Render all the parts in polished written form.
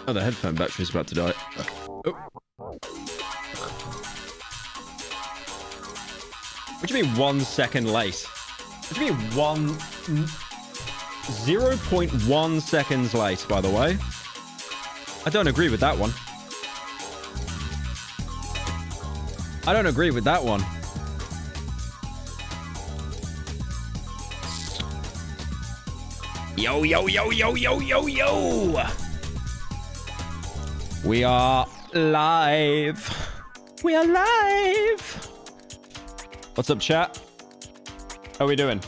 Oh, the headphone battery's about to die. Oh. What do you mean 1 second late? What do you mean 0.1 seconds late, by the way? I don't agree with that one. I don't agree with that one. Yo, yo, yo, yo, yo, yo, yo! We are live. We are live. What's up, chat? How are we doing?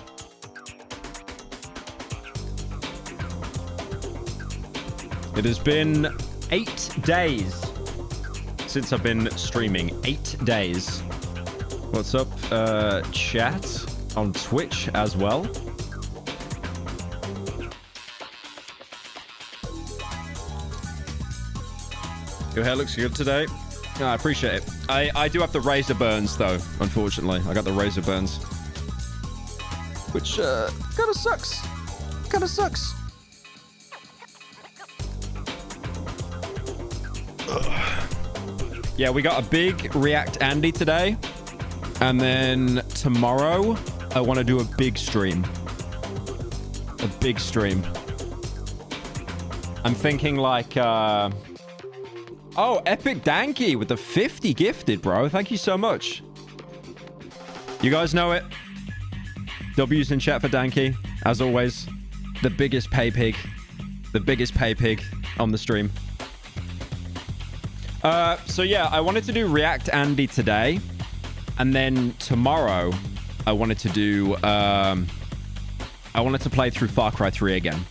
It has been 8 days since I've been streaming. 8 days. What's up, chat? On Twitch as well. Your hair looks good today. I appreciate it. I do have the razor burns, though, unfortunately. I got the razor burns. Which, kind of sucks. Kind of sucks. Ugh. Yeah, we got a big React Andy today. And then tomorrow, I want to do a big stream. A big stream. I'm thinking like, oh, Epic Danky with the 50 gifted, bro. Thank you so much. You guys know it. W's in chat for Danky. As always, the biggest pay pig. The biggest pay pig on the stream. So yeah, I wanted to do React Andy today. And then tomorrow, I wanted to do... I wanted to play through Far Cry 3 again.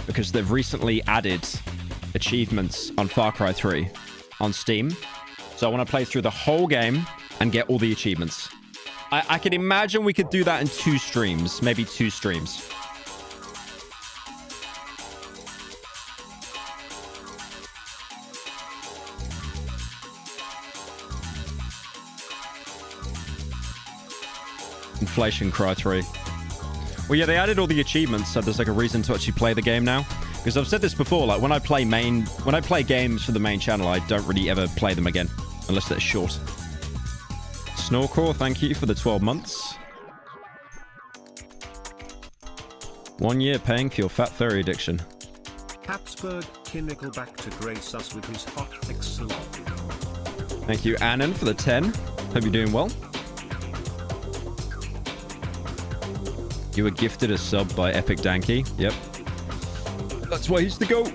Because they've recently added achievements on Far Cry 3. On Steam. So I want to play through the whole game and get all the achievements. I can imagine we could do that in 2 streams. Maybe 2 streams. Inflation Cry 3. Well, yeah, they added all the achievements, so there's like a reason to actually play the game now. Because I've said this before, like when I play games for the main channel, I don't really ever play them again, unless they're short. Snorcore, thank you for the 12 months. 1 year paying for your fat furry addiction. Habsburg Kinnickle back to grace us with his hot fix log. Thank you, Annan, for the 10. Hope you're doing well. You were gifted a sub by Epic Danky. Yep. That's why he's the GOAT.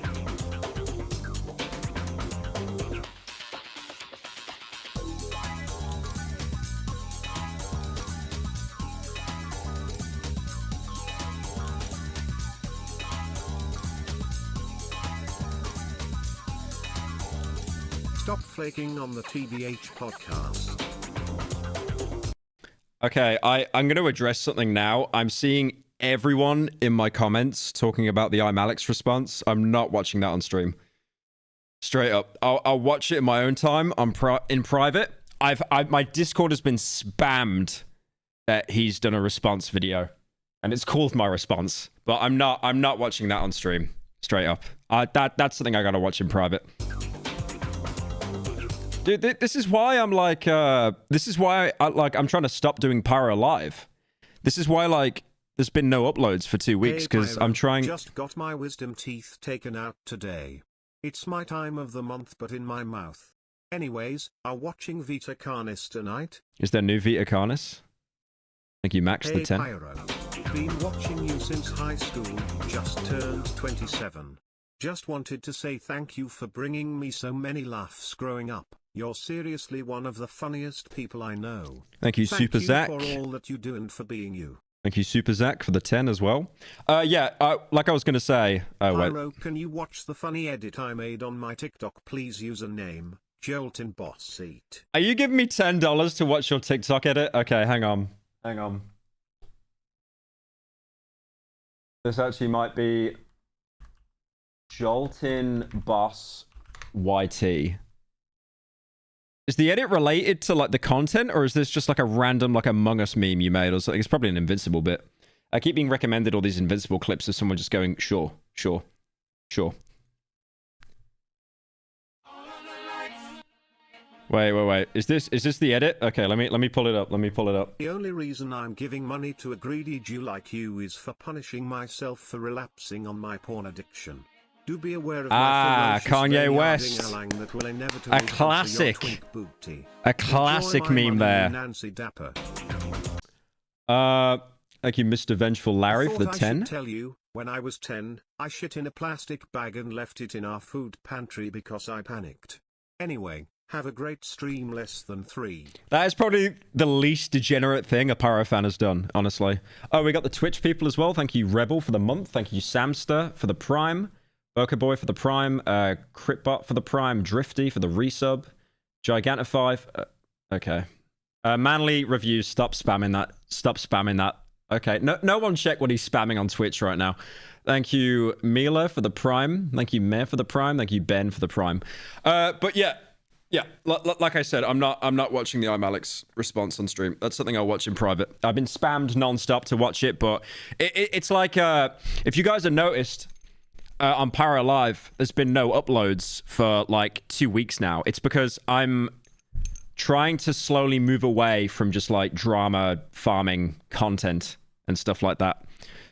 Stop flaking on the TBH podcast. Okay, I'm going to address something now. I'm seeing everyone in my comments talking about the I'm Alex response. I'm not watching that on stream. Straight up. I'll watch it in my own time in private. My Discord has been spammed that he's done a response video. And it's called my response. But I'm not watching that on stream. Straight up. That's something I gotta watch in private. Dude, this is why I'm like, this is why I'm trying to stop doing Pyro live. This is why, like, there's been no uploads for 2 weeks, because I'm trying... Just got my wisdom teeth taken out today. It's my time of the month, but in my mouth. Anyways, are watching Vita Carnis tonight? Is there new Vita Carnis? Thank you, Max, the 10. Pyro. been watching you since high school, just turned 27. Just wanted to say thank you for bringing me so many laughs growing up. You're seriously one of the funniest people I know. Thank you, Super Zach. Thank you for all that you do and for being you. Thank you, Super Zach, for the 10 as well. Like I was going to say... Pyro, can you watch the funny edit I made on my TikTok, please? Username, Joltin Boss Seat. Are you giving me $10 to watch your TikTok edit? Okay, hang on. Hang on. This actually might be... Joltin Boss YT. Is the edit related to like the content, or is this just like a random like Among Us meme you made or something? It's probably an Invincible bit. I keep being recommended all these Invincible clips of someone just going, sure. Wait. Is this the edit? Okay, let me pull it up. The only reason I'm giving money to a greedy Jew like you is for punishing myself for relapsing on my porn addiction. Do be aware of my Kanye West. A classic meme there. Nancy Dapper. Thank you, Mr. Vengeful Larry, for the 10. I should tell you, when I was 10, I shit in a plastic bag and left it in our food pantry because I panicked. Anyway, have a great stream. Less than 3. That is probably the least degenerate thing a Pyro fan has done, honestly. Oh, we got the Twitch people as well. Thank you, Rebel, for the month. Thank you, Samster, for the Prime. Boca Boy for the Prime, Critbot for the Prime, Drifty for the resub, Gigantify. Okay. Manly Reviews, stop spamming that. Okay, no one check what he's spamming on Twitch right now. Thank you, Mila, for the Prime. Thank you, Mare, for the Prime. Thank you, Ben, for the Prime. But yeah, like I said, I'm not watching the iMalex response on stream. That's something I'll watch in private. I've been spammed non-stop to watch it, but it's like, if you guys have noticed... on Pyro Live, there's been no uploads for like 2 weeks now. It's because I'm trying to slowly move away from just like drama farming content and stuff like that.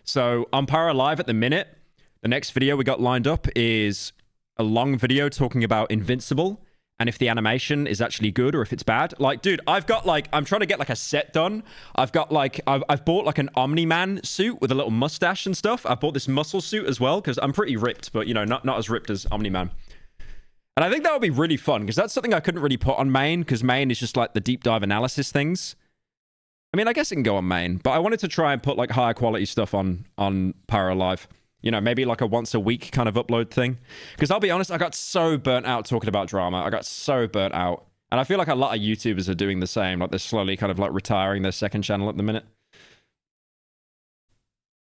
So on Pyro Live at the minute, the next video we got lined up is a long video talking about Invincible and if the animation is actually good or if it's bad. Like, dude, I've got like, I'm trying to get like a set done. I've got like, I've bought like an Omni-Man suit with a little mustache and stuff. I bought this muscle suit as well because I'm pretty ripped, but you know, not as ripped as Omni-Man. And I think that would be really fun because that's something I couldn't really put on main because main is just like the deep dive analysis things. I mean, I guess it can go on main, but I wanted to try and put like higher quality stuff on Pyro Live. You know, maybe like a once a week kind of upload thing. Because I'll be honest, I got so burnt out talking about drama. I got so burnt out. And I feel like a lot of YouTubers are doing the same. Like they're slowly kind of like retiring their second channel at the minute.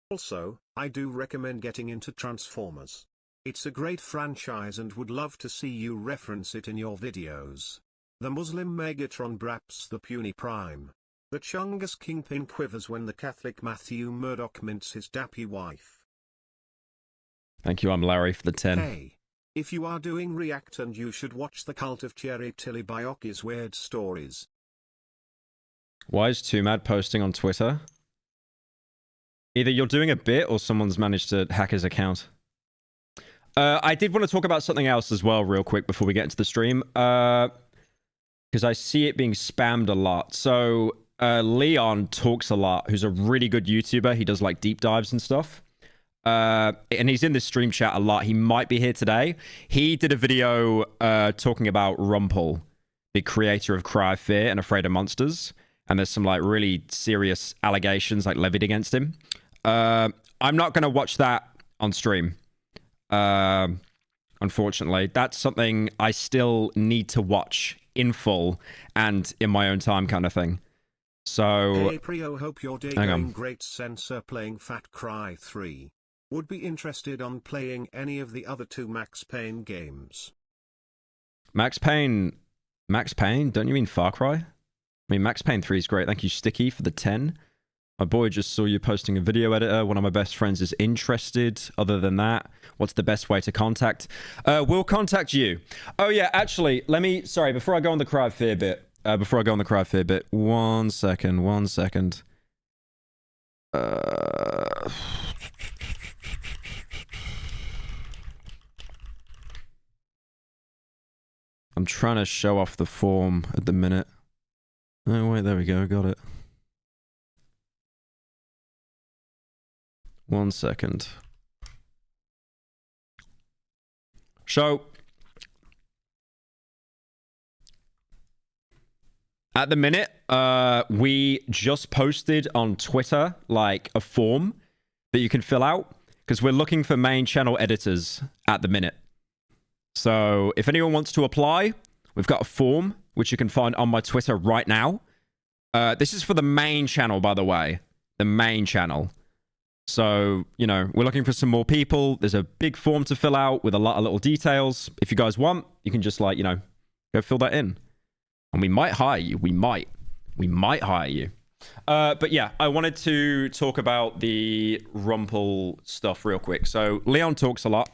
Also, I do recommend getting into Transformers. It's a great franchise and would love to see you reference it in your videos. The Muslim Megatron braps the puny Prime. The Chungus Kingpin quivers when the Catholic Matthew Murdoch mints his dappy wife. Thank you, I'm Larry, for the 10. Hey, if you are doing React, and you should watch the Cult of Cherry Tilly Bioki's Weird Stories. Why is 2Mad posting on Twitter? Either you're doing a bit or someone's managed to hack his account. I did want to talk about something else as well real quick before we get into the stream. Because I see it being spammed a lot. So Leon talks a lot, who's a really good YouTuber. He does like deep dives and stuff. And he's in this stream chat a lot. He might be here today. He did a video talking about Rumpel, the creator of Cry of Fear and Afraid of Monsters. And there's some like really serious allegations like levied against him. I'm not going to watch that on stream. Unfortunately, that's something I still need to watch in full and in my own time kind of thing. So, hey Prio, hope your day going great. Sensor playing Fat Cry 3. Would be interested on playing any of the other 2 Max Payne games. Max Payne? Don't you mean Far Cry? I mean, Max Payne 3 is great. Thank you, Sticky, for the 10. My boy just saw you posting a video editor. One of my best friends is interested. Other than that, what's the best way to contact? We'll contact you. Oh, yeah, actually, sorry, before I go on the Cry of Fear bit, one second. I'm trying to show off the form at the minute. Oh, wait, there we go. Got it. 1 second. So, at the minute, we just posted on Twitter, like, a form that you can fill out, because we're looking for main channel editors at the minute. So, if anyone wants to apply, we've got a form, which you can find on my Twitter right now. This is for the main channel, by the way. The main channel. So, you know, we're looking for some more people. There's a big form to fill out with a lot of little details. If you guys want, you can just, like, you know, go fill that in. And we might hire you. We might hire you. But yeah, I wanted to talk about the Rumpel stuff real quick. So Leon talks a lot.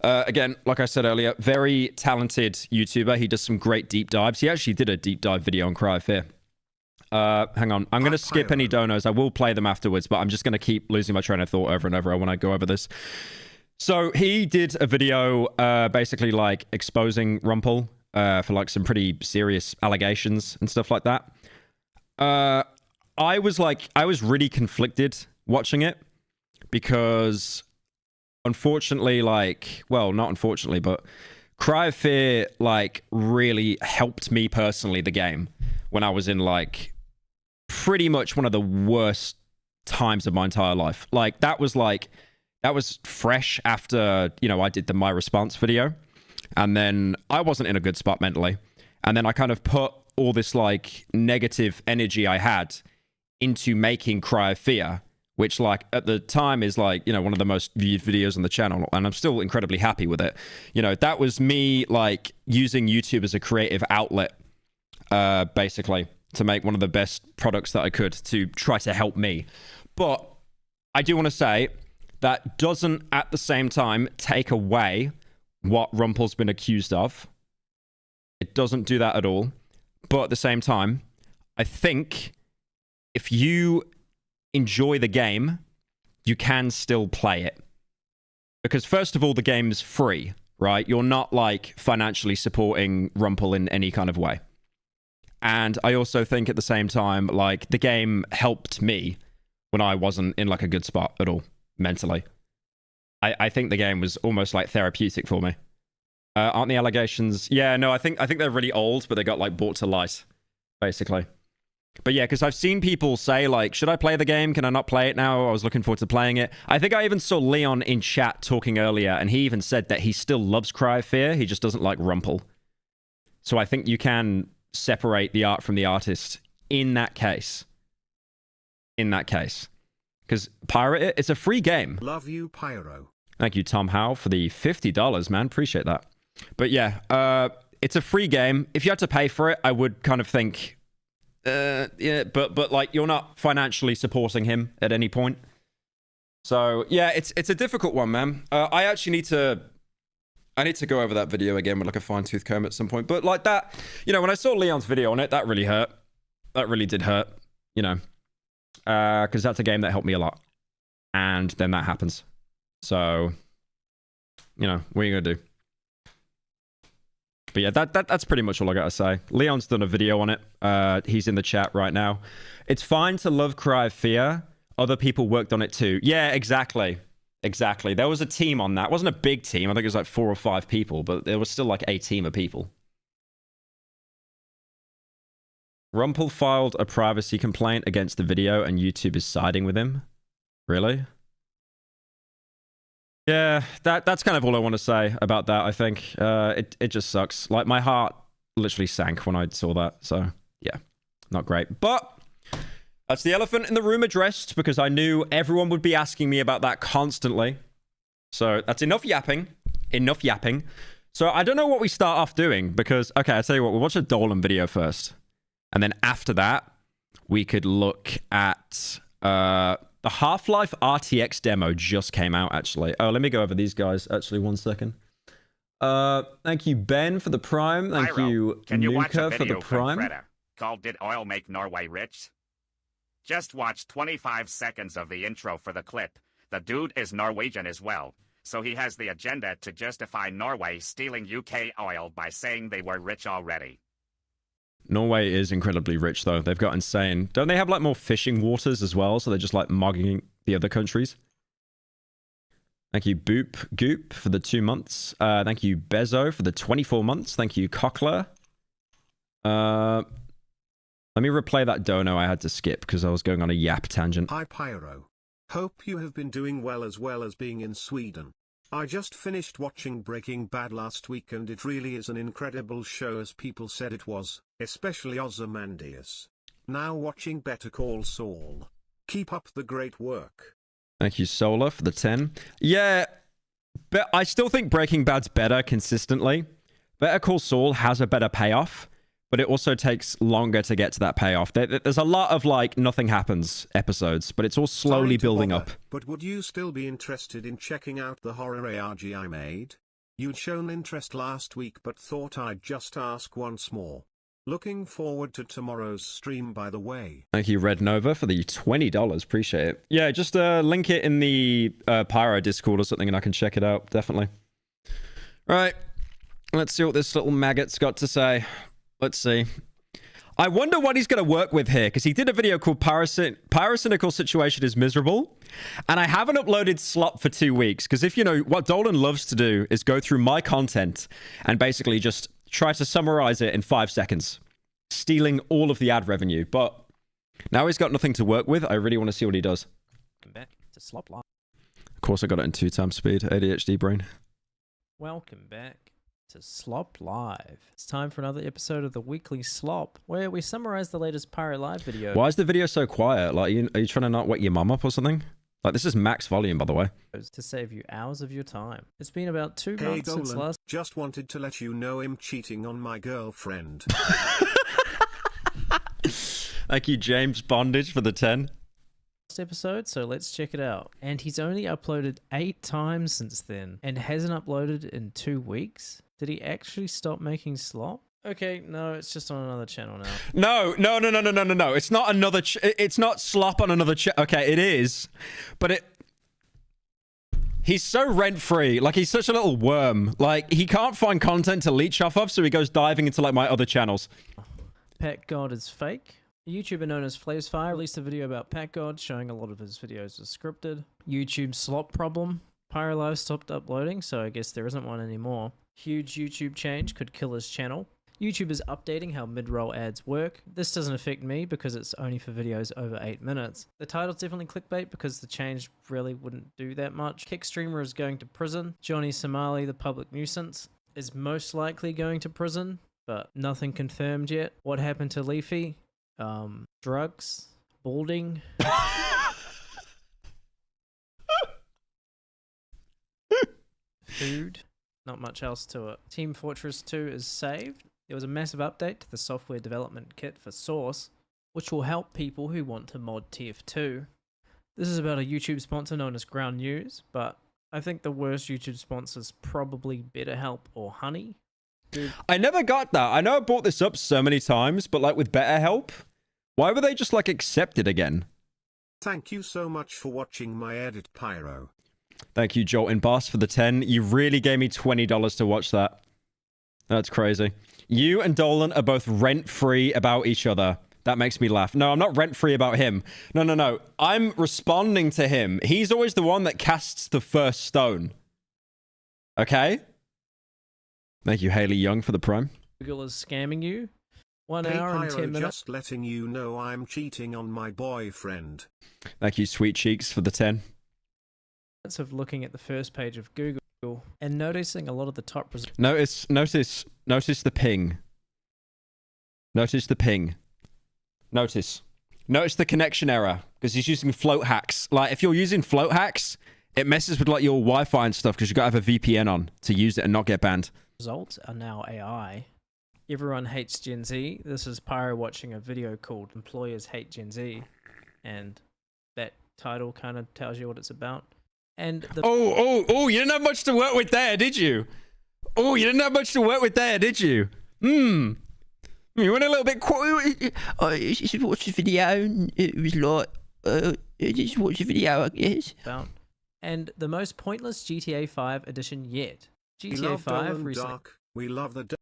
Again, like I said earlier, very talented YouTuber. He does some great deep dives. He actually did a deep dive video on Cry of Fear. Hang on. I'm going to skip any donos. I will play them afterwards, but I'm just going to keep losing my train of thought over and over when I go over this. So he did a video basically like exposing Rumpel for like some pretty serious allegations and stuff like that. I was really conflicted watching it because unfortunately, like, well, not unfortunately, but Cry of Fear like really helped me personally, the game, when I was in like pretty much one of the worst times of my entire life. Like that was fresh after, you know, I did the My Response video. And then I wasn't in a good spot mentally. And then I kind of put all this like negative energy I had into making Cry of Fear, which like at the time is like, you know, one of the most viewed videos on the channel. And I'm still incredibly happy with it. You know, that was me like using YouTube as a creative outlet, basically, to make one of the best products that I could to try to help me. But I do want to say that doesn't at the same time take away what Rumpel's been accused of. It doesn't do that at all. But at the same time, I think if you enjoy the game, you can still play it. Because first of all, the game's free, right? You're not like financially supporting Rumpel in any kind of way. And I also think at the same time, like the game helped me when I wasn't in like a good spot at all mentally. I think the game was almost like therapeutic for me. Aren't the allegations? Yeah, no, I think they're really old, but they got like brought to light, basically. But yeah, because I've seen people say like, should I play the game? Can I not play it now? I was looking forward to playing it. I think I even saw Leon in chat talking earlier, and he even said that he still loves Cry of Fear. He just doesn't like Rumpel. So I think you can separate the art from the artist in that case. In that case. Because Pyro, it's a free game. Love you, Pyro. Thank you, Tom Howe, for the $50, man. Appreciate that. But yeah, it's a free game. If you had to pay for it, I would kind of think, yeah, but like you're not financially supporting him at any point. So yeah, it's a difficult one, man. I actually need to go over that video again with like a fine-tooth comb at some point. But like that, you know, when I saw Leon's video on it, that really hurt. That really did hurt, you know, because that's a game that helped me a lot. And then that happens. So, you know, what are you gonna do? But yeah, that's pretty much all I gotta say. Leon's done a video on it. He's in the chat right now. It's fine to love Cry of Fear. Other people worked on it too. Yeah, exactly. Exactly. There was a team on that. It wasn't a big team. I think it was like 4 or 5 people, but there was still like a team of people. Rumpel filed a privacy complaint against the video and YouTube is siding with him. Really? Yeah, that's kind of all I want to say about that, I think. It just sucks. Like, my heart literally sank when I saw that. So, yeah, not great. But that's the elephant in the room addressed, because I knew everyone would be asking me about that constantly. So that's enough yapping. Enough yapping. So I don't know what we start off doing, because, okay, I'll tell you what. We'll watch a Dolan video first. And then after that, we could look at... the Half-Life RTX demo just came out, actually. Oh, let me go over these guys, actually, 1 second. Thank you, Ben, for the Prime. Thank Pyro, you, can you watch a Nuka, for video the Prime. from Freda called Did Oil Make Norway Rich? Just watch 25 seconds of the intro for the clip. The dude is Norwegian as well, so he has the agenda to justify Norway stealing UK oil by saying they were rich already. Norway is incredibly rich, though. They've got insane... Don't they have, like, more fishing waters as well? So they're just, like, mugging the other countries? Thank you, Boop Goop, for the 2 months. Thank you, Bezo, for the 24 months. Thank you, Cockler. Let me replay that dono I had to skip because I was going on a yap tangent. Hi Pyro. Hope you have been doing well as being in Sweden. I just finished watching Breaking Bad last week and it really is an incredible show as people said it was, especially Ozymandias. Now watching Better Call Saul. Keep up the great work. Thank you, Solar, for the 10. Yeah, but I still think Breaking Bad's better consistently. Better Call Saul has a better payoff, but it also takes longer to get to that payoff. There's a lot of, like, nothing happens episodes, but it's all slowly building up. But would you still be interested in checking out the horror ARG I made? You'd shown interest last week but thought I'd just ask once more. Looking forward to tomorrow's stream, by the way. Thank you, Red Nova, for the $20. Appreciate it. Yeah, just link it in the Pyro Discord or something and I can check it out, definitely. Right, let's see what this little maggot's got to say. Let's see. I wonder what he's going to work with here, because he did a video called Pyrocynical Situation is Miserable, and I haven't uploaded Slop for 2 weeks, because if you know, what Dolan loves to do is go through my content and basically just try to summarize it in 5 seconds, stealing all of the ad revenue. But now he's got nothing to work with. I really want to see what he does. Welcome back to Slop Live. Of course, I got it in 2 times speed. ADHD brain. Welcome back to Slop Live. It's time for another episode of the Weekly Slop, where we summarize the latest Pyro Live video. Why is the video so quiet? Like, are you trying to not wake your mum up or something? Like, this is max volume, by the way. To save you hours of your time. It's been about 2 Hey months since Dolan, last just wanted to let you know I'm cheating on my girlfriend. Thank you, James Bondage, for the 10. episode, so let's check it out. And he's only uploaded 8 times since then, and hasn't uploaded in 2 weeks. Did he actually stop making slop? Okay, no, it's just on another channel now. No. It's not another. It's not slop on another. Okay, it is, but he's so rent free. Like, he's such a little worm. Like, he can't find content to leech off of, so he goes diving into like my other channels. Pat God is fake. A YouTuber known as Flavesfire released a video about Pat God, showing a lot of his videos are scripted. YouTube slop problem. Pyro Live stopped uploading, so I guess there isn't one anymore. Huge YouTube change could kill his channel. YouTube is updating how mid-roll ads work. This doesn't affect me because it's only for videos over 8 minutes. The title's definitely clickbait because the change really wouldn't do that much. Kick streamer is going to prison. Johnny Somali, the public nuisance, is most likely going to prison, but nothing confirmed yet. What happened to Leafy? Drugs? Balding? Food? Not much else to it. Team Fortress 2 is saved. There was a massive update to the software development kit for Source, which will help people who want to mod TF2. This is about a YouTube sponsor known as Ground News, but I think the worst YouTube sponsor is probably BetterHelp or Honey. Dude. I never got that. I know I brought this up so many times, but like with BetterHelp, why were they just like accepted again? Thank you so much for watching my edit, Pyro. Thank you, Joltin Boss, for the 10. You really gave me $20 to watch that. That's crazy. You and Dolan are both rent-free about each other. That makes me laugh. No, I'm not rent-free about him. No. I'm responding to him. He's always the one that casts the first stone. Okay? Thank you, Haley Young, for the prime. Google is scamming you. 1 Hey, hour and Pyro, 10 minutes. just letting you know I'm cheating on my boyfriend. Thank you, Sweet Cheeks, for the 10. Of looking at the first page of Google and noticing a lot of the top results. Notice the ping. Notice the ping. Notice the connection error because he's using float hacks. Like, if you're using float hacks, it messes with like your Wi-Fi and stuff because you got to have a VPN on to use it and not get banned. Results are now AI. Everyone hates Gen Z. This is Pyro watching a video called Employers Hate Gen Z, and that title kind of tells you what it's about. And the you didn't have much to work with there, did you? You You went a little bit quiet. I just watched the video and it was like, just watch the video, I guess. About. And the most pointless GTA 5 edition yet. We GTA love 5 Dolan recently. Dark. We love the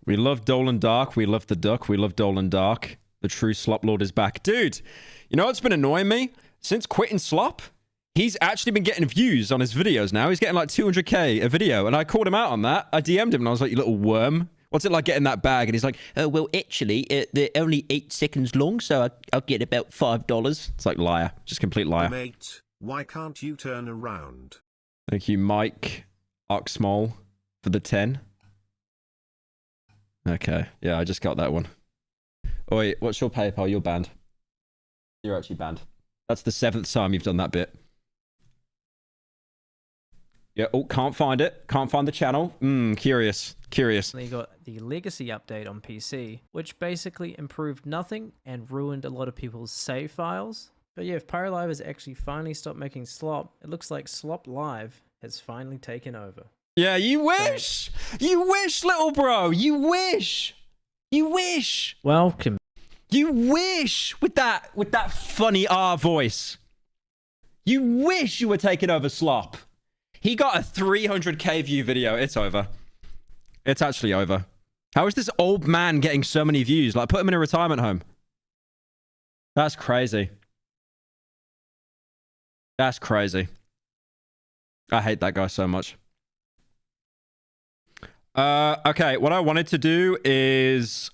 We love Dolan Dark. We love the duck. We love Dolan Dark. The true slop lord is back. Dude, you know what's been annoying me? Since quitting slop, he's actually been getting views on his videos now. He's getting like 200k a video, and I called him out on that. I DM'd him and I was like, you little worm. What's it like getting that bag? And he's like, Oh, well, actually, they're only 8 seconds long, so I'll get about $5. it's like liar. Just complete liar. Mate, why can't you turn around? Thank you, Mike Oxmall, for the 10. Okay. Yeah, I just got that one. Oh, wait, what's your PayPal? You're banned. You're actually banned. That's the 7th time you've done that bit. Yeah, oh, can't find it. Can't find the channel. Curious. Curious. They got the legacy update on PC, which basically improved nothing and ruined a lot of people's save files. But yeah, if Pyro Live has actually finally stopped making slop, it looks like Slop Live has finally taken over. Yeah, you wish! You wish, little bro! You wish! You wish! Welcome. You wish! With that funny R voice. You wish you were taking over Slop. He got a 300k view video. It's over. It's actually over. How is this old man getting so many views? Like, put him in a retirement home. That's crazy. That's crazy. I hate that guy so much. Okay, what I wanted to do is...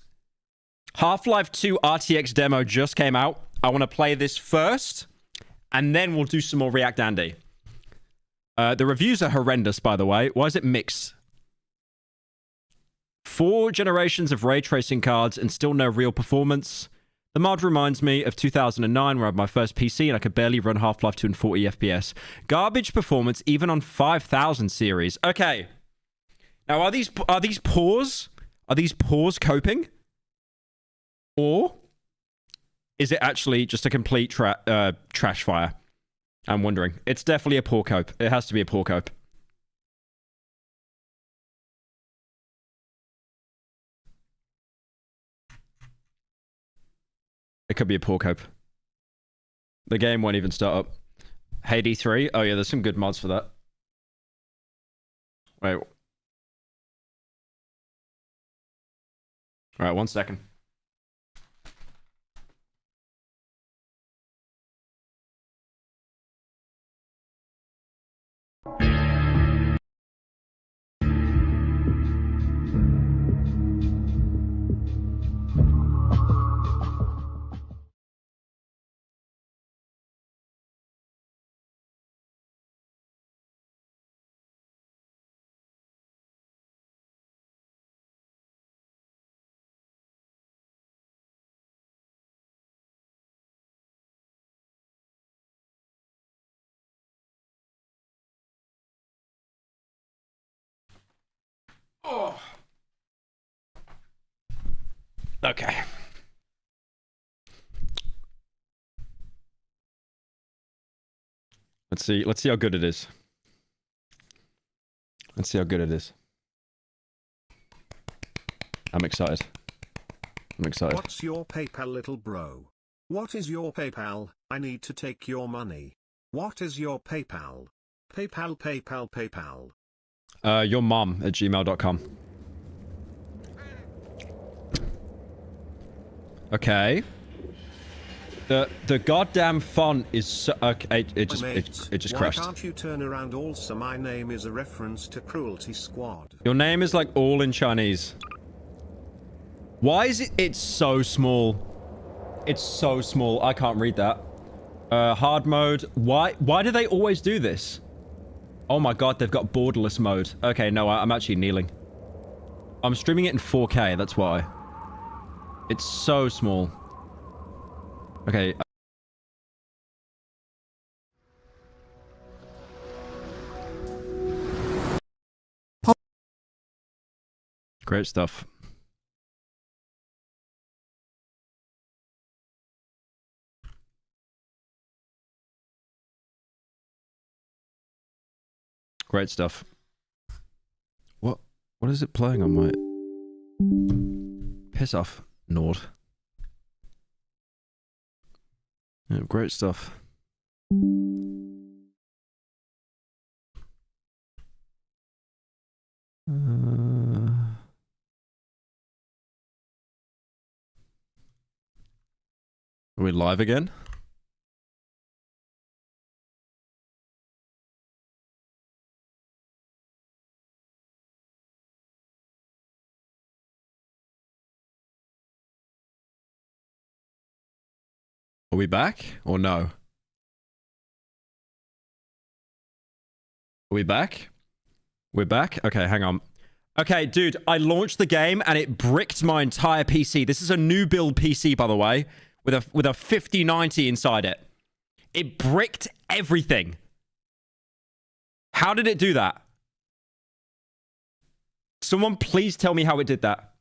Half-Life 2 RTX demo just came out. I want to play this first, and then we'll do some more React Andy. The reviews are horrendous, by the way. Why is it mixed? 4 generations of ray tracing cards and still no real performance. The mod reminds me of 2009, where I had my first PC and I could barely run Half-Life 2 in 40 FPS. Garbage performance even on 5000 series. Okay. Now, are these pause? Are these pause coping? Or is it actually just a complete trash fire? I'm wondering. It's definitely a poor cope. It has to be a poor cope. It could be a poor cope. The game won't even start up. Hades 3. Oh yeah, there's some good mods for that. Wait. Alright, 1 second. Oh. Okay. Let's see how good it is. Let's see how good it is. I'm excited. I'm excited. What's your PayPal, little bro? What is your PayPal? I need to take your money. What is your PayPal? PayPal, PayPal, PayPal. Your mom at gmail.com. Okay. The goddamn font is so, okay. It just crashed. Why can't you turn around? Also, my name is a reference to Cruelty Squad. Your name is like all in Chinese. Why is it? It's so small. It's so small. I can't read that. Hard mode. Why do they always do this? Oh my god, they've got borderless mode. Okay, no, I'm actually kneeling. I'm streaming it in 4K, that's why. It's so small. Okay. Great stuff. Great stuff. What is it playing on my... Piss off, Nord. Yeah, great stuff. Are we live again? Are we back or no? Are we back? We're back? Okay, hang on. Okay, dude, I launched the game and it bricked my entire PC. This is a new build PC, by the way, with a 5090 inside it. It bricked everything. How did it do that? Someone please tell me how it did that.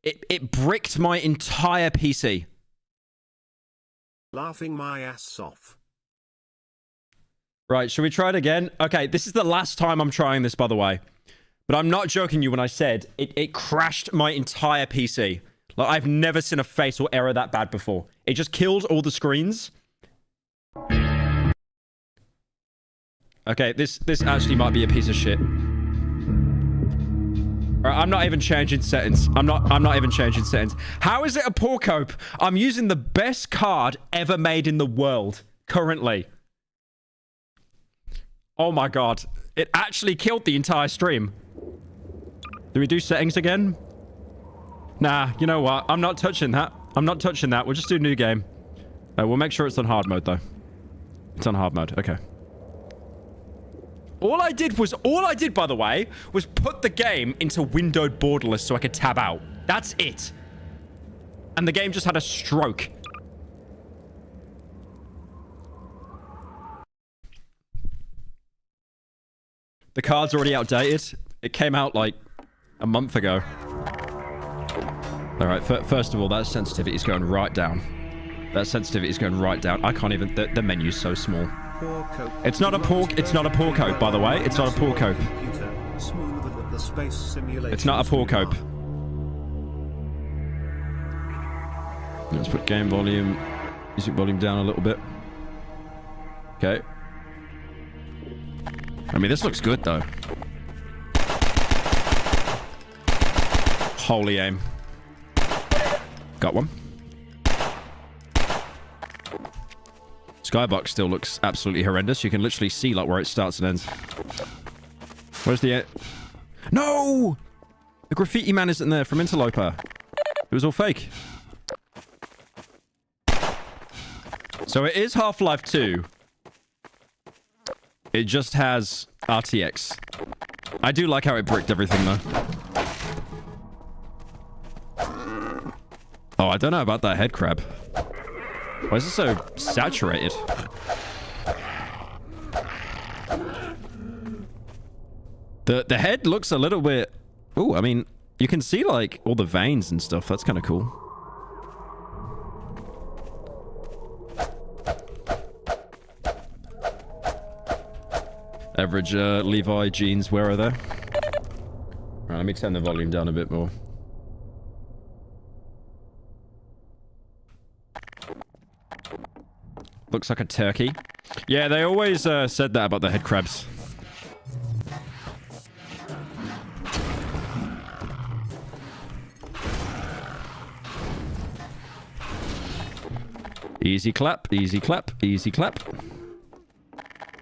It bricked my entire PC. Laughing my ass off. Right, should we try it again? Okay, this is the last time I'm trying this, by the way. But I'm not joking you when I said it crashed my entire PC. Like, I've never seen a fatal error that bad before. It just killed all the screens. Okay, this actually might be a piece of shit. Right, I'm not even changing settings. I'm not even changing settings. How is it a poor cope? I'm using the best card ever made in the world currently. Oh my god. It actually killed the entire stream. Do we do settings again? Nah, you know what? I'm not touching that. I'm not touching that. We'll just do new game. We'll make sure it's on hard mode though. It's on hard mode. Okay. All I did, by the way, was put the game into windowed borderless so I could tab out. That's it. And the game just had a stroke. The card's already outdated. It came out like a month ago. All right, first of all, that sensitivity is going right down. That sensitivity is going right down. I can't even... The menu's so small. It's not a poor cope, by the way. It's not a poor cope. It's not a poor cope. Let's put game volume, music volume down a little bit. Okay. I mean, this looks good though. Holy aim. Got one. Skybox still looks absolutely horrendous. You can literally see like where it starts and ends. Where's the... No! The graffiti man isn't there from Interloper. It was all fake. So it is Half-Life 2. It just has RTX. I do like how it bricked everything though. Oh, I don't know about that head crab. Why is it so saturated? The head looks a little bit... Ooh, I mean, you can see like all the veins and stuff. That's kind of cool. Average Levi jeans, where are they? Right, let me turn the volume down a bit more. Looks like a turkey. Yeah, they always said that about the head crabs. Easy clap, easy clap, easy clap.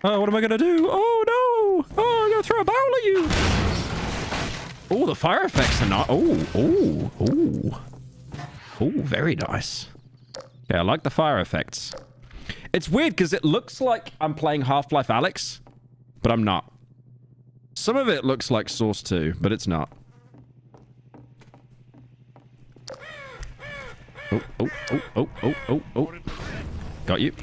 Oh, what am I gonna do? Oh no! Oh, I'm gonna throw a barrel at you! Oh, the fire effects are not... Oh, very nice. Yeah, I like the fire effects. It's weird because it looks like I'm playing Half-Life Alyx, but I'm not. Some of it looks like Source 2, but it's not. Oh. Got you.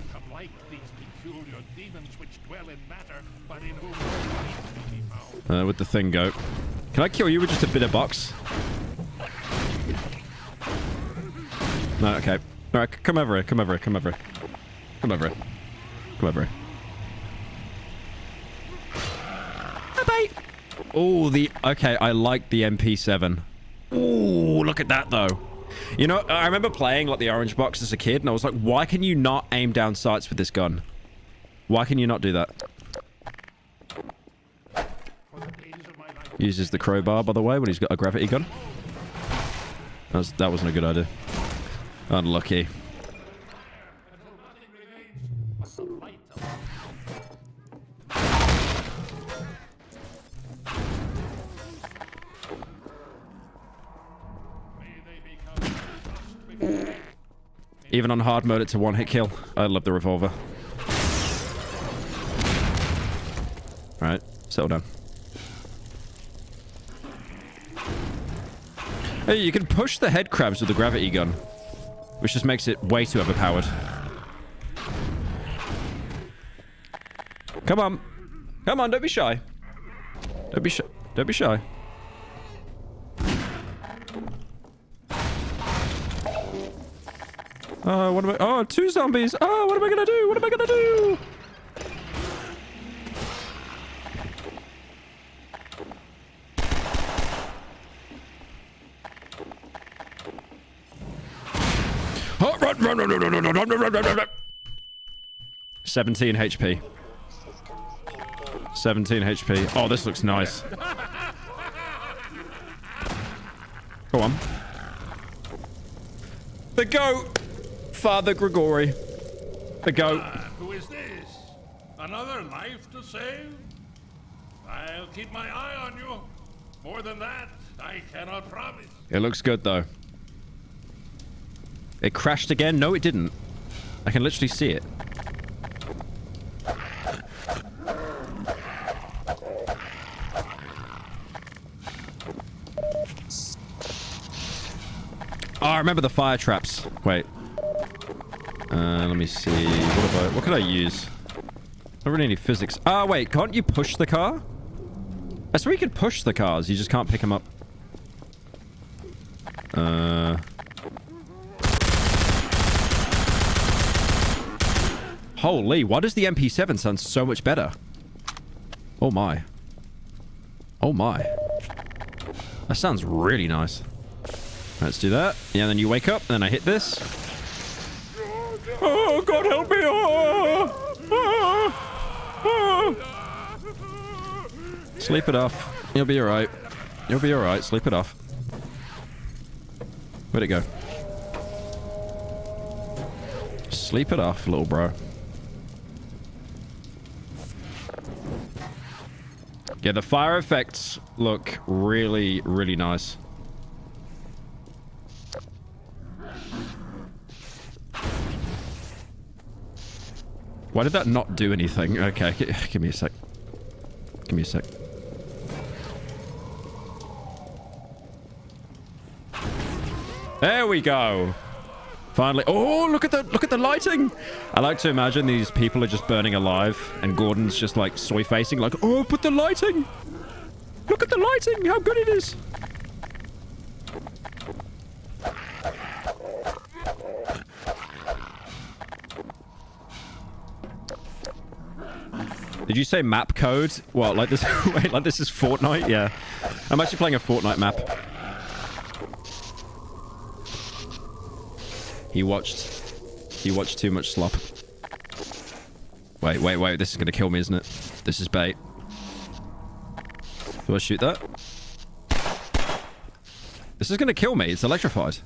With the thing go. Can I kill you with just a bit of box? No, okay. Alright, come over here, come over here, come over here. Come over here. Come over here. Bye-bye! Oh, okay, I like the MP7. Ooh, look at that, though. You know, I remember playing, like, the orange box as a kid, and I was like, why can you not aim down sights with this gun? Why can you not do that? Uses the crowbar, by the way, when he's got a gravity gun. That wasn't a good idea. Unlucky. Even on hard mode, it's a one-hit kill. I love the revolver. Alright, settle down. Hey, you can push the head crabs with the gravity gun, which just makes it way too overpowered. Come on. Come on, don't be shy. Don't be shy. Don't be shy. Oh, what am I... Oh, 2 zombies. Oh, what am I gonna do? What am I gonna do? Oh, run. 17 HP. 17 HP. Oh, this looks nice. Go on. The goat! Father Grigori. The goat. Who is this? Another life to save? I'll keep my eye on you. More than that, I cannot promise. It looks good, though. It crashed again? No, it didn't. I can literally see it. Oh, I remember the fire traps. Wait. Let me see. What could I use? Not really any physics. Oh, wait. Can't you push the car? I swear you could push the cars. You just can't pick them up. Holy, why does the MP7 sound so much better? Oh my. Oh my. That sounds really nice. Let's do that. Yeah, then you wake up, then I hit this. Oh, God help me! Sleep it off. You'll be alright. You'll be alright. Sleep it off. Where'd it go? Sleep it off, little bro. Yeah, the fire effects look really, really nice. Why did that not do anything? Okay, give me a sec. Give me a sec. There we go. Finally. Oh, look at the lighting. I like to imagine these people are just burning alive and Gordon's just like soy facing like, oh, put the lighting. Look at the lighting. How good it is. Did you say map code? What, like this? Wait, like this is Fortnite? Yeah. I'm actually playing a Fortnite map. He watched too much slop. Wait. This is going to kill me, isn't it? This is bait. Do I shoot that? This is going to kill me. It's electrified.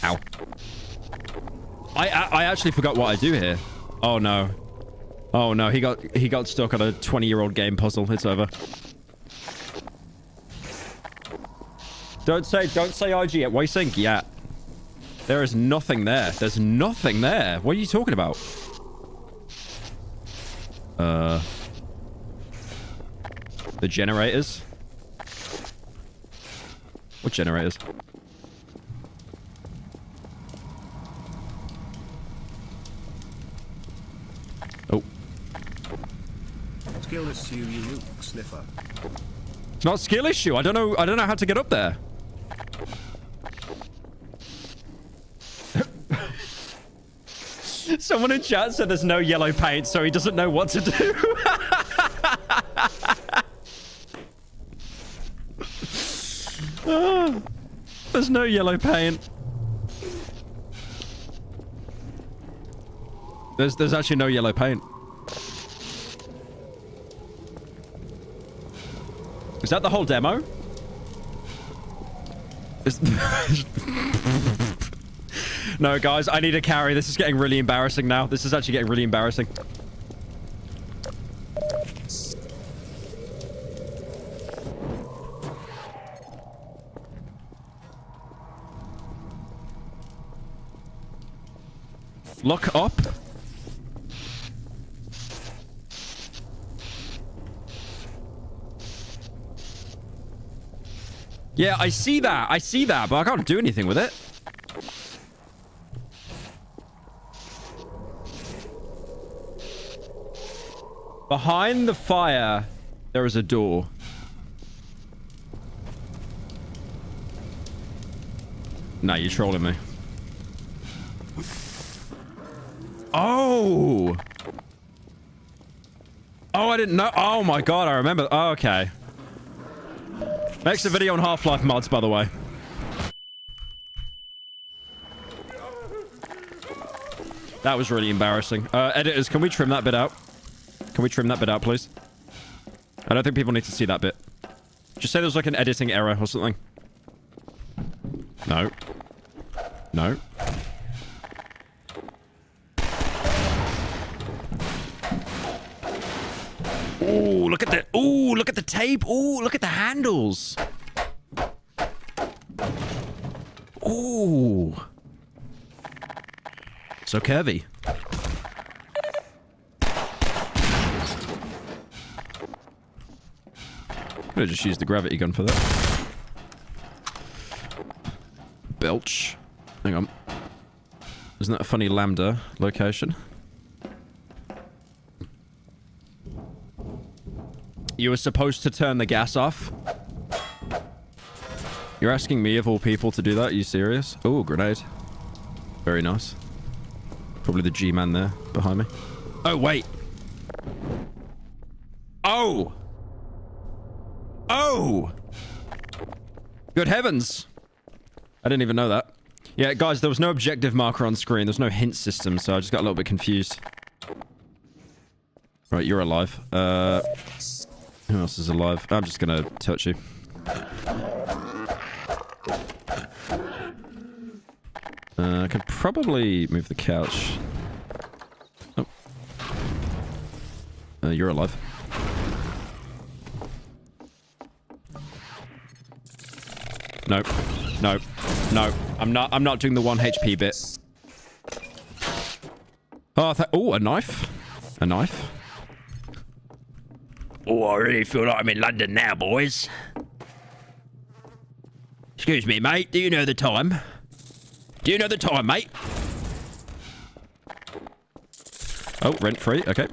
Ow. I actually forgot what I do here. Oh, no. Oh no, he got stuck on a 20-year-old game puzzle. It's over. Don't say IG yet. Why are you saying yeah? There is nothing there. There's nothing there. What are you talking about? The generators? What generators? Oh. Skill issue, you sniffer. It's not a skill issue. I don't know how to get up there. Someone in chat said there's no yellow paint, so he doesn't know what to do. Oh, there's no yellow paint. There's actually no yellow paint. Is that the whole demo? No, guys, I need a carry. This is getting really embarrassing now. This is actually getting really embarrassing. Look up. Yeah, I see that. I see that, but I can't do anything with it. Behind the fire, there is a door. Nah, you're trolling me. Oh! Oh, I didn't know. Oh my god, I remember. Oh, okay. Makes a video on Half-Life mods, by the way. That was really embarrassing. Editors, can we trim that bit out? Can we trim that bit out, please? I don't think people need to see that bit. Just say there's like an editing error or something. No. No. Ooh, look at the... Ooh, look at the tape. Ooh, look at the handles. Ooh. So curvy. I'm gonna just use the gravity gun for that. Belch. Hang on. Isn't that a funny lambda location? You were supposed to turn the gas off? You're asking me of all people to do that? Are you serious? Oh, grenade. Very nice. Probably the G-man there behind me. Oh, wait. Oh! Oh! Good heavens! I didn't even know that. Yeah, guys, there was no objective marker on screen. There's no hint system, so I just got a little bit confused. Right, you're alive. Who else is alive? I'm just gonna touch you. I could probably move the couch. Oh. You're alive. Nope. Nope. No. I'm not doing the 1 HP bit. Oh, oh, a knife. A knife. Oh, I really feel like I'm in London now, boys. Excuse me, mate. Do you know the time? Do you know the time, mate? Oh, rent-free. Okay.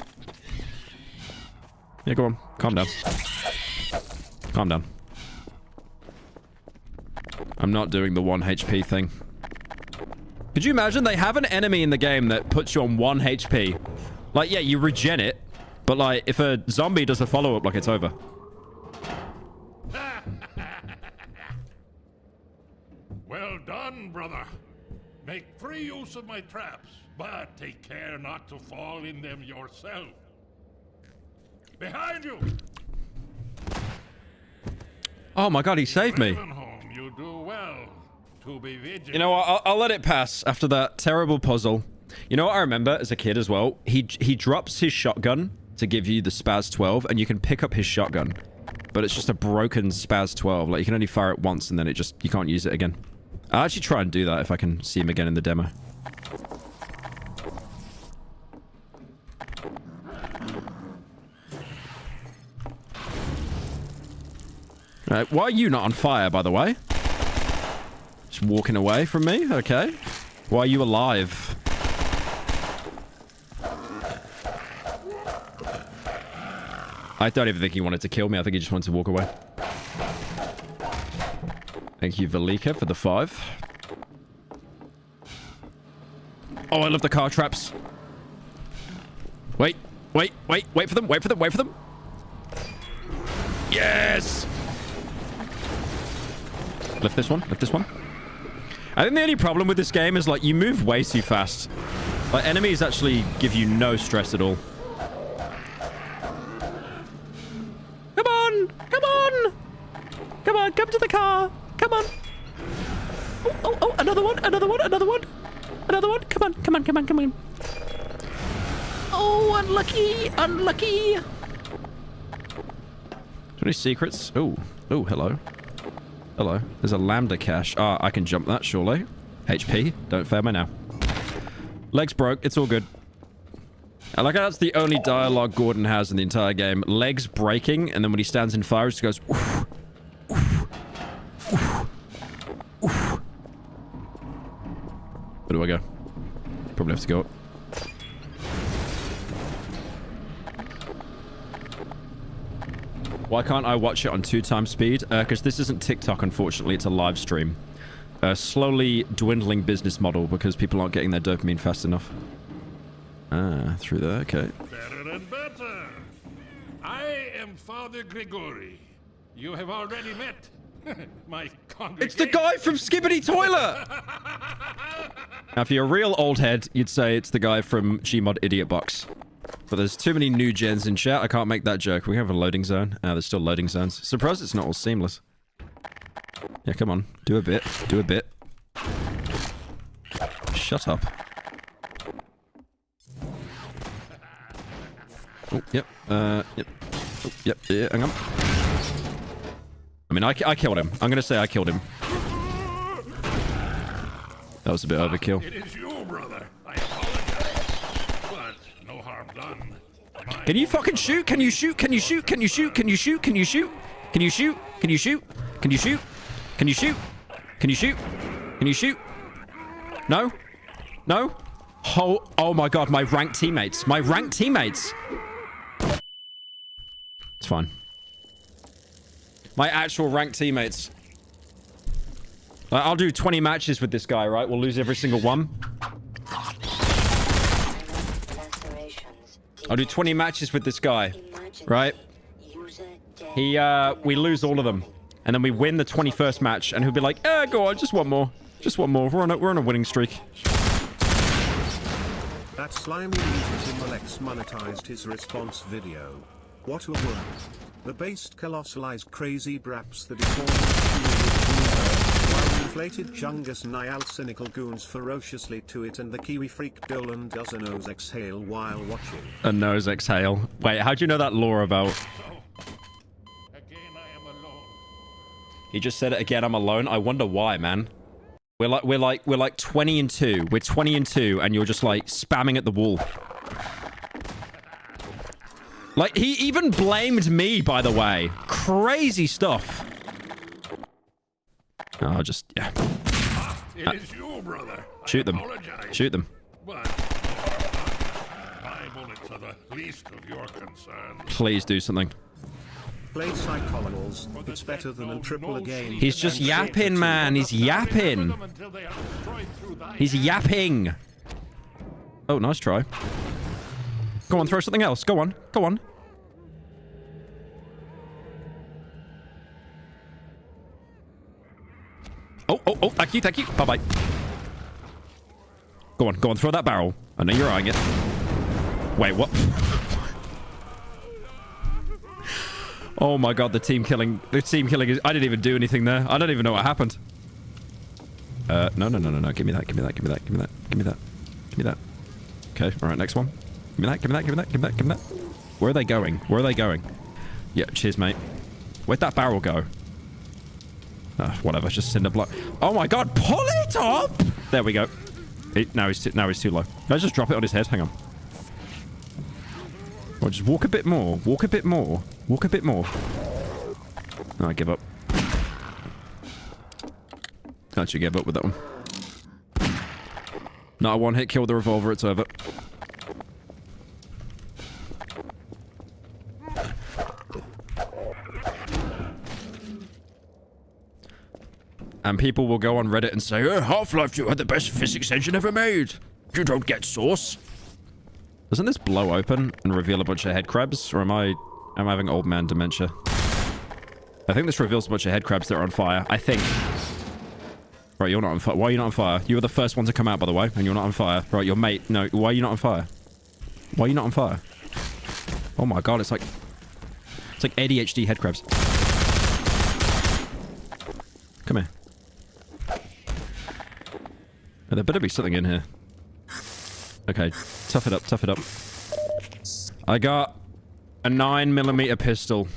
Yeah, go on. Calm down. Calm down. I'm not doing the 1 HP thing. Could you imagine? They have an enemy in the game that puts you on 1 HP. Like, yeah, you regen it. But, like, if a zombie does a follow-up, like, it's over. Well done, brother. Make free use of my traps, but take care not to fall in them yourself. Behind you! Oh my god, he saved me. Ravenholm, you do well to be vigilant. You know what? I'll let it pass after that terrible puzzle. You know what I remember as a kid as well? He drops his shotgun to give you the Spaz 12, and you can pick up his shotgun. But it's just a broken Spaz 12. Like, you can only fire it once, and then it just... You can't use it again. I'll actually try and do that if I can see him again in the demo. Right, why are you not on fire, by the way? Just walking away from me? Okay. Why are you alive? I don't even think he wanted to kill me. I think he just wanted to walk away. Thank you, Velika, for the 5. Oh, I love the car traps. Wait, wait, wait, wait for them, wait for them, wait for them. Yes! Lift this one, lift this one. I think the only problem with this game is, like, you move way too fast. Like, enemies actually give you no stress at all. Come on! Come on! Come on, come to the car! Come on! Oh, oh, oh, another one, another one, another one! Another one! Come on, come on, come on, come on! Oh, unlucky! Unlucky! Any secrets? Oh, oh, hello. Hello. There's a lambda cache. Ah, I can jump that, surely. HP, don't fail me now. Legs broke. It's all good. I like how that's the only dialogue Gordon has in the entire game. Legs breaking, and then when he stands in fire, it just goes... Oof, oof, oof, oof. Where do I go? Probably have to go up. Why can't I watch it on 2x speed? Because this isn't TikTok, unfortunately. It's a live stream. Slowly dwindling business model because people aren't getting their dopamine fast enough. Ah, through there, okay. Better and better. I am Father Grigori. You have already met my congregation. It's the guy from Skibbity Toilet! Now, if you're a real old head, you'd say it's the guy from Gmod Idiot Box. But there's too many new gens in chat, I can't make that joke. We have a loading zone. There's still loading zones. Surprised it's not all seamless. Yeah, come on. Do a bit. Do a bit. Shut up. Oh, yep. Yep. Oh, yep. Yeah, hang on. I mean, I killed him. I'm gonna say I killed him. That was a bit overkill. It is you, brother. I apologize. But no harm done. Can you fucking shoot? Can you shoot? Can you shoot? Can you shoot? Can you shoot? Can you shoot? Can you shoot? Can you shoot? Can you shoot? Can you shoot? Can you shoot? Can you shoot? No? No? Oh my god, my ranked teammates. My ranked teammates. It's fine. My actual ranked teammates. I'll do 20 matches with this guy, right? We'll lose every single one. I'll do 20 matches with this guy, right? We lose all of them. And then we win the 21st match, and he'll be like, go on, just one more. Just one more. We're on a winning streak. That slimy user Timberlex monetized his response video. What a world. The based colossalized crazy braps the deformed while inflated Chungus Niall cynical goons ferociously to it, and the Kiwi freak Dolan does a nose exhale while watching. A nose exhale. Wait, how'd you know that lore about? Again, I am alone. He just said it again, I'm alone. I wonder why, man. We're like 20 and 2. We're 20 and 2, and you're just like spamming at the wall. Like, he even blamed me, by the way. Crazy stuff. Oh, just, yeah. It is you, brother. Shoot them. Apologize. Shoot them. But my bullets are the least of your concerns. Please do something. Play Psycholicals. It's better than a triple again. He's just yapping, man. He's yapping. He's yapping. Oh, nice try. Go on, throw something else. Go on. Go on. Oh, thank you, thank you. Bye-bye. Go on, throw that barrel. I know you're eyeing it. Wait, what? Oh my god, the team killing is... I didn't even do anything there. I don't even know what happened. No. Give me that, give me that, give me that, give me that, give me that. Give me that. Okay, alright, next one. Give me that, give me that, give me that, give me that, give me that. Where are they going? Where are they going? Yeah, cheers, mate. Where'd that barrel go? Whatever, just cinder block. Oh my god, pull it up! There we go. Now he's too low. Can I just drop it on his head? Hang on. Or just walk a bit more. Walk a bit more. Walk a bit more. No, I give up. I actually gave up with that one. Not a one-hit kill with the revolver, it's over. And people will go on Reddit and say, oh, Half-Life 2 had the best physics engine ever made. You don't get sauce. Doesn't this blow open and reveal a bunch of head crabs? Or am I having old man dementia? I think this reveals a bunch of head crabs that are on fire. I think. Right, you're not on fire. Why are you not on fire? You were the first one to come out, by the way, and you're not on fire. Right, your mate. No, why are you not on fire? Why are you not on fire? Oh my god, it's like ADHD head crabs. Come here. Oh, there better be something in here. Okay, tough it up, tough it up. I got a 9mm pistol.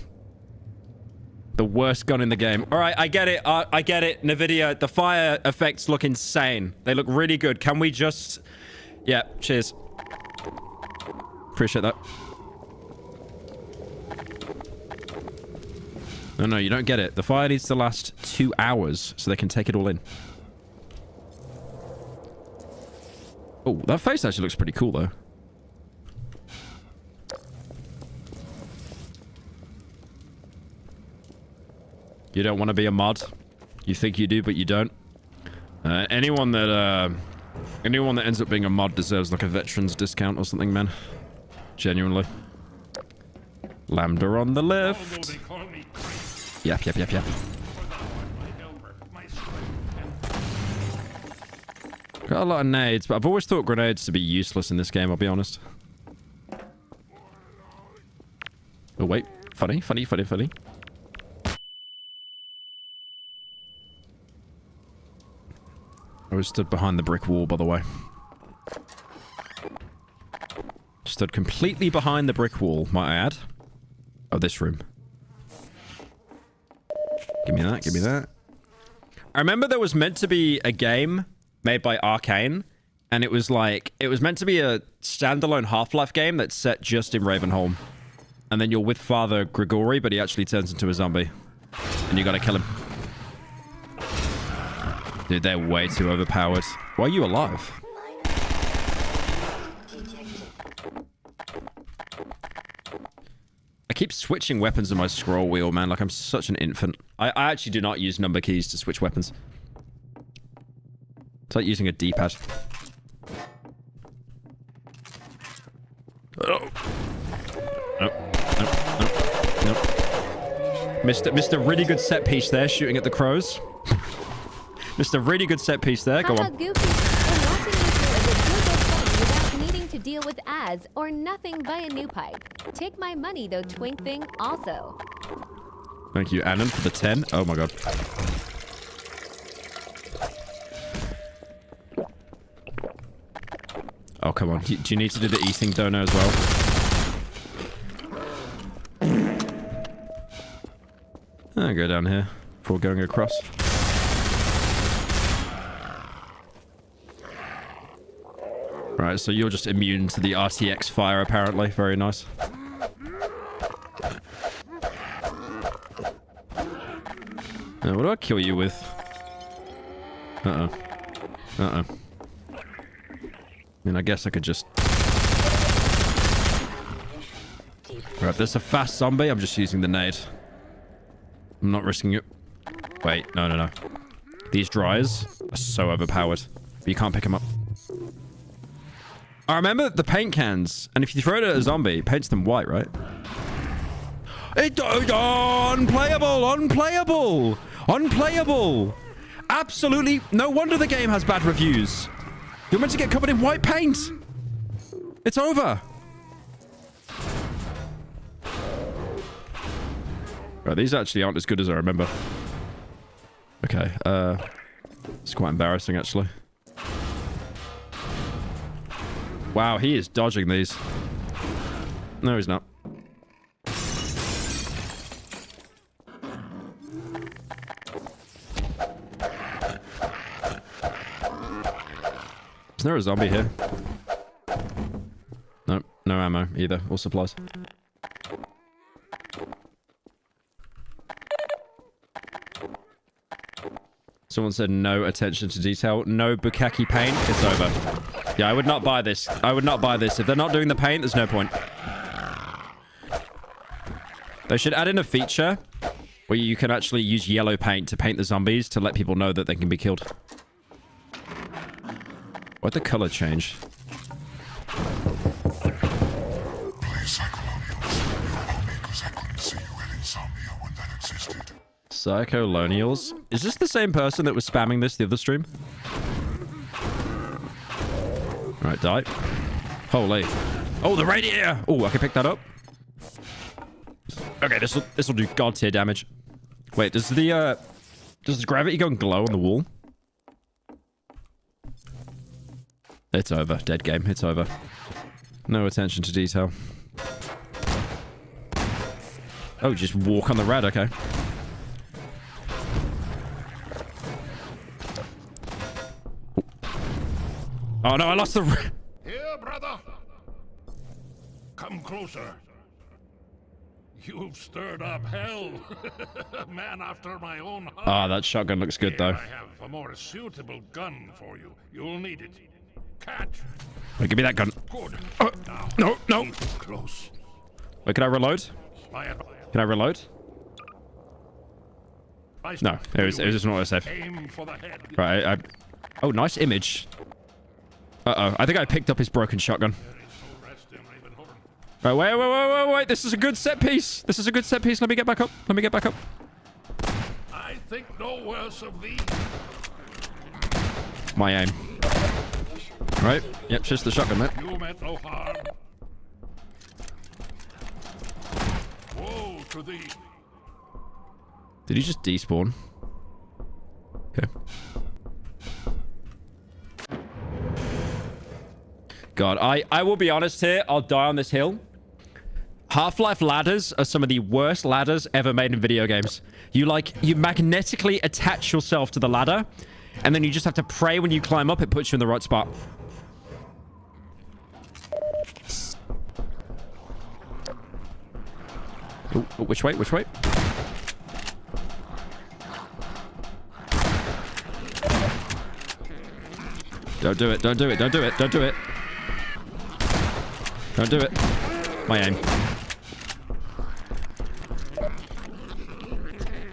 The worst gun in the game. Alright, I get it. I get it. NVIDIA, the fire effects look insane. They look really good. Can we just Yeah, cheers. Appreciate that. No, you don't get it. The fire needs to last 2 hours so they can take it all in. Oh, that face actually looks pretty cool, though. You don't want to be a mod. You think you do, but you don't. Anyone that ends up being a mod deserves like a veterans discount or something, man. Genuinely. Lambda on the left. Yep. Got a lot of nades, but I've always thought grenades to be useless in this game, I'll be honest. Oh, wait. Funny. I was stood behind the brick wall, by the way. Stood completely behind the brick wall, might I add. Oh, this room. Give me that. I remember there was meant to be a game made by Arcane, and it was meant to be a standalone Half-Life game that's set just in Ravenholm. And then you're with Father Grigori, but he actually turns into a zombie. And you gotta kill him. Dude, they're way too overpowered. Why are you alive? I keep switching weapons on my scroll wheel, man. Like, I'm such an infant. I actually do not use number keys to switch weapons. It's like using a D-pad. Oh. Nope. Mr. Really good set piece there, shooting at the crows. Mr. Really good set piece there. Go on. Goofy. And watching YouTube is a good thing without needing to deal with ads or nothing but a new pipe. Take my money though, twink thing. Also. Thank you, Annan, for the 10. Oh my god. Oh, come on. Do you need to do the eating dono as well? I'll go down here before going across. Right, so you're just immune to the RTX fire, apparently. Very nice. What do I kill you with? I mean, I guess I could just... Right, if there's a fast zombie, I'm just using the nade. I'm not risking it. Wait, no. These dryers are so overpowered. But you can't pick them up. I remember the paint cans, and if you throw it at a zombie, it paints them white, right? Unplayable! Absolutely, no wonder the game has bad reviews. You're meant to get covered in white paint. It's over. Right, these actually aren't as good as I remember. Okay, it's quite embarrassing, actually. Wow, he is dodging these. No, he's not. Is there a zombie here? Nope, no ammo either, or supplies. Someone said no attention to detail. No bukkake paint. It's over. Yeah, I would not buy this. I would not buy this. If they're not doing the paint, there's no point. They should add in a feature where you can actually use yellow paint to paint the zombies to let people know that they can be killed. Why'd the color change? Psycholonials. Is this the same person that was spamming this the other stream? Alright, die. Holy. Oh, the radiator! Oh, I can pick that up. Okay, this'll do god tier damage. Wait, does the gravity go and glow on the wall? It's over. Dead game. It's over. No attention to detail. Oh, just walk on the rad. Okay. Oh no, I lost the... Come closer. You've stirred up hell. A man after my own heart. Ah, that shotgun looks good, though. I have a more suitable gun for you. You'll need it. Catch. Wait, give me that gun. Good. Now, No, no. keep close. Wait, can I reload? My Can I reload? advice. No, it was just an autosave. Aim for the head. Right, Oh, nice image. Uh-oh, I think I picked up his broken shotgun. There is no rest in Ravenhorn. Right, wait. This is a good set piece. This is a good set piece. Let me get back up. Let me get back up. I think no worse of thee. My aim. Right. Yep, just the shotgun, mate. You meant no harm. Woe to thee. Did he just despawn? Okay. God, I will be honest here. I'll die on this hill. Half-Life ladders are some of the worst ladders ever made in video games. You magnetically attach yourself to the ladder, and then you just have to pray when you climb up, it puts you in the right spot. Oh, which way? Which way? Don't do it. Don't do it. Don't do it. Don't do it. Don't do it. My aim.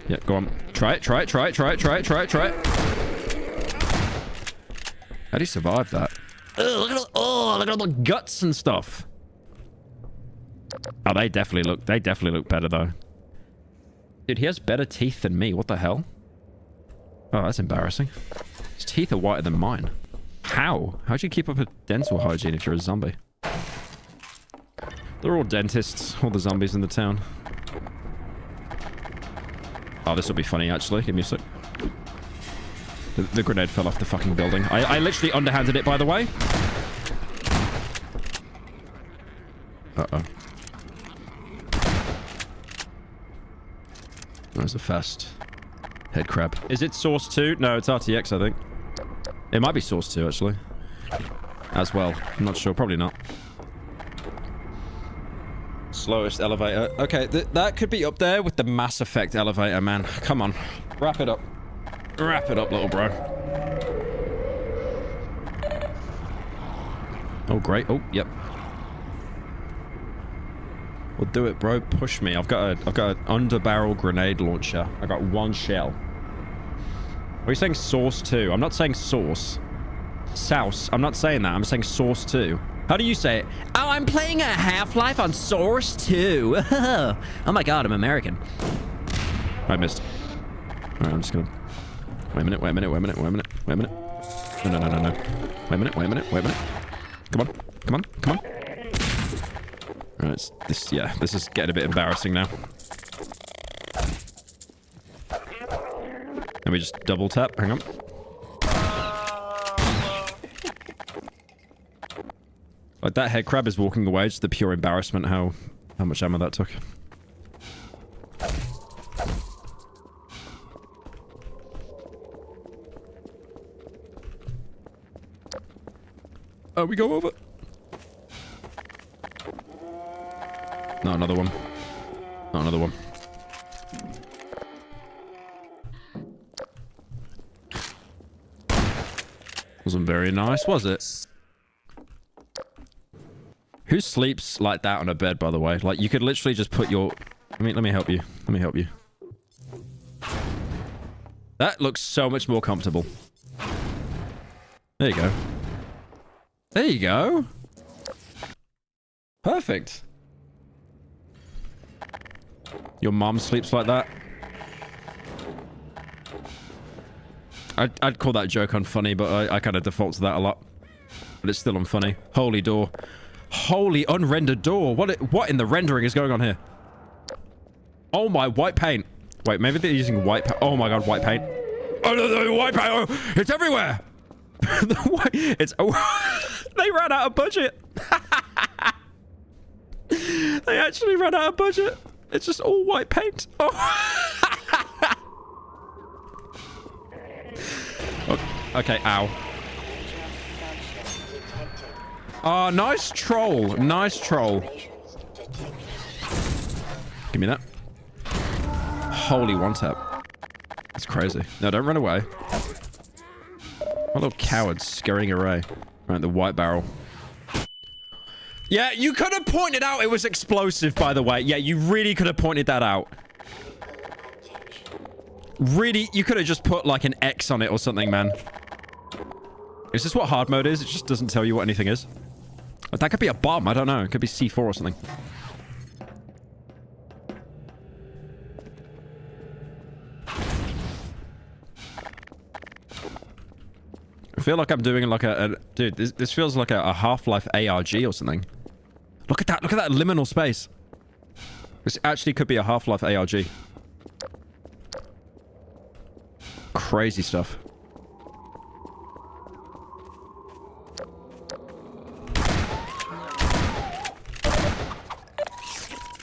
Yeah, go on. Try it. Try it. Try it. Try it. Try it. Try it. Try it. How do you survive that? Ugh, look at all the guts and stuff. Oh, they definitely look better though. Dude, he has better teeth than me. What the hell? Oh, that's embarrassing. His teeth are whiter than mine. How? How'd you keep up a dental hygiene if you're a zombie? They're all dentists, all the zombies in the town. Oh, this will be funny, actually. Give me a sec. The grenade fell off the fucking building. I literally underhanded it, by the way. Uh-oh. There's a fast head crab. Is it Source 2? No, it's RTX, I think. It might be Source 2, actually. As well. I'm not sure. Probably not. Slowest elevator. Okay, that could be up there with the Mass Effect elevator, man. Come on. Wrap it up. Wrap it up, little bro. Oh, great. Oh, yep. Well, do it, bro. Push me. I've got an under-barrel grenade launcher. I got one shell. Are you saying Source 2? I'm not saying Source. Souse. I'm not saying that. I'm saying Source 2. How do you say it? Oh, I'm playing a Half-Life on Source 2. Oh my god, I'm American. I missed. Alright, I'm just gonna... Wait a minute. No. Wait a minute. Come on. Alright, this is getting a bit embarrassing now. Let me just double tap. Hang on. Like, that head crab is walking away. Just the pure embarrassment how much ammo that took. Oh, we go over. No, another one. Not another one. Wasn't very nice, was it? Who sleeps like that on a bed, by the way? Like, you could literally just put your... let me help you. Let me help you. That looks so much more comfortable. There you go. There you go. Perfect. Your mom sleeps like that? I'd call that joke unfunny, but I kind of default to that a lot. But it's still unfunny. Holy door. Holy unrendered door. What in the rendering is going on here? Oh my, white paint. Wait, maybe they're using white paint. Oh my god, white paint. Oh no, white paint. Oh, it's everywhere. They ran out of budget. They actually ran out of budget. It's just all white paint. Oh. Okay, ow. Oh, nice troll. Nice troll. Give me that. Holy one tap. That's crazy. No, don't run away. What little cowards scurrying away. Right, the white barrel. Yeah, you could have pointed out it was explosive, by the way. Yeah, you really could have pointed that out. Really, you could have just put like an X on it or something, man. Is this what hard mode is? It just doesn't tell you what anything is. But that could be a bomb. I don't know. It could be C4 or something. I feel like I'm doing like a dude, this feels like a Half-Life ARG or something. Look at that liminal space. This actually could be a Half-Life ARG. Crazy stuff.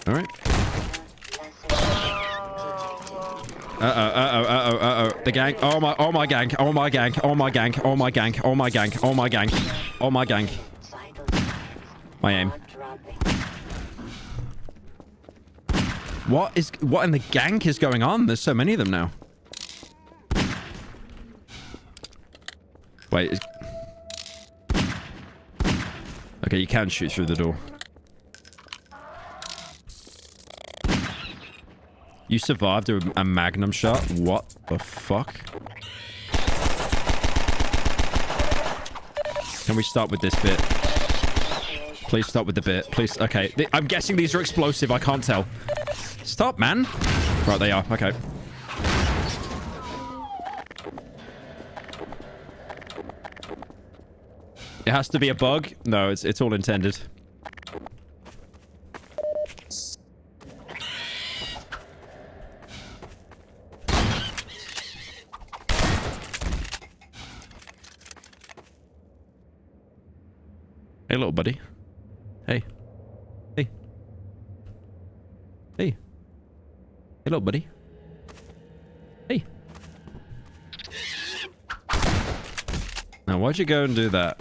All right. Uh-oh. The gang. Oh my gang. Oh my gang. Oh my gang. Oh my gang. Oh my gang. Oh my gang. Oh my gang. My aim. What in the gank is going on? There's so many of them now. Wait. Okay, you can shoot through the door. You survived a magnum shot? What the fuck? Can we start with this bit? Please stop with the bit. Please. Okay. I'm guessing these are explosive. I can't tell. Stop, man. Right, they are. Okay. It has to be a bug? No, it's all intended. Hey, little buddy. Hey. Hey. Hey. Hey, little buddy. Hey. Now, why'd you go and do that?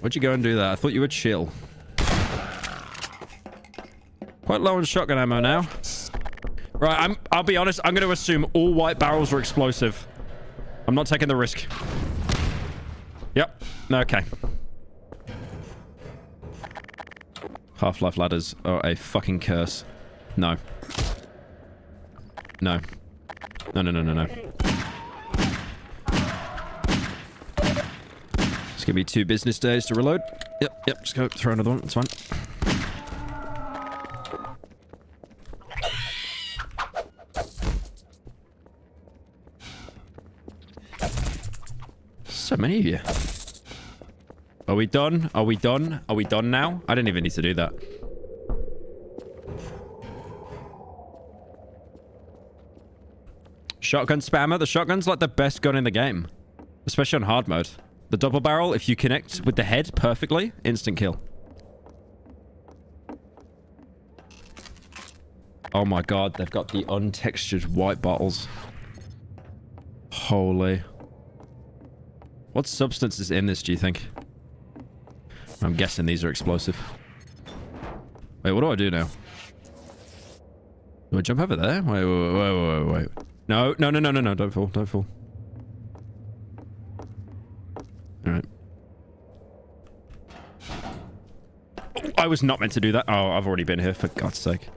Why'd you go and do that? I thought you were chill. Quite low on shotgun ammo now. Right, I'll be honest. I'm going to assume all white barrels are explosive. I'm not taking the risk. Yep. Okay. Half-Life ladders are a fucking curse. No. No. No, no, no, no, no. It's gonna be 2 business days to reload. Yep, just go throw another one. It's fine. So many of you. Are we done? Are we done? Are we done now? I didn't even need to do that. Shotgun spammer. The shotgun's like the best gun in the game. Especially on hard mode. The double barrel, if you connect with the head perfectly, instant kill. Oh my god, they've got the untextured white bottles. Holy. What substance is in this, do you think? I'm guessing these are explosive. Wait, what do I do now? Do I jump over there? Wait. No, don't fall, don't fall. Alright. I was not meant to do that. Oh, I've already been here, for God's sake.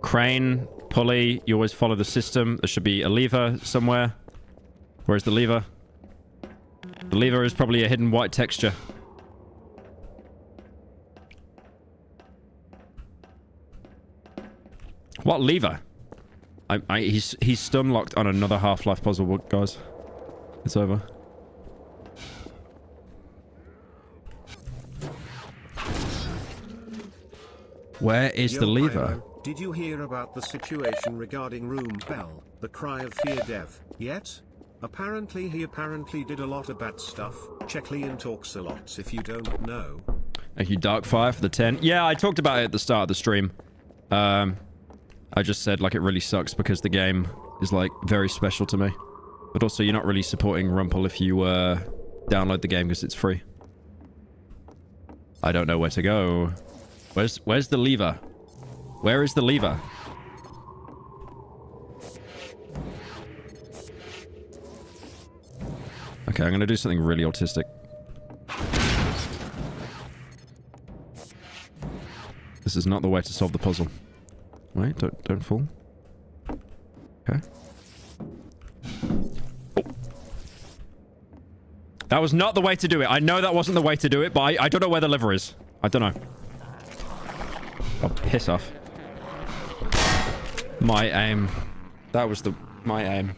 Crane, pulley, you always follow the system. There should be a lever somewhere. Where's the lever? The lever is probably a hidden white texture. What lever? He's stun locked on another Half-Life puzzle, guys. It's over. Where is the lever? Pyro, did you hear about the situation regarding Room Bell, the Cry of Fear dev, yet? Apparently he did a lot of bad stuff. Check Leon talks a lot if you don't know. Thank you, Darkfire, for the 10. Yeah, I talked about it at the start of the stream. I just said, like, it really sucks because the game is, like, very special to me. But also, you're not really supporting Rumpel if you, download the game because it's free. I don't know where to go. Where's the lever? Where is the lever? Okay, I'm gonna do something really autistic. This is not the way to solve the puzzle. Wait, don't fall. Okay. Oh. That was not the way to do it. I know that wasn't the way to do it, but I don't know where the lever is. I don't know. Oh, piss off. My aim. That was my aim.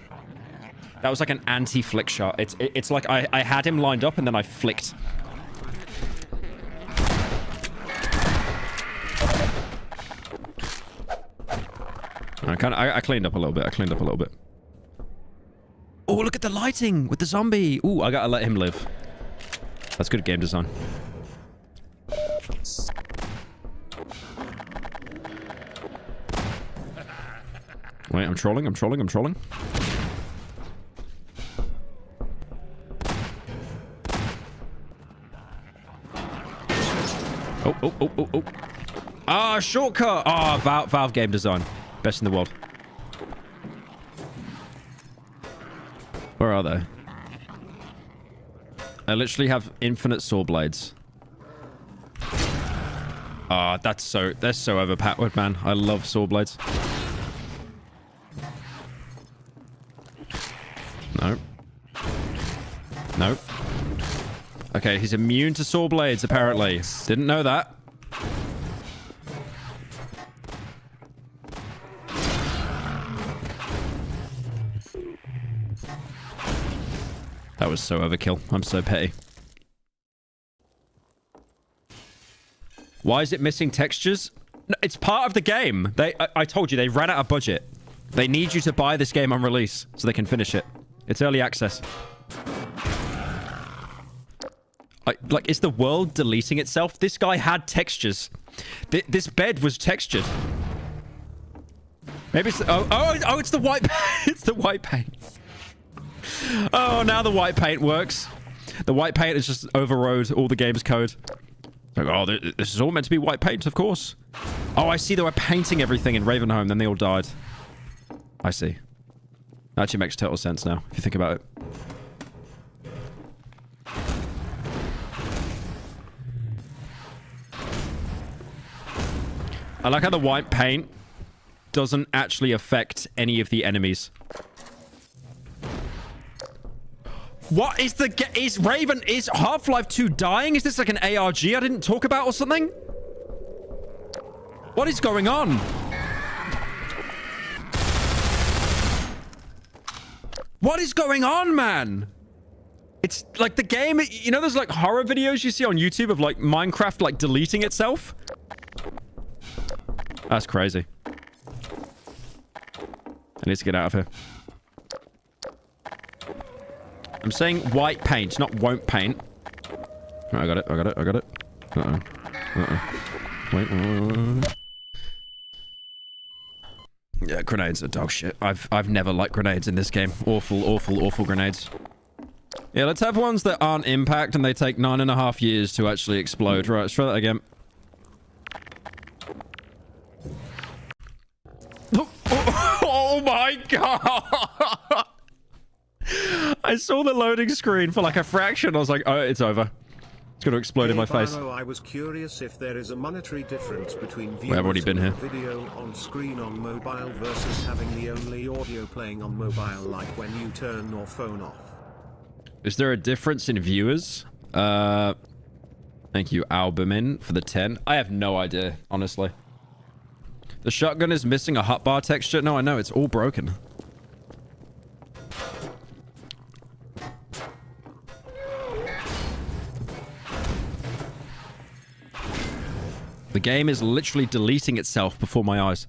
That was like an anti-flick shot. It's like I had him lined up and then I flicked. I cleaned up a little bit. Oh, look at the lighting with the zombie. Ooh, I gotta let him live. That's good game design. Wait, I'm trolling. Oh. Ah, shortcut. Ah, Valve game design. Best in the world. Where are they? I literally have infinite saw blades. Ah, they're so overpowered, man. I love saw blades. No. Okay, he's immune to saw blades, apparently. Didn't know that. That was so overkill. I'm so petty. Why is it missing textures? No, it's part of the game. I told you, they ran out of budget. They need you to buy this game on release so they can finish it. It's early access. Like, is the world deleting itself? This guy had textures. This bed was textured. Maybe it's... Oh, it's the white... It's the white paint. Oh, now the white paint works. The white paint has just overrode all the game's code. Like, oh, this is all meant to be white paint, of course. Oh, I see they were painting everything in Ravenholm, then they all died. I see. That actually makes total sense now, if you think about it. I like how the white paint doesn't actually affect any of the enemies. What is is Half-Life 2 dying? Is this like an ARG I didn't talk about or something? What is going on? What is going on, man? It's like the game, you know, there's like horror videos you see on YouTube of like Minecraft like deleting itself. That's crazy. I need to get out of here. I'm saying white paint, not won't paint. Oh, I got it. Wait. Yeah, grenades are dog shit. I've never liked grenades in this game. Awful grenades. Yeah, let's have ones that aren't impact and they take 9.5 years to actually explode. Right, let's try that again. Oh my god! I saw the loading screen for like a fraction. I was like, oh, it's over. It's going to explode in my face. I was curious if there is a monetary difference between I've already been here. Video on screen on mobile versus having the only audio playing on mobile, like when you turn your phone off. Is there a difference in viewers? Thank you, Albumin, for the 10. I have no idea, honestly. The shotgun is missing a hotbar texture. No, I know. It's all broken. The game is literally deleting itself before my eyes.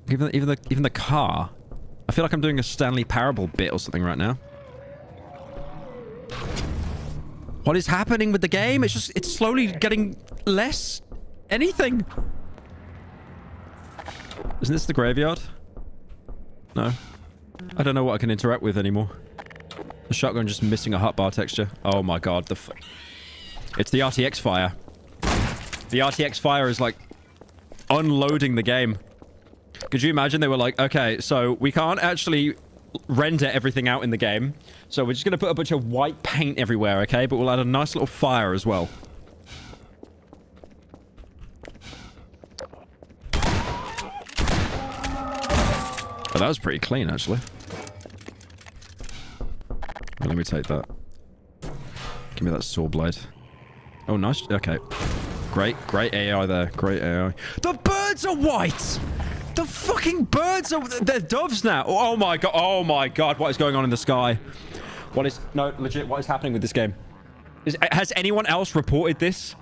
Even the car. I feel like I'm doing a Stanley Parable bit or something right now. What is happening with the game? It's slowly getting less anything. Isn't this the graveyard? No. I don't know what I can interact with anymore. The shotgun just missing a hotbar texture. Oh my god, It's the RTX fire. The RTX fire is like unloading the game. Could you imagine they were like, okay, so we can't actually render everything out in the game. So we're just going to put a bunch of white paint everywhere, okay? But we'll add a nice little fire as well. Oh, that was pretty clean, actually. Well, let me take that. Give me that saw blade. Oh, nice. Okay. Great AI there. Great AI. The birds are white! The fucking birds are... They're doves now. Oh my god. Oh my god. What is going on in the sky? What is... No, legit. What is happening with this game? Has anyone else reported this?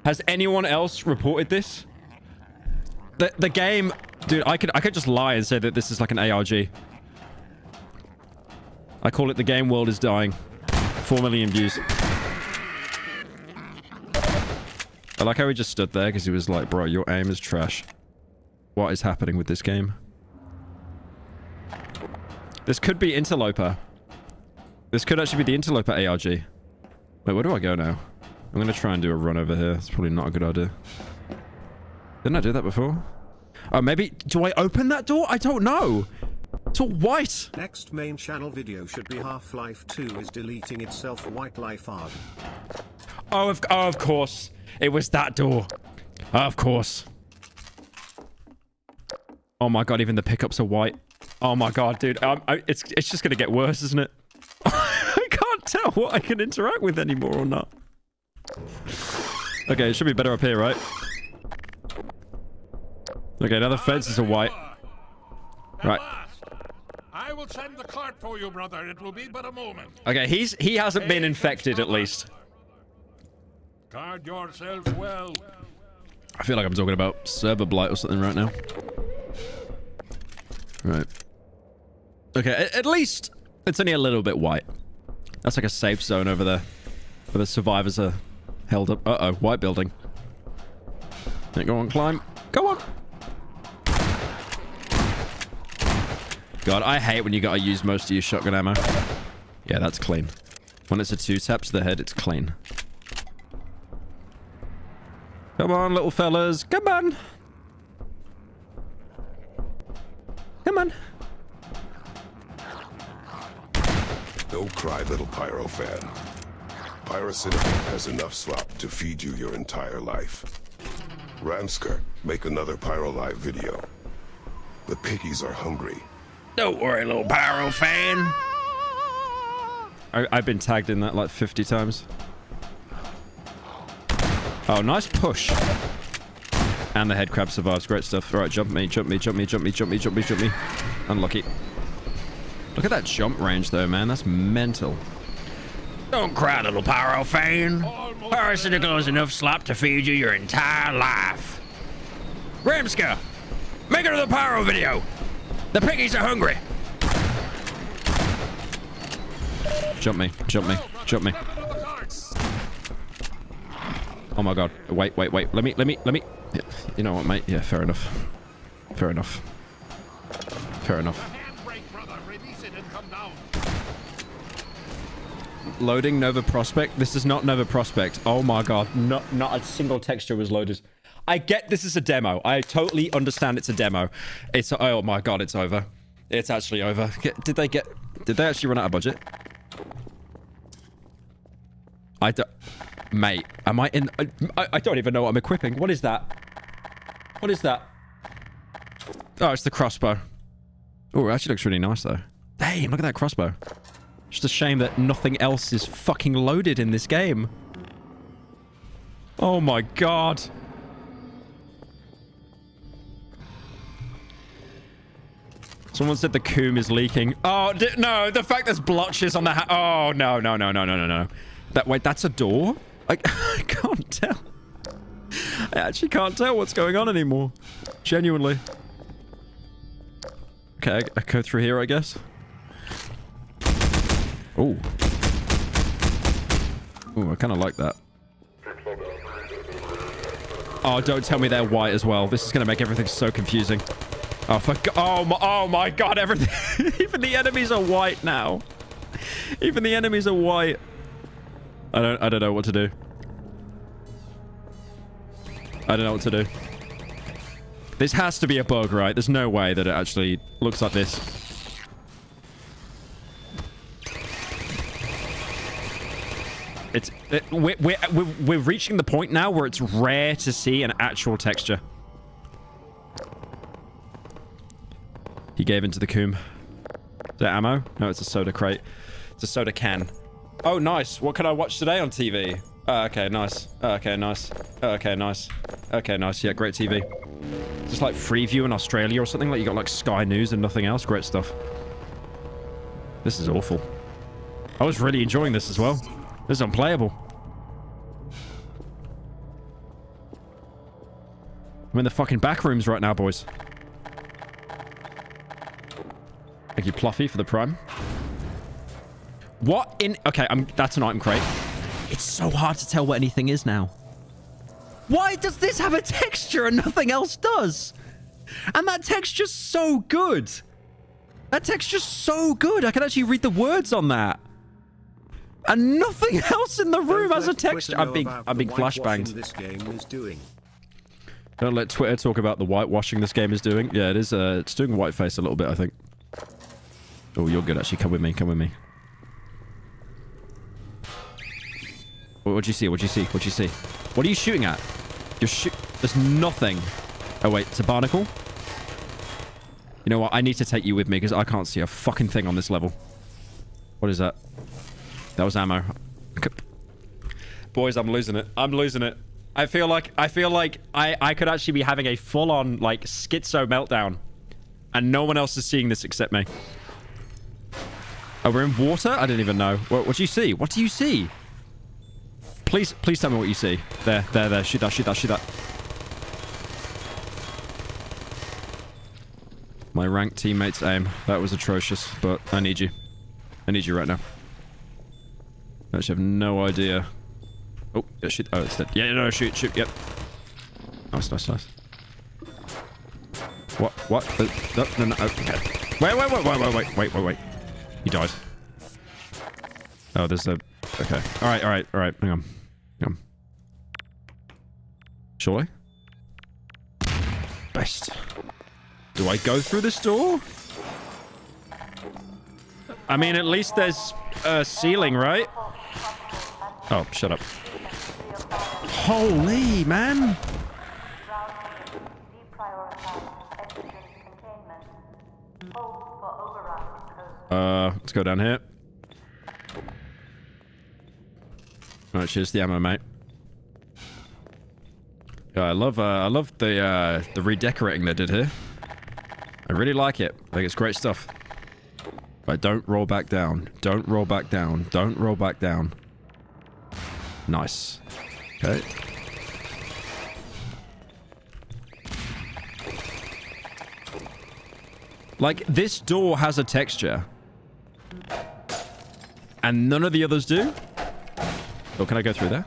Has anyone else reported this? The game... Dude, I could just lie and say that this is like an ARG. I call it the game world is dying. 4 million views. I like how he just stood there because he was like, bro, your aim is trash. What is happening with this game? This could be Interloper. This could actually be the Interloper ARG. Wait, where do I go now? I'm going to try and do a run over here. It's probably not a good idea. Didn't I do that before? Oh, maybe... Do I open that door? I don't know. It's all white. Next main channel video should be Half-Life 2 is deleting itself white life arg. Oh, of course. It was that door. Of course. Oh my god, even the pickups are white. Oh my god, dude. It's just gonna get worse, isn't it? I can't tell what I can interact with anymore or not. Okay, it should be better up here, right? Okay, now the fences are white. Right. I will send the cart for you, brother. It will be but a moment. Okay, he hasn't been infected at least. Guard yourselves well. I feel like I'm talking about server blight or something right now. Right. Okay, at least it's only a little bit white. That's like a safe zone over there. Where the survivors are held up. Uh-oh, white building. Okay, go on, climb. Go on. God, I hate when you gotta use most of your shotgun ammo. Yeah, that's clean. When it's a 2-tap to the head, it's clean. Come on, little fellas. Come on. Come on. Don't cry, little Pyro fan. Piracy has enough slop to feed you your entire life. Ramsker, make another Pyro Live video. The piggies are hungry. Don't worry, little Pyro fan. I've been tagged in that like 50 times. Oh, nice push. And the head crab survives. Great stuff. All right, jump me, jump me, jump me, jump me, jump me, jump me, jump me. Unlucky. Look at that jump range, though, man. That's mental. Don't cry, little Pyro fan. Parasitical is enough slop to feed you your entire life. Ramska, make another Pyro video. The piggies are hungry. Jump me, jump me, jump me. Oh my god. Wait. Let me. You know what, mate? Yeah, fair enough. Fair enough. Fair enough. Loading Nova Prospect. This is not Nova Prospect. Oh my god. Not a single texture was loaded. I get this is a demo. I totally understand it's a demo. It's... Oh my god, it's over. It's actually over. Did they actually run out of budget? I don't... Mate, am I in... I don't even know what I'm equipping. What is that? What is that? Oh, it's the crossbow. Oh, it actually looks really nice, though. Damn, look at that crossbow. Just a shame that nothing else is fucking loaded in this game. Oh my god. Someone said the coom is leaking. Oh, no, the fact there's blotches on the... Oh, no. Wait, that's a door? I can't tell. I actually can't tell what's going on anymore. Genuinely. Okay, I go through here, I guess. Ooh. Ooh, I kind of like that. Oh, don't tell me they're white as well. This is going to make everything so confusing. Oh my god, everything... Even the enemies are white now. Even the enemies are white. I don't know what to do. I don't know what to do. This has to be a bug, right? There's no way that it actually looks like this. We're reaching the point now where it's rare to see an actual texture. He gave into the coom. Is that ammo? No, it's a soda crate. It's a soda can. Oh, nice. What can I watch today on TV? Okay, nice. Okay, nice. Okay, nice. Okay, nice. Yeah, great TV. Just like Freeview in Australia or something. Like you got like Sky News and nothing else. Great stuff. This is awful. I was really enjoying this as well. This is unplayable. I'm in the fucking back rooms right now, boys. Thank you, Pluffy, for the prime. What in... Okay, that's an item crate. It's so hard to tell what anything is now. Why does this have a texture and nothing else does? And that texture's so good. That texture's so good. I can actually read the words on that. And nothing else in the room has a texture. I'm being flashbanged. This game is doing. Don't let Twitter talk about the whitewashing this game is doing. Yeah, it is. It's doing whiteface a little bit, I think. Oh, you're good, actually. Come with me. Come with me. What'd you see? What'd you see? What'd you see? What are you shooting at? There's nothing. Oh, wait. It's a barnacle? You know what? I need to take you with me because I can't see a fucking thing on this level. What is that? That was ammo. Boys, I'm losing it. I'm losing it. I feel like I could actually be having a full-on, like, schizo meltdown. And no one else is seeing this except me. Oh, we're in water? I didn't even know. What do you see? What do you see? Please tell me what you see. There. Shoot that. My ranked teammates' aim. That was atrocious, but I need you. I need you right now. I actually have no idea. Oh, yeah, shoot. Oh, it's dead. Yeah, no, shoot, yep. Nice. What? No, okay. Wait. He died. Oh, there's a... Okay. Alright. Hang on. Surely? Best. Do I go through this door? I mean, at least there's a ceiling, right? Oh, shut up. Holy, man! Let's go down here. Alright, cheers the ammo, mate. Yeah, I love the redecorating they did here. I really like it. I think it's great stuff. But don't roll back down. Don't roll back down. Don't roll back down. Nice. Okay. Like, this door has a texture. And none of the others do? Oh, can I go through there?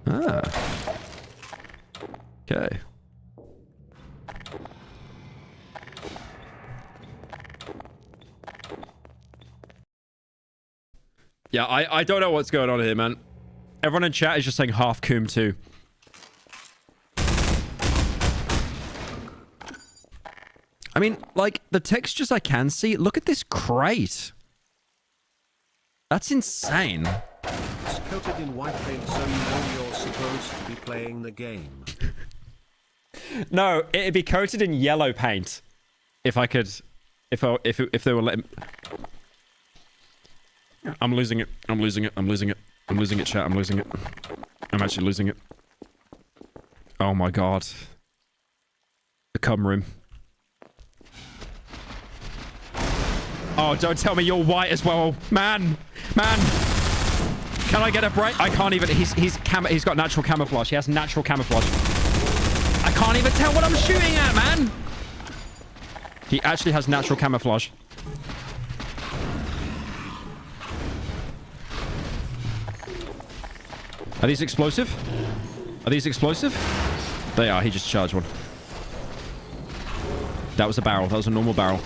Ah. Okay. Yeah, I don't know what's going on here, man. Everyone in chat is just saying half coom too. I mean, like, the textures I can see, look at this crate. That's insane. It's coated in white paint so you know you're supposed to be playing the game. No, it'd be coated in yellow paint. If I could... If they were letting... I'm losing it. I'm losing it, chat. I'm losing it. I'm actually losing it. Oh my god. The cum room. Oh, don't tell me you're white as well. Man. Can I get a break? I can't even... He's got natural camouflage. He has natural camouflage. I can't even tell what I'm shooting at, man. He actually has natural camouflage. Are these explosive? Are these explosive? They are. He just charged one. That was a barrel. That was a normal barrel.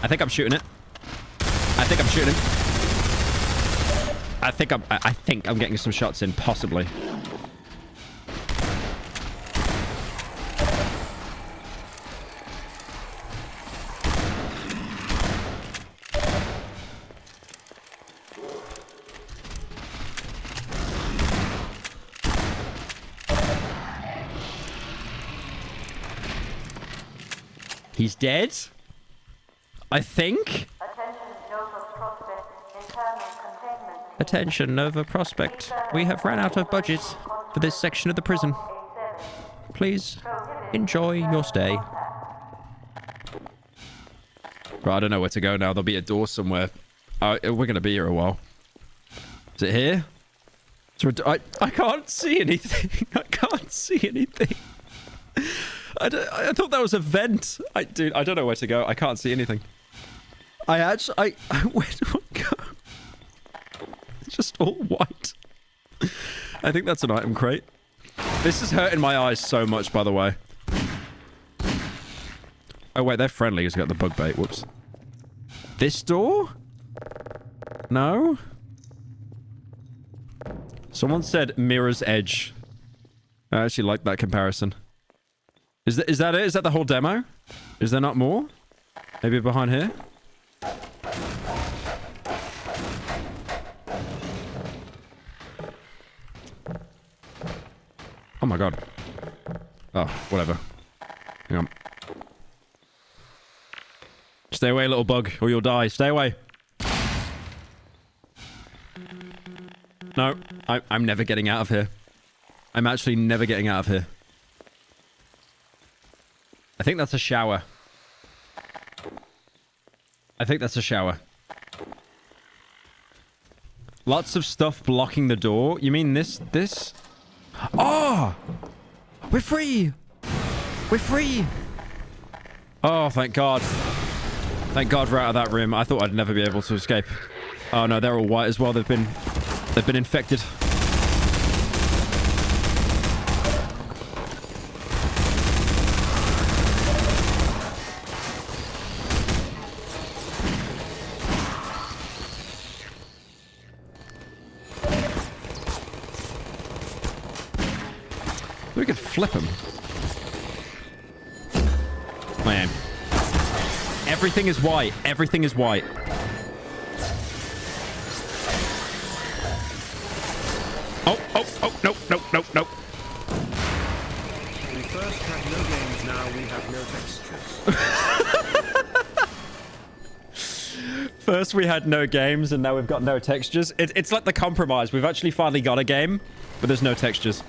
I think I'm shooting it. I think I'm shooting him. I think I'm getting some shots in, possibly. He's dead? I think? Attention, Nova Prospect. We have ran out of budget for this section of the prison. Please enjoy your stay. Right, I don't know where to go now. There'll be a door somewhere. We're going to be here a while. Is it here? I can't see anything. I can't see anything. I thought that was a vent. Dude, I don't know where to go. I can't see anything. Where do I go? It's just all white. I think that's an item crate. This is hurting my eyes so much, by the way. Oh, wait, they're friendly. He's got the bug bait. Whoops. This door? No? Someone said Mirror's Edge. I actually like that comparison. Is that it? Is that the whole demo? Is there not more? Maybe behind here? Oh my god. Oh, whatever. Hang on. Stay away, little bug, or you'll die. Stay away. No, I'm never getting out of here. I'm actually never getting out of here. I think that's a shower. I think that's a shower. Lots of stuff blocking the door. You mean this? Oh! We're free! We're free! Oh, thank God. Thank God we're out of that room. I thought I'd never be able to escape. Oh no, they're all white as well. They've been infected. We could flip him. My aim. Everything is white. Everything is white. Oh, nope. We first had no games, now we have no textures. First we had no games, and now we've got no textures. It's like the compromise. We've actually finally got a game, but there's no textures.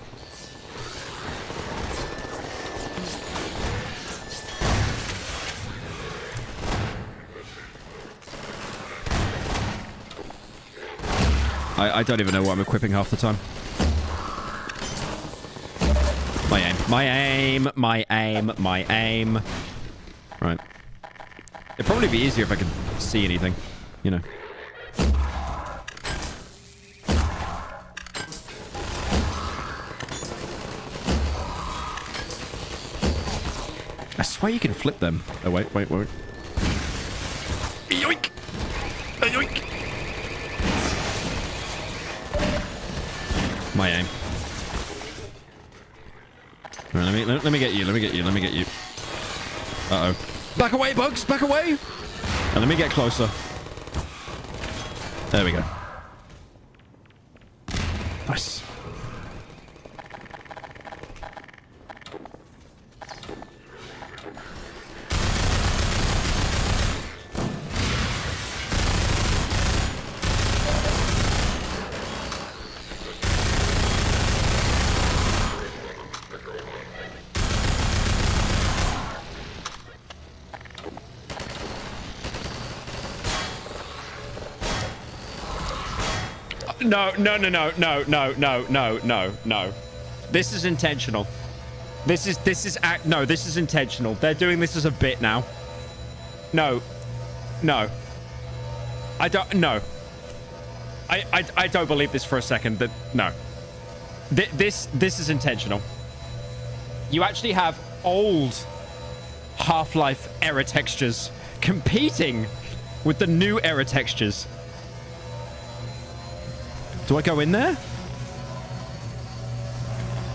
I don't even know what I'm equipping half the time. My aim. Right. It'd probably be easier if I could see anything, you know. I swear you can flip them. Oh, wait. Yoink! Yoink! My aim. Right, let me get you. Uh-oh. Back away, bugs! Back away! And let me get closer. There we go. Nice. No. This is intentional. This is intentional. They're doing this as a bit now. No. I don't believe this for a second. That no. This is intentional. You actually have old Half-Life era textures competing with the new era textures. Do I go in there?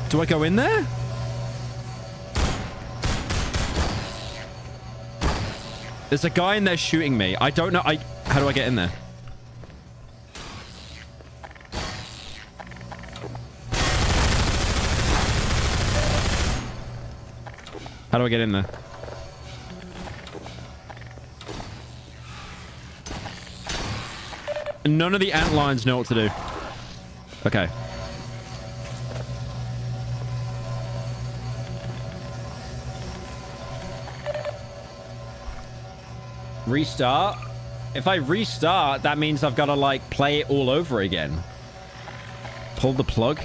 Do I go in there? There's a guy in there shooting me. I don't know. How do I get in there? How do I get in there? None of the ant lions know what to do. Okay. Restart? If I restart, that means I've got to, like, play it all over again. Pull the plug.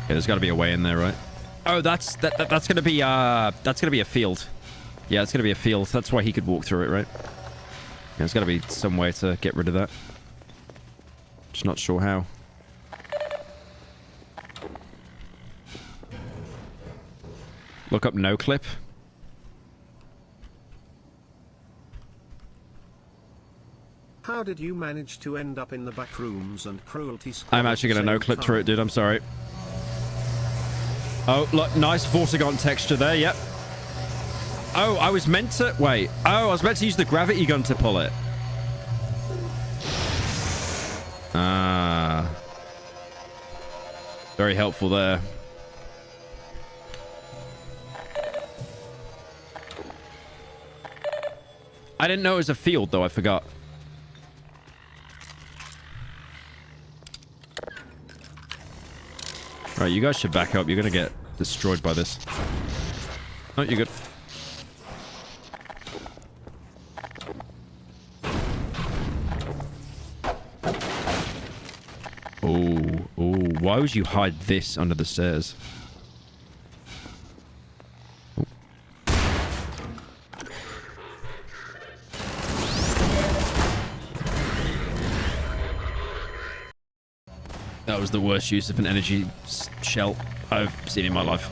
Okay, there's got to be a way in there, right? Oh, that's gonna be a field. Yeah, it's gonna be a field. That's why he could walk through it, right? Yeah, there's gotta be some way to get rid of that. Just not sure how. Look up no clip. How did you manage to end up in the back rooms and cruelty squad? I'm actually gonna no clip through it, dude. I'm sorry. Oh, look, nice Vortigaunt texture there, yep. Oh, I was meant to... Wait. Oh, I was meant to use the gravity gun to pull it. Ah. Very helpful there. I didn't know it was a field, though. I forgot. Right, you guys should back up. You're gonna get destroyed by this. Oh, you're good. Oh, why would you hide this under the stairs? Oh. That was the worst use of an energy shell I've seen in my life.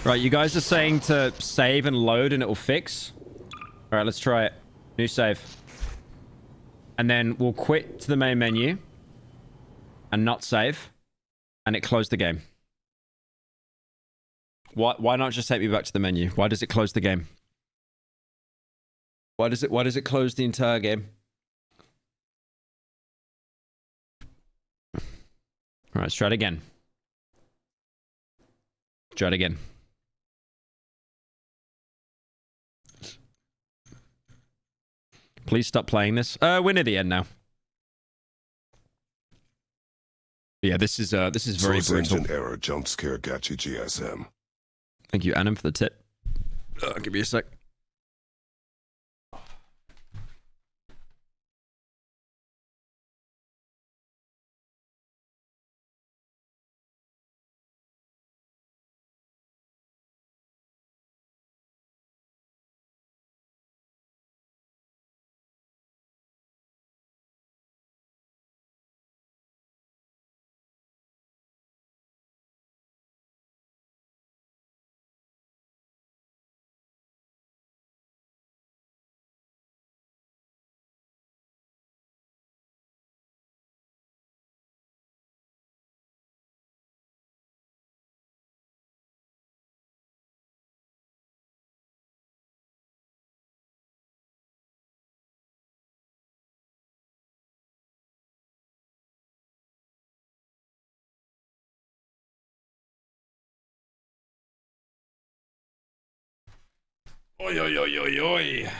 Right, you guys are saying to save and load and it will fix. All right, let's try it. New save. And then we'll quit to the main menu and not save. And it closed the game. Why not just take me back to the menu? Why does it close the game? Why does it close the entire game? All right, let's try it again. Try it again. Please stop playing this. We're near the end now. Yeah, this is very Source brutal. engine error jump scare got you GSM. Thank you, Adam, for the tip. Give me a sec. Oi, oi, oi, oi, oi.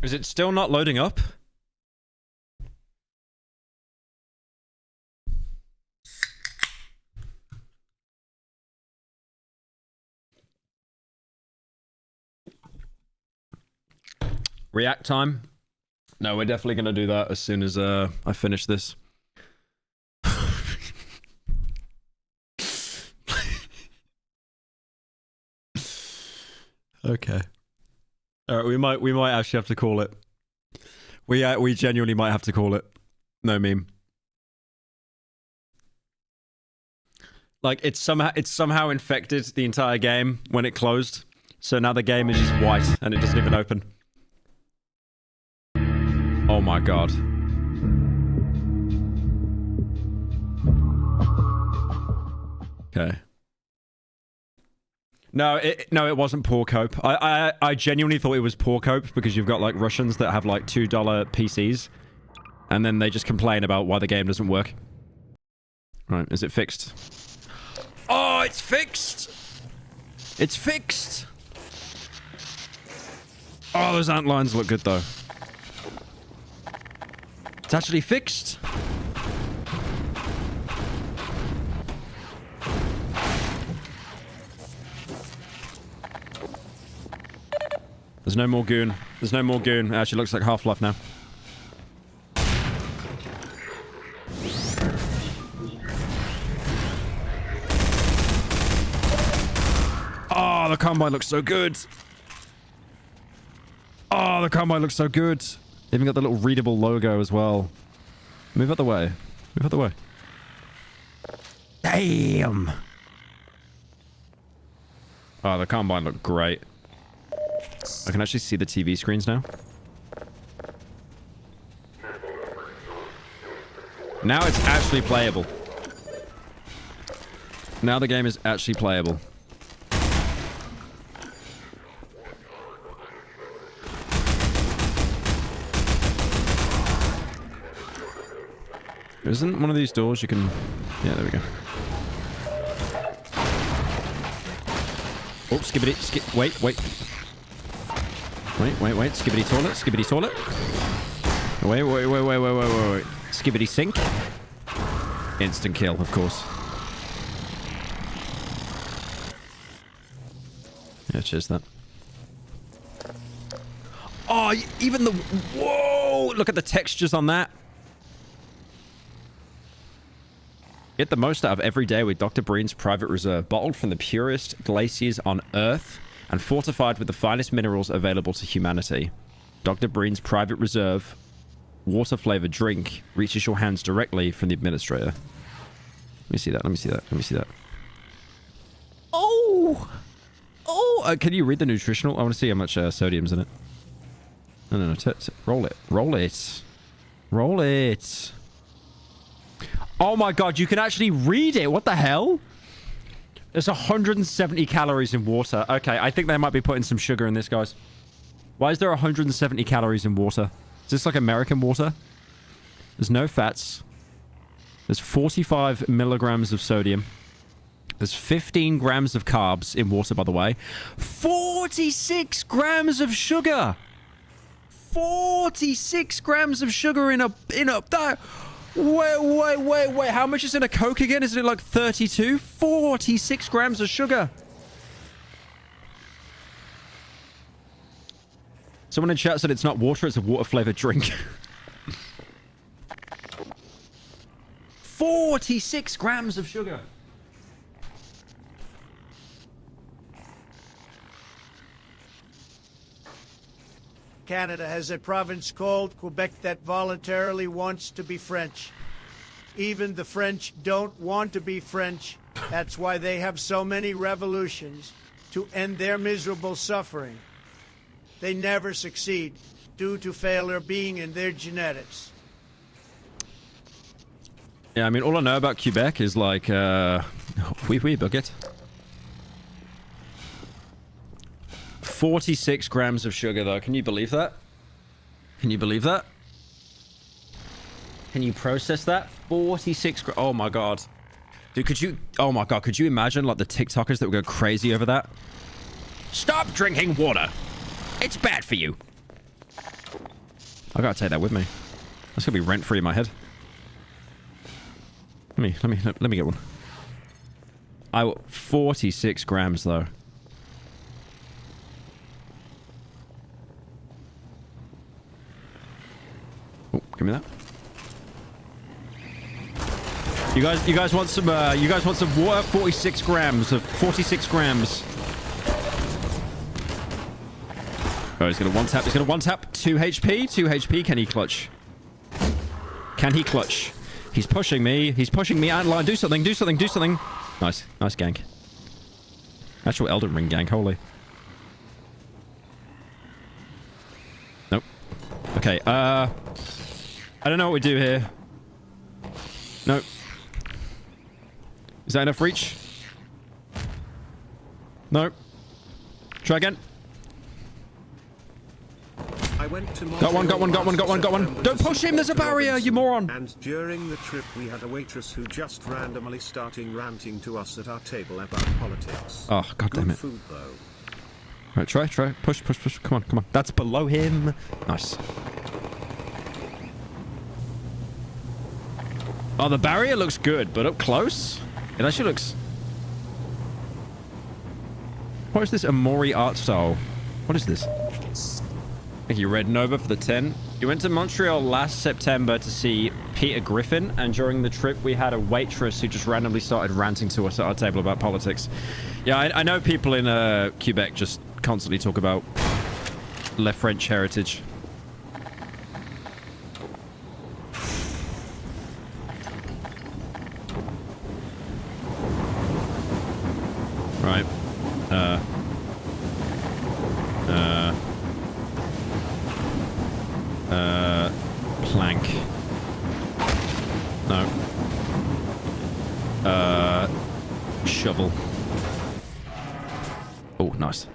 Is it still not loading up? React time? No, we're definitely going to do that as soon as I finish this. Okay. All right, we might actually have to call it. We genuinely might have to call it. No meme. Like it's somehow infected the entire game when it closed. So now the game is just white and it doesn't even open. Oh my god. Okay. No, it wasn't poor cope. I genuinely thought it was poor cope because you've got like Russians that have like $2 PCs, and then they just complain about why the game doesn't work. Right, is it fixed? Oh, it's fixed! It's fixed! Oh, those ant lines look good though. It's actually fixed. There's no more goon. There's no more goon. It actually looks like Half-Life now. Oh, the Combine looks so good. Oh, the Combine looks so good. Even got the little readable logo as well. Move out the way. Move out the way. Damn. Oh, the Combine looked great. I can actually see the TV screens now. Now it's actually playable. Now the game is actually playable. Isn't one of these doors you can... Yeah, there we go. Oh, skibbity, wait. Wait, skibbity toilet. Wait. Skibbity sink. Instant kill, of course. Yeah, cheers that. Oh, even the... Whoa! Look at the textures on that. Get the most out of every day with Dr. Breen's Private Reserve, bottled from the purest glaciers on Earth and fortified with the finest minerals available to humanity. Dr. Breen's Private Reserve water-flavored drink reaches your hands directly from the administrator. Let me see that. Oh! Can you read the nutritional? I want to see how much sodium's in it. No. Roll it. Oh my god, you can actually read it. What the hell? There's 170 calories in water. Okay, I think they might be putting some sugar in this, guys. Why is there 170 calories in water? Is this like American water? There's no fats. There's 45 milligrams of sodium. There's 15 grams of carbs in water, by the way. 46 grams of sugar! 46 grams of sugar in a... Wait. How much is in a Coke again? Isn't it like 32? 46 grams of sugar. Someone in chat said it's not water, it's a water-flavored drink. 46 grams of sugar. Canada has a province called Quebec that voluntarily wants to be French. Even the French don't want to be French. That's why they have so many revolutions, to end their miserable suffering. They never succeed due to failure being in their genetics. Yeah, I mean, all I know about Quebec is like, oui, baguette. 46 grams of sugar, though. Can you believe that? Can you believe that? Can you process that? 46 grams. Oh my god. Dude, could you... Oh my god, could you imagine, like, the TikTokers that would go crazy over that? Stop drinking water. It's bad for you. I gotta take that with me. That's gonna be rent-free in my head. Let me get one. 46 grams, though. Oh, give me that. You guys want some water? 46 grams. Oh, he's gonna one tap. He's gonna one tap. 2 HP. 2 HP. Can he clutch? Can he clutch? He's pushing me. He's pushing me. Antline. Do something. Do something. Do something. Nice. Nice gank. Actual Elden Ring gank. Holy. Nope. Okay. I don't know what we do here. Nope. Is that enough reach? Nope. Try again. I went to Got one, got one, got one, got one, got one. Don't push him, there's a barrier, you moron! And during the trip we had a waitress who just randomly started ranting to us at our table about politics. Oh, god damn it. Food, though. Right, try. Push, push, push. Come on, come on. That's below him. Nice. Oh, the barrier looks good, but up close? It actually looks... What is this Amori art style? What is this? Thank you, Red Nova, for the 10. You went to Montreal last September to see Peter Griffin, and during the trip we had a waitress who just randomly started ranting to us at our table about politics. Yeah, I know people in Quebec just constantly talk about Le French heritage. Right. Plank. No. Shovel. Oh, nice.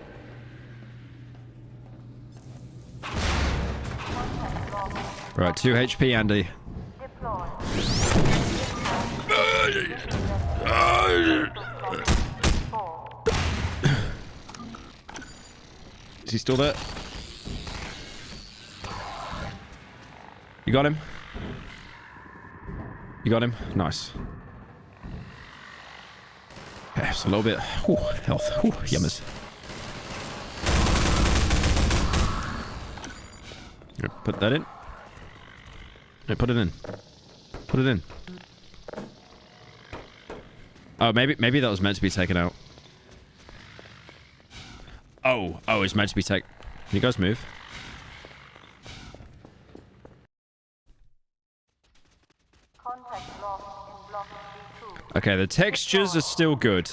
Right, 2 HP, Andy. Is he still there? You got him? You got him? Nice. Okay, it's a little bit... Ooh, health. Ooh, yummers. Here, put that in. Hey, put it in. Put it in. Oh, maybe that was meant to be taken out. Oh, it's meant to be taken... Can you guys move? Okay, the textures are still good.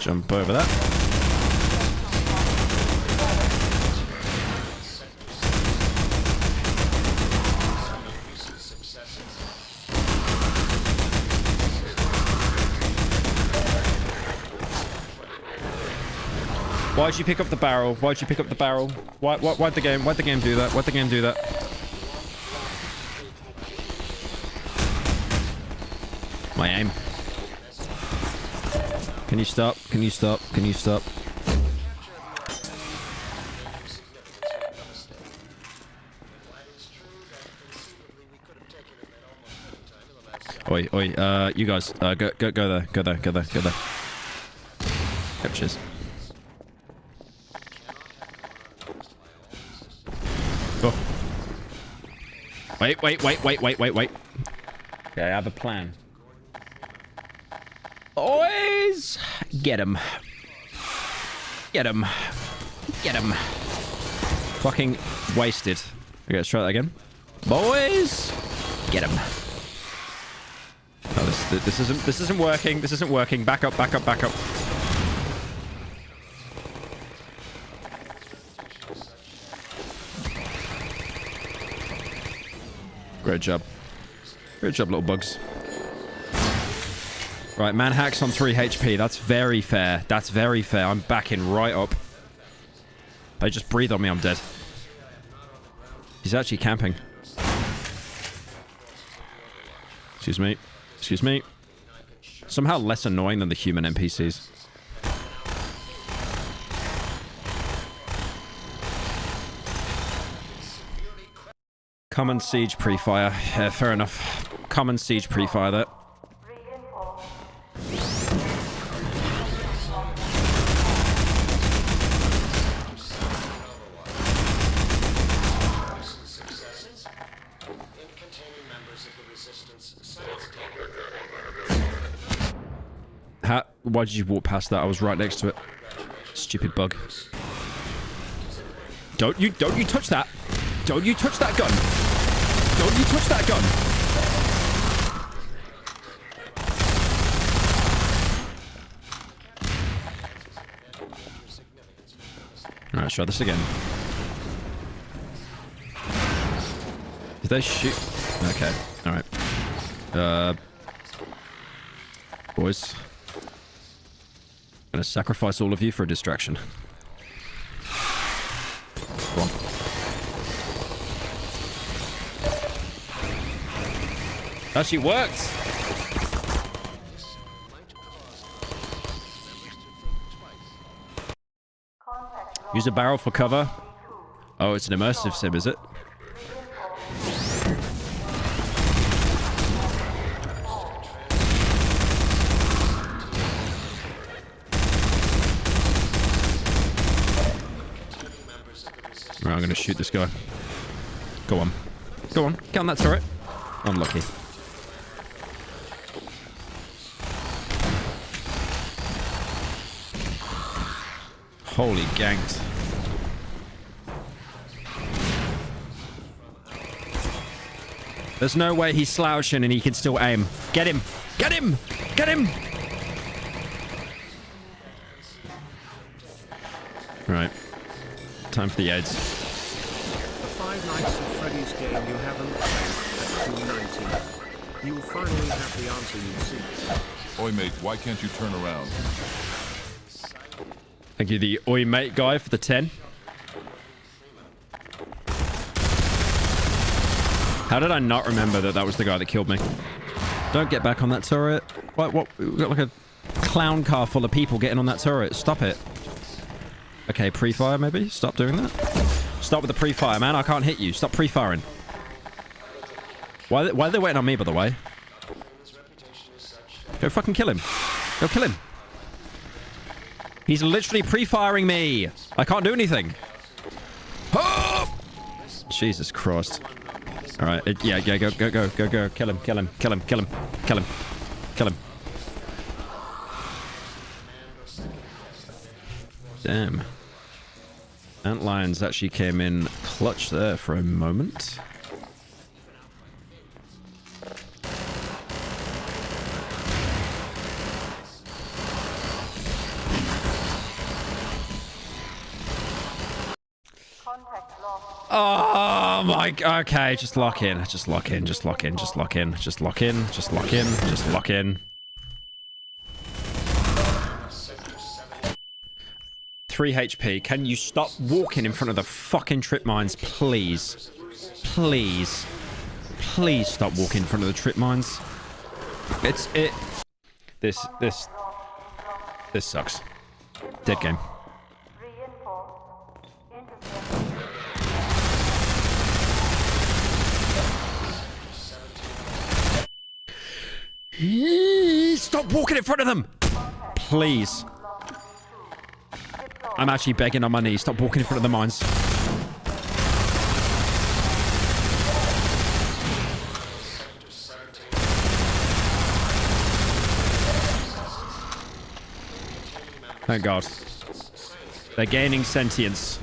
Jump over that. Why'd you pick up the barrel? Why'd you pick up the barrel? Why'd the game do that? Why'd the game do that? My aim. Can you stop? Can you stop? Can you stop? Oi, you guys, go there. Yep, cheers. Go. Wait. Okay, I have a plan. Boys! Get him. Get him. Get him. Fucking wasted. Okay, let's try that again. Boys! Get him. Oh, this isn't working. This isn't working. Back up. Great job. Great job, little bugs. Right, man hacks on 3 HP. That's very fair. That's very fair. I'm backing right up. They just breathe on me, I'm dead. He's actually camping. Excuse me. Excuse me. Somehow less annoying than the human NPCs. Common siege pre-fire. Yeah, fair enough. Common siege pre-fire that. Why did you walk past that? I was right next to it. Stupid bug. Don't you touch that. Don't you touch that gun. Don't you touch that gun. All right, try this again. Did they shoot? Okay, all right. Boys. I'm gonna sacrifice all of you for a distraction. Go on. Actually worked! Use a barrel for cover. Oh, it's an immersive sim, is it? Right, I'm going to shoot this guy. Go on. Go on. Get on that turret. Unlucky. Holy ganked. There's no way he's slouching and he can still aim. Get him! Get him! Get him! Right. Time for the aids. The Five Nights at Freddy's game you haven't played at 290. You'll finally have the answer you seek. Oi, mate, why can't you turn around? Thank you, the Oi Mate guy, for the 10. How did I not remember that that was the guy that killed me? Don't get back on that turret. What? We've got like a clown car full of people getting on that turret. Stop it. Okay, pre-fire maybe? Stop doing that. Stop with the pre-fire, man. I can't hit you. Stop pre-firing. Why are they waiting on me, by the way? Go fucking kill him. Go kill him. He's literally pre-firing me. I can't do anything. Oh! Jesus Christ. All right. Yeah, go. Kill him. Damn. Antlions actually came in clutch there for a moment. Oh my, okay, just lock in. 3 HP. Can you stop walking in front of the fucking trip mines, please? Please stop walking in front of the trip mines. This sucks. Dead game. Stop walking in front of them! Please. I'm actually begging on my knees. Stop walking in front of the mines. Thank God. They're gaining sentience.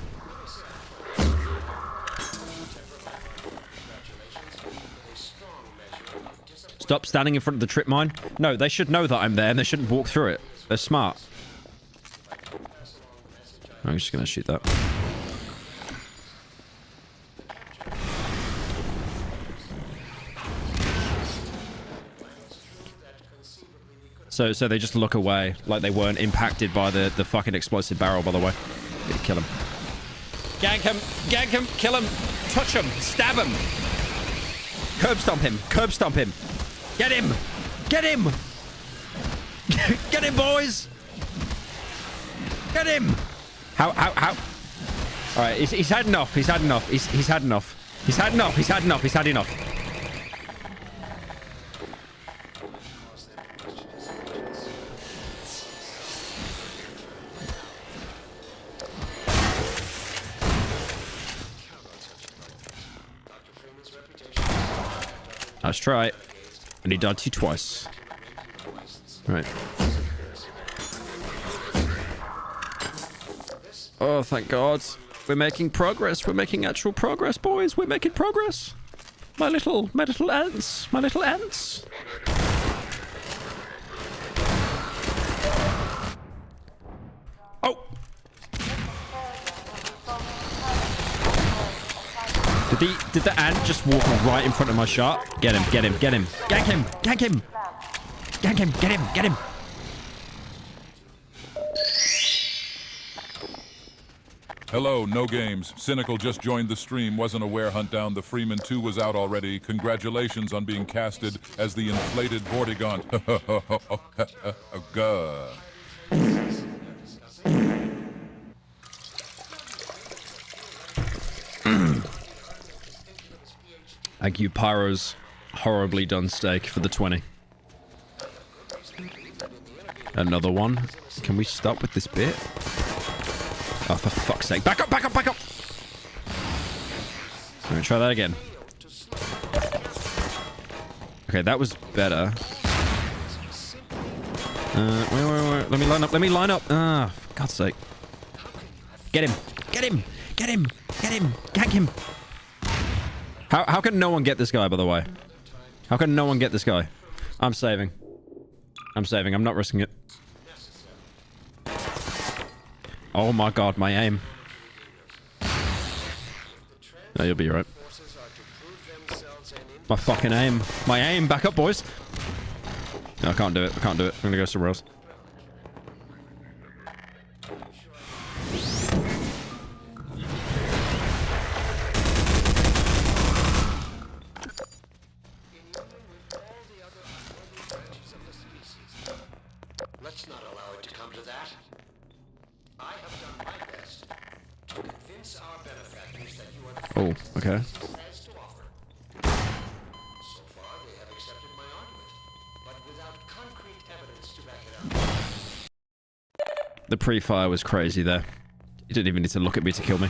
Stop standing in front of the trip mine. No, they should know that I'm there and they shouldn't walk through it. They're smart. I'm just going to shoot that. So they just look away like they weren't impacted by the fucking explosive barrel, by the way. Kill him. Gank him, kill him, touch him, stab him. Curb stomp him, Get him! Get him! Get him, boys! Get him! How? Alright, he's had enough. He's had enough. Let's try it. And he died to you twice. Right. Oh, thank God. We're making progress. We're making actual progress, boys. We're making progress. My little ants. My little ants. Oh! Did the ant just walk right in front of my shot? Get him, get him, get him. Gank him, gank him. Gank him, get him, get him. Hello, No Games. Cynical just joined the stream. Wasn't aware Hunt Down the Freeman 2 was out already. Congratulations on being casted as the inflated Vortigaunt. Gah. Thank you, Pyro's horribly done steak for the 20. Another one. Can we stop with this bit? Oh, for fuck's sake. Back up, back up, back up! I'm gonna try that again. Okay, that was better. Wait. Let me line up, let me line up. Ah, for God's sake. Get him! Get him! Get him! Get him! Gank him! How can no one get this guy, by the way? How can no one get this guy? I'm saving. I'm saving. I'm not risking it. Oh my god, my aim. No, you'll be right. My fucking aim. My aim. Back up, boys. No, I can't do it. I can't do it. I'm gonna go somewhere else. Let's not allow it to come to that. I have done my best to convince our benefactors that you are the Oh, okay. has to offer. So far, they have accepted my argument, but without concrete evidence to back it up. The pre-fire was crazy there. You didn't even need to look at me to kill me.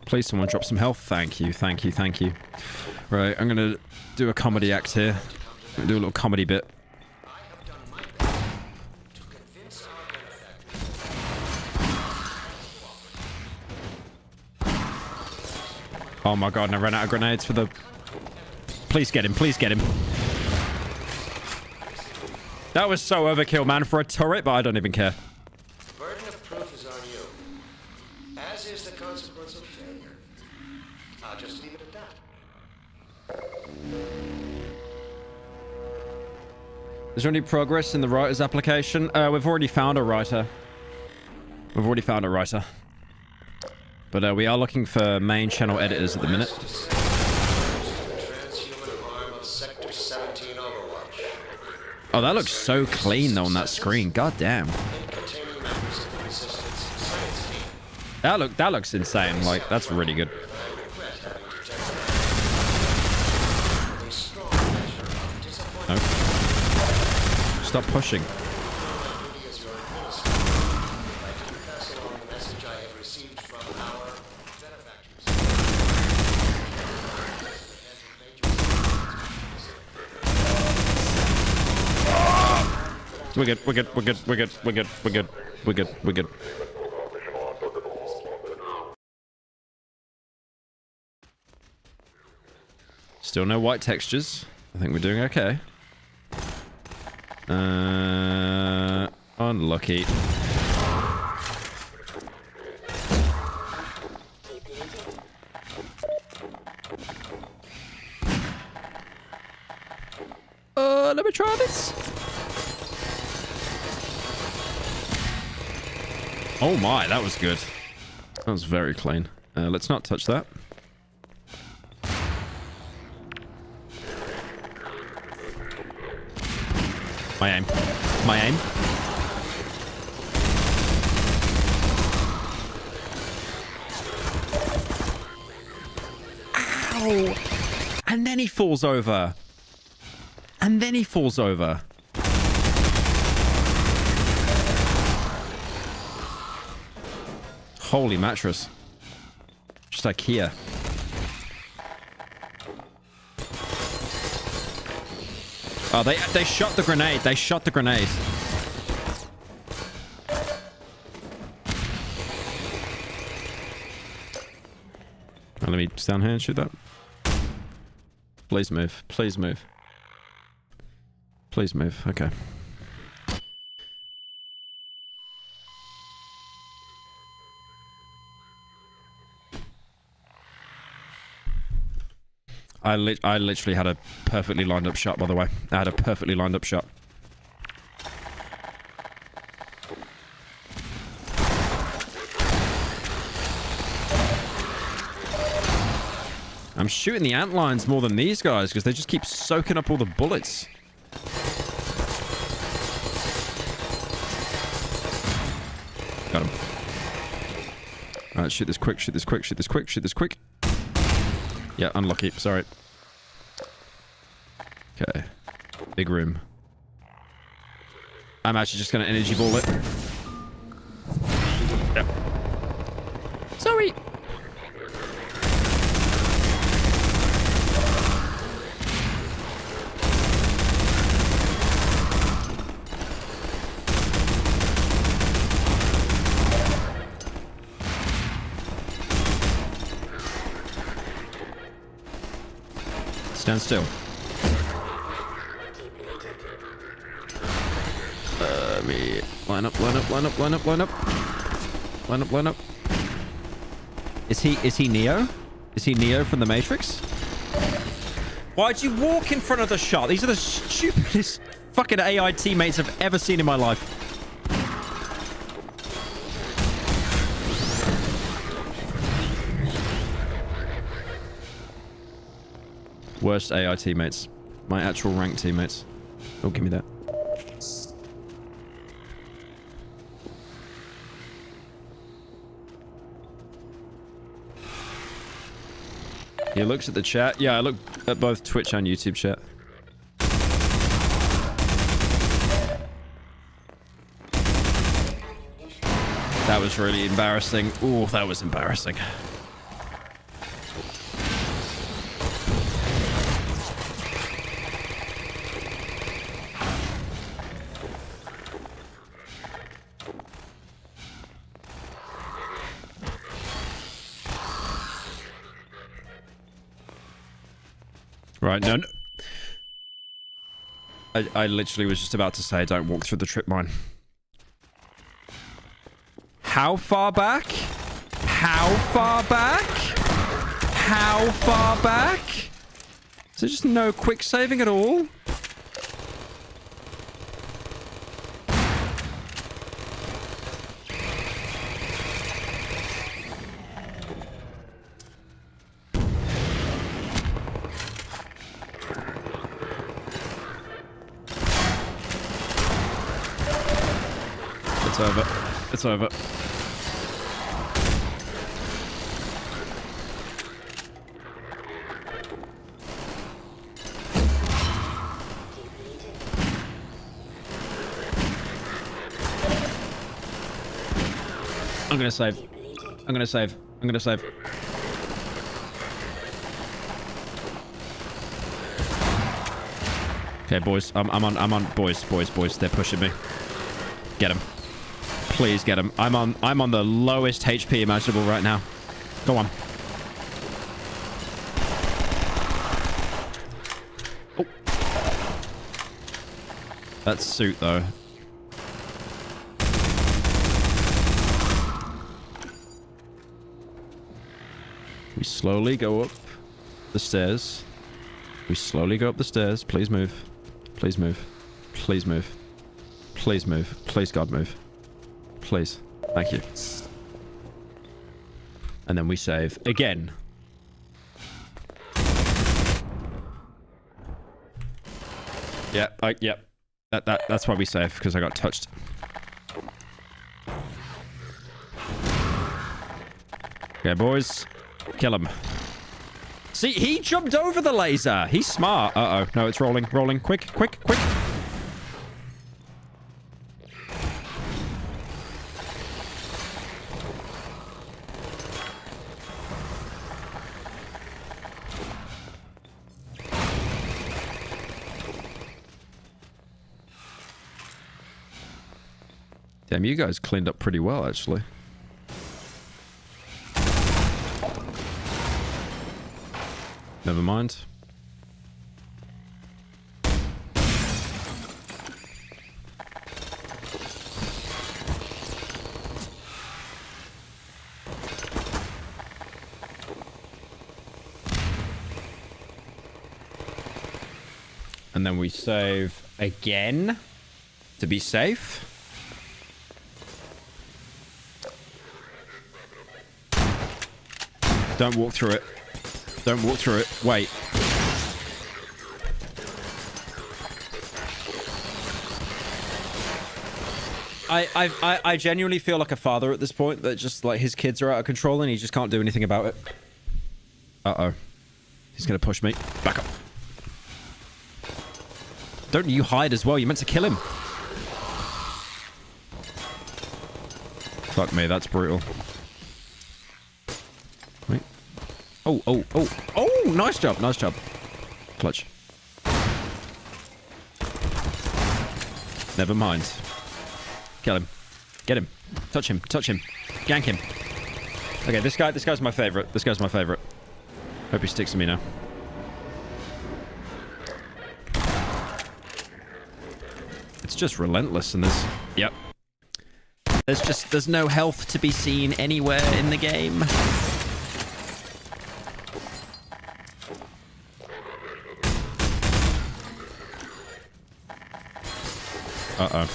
Please, someone drop some health. Thank you, thank you, thank you. Right, I'm gonna do a comedy act here. I'm gonna do a little comedy bit. Oh my god, and I ran out of grenades for the... Please get him, please get him. That was so overkill, man, for a turret, but I don't even care. Burden of proof is on you, as is the consequence of failure. I'll just leave it at that. Is there any progress in the writer's application? We've already found a writer. We've already found a writer. But we are looking for main channel editors at the minute. Oh, that looks so clean though on that screen. God damn. That looks insane. Like, that's really good. No. Stop pushing. We're good, we're good, we're good, we're good, we're good, we're good, we're good, we're good. Still no white textures. I think we're doing okay. Unlucky. Let me try this. Oh my, that was good. That was very clean. Let's not touch that. My aim. My aim. Ow! And then he falls over. And then he falls over. Holy mattress. Just IKEA. Oh, they shot the grenade. They shot the grenade. Oh, let me stand here and shoot that. Please move. Please move. Please move. Okay. I literally had a perfectly lined up shot, by the way. I had a perfectly lined up shot. I'm shooting the antlines more than these guys because they just keep soaking up all the bullets. Got him. Alright, shoot this quick, shoot this quick, shoot this quick, shoot this quick. Yeah, unlucky. Sorry. Okay. Big room. I'm actually just going to energy ball it. Yep. Sorry. Stand still. Me line up, line up, line up, line up, line up. Line up, line up. Is he Neo? Is he Neo from the Matrix? Why'd you walk in front of the shot? These are the stupidest fucking AI teammates I've ever seen in my life. Worst AI teammates. My actual rank teammates. Don't give me that. He looks at the chat. Yeah, I look at both Twitch and YouTube chat. That was really embarrassing. Ooh, that was embarrassing. Right, no. I literally was just about to say, don't walk through the trip mine. How far back? How far back? How far back? Is there just no quick saving at all? It's over. It's over. I'm gonna save. I'm gonna save. I'm gonna save. Okay, boys. I'm on. Boys. They're pushing me. Get him. Please get him. I'm on the lowest HP imaginable right now. Go on. Oh. That suit though. We slowly go up the stairs. We slowly go up the stairs. Please move. Please move. Please move. Please move. Please God move. Please. Thank you. And then we save again. Yep. That's why we save, because I got touched. Okay, boys. Kill him. See, he jumped over the laser. He's smart. Uh-oh. No, it's rolling. Rolling. Quick. Damn, you guys cleaned up pretty well, actually. Never mind. And then we save again to be safe. Don't walk through it. Don't walk through it. Wait. I genuinely feel like a father at this point, that just like his kids are out of control and he just can't do anything about it. Uh-oh. He's gonna push me. Back up. Don't you hide as well. You meant to kill him. Fuck me, that's brutal. Wait. Oh, oh, oh. Oh, nice job, nice job. Clutch. Never mind. Kill him. Get him. Touch him. Touch him. Gank him. Okay, this guy's my favorite. This guy's my favorite. Hope he sticks to me now. It's just relentless in this. Yep. There's no health to be seen anywhere in the game. Uh-oh.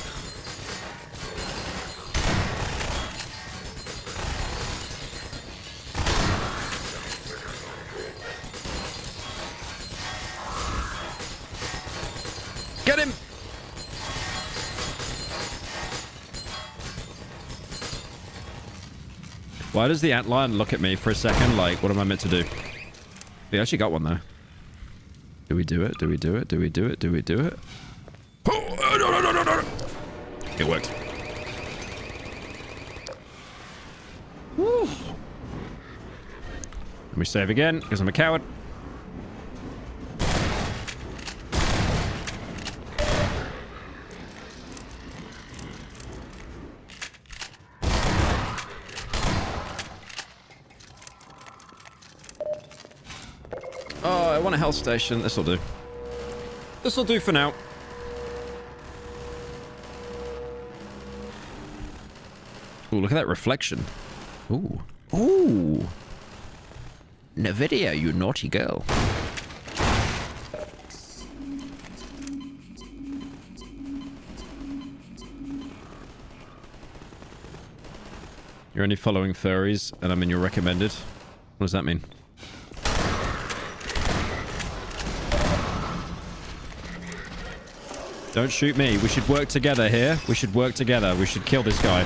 Get him! Why does the antlion look at me for a second like, what am I meant to do? We actually got one though. Do we do it? Do we do it? Do we do it? Do we do it? Oh, no. It worked. Woo. Let me save again, because I'm a coward. Oh, I want a health station. This'll do. This'll do for now. Ooh, look at that reflection. Ooh. Ooh. Nvidia, you naughty girl. You're only following furries, and I'm in your recommended. What does that mean? Don't shoot me. We should work together here. We should work together. We should kill this guy.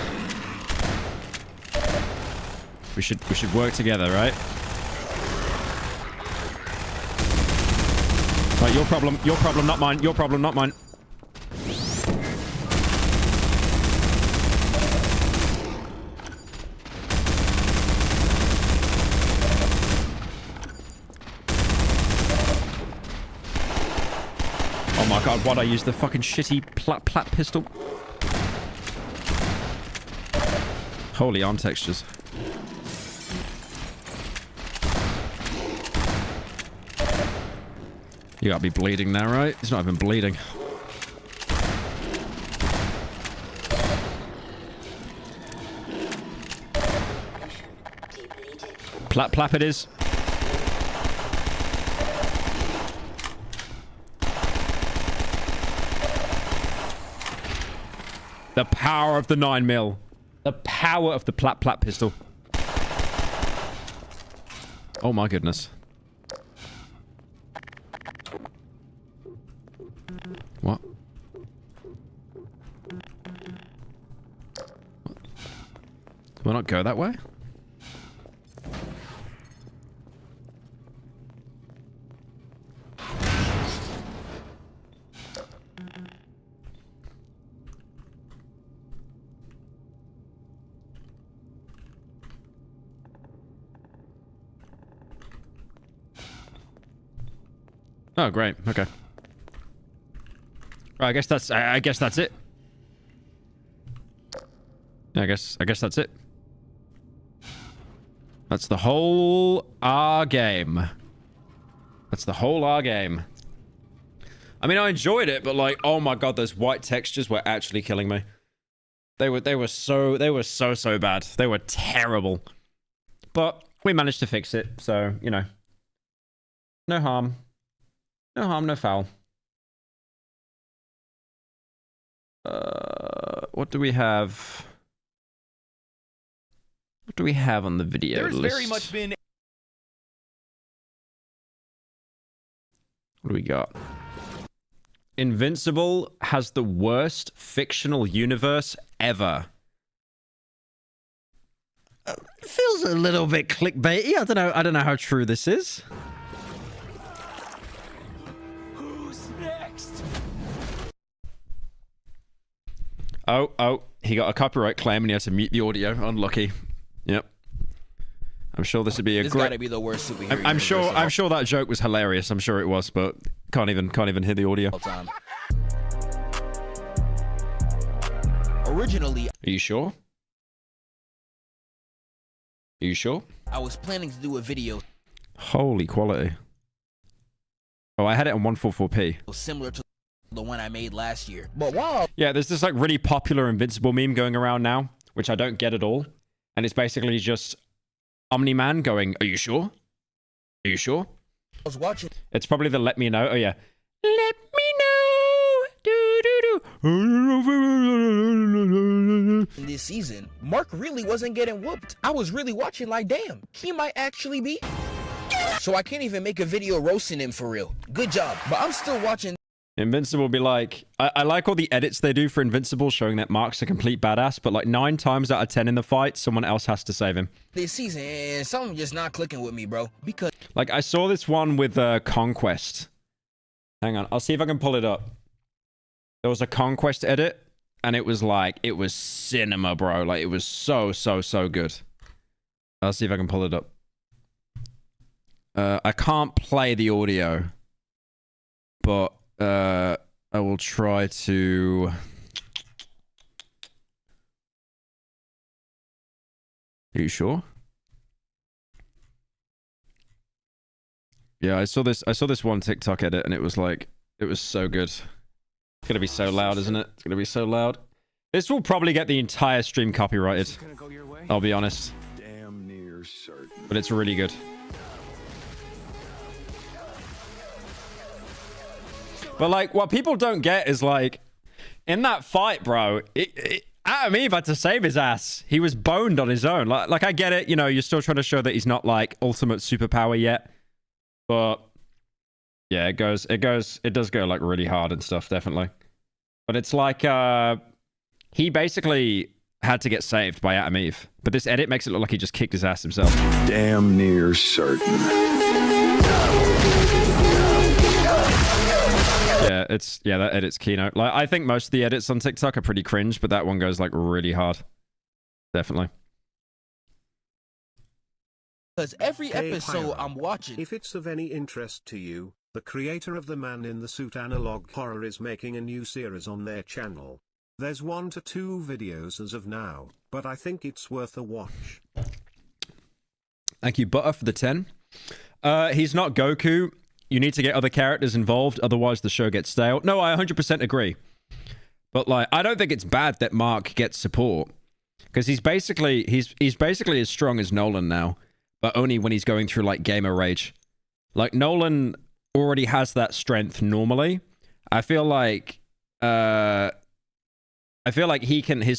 We should work together, right? Right, your problem, not mine. Your problem, not mine. Oh my god, why'd I use the fucking shitty plat pistol? Holy arm textures. You gotta be bleeding now, right? He's not even bleeding. Plap it is. The power of the 9mm. The power of the plat pistol. Oh my goodness. What? Do I not go that way? Oh, great. Okay. Right, I guess that's it. I guess that's it. That's the whole R game. That's the whole R game. I mean, I enjoyed it, but like, oh my god, those white textures were actually killing me. They were so bad. They were terrible. But we managed to fix it, so you know, no harm, no foul. What do we have? What do we have on the video There's list? very much been. What do we got? Invincible has the worst fictional universe ever. Feels a little bit clickbaity. I don't know how true this is. Who's next? Oh, he got a copyright claim and he had to mute the audio. Unlucky. Yep. I'm sure this would be a This great. gotta be the worst superhero. I'm sure that joke was hilarious. I'm sure it was, but can't even hear the audio. Time. Originally, Are you sure? Are you sure? I was planning to do a video Holy quality. Oh, I had it on 144p. similar to the one I made last year. But wow, Yeah, there's this like really popular Invincible meme going around now, which I don't get at all. And it's basically just Omni-Man going, "Are you sure? Are you sure?" I was watching It's probably the "Let me know." Oh yeah. Let me know. Do do do. this season, Mark really wasn't getting whooped. I was really watching like, damn, he might actually be. So I can't even make a video roasting him for real. Good job. But I'm still watching Invincible will be like, I like all the edits they do for Invincible showing that Mark's a complete badass, but like 9 times out of 10 in the fight, someone else has to save him. this season and something just not clicking with me, bro. Because Like, I saw this one with Conquest. Hang on, I'll see if I can pull it up. There was a Conquest edit, and it was like, it was cinema, bro. Like, it was so good. I'll see if I can pull it up. I can't play the audio, but I will try to... Are you sure? Yeah, I saw this one TikTok edit and it was like, it was so good. It's gonna be so loud, isn't it? It's gonna be so loud. This will probably get the entire stream copyrighted. I'll be honest. Damn near certain. But it's really good. But like, what people don't get is like, in that fight, bro, Adam Eve had to save his ass. He was boned on his own. Like I get it, you know, you're still trying to show that he's not like ultimate superpower yet. But yeah, it does go like really hard and stuff, definitely. But it's like, he basically had to get saved by Adam Eve. But this edit makes it look like he just kicked his ass himself. Damn near certain. Yeah, that edit's keynote. Like, I think most of the edits on TikTok are pretty cringe, but that one goes like really hard. Definitely. because every Hey, episode Pyro, I'm watching. If it's of any interest to you, the creator of the Man in the Suit Analog Horror is making a new series on their channel. There's 1 to 2 videos as of now, but I think it's worth a watch. Thank you, Butter, for the 10. He's not Goku. You need to get other characters involved, otherwise the show gets stale. No, I 100% agree. But like, I don't think it's bad that Mark gets support, because he's basically as strong as Nolan now, but only when he's going through like gamer rage. Like Nolan already has that strength normally. I feel like his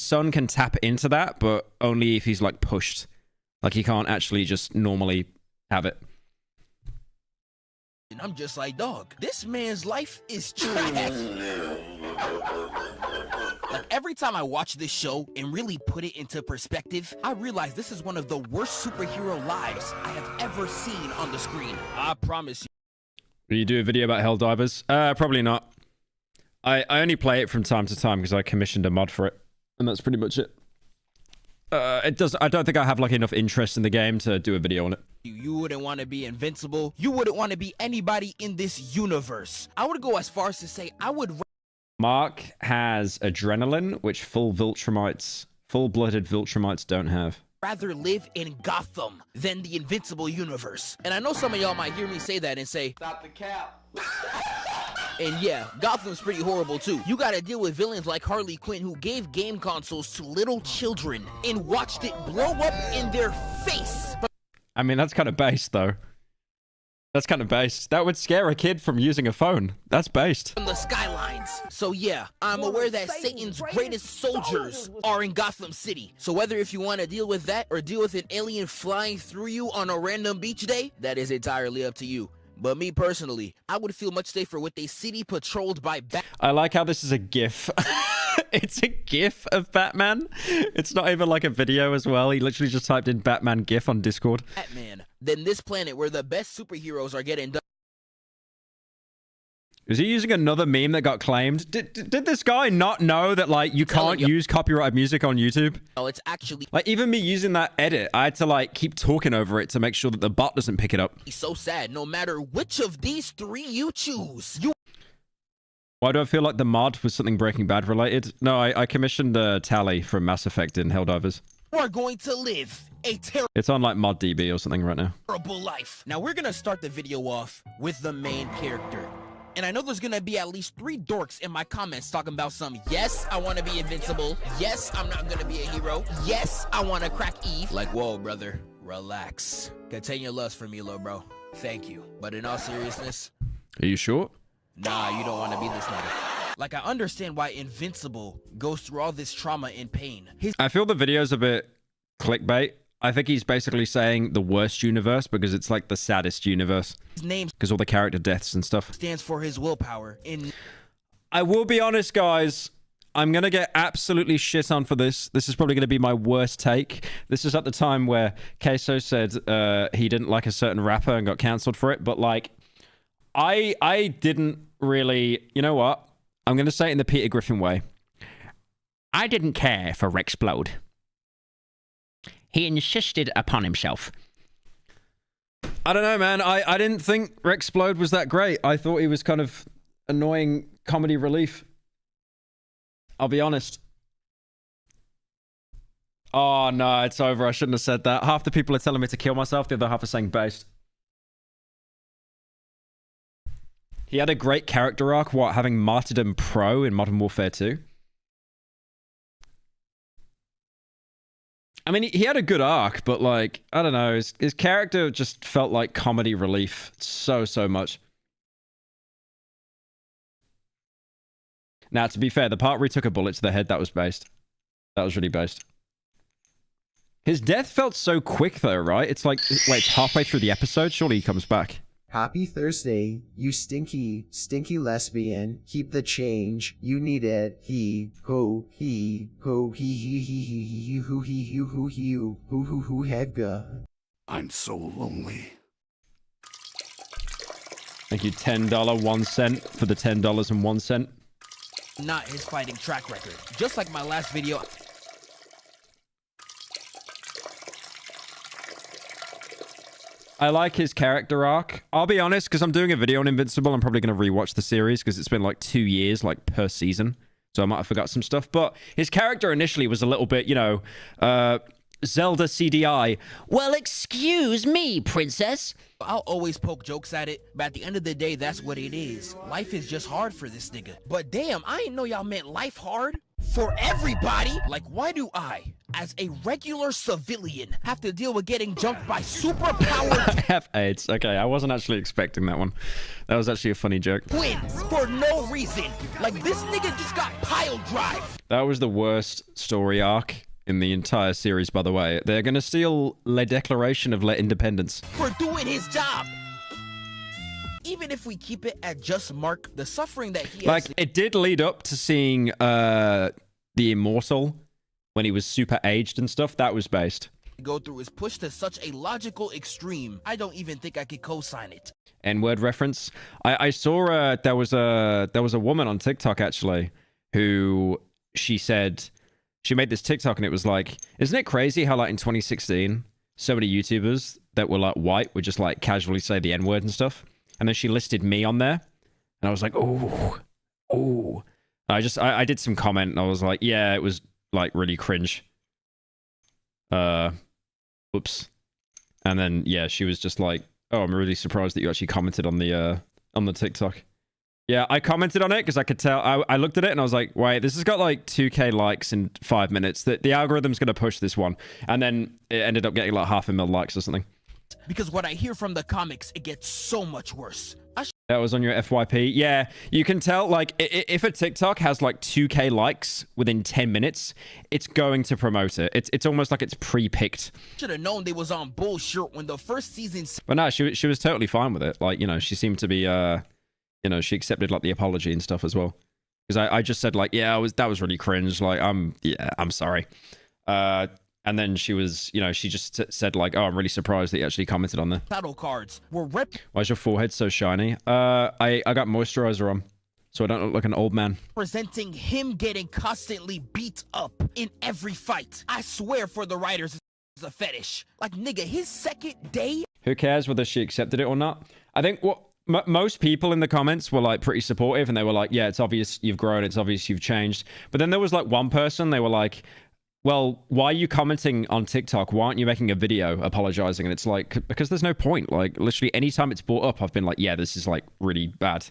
son can tap into that, but only if he's like pushed. Like he can't actually just normally have it. And I'm just like, dog, this man's life is trash. Like, every time I watch this show and really put it into perspective, I realize this is one of the worst superhero lives I have ever seen on the screen. I promise you. Will you do a video about Helldivers? Probably not. I only play it from time to time because I commissioned a mod for it, and that's pretty much it. I don't think I have like enough interest in the game to do a video on it. You wouldn't want to be Invincible. You wouldn't want to be anybody in this universe. I would go as far as to say I would. Mark has adrenaline, which full Viltrumites full-blooded Viltrumites don't have. rather live in Gotham than the Invincible universe. And I know some of y'all might hear me say that and say, stop the cap. And yeah, Gotham's pretty horrible too. You gotta deal with villains like Harley Quinn who gave game consoles to little children and watched it blow up in their face. I mean, that's kind of based though. That's kind of based. That would scare a kid from using a phone. That's based. From the skylines. So yeah, I'm aware that Satan's greatest soldiers are in Gotham City. So whether if you want to deal with that or deal with an alien flying through you on a random beach day, that is entirely up to you. But me personally, I would feel much safer with a city patrolled by I like how this is a GIF. It's a GIF of Batman. It's not even like a video as well. He literally just typed in Batman GIF on Discord. Batman. Then this planet where the best superheroes are getting done. Is he using another meme that got claimed? Did this guy not know that, like, you can't use copyrighted music on YouTube? Oh, it's actually... Like, even me using that edit, I had to, like, keep talking over it to make sure that the bot doesn't pick it up. He's so sad. No matter which of these three you choose, you... Why do I feel like the mod was something Breaking Bad related? No, I commissioned Tally from Mass Effect in Helldivers. are going to live a It's on, like, ModDB or something right now. terrible life. Now, we're gonna start the video off with the main character. And I know there's gonna be at least 3 dorks in my comments talking about some, yes, I wanna be invincible. Yes, I'm not gonna be a hero. Yes, I wanna crack Eve. Like, whoa, brother, relax. Contain your lust for me, little bro. Thank you. But in all seriousness, Are you sure? nah, you don't wanna be this nigga. Like, I understand why Invincible goes through all this trauma and pain. I feel the video's a bit clickbait. I think he's basically saying the worst universe because it's like the saddest universe. His name because all the character deaths and stuff stands for his willpower. I will be honest, guys. I'm going to get absolutely shit on for this. This is probably going to be my worst take. This is at the time where Queso said he didn't like a certain rapper and got cancelled for it. But, like, I didn't really... You know what? I'm going to say it in the Peter Griffin way. I didn't care for Rexplode. He insisted upon himself. I don't know, man. I didn't think Rexplode was that great. I thought he was kind of annoying comedy relief. I'll be honest. Oh, no, it's over. I shouldn't have said that. Half the people are telling me to kill myself. The other half are saying based. He had a great character arc. What, having Martyrdom Pro in Modern Warfare 2? I mean, he had a good arc, but, like, I don't know. His character just felt like comedy relief so much. Now, to be fair, the part where he took a bullet to the head, that was based. That was really based. His death felt so quick, though, right? It's like, wait, it's halfway through the episode? Surely he comes back. Happy Thursday, you stinky, stinky lesbian. Keep the change, you need it. He, ho, he, who, hega. I'm so lonely. Thank you, $10 1 cent for the $10 and 1 cent. Not his fighting track record. Just like my last video. I like his character arc. I'll be honest, because I'm doing a video on Invincible, I'm probably going to rewatch the series because it's been like 2 years, like per season. So I might have forgot some stuff. But his character initially was a little bit, you know, Zelda CDI. Well, excuse me, princess. I'll always poke jokes at it, but at the end of the day, that's what it is. Life is just hard for this nigga. But damn, I didn't know y'all meant life hard for everybody. Like, why do I, as a regular civilian, have to deal with getting jumped by superpowered I have AIDS. Okay, I wasn't actually expecting that one. That was actually a funny joke. twins for no reason? Like, this nigga just got pile drive. That was the worst story arc in the entire series, by the way. They're going to steal La Declaration of La Independence. For doing his job. Even if we keep it at just Mark, the suffering that he like, it did lead up to seeing the Immortal when he was super aged and stuff. That was based. Go through is pushed to such a logical extreme. I don't even think I could co-sign it. N-word reference. I saw there was a woman on TikTok actually who she said she made this TikTok and it was like, isn't it crazy how like in 2016 so many YouTubers that were like white would just like casually say the N-word and stuff? And then she listed me on there and I was like, oh. I did some comment and I was like, yeah, it was like really cringe. Whoops. And then yeah, she was just like, "Oh, I'm really surprised that you actually commented on the TikTok." Yeah, I commented on it because I could tell. I looked at it and I was like, "Wait, this has got like 2K likes in 5 minutes. The algorithm's gonna push this one." And then it ended up getting like 500,000 likes or something. Because what I hear from the comics, it gets so much worse. That was on your FYP. Yeah, you can tell, like, if a TikTok has like 2K likes within 10 minutes, it's going to promote it. It's almost like it's pre-picked. Should have known they was on bullshit when the first season. But no, she was totally fine with it. Like, you know, she seemed to be, you know, she accepted like the apology and stuff as well. Because I just said like, yeah, that was really cringe. Like, I'm sorry. And then she was, you know, she just said like, "Oh, I'm really surprised that you actually commented on that." Battle cards were Why's your forehead so shiny? I got moisturizer on, so I don't look like an old man. Presenting him getting constantly beat up in every fight. I swear for the writers, it's a fetish. Like, nigga, his second day. Who cares whether she accepted it or not? I think what most people in the comments were like pretty supportive, and they were like, "Yeah, it's obvious you've grown. It's obvious you've changed." But then there was like one person, they were like, "Well, why are you commenting on TikTok? Why aren't you making a video apologizing?" And it's like, because there's no point. Like, literally anytime it's brought up, I've been like, yeah, this is like really bad.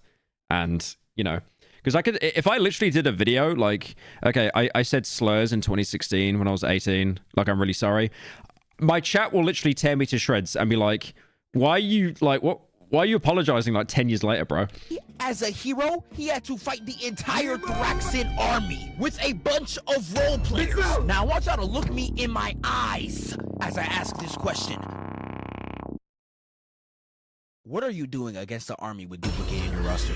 And, you know, because I could, if I literally did a video, like, okay, I said slurs in 2016 when I was 18, like, I'm really sorry. My chat will literally tear me to shreds and be like, why are you, like, what? Why are you apologizing like 10 years later, bro? As a hero, he had to fight the entire Thraxan army with a bunch of role players. Now I want y'all to look me in my eyes as I ask this question. What are you doing against the army with duplicating your roster?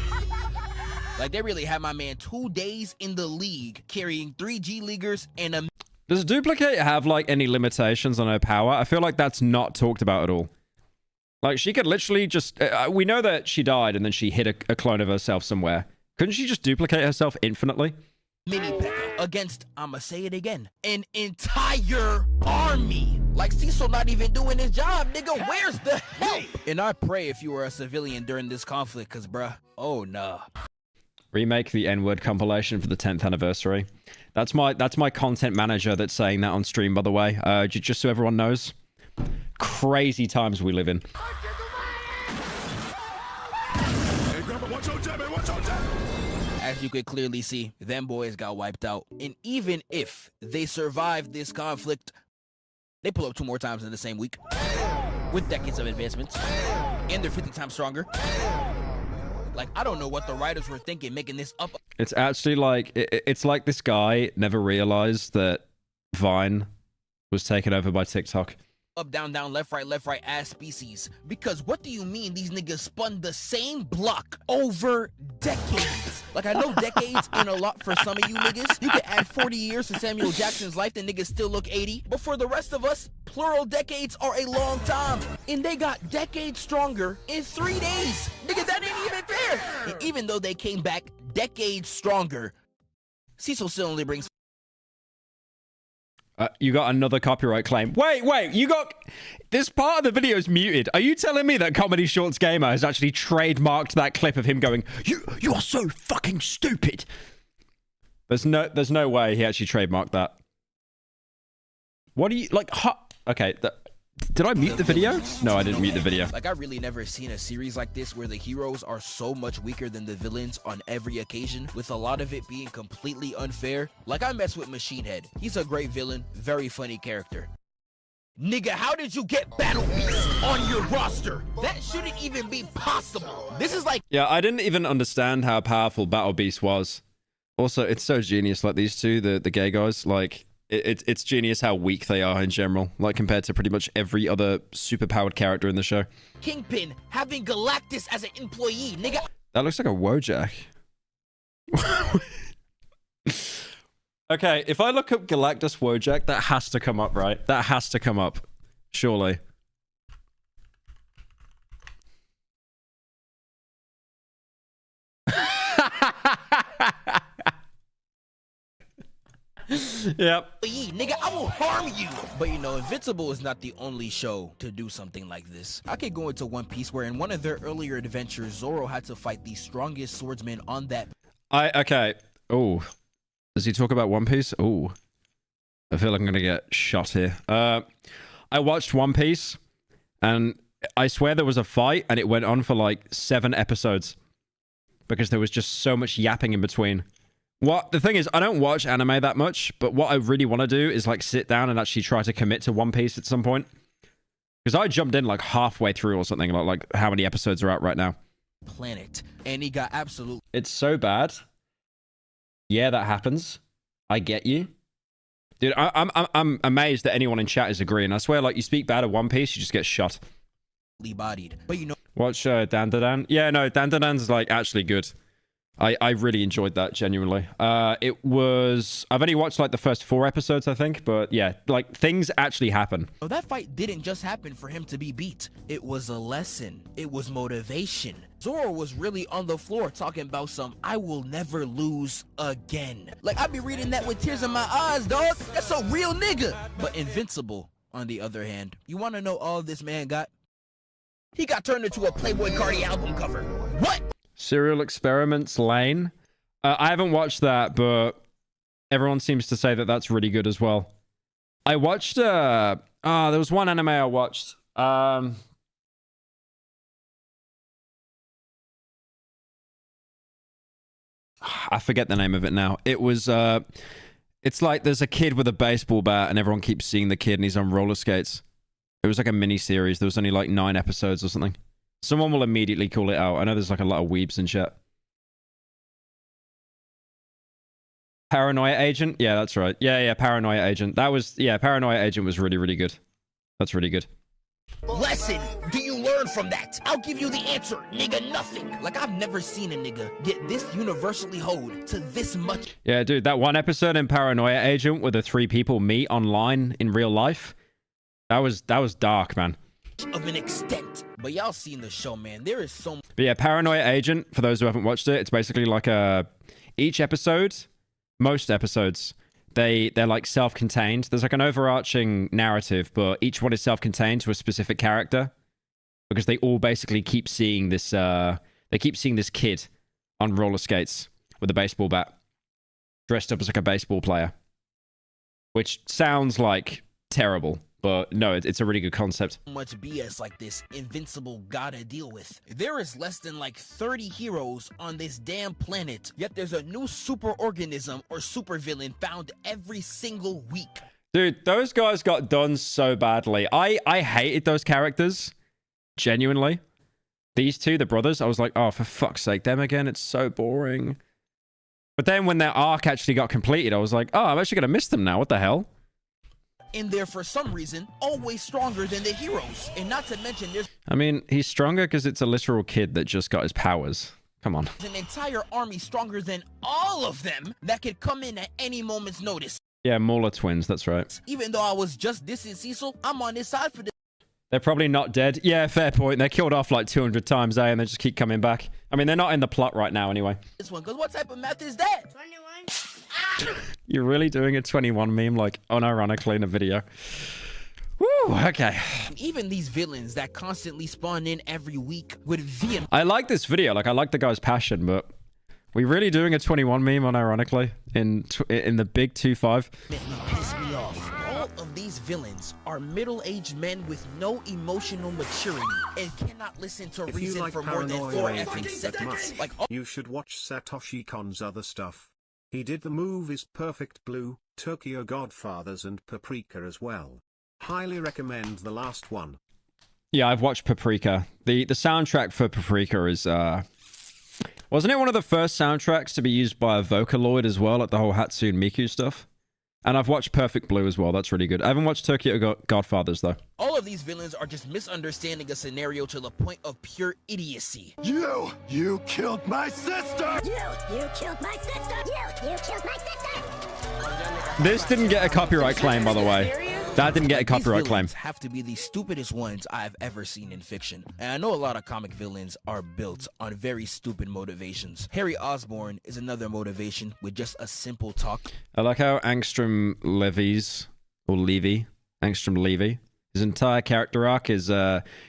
Like, they really had my man 2 days in the league carrying 3 G Leaguers and a... Does Duplicate have like any limitations on her power? I feel like that's not talked about at all. Like, she could literally just... we know that she died and then she hit a clone of herself somewhere. Couldn't she just duplicate herself infinitely? Mini P.E.K.K.A. against, I'ma say it again, an entire army. Like, Cecil not even doing his job, nigga. Where's the help? And I pray if you were a civilian during this conflict, because, bruh, oh, nah. Remake the N-word compilation for the 10th anniversary. That's my content manager that's saying that on stream, by the way. Just so everyone knows. Crazy times we live in. As you could clearly see, them boys got wiped out. And even if they survived this conflict, they pull up 2 more times in the same week. With decades of advancements. And they're 50 times stronger. Like, I don't know what the writers were thinking making this up. It's actually like, it's like this guy never realized that Vine was taken over by TikTok. Up, down, down, left, right, ass species. Because what do you mean these niggas spun the same block over decades? Like, I know decades ain't a lot for some of you niggas. You could add 40 years to Samuel Jackson's life, the niggas still look 80. But for the rest of us, plural decades are a long time. And they got decades stronger in 3 days. Nigga, that ain't even fair. And even though they came back decades stronger, Cecil still only brings... You got another copyright claim. Wait, you got... This part of the video is muted. Are you telling me that Comedy Shorts Gamer has actually trademarked that clip of him going, you are so fucking stupid? There's no way he actually trademarked that. What do you... Like, okay, did I mute the video? No, I didn't mute the video. Like, I really never seen a series like this where the heroes are so much weaker than the villains on every occasion, with a lot of it being completely unfair. Like, I mess with Machine Head. He's a great villain, very funny character. Nigga, how did you get Battle Beast on your roster? That shouldn't even be possible. This is like... Yeah, I didn't even understand how powerful Battle Beast was. Also, it's so genius, like these two, the gay guys, like... It's genius how weak they are in general, like compared to pretty much every other superpowered character in the show. Kingpin having Galactus as an employee, nigga. That looks like a Wojak. Okay, if I look up Galactus Wojak, that has to come up, right? That has to come up, surely. Yep. Nigga, I will harm you. But you know, Invincible is not the only show to do something like this. I could go into One Piece, where in one of their earlier adventures, Zoro had to fight the strongest swordsman on that. Okay. Oh, does he talk about One Piece? Oh, I feel like I'm gonna get shot here. I watched One Piece, and I swear there was a fight, and it went on for like 7 episodes because there was just so much yapping in between. What the thing is, I don't watch anime that much, but what I really want to do is like sit down and actually try to commit to One Piece at some point. Because I jumped in like halfway through or something, like how many episodes are out right now? Planet, and he got absolute. It's so bad. Yeah, that happens. I get you, dude. I'm amazed that anyone in chat is agreeing. I swear, like you speak bad of One Piece, you just get shot. Bodied, but you know. Watch Dandadan. Yeah, no, Dandadan's like actually good. I really enjoyed that, genuinely. It was... I've only watched, like, the first 4 episodes, I think. But, yeah, like, things actually happen. So that fight didn't just happen for him to be beat. It was a lesson. It was motivation. Zoro was really on the floor talking about some, I will never lose again. Like, I'd be reading that with tears in my eyes, dog. That's a real nigga. But Invincible, on the other hand, you want to know all this man got? He got turned into a Playboy Cardi album cover. What? Serial Experiments Lane. I haven't watched that, but everyone seems to say that that's really good as well. I watched... there was one anime I watched. I forget the name of it now. It was... it's like there's a kid with a baseball bat and everyone keeps seeing the kid and he's on roller skates. It was like a mini-series. There was only like 9 episodes or something. Someone will immediately call it out. I know there's like a lot of weebs in chat. Paranoia Agent? Yeah, that's right. Yeah, Paranoia Agent. That was... Yeah, Paranoia Agent was really, really good. That's really good. Lesson do you learn from that? I'll give you the answer, nigga, nothing. Like, I've never seen a nigga get this universally hoed to this much. Yeah, dude, that one episode in Paranoia Agent where the 3 people meet online in real life, that was dark, man. Of an extent. But y'all seen the show, man. There is so... But yeah, Paranoia Agent, for those who haven't watched it, it's basically like each episode, most episodes, they're like self-contained. There's like an overarching narrative, but each one is self-contained to a specific character. Because they all basically keep seeing this, they keep seeing this kid on roller skates with a baseball bat. Dressed up as like a baseball player. Which sounds like terrible. But no, it's a really good concept. Much BS like this Invincible gotta deal with. There is less than like 30 heroes on this damn planet, yet there's a new super organism or supervillain found every single week. Dude, those guys got done so badly. I hated those characters. Genuinely. These 2, the brothers, I was like, oh, for fuck's sake, them again? It's so boring. But then when their arc actually got completed, I was like, oh, I'm actually gonna miss them now. What the hell? In there for some reason, always stronger than the heroes. And not to mention there's... I mean, he's stronger because it's a literal kid that just got his powers. Come on. An entire army stronger than all of them that could come in at any moment's notice. Yeah, Mauler twins, that's right. Even though I was just dissing Cecil, I'm on this side for this. They're probably not dead. Yeah, fair point. They're killed off like 200 times, eh? And they just keep coming back. I mean, they're not in the plot right now anyway. This one, because what type of math is that? 21. You're really doing a 21 meme, like, unironically in a video. Woo, okay. Even these villains that constantly spawn in every week with VM. I like this video. Like, I like the guy's passion, but we really doing a 21 meme unironically in the big 2-5? Piss me off. All of these villains are middle-aged men with no emotional maturity and cannot listen to reason like for more than 4 effing seconds. Like, you should watch Satoshi Kon's other stuff. He did the movies Perfect Blue, Tokyo Godfathers and Paprika as well. Highly recommend the last one. Yeah, I've watched Paprika. The soundtrack for Paprika is, wasn't it one of the first soundtracks to be used by a Vocaloid as well, like the whole Hatsune Miku stuff? And I've watched Perfect Blue as well. That's really good. I haven't watched Tokyo Godfathers, though. All of these villains are just misunderstanding a scenario to the point of pure idiocy. You killed my sister! You killed my sister! You killed my sister! This didn't get a copyright claim, by the way. That didn't get a copyright claim. These have to be the stupidest ones I've ever seen in fiction. And I know a lot of comic villains are built on very stupid motivations. Harry Osborn is another motivation with just a simple talk. I like how Angstrom Levy, his entire character arc is,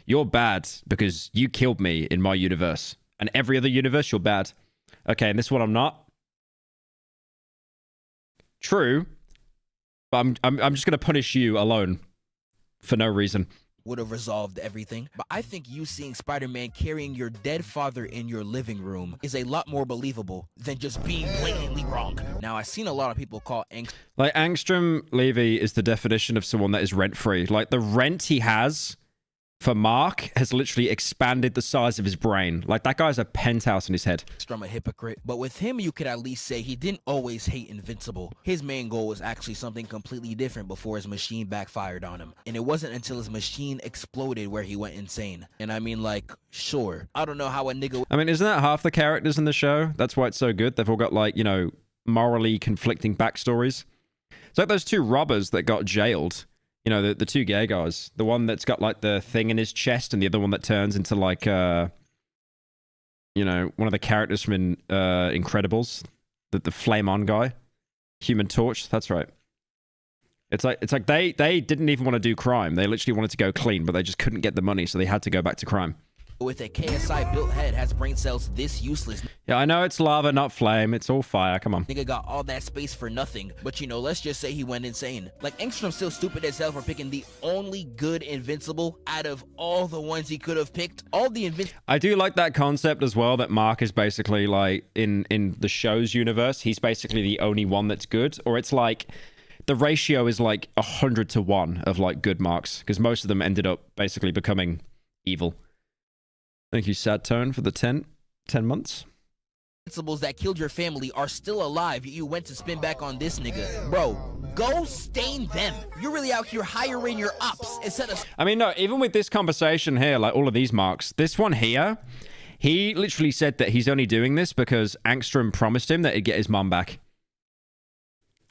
you're bad because you killed me in my universe. And every other universe, you're bad. Okay, and this one I'm not. True. But I'm just gonna punish you alone for no reason. Would have resolved everything. But I think you seeing Spider-Man carrying your dead father in your living room is a lot more believable than just being blatantly wrong. Now, I've seen a lot of people call Like, Angstrom Levy is the definition of someone that is rent-free. Like, the rent he has for Mark has literally expanded the size of his brain. Like, that guy's a penthouse in his head. Angstrom a hypocrite. But with him, you could at least say he didn't always hate Invincible. His main goal was actually something completely different before his machine backfired on him. And it wasn't until his machine exploded where he went insane. And I mean, like, sure. I don't know how a nigga... I mean, isn't that half the characters in the show? That's why it's so good. They've all got, like, you know, morally conflicting backstories. It's like those two robbers that got jailed. You know, the two gay guys. The one that's got, like, the thing in his chest, and the other one that turns into, like, you know, one of the characters from Incredibles. The flame-on guy. Human Torch. That's right. It's like they didn't even want to do crime. They literally wanted to go clean, but they just couldn't get the money, so they had to go back to crime. With a KSI built head has brain cells this useless. Yeah, I know it's lava, not flame. It's all fire. Come on. Nigga got all that space for nothing. But you know, let's just say he went insane. Like, Angstrom's still stupid as hell for picking the only good Invincible out of all the ones he could have picked. All the I do like that concept as well, that Mark is basically like, in the show's universe, he's basically the only one that's good. Or it's like, the ratio is like 100 to 1 of like good Marks. Because most of them ended up basically becoming evil. Thank you, Sad Tone, for the 10 months. Invincibles that killed your family are still alive. You went to spin back on this nigga. Bro, go stain them. You're really out here hiring your ops instead of... I mean, no, even with this conversation here, like all of these Marks, this one here, he literally said that he's only doing this because Angstrom promised him that he'd get his mom back.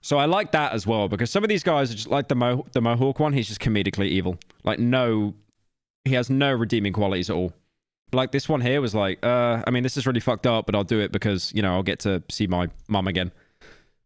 So I like that as well, because some of these guys are just like the Mohawk one, he's just comedically evil. Like, no, he has no redeeming qualities at all. Like, this one here was like, I mean, this is really fucked up, but I'll do it because, you know, I'll get to see my mom again.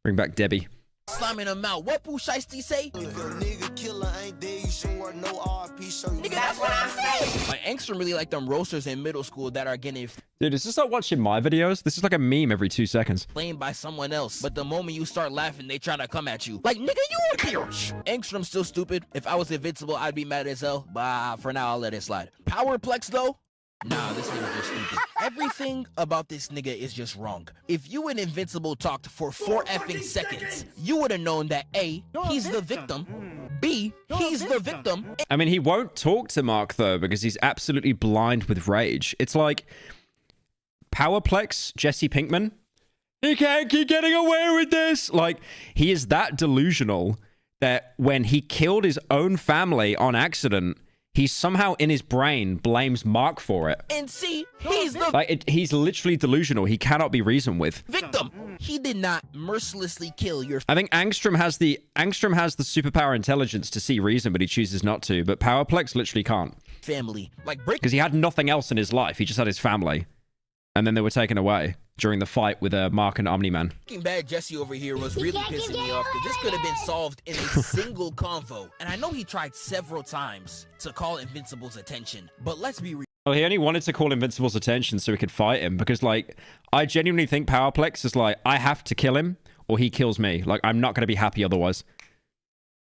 Bring back Debbie. Slamming them out. What Pooh Shiesty say? If your nigga killer ain't there, you sure no RP show. Nigga, that's what I'm saying. Like, Angstrom really like them roasters in middle school that are getting... Dude, is this like watching my videos? This is like a meme every 2 seconds. Blamed by someone else, but the moment you start laughing, they try to come at you. Like, nigga, you a bitch. Angstrom's still stupid. If I was Invincible, I'd be mad as hell. But for now, I'll let it slide. Powerplex, though? Nah, this nigga just stupid. Everything about this nigga is just wrong. If you and Invincible talked for 4 effing seconds, you would have known that A, he's the victim, B, he's the victim. I mean, he won't talk to Mark, though, because he's absolutely blind with rage. It's like Powerplex, Jesse Pinkman. He can't keep getting away with this. Like, he is that delusional that when he killed his own family on accident, he somehow in his brain blames Mark for it. And see, he's the... Like, he's literally delusional. He cannot be reasoned with. Victim. He did not mercilessly kill your... I think Angstrom has the superpower intelligence to see reason, but he chooses not to. But Powerplex literally can't. Family. Like, because he had nothing else in his life. He just had his family. And then they were taken away during the fight with Mark and Omni-Man. Bad Jesse over here was really pissing me off because this could have been solved in a single convo. And I know he tried several times to call Invincible's attention, but let's be real. Well, he only wanted to call Invincible's attention so he could fight him because, like, I genuinely think Powerplex is like, I have to kill him or he kills me. Like, I'm not going to be happy otherwise.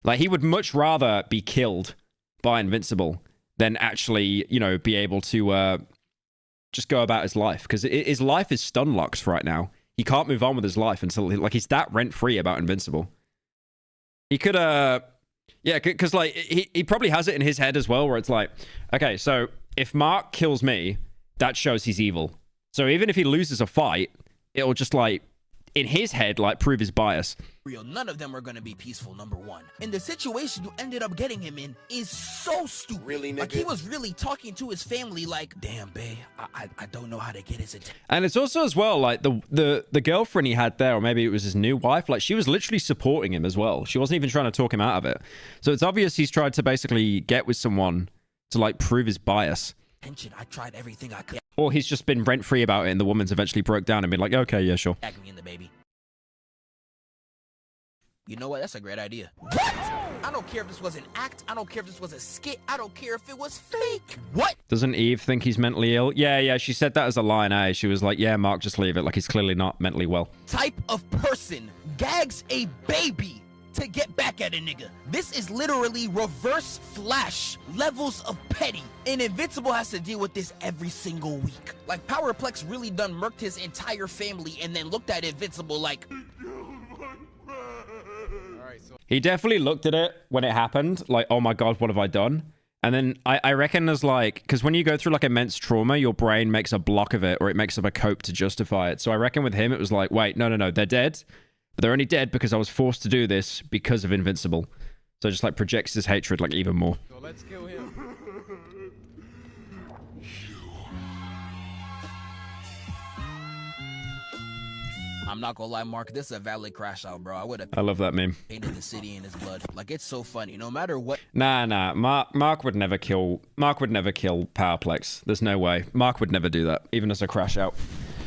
Like, he would much rather be killed by Invincible than actually, you know, be able to just go about his life, because his life is stun locked right now. He can't move on with his life until, like, he's that rent-free about Invincible. He could, yeah, because, like, he probably has it in his head as well, where it's like, okay, so if Mark kills me, that shows he's evil. So even if he loses a fight, it'll just, like, in his head, like, prove his bias. Real, none of them are gonna be peaceful, number one. And the situation you ended up getting him in is so stupid. Really, nigga? Like, he was really talking to his family like, damn, bae, I don't know how to get his attention. And it's also as well, like, the girlfriend he had there, or maybe it was his new wife, like, she was literally supporting him as well. She wasn't even trying to talk him out of it. So it's obvious he's tried to basically get with someone to, like, prove his bias. I tried everything I could. Or he's just been rent-free about it, and the woman's eventually broke down and been like, okay, yeah, sure. Tag me in the baby. You know what? That's a great idea. What? I don't care if this was an act. I don't care if this was a skit. I don't care if it was fake. What? Doesn't Eve think he's mentally ill? Yeah, she said that as a line, eh? She was like, yeah, Mark, just leave it. Like, he's clearly not mentally well. Type of person gags a baby to get back at a nigga. This is literally reverse Flash levels of petty. And Invincible has to deal with this every single week. Like, Powerplex really done murked his entire family and then looked at Invincible like... He definitely looked at it when it happened, like, oh my god, what have I done? And then I reckon there's like, because when you go through like immense trauma, your brain makes a block of it, or it makes up a cope to justify it. So I reckon with him, it was like, wait, no, they're dead. But they're only dead because I was forced to do this because of Invincible. So it just like projects his hatred like even more. So let's kill him. I'm not gonna lie, Mark, this is a valid crash out, bro. I would have I love that meme. painted the city in his blood. Like, it's so funny. No matter what. Nah. Mark would never kill Powerplex. There's no way. Mark would never do that, even as a crash out.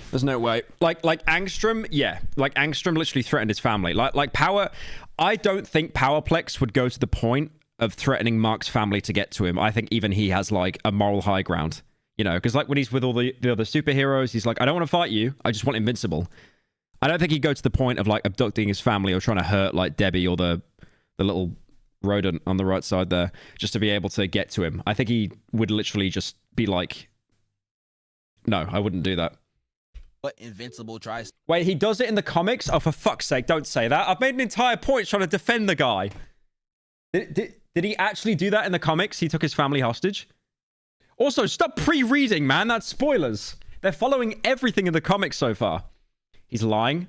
There's no way. Like Angstrom, yeah. Like Angstrom literally threatened his family. Like Power, I don't think Powerplex would go to the point of threatening Mark's family to get to him. I think even he has like a moral high ground, you know, because like when he's with all the other superheroes, he's like, I don't want to fight you. I just want Invincible. I don't think he'd go to the point of like abducting his family or trying to hurt like Debbie or the little rodent on the right side there just to be able to get to him. I think he would literally just be like, no, I wouldn't do that. What Invincible tries. Wait, he does it in the comics? Oh, for fuck's sake, don't say that. I've made an entire point trying to defend the guy. Did he actually do that in the comics? He took his family hostage? Also, stop pre-reading, man. That's spoilers. They're following everything in the comics so far. He's lying.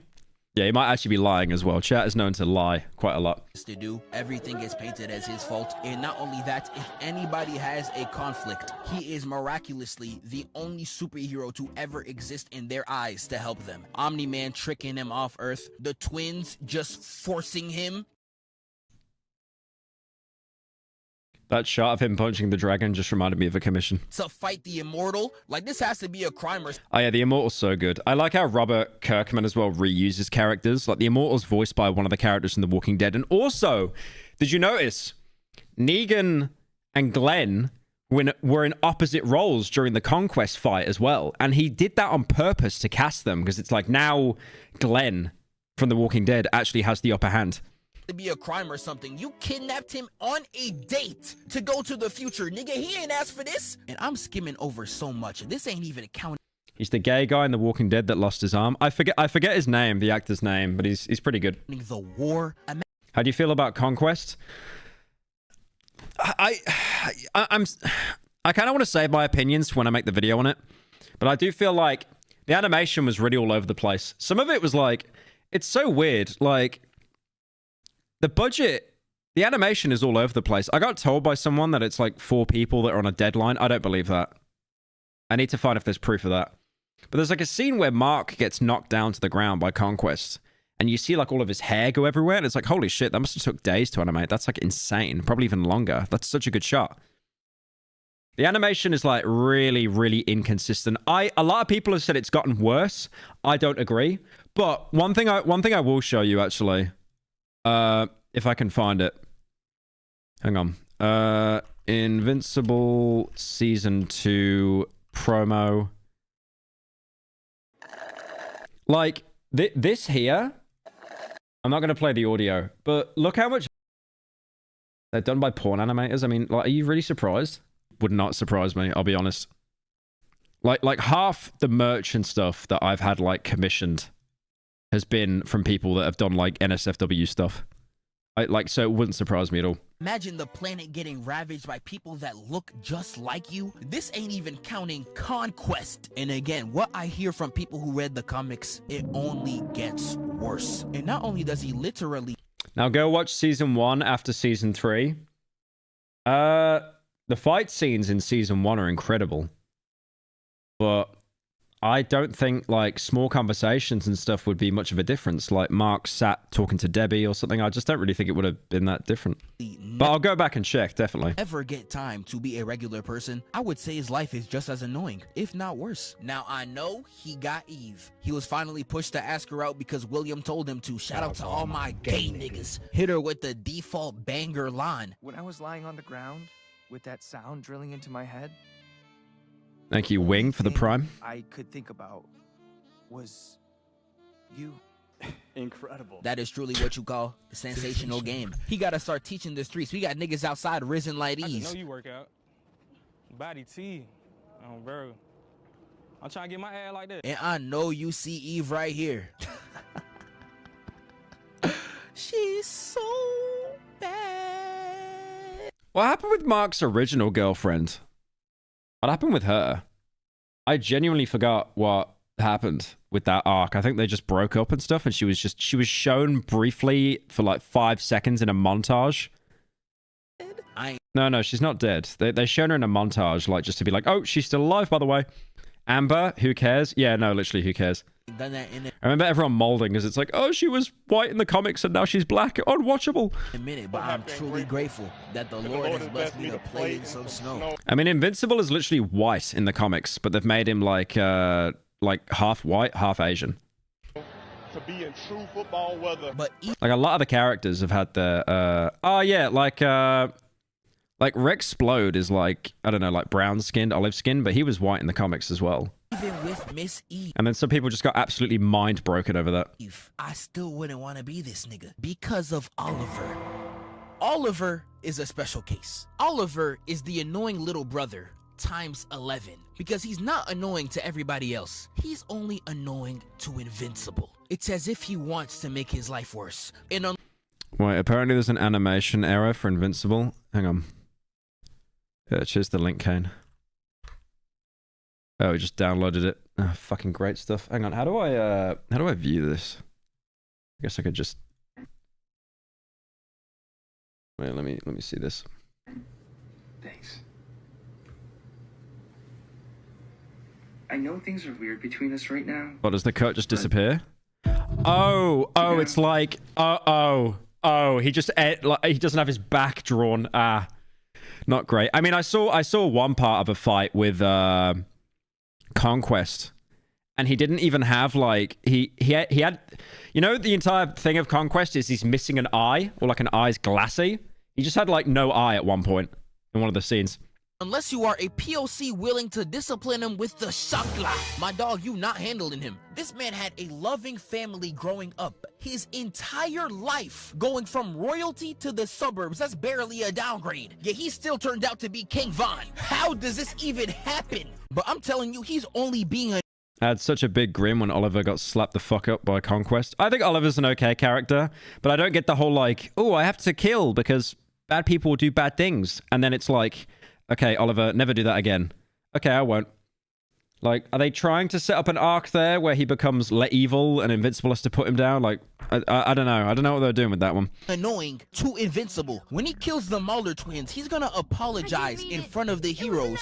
Yeah, he might actually be lying as well. Chat is known to lie quite a lot. To do everything gets painted as his fault, and not only that, if anybody has a conflict, he is miraculously the only superhero to ever exist in their eyes to help them. Omni-Man tricking him off Earth, the twins just forcing him. That shot of him punching the dragon just reminded me of a commission. To fight the Immortal, like this has to be a crime or... Oh yeah, the Immortal's so good. I like how Robert Kirkman as well reuses characters. Like the Immortal's voiced by one of the characters in The Walking Dead. And also, did you notice Negan and Glenn were in opposite roles during the Conquest fight as well? And he did that on purpose to cast them, because it's like now Glenn from The Walking Dead actually has the upper hand. To be a crime or something. You kidnapped him on a date to go to the future. Nigga, he ain't asked for this. And I'm skimming over so much. This ain't even counting. He's the gay guy in The Walking Dead that lost his arm. I forget his name, the actor's name, but he's pretty good. The war. How do you feel about Conquest? I kind of want to save my opinions when I make the video on it, but I do feel like the animation was really all over the place. Some of it was like, it's so weird. Like, the budget, the animation is all over the place. I got told by someone that it's like 4 people that are on a deadline. I don't believe that. I need to find if there's proof of that. But there's like a scene where Mark gets knocked down to the ground by Conquest. And you see like all of his hair go everywhere. And it's like, holy shit, that must have took days to animate. That's like insane. Probably even longer. That's such a good shot. The animation is like really, really inconsistent. A lot of people have said it's gotten worse. I don't agree. But one thing I will show you actually. If I can find it. Hang on. Invincible Season 2 promo. Like, this here, I'm not going to play the audio, but look how much they're done by porn animators. I mean, like, are you really surprised? Would not surprise me, I'll be honest. Like half the merch and stuff that I've had, like, commissioned has been from people that have done, like, NSFW stuff. So it wouldn't surprise me at all. Imagine the planet getting ravaged by people that look just like you. This ain't even counting Conquest. And again, what I hear from people who read the comics, it only gets worse. And not only does he literally... Now go watch Season 1 after Season 3. The fight scenes in Season 1 are incredible. But I don't think, like, small conversations and stuff would be much of a difference. Like, Mark sat talking to Debbie or something. I just don't really think it would have been that different. But I'll go back and check, definitely. Ever get time to be a regular person, I would say his life is just as annoying, if not worse. Now, I know he got Eve. He was finally pushed to ask her out because William told him to. Shout out to all my gay niggas. Hit her with the default banger line. When I was lying on the ground with that sound drilling into my head, Thank you, Wing, for the prime. I could think about was you. Incredible. That is truly what you call a sensational game. He gotta start teaching the streets. We got niggas outside risen like I these. know you work out. Body T. Oh, bro. I'm trying to get my ass like that. And I know you see Eve right here. She's so bad. What happened with Mark's original girlfriend? What happened with her? I genuinely forgot what happened with that arc. I think they just broke up and stuff, and she was shown briefly for like 5 seconds in a montage. No, she's not dead. They shown her in a montage, like just to be like, oh, she's still alive, by the way. Amber, who cares? Yeah, no, literally, who cares? Done that in I remember everyone molding because it's like, oh, she was white in the comics and now she's black. Unwatchable. a minute, but I'm truly grateful that the Lord has blessed me to play in some snow. I mean, Invincible is literally white in the comics, but they've made him like half white, half Asian. To be in true football weather. But like a lot of the characters have had the oh yeah, like Rex Splode is like, I don't know, like brown skinned, olive skinned, but he was white in the comics as well. Even with Miss Eve. And then some people just got absolutely mind broken over that. I still wouldn't want to be this nigga because of Oliver. Oliver is a special case. Oliver is the annoying little brother times 11 because he's not annoying to everybody else. He's only annoying to Invincible. It's as if he wants to make his life worse. And Wait, apparently there's an animation error for Invincible. Hang on. Yeah, cheers the link, Kane. Oh, we just downloaded it. Oh, fucking great stuff. Hang on, how do I view this? I guess I could just wait, let me see this. Thanks. I know things are weird between us right now. What, does the cut just disappear? Oh, it's like he just like, he doesn't have his back drawn. Not great. I mean, I saw one part of a fight with Conquest, and he didn't even have like he had, you know, the entire thing of Conquest is he's missing an eye, or like an eye's glassy. He just had like no eye at one point in one of the scenes. unless you are a POC willing to discipline him with the shakla. My dog, you not handling him. This man had a loving family growing up. His entire life going from royalty to the suburbs. That's barely a downgrade. Yet he still turned out to be King Von. How does this even happen? But I'm telling you, he's only being a... I had such a big grin when Oliver got slapped the fuck up by Conquest. I think Oliver's an okay character, but I don't get the whole like, oh, I have to kill because bad people will do bad things. And then it's like, okay, Oliver, never do that again. Okay, I won't. Like, are they trying to set up an arc there where he becomes evil and Invincible has to put him down? Like, I don't know. I don't know what they're doing with that one. Annoying to Invincible. When he kills the Mulder twins, he's gonna apologize in front of the heroes.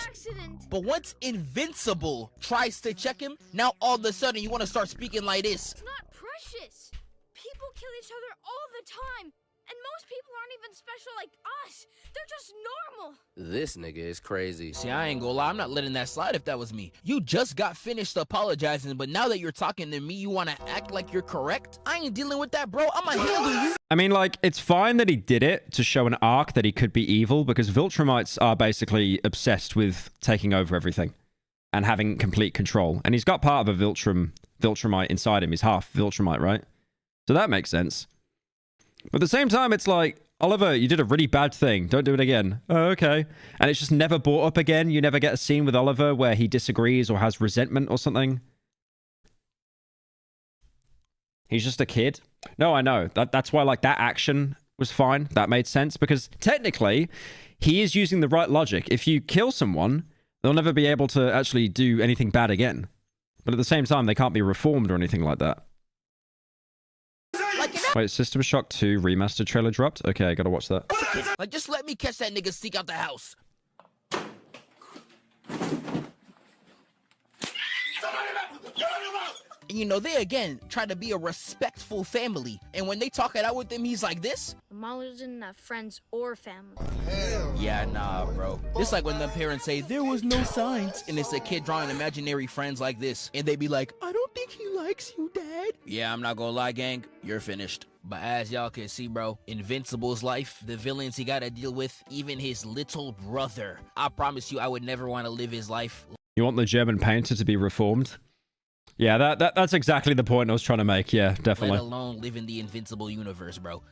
But once Invincible tries to check him, now all of a sudden you want to start speaking like this. It's not precious. People kill each other all the time. And most people aren't even special like us. They're just normal. This nigga is crazy. See, I ain't gonna lie, I'm not letting that slide if that was me. You just got finished apologizing, but now that you're talking to me, you wanna act like you're correct? I ain't dealing with that, bro. I'ma handle you. I mean, like, it's fine that he did it to show an arc that he could be evil, because Viltrumites are basically obsessed with taking over everything and having complete control. And he's got part of a Viltrumite inside him. He's half Viltrumite, right? So that makes sense. But at the same time, it's like, Oliver, you did a really bad thing. Don't do it again. Oh, okay. And it's just never brought up again. You never get a scene with Oliver where he disagrees or has resentment or something. He's just a kid. No, I know. That's why, like, that action was fine. That made sense. Because technically, he is using the right logic. If you kill someone, they'll never be able to actually do anything bad again. But at the same time, they can't be reformed or anything like that. Wait, System Shock 2 remastered trailer dropped? Okay, I gotta watch that. Like, just let me catch that nigga sneak out the house. And you know, they again try to be a respectful family. And when they talk it out with him, he's like this. The Maulers didn't have friends or family. Yeah, nah, bro. It's like when the parents say, there was no signs. And it's a kid drawing imaginary friends like this. And they be like, I don't think he likes you, Dad. Yeah, I'm not gonna lie, gang. You're finished. But as y'all can see, bro, Invincible's life, the villains he gotta deal with, even his little brother. I promise you, I would never want to live his life. You want the German painter to be reformed? Yeah, that's exactly the point I was trying to make. Yeah, definitely. Let alone live in the Invincible universe, bro.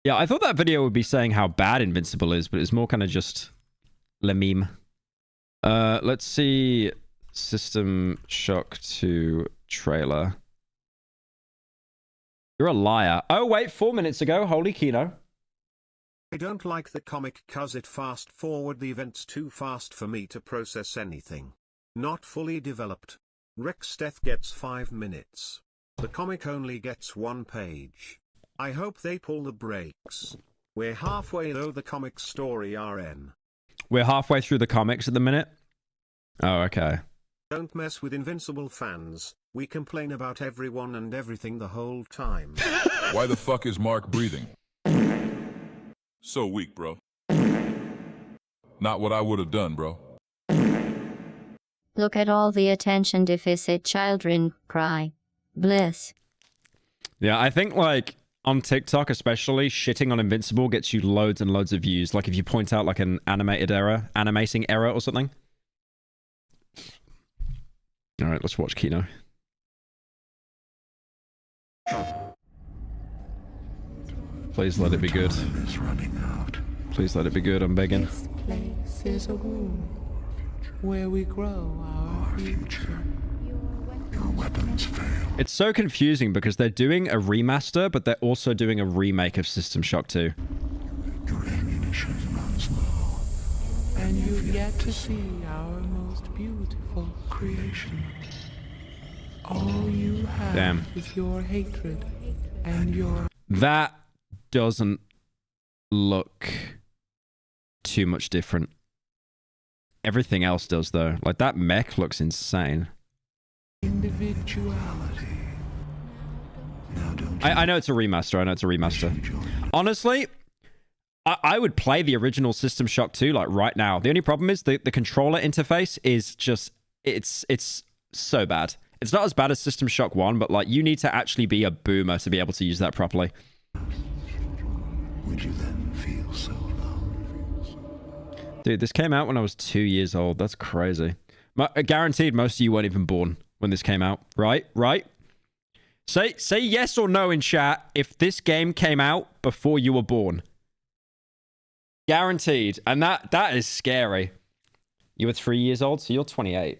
Yeah, I thought that video would be saying how bad Invincible is, but it's more kind of just le meme. Let's see System Shock 2 trailer. You're a liar. Oh, wait, 4 minutes ago. Holy Kino. I don't like the comic cause it fast forward the events too fast for me to process anything. Not fully developed. Rex death gets 5 minutes. The comic only gets 1 page. I hope they pull the brakes. We're halfway though the comic story RN. We're halfway through the comics at the minute. Oh, okay. Don't mess with Invincible fans. We complain about everyone and everything the whole time. Why the fuck is Mark breathing? So weak, bro. Not what I would have done, bro. Look at all the attention deficit children cry. Bliss. Yeah, I think like on TikTok especially, shitting on Invincible gets you loads and loads of views. Like if you point out like an animating error or something. All right, let's watch Kino. Please let it be good. Please let it be good, I'm begging. This place is a womb where we grow our future. Your weapons fail. It's so confusing because they're doing a remaster, but they're also doing a remake of System Shock 2. Your ammunition runs low. And you've yet to see our most beautiful creation. All you have is your hatred and your... That doesn't look too much different. Everything else does, though. Like, that mech looks insane. Individuality. I know it's a remaster. I know it's a remaster. Honestly, I would play the original System Shock 2, like, right now. The only problem is the controller interface is just... It's so bad. It's not as bad as System Shock 1, but, like, you need to actually be a boomer to be able to use that properly. Would you then feel so alone? Dude, this came out when I was 2 years old. That's crazy. Guaranteed most of you weren't even born when this came out. Right? Right? Say yes or no in chat if this game came out before you were born. Guaranteed. And that is scary. You were 3 years old, so you're 28.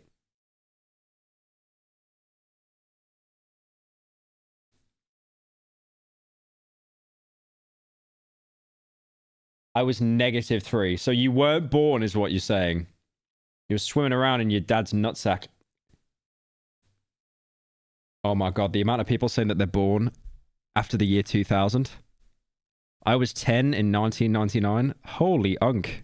I was -3, so you weren't born is what you're saying. You were swimming around in your dad's nutsack. Oh my god, the amount of people saying that they're born after the year 2000. I was 10 in 1999. Holy unk.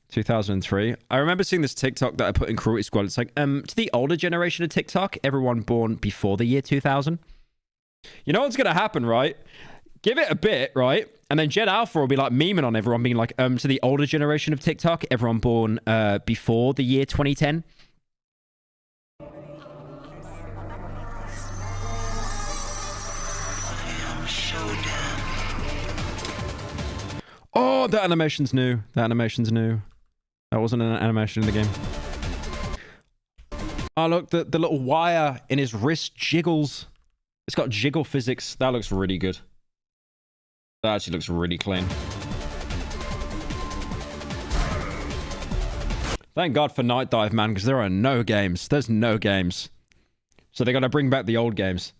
2003. I remember seeing this TikTok that I put in Cruelty Squad. It's like, to the older generation of TikTok, everyone born before the year 2000. You know what's going to happen, right? Give it a bit, right? And then Gen Alpha will be like memeing on everyone, being like, to the older generation of TikTok, everyone born before the year 2010. Oh, that animation's new. That animation's new. That wasn't an animation in the game. Oh, look, the little wire in his wrist jiggles. It's got jiggle physics. That looks really good. That actually looks really clean. Thank God for Night Dive, man, because there are no games. There's no games. So they got to bring back the old games.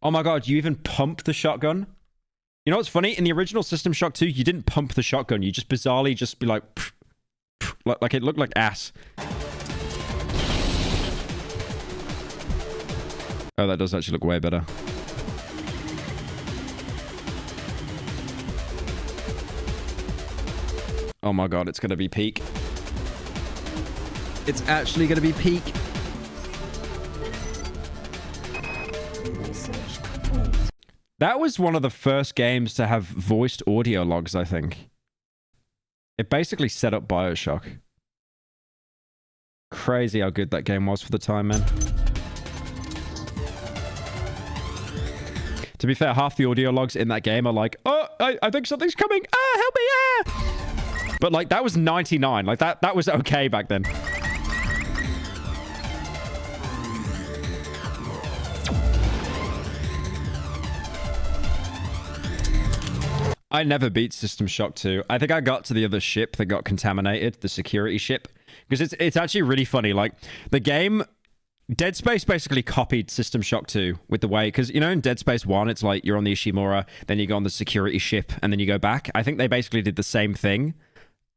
Oh my God, you even pumped the shotgun? You know what's funny? In the original System Shock 2, you didn't pump the shotgun. You just bizarrely just be like... like it looked like ass. Oh, that does actually look way better. Oh my God, it's going to be peak. It's actually going to be peak. That was one of the first games to have voiced audio logs, I think. It basically set up BioShock. Crazy how good that game was for the time, man. To be fair, half the audio logs in that game are like, oh, I think something's coming. Ah, help me, ah! But like that was 99. Like that was okay back then. I never beat System Shock 2. I think I got to the other ship that got contaminated, the security ship. Because it's actually really funny. Like, the game... Dead Space basically copied System Shock 2 with the way... Because, you know, in Dead Space 1, it's like you're on the Ishimura, then you go on the security ship, and then you go back. I think they basically did the same thing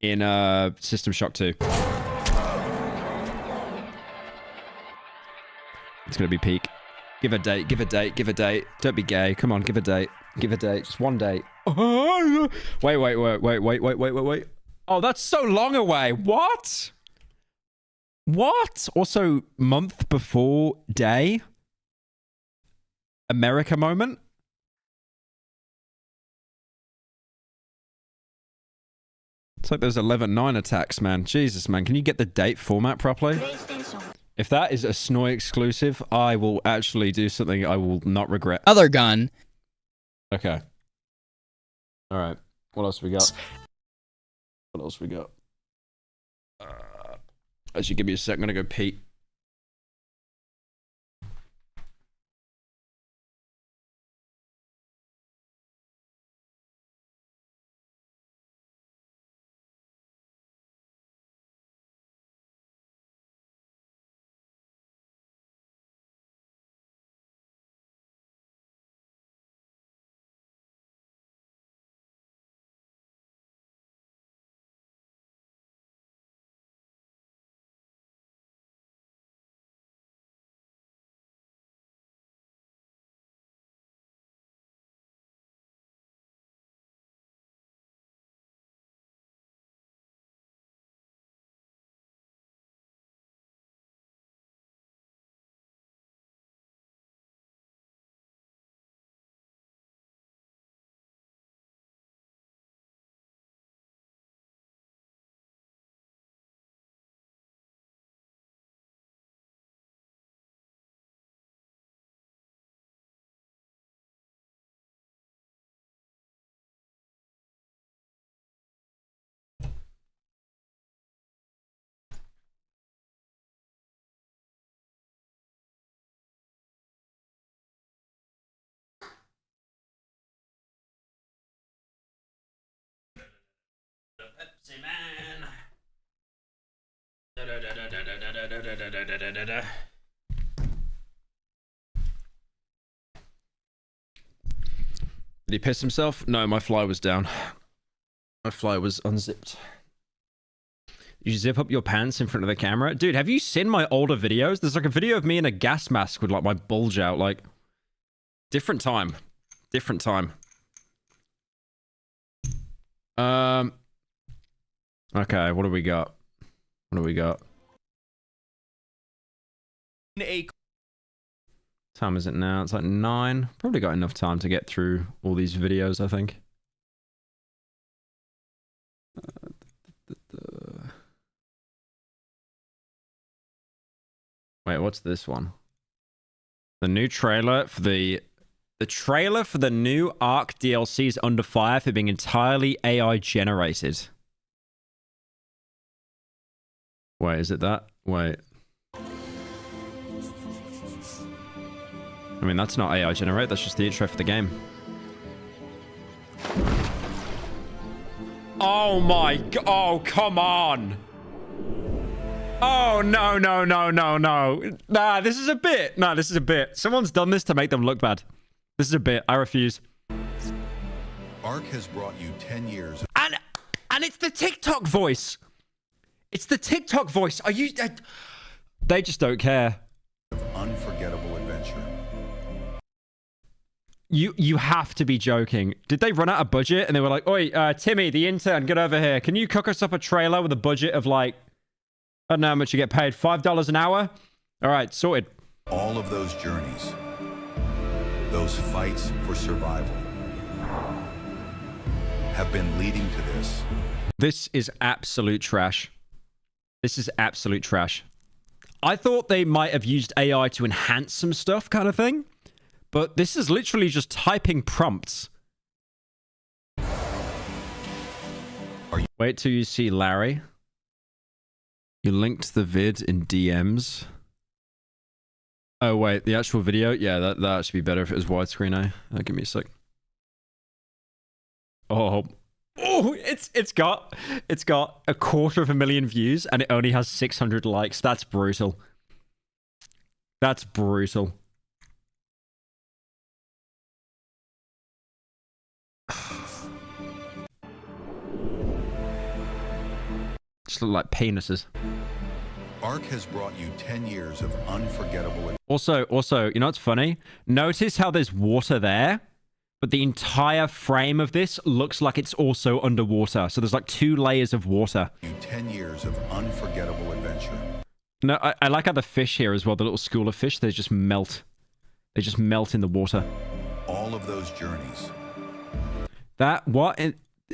in System Shock 2. It's going to be peak. Give a date, give a date, give a date. Don't be gay. Come on, give a date. Give a date. Just one date. Wait. Oh, that's so long away. What? What? Also, month before day? America moment? It's like those 11-9 attacks, man. Jesus, man. Can you get the date format properly? If that is a Snoy exclusive, I will actually do something I will not regret. Other gun. Okay. All right. What else we got? What else we got? Actually, give me a sec. I'm going to go pee. Pepsi Man. Did he piss himself? No, my fly was down. My fly was unzipped. You zip up your pants in front of the camera? Dude, have you seen my older videos? There's like a video of me in a gas mask with like my bulge out. Like, different time. Different time. Okay, what do we got? What do we got? Time is it now? It's like 9. Probably got enough time to get through all these videos, I think. Wait, what's this one? The new trailer for the trailer for the new Ark DLC is under fire for being entirely AI generated. Wait, is it that? Wait. I mean, that's not AI generate, that's just the intro for the game. Oh my god, oh, come on. Oh, no. Nah, this is a bit. Nah, this is a bit. Someone's done this to make them look bad. This is a bit. I refuse. Ark has brought you 10 years. And it's the TikTok voice. It's the TikTok voice. Are you... they just don't care. Unforgettable adventure. You have to be joking. Did they run out of budget? And they were like, oi, Timmy, the intern, get over here. Can you cook us up a trailer with a budget of like... I don't know how much you get paid. $5 an hour? All right, sorted. All of those journeys, those fights for survival, have been leading to this. This is absolute trash. This is absolute trash. I thought they might have used AI to enhance some stuff kind of thing. But this is literally just typing prompts. Wait till you see Larry. You linked the vid in DMs. Oh wait, the actual video? Yeah, that'd actually be better if it was widescreen, eh? Give me a sec. Oh, it's got 250,000 views and it only has 600 likes. That's brutal. That's brutal. Just look like penises. Ark has brought you 10 years of unforgettable. Also, you know what's funny? Notice how there's water there, but the entire frame of this looks like it's also underwater. So there's like 2 layers of water. 10 years of unforgettable adventure. No, I like how the fish here as well, the little school of fish, they just melt. They just melt in the water. All of those journeys.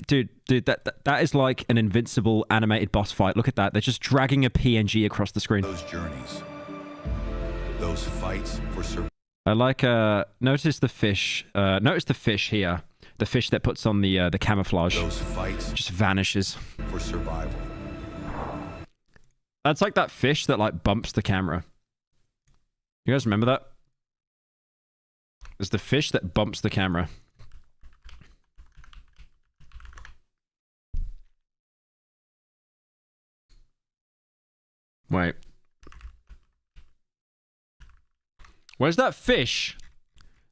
Dude, that is like an Invincible animated boss fight. Look at that. They're just dragging a PNG across the screen. Those journeys. Those fights for survival. I like, notice the fish. Notice the fish here. The fish that puts on the camouflage. Those fights just vanishes. For survival. That's like that fish that like bumps the camera. You guys remember that? There's the fish that bumps the camera. Wait. Where's that fish?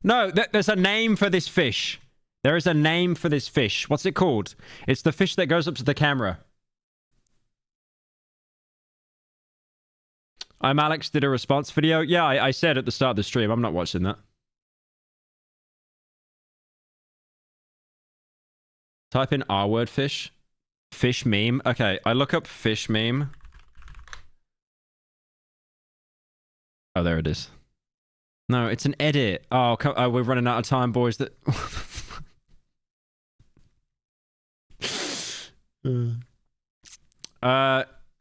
No, there's a name for this fish. There is a name for this fish. What's it called? It's the fish that goes up to the camera. I'm Alex did a response video. Yeah, I said at the start of the stream, I'm not watching that. Type in R-word fish. Fish meme. Okay, I look up fish meme. Oh, there it is. No, it's an edit. Oh, we're running out of time, boys.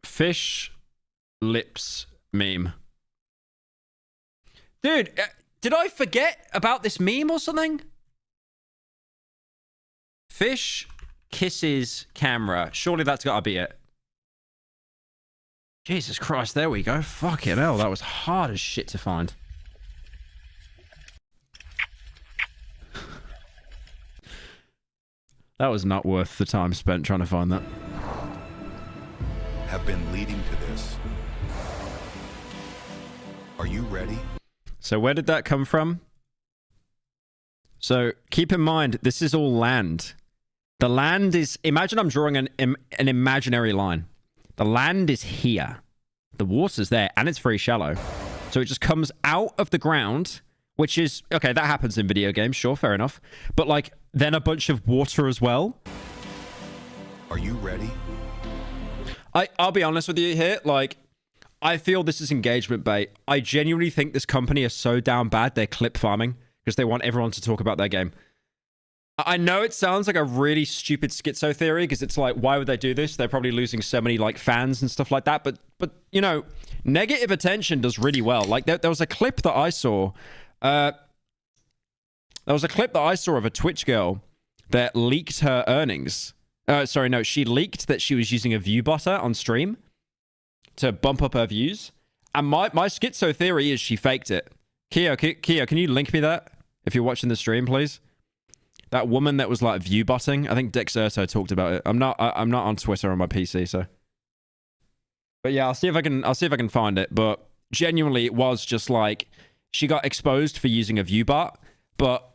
Fish lips meme. Dude, did I forget about this meme or something? Fish kisses camera. Surely that's got to be it. Jesus Christ, there we go. Fucking hell, that was hard as shit to find. That was not worth the time spent trying to find that. Have been leading to this. Are you ready? So where did that come from? So keep in mind, this is all land. The land is... Imagine I'm drawing an imaginary line. The land is here. The water's there, and it's very shallow. So it just comes out of the ground, which is... Okay, that happens in video games, sure, fair enough. But, like, then a bunch of water as well. Are you ready? I'll be honest with you here. Like, I feel this is engagement bait. I genuinely think this company is so down bad, they're clip farming because they want everyone to talk about their game. I know it sounds like a really stupid schizo theory because it's like, why would they do this? They're probably losing so many like fans and stuff like that. But you know, negative attention does really well. Like there was a clip that I saw. There was a clip that I saw of a Twitch girl that leaked her earnings. Sorry, no, she leaked that she was using a view botter on stream to bump up her views. And my schizo theory is she faked it. Keo, can you link me that if you're watching the stream, please? That woman that was like view botting. I think Dexerto talked about it. I'm not on Twitter on my PC, so. But yeah, I'll see if I can find it. But genuinely, it was just like she got exposed for using a view bot. But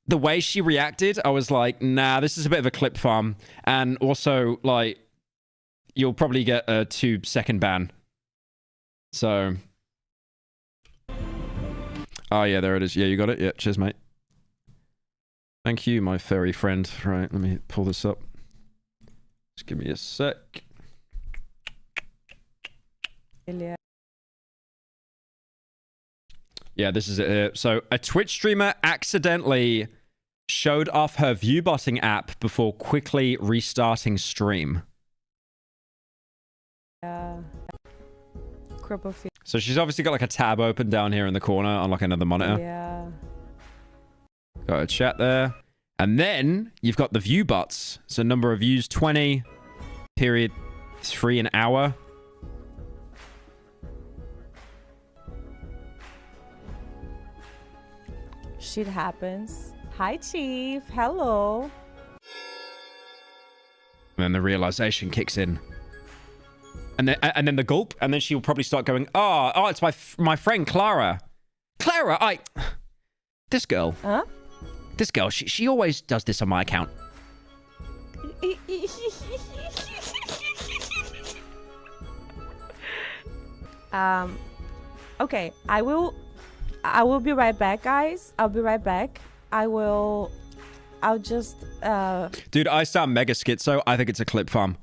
the way she reacted, I was like, nah, this is a bit of a clip farm. And also, like, you'll probably get a 2-second ban. So. Oh yeah, there it is. Yeah, you got it. Yeah, cheers, mate. Thank you, my furry friend. Right, let me pull this up. Just give me a sec. Yeah, this is it here. So, a Twitch streamer accidentally showed off her view botting app before quickly restarting stream. So she's obviously got like a tab open down here in the corner on like another monitor. Yeah. Got a chat there. And then you've got the view bots. So number of views 20, period 3 an hour. Shit happens. Hi, Chief. Hello. And then the realization kicks in. And then the gulp, and then she'll probably start going, oh, it's my friend Clara. Clara, this girl. Huh? This girl, she always does this on my account. Okay, I'll be right back, guys. I'll be right back. I'll just Dude, I sound mega schizo. I think it's a clip farm.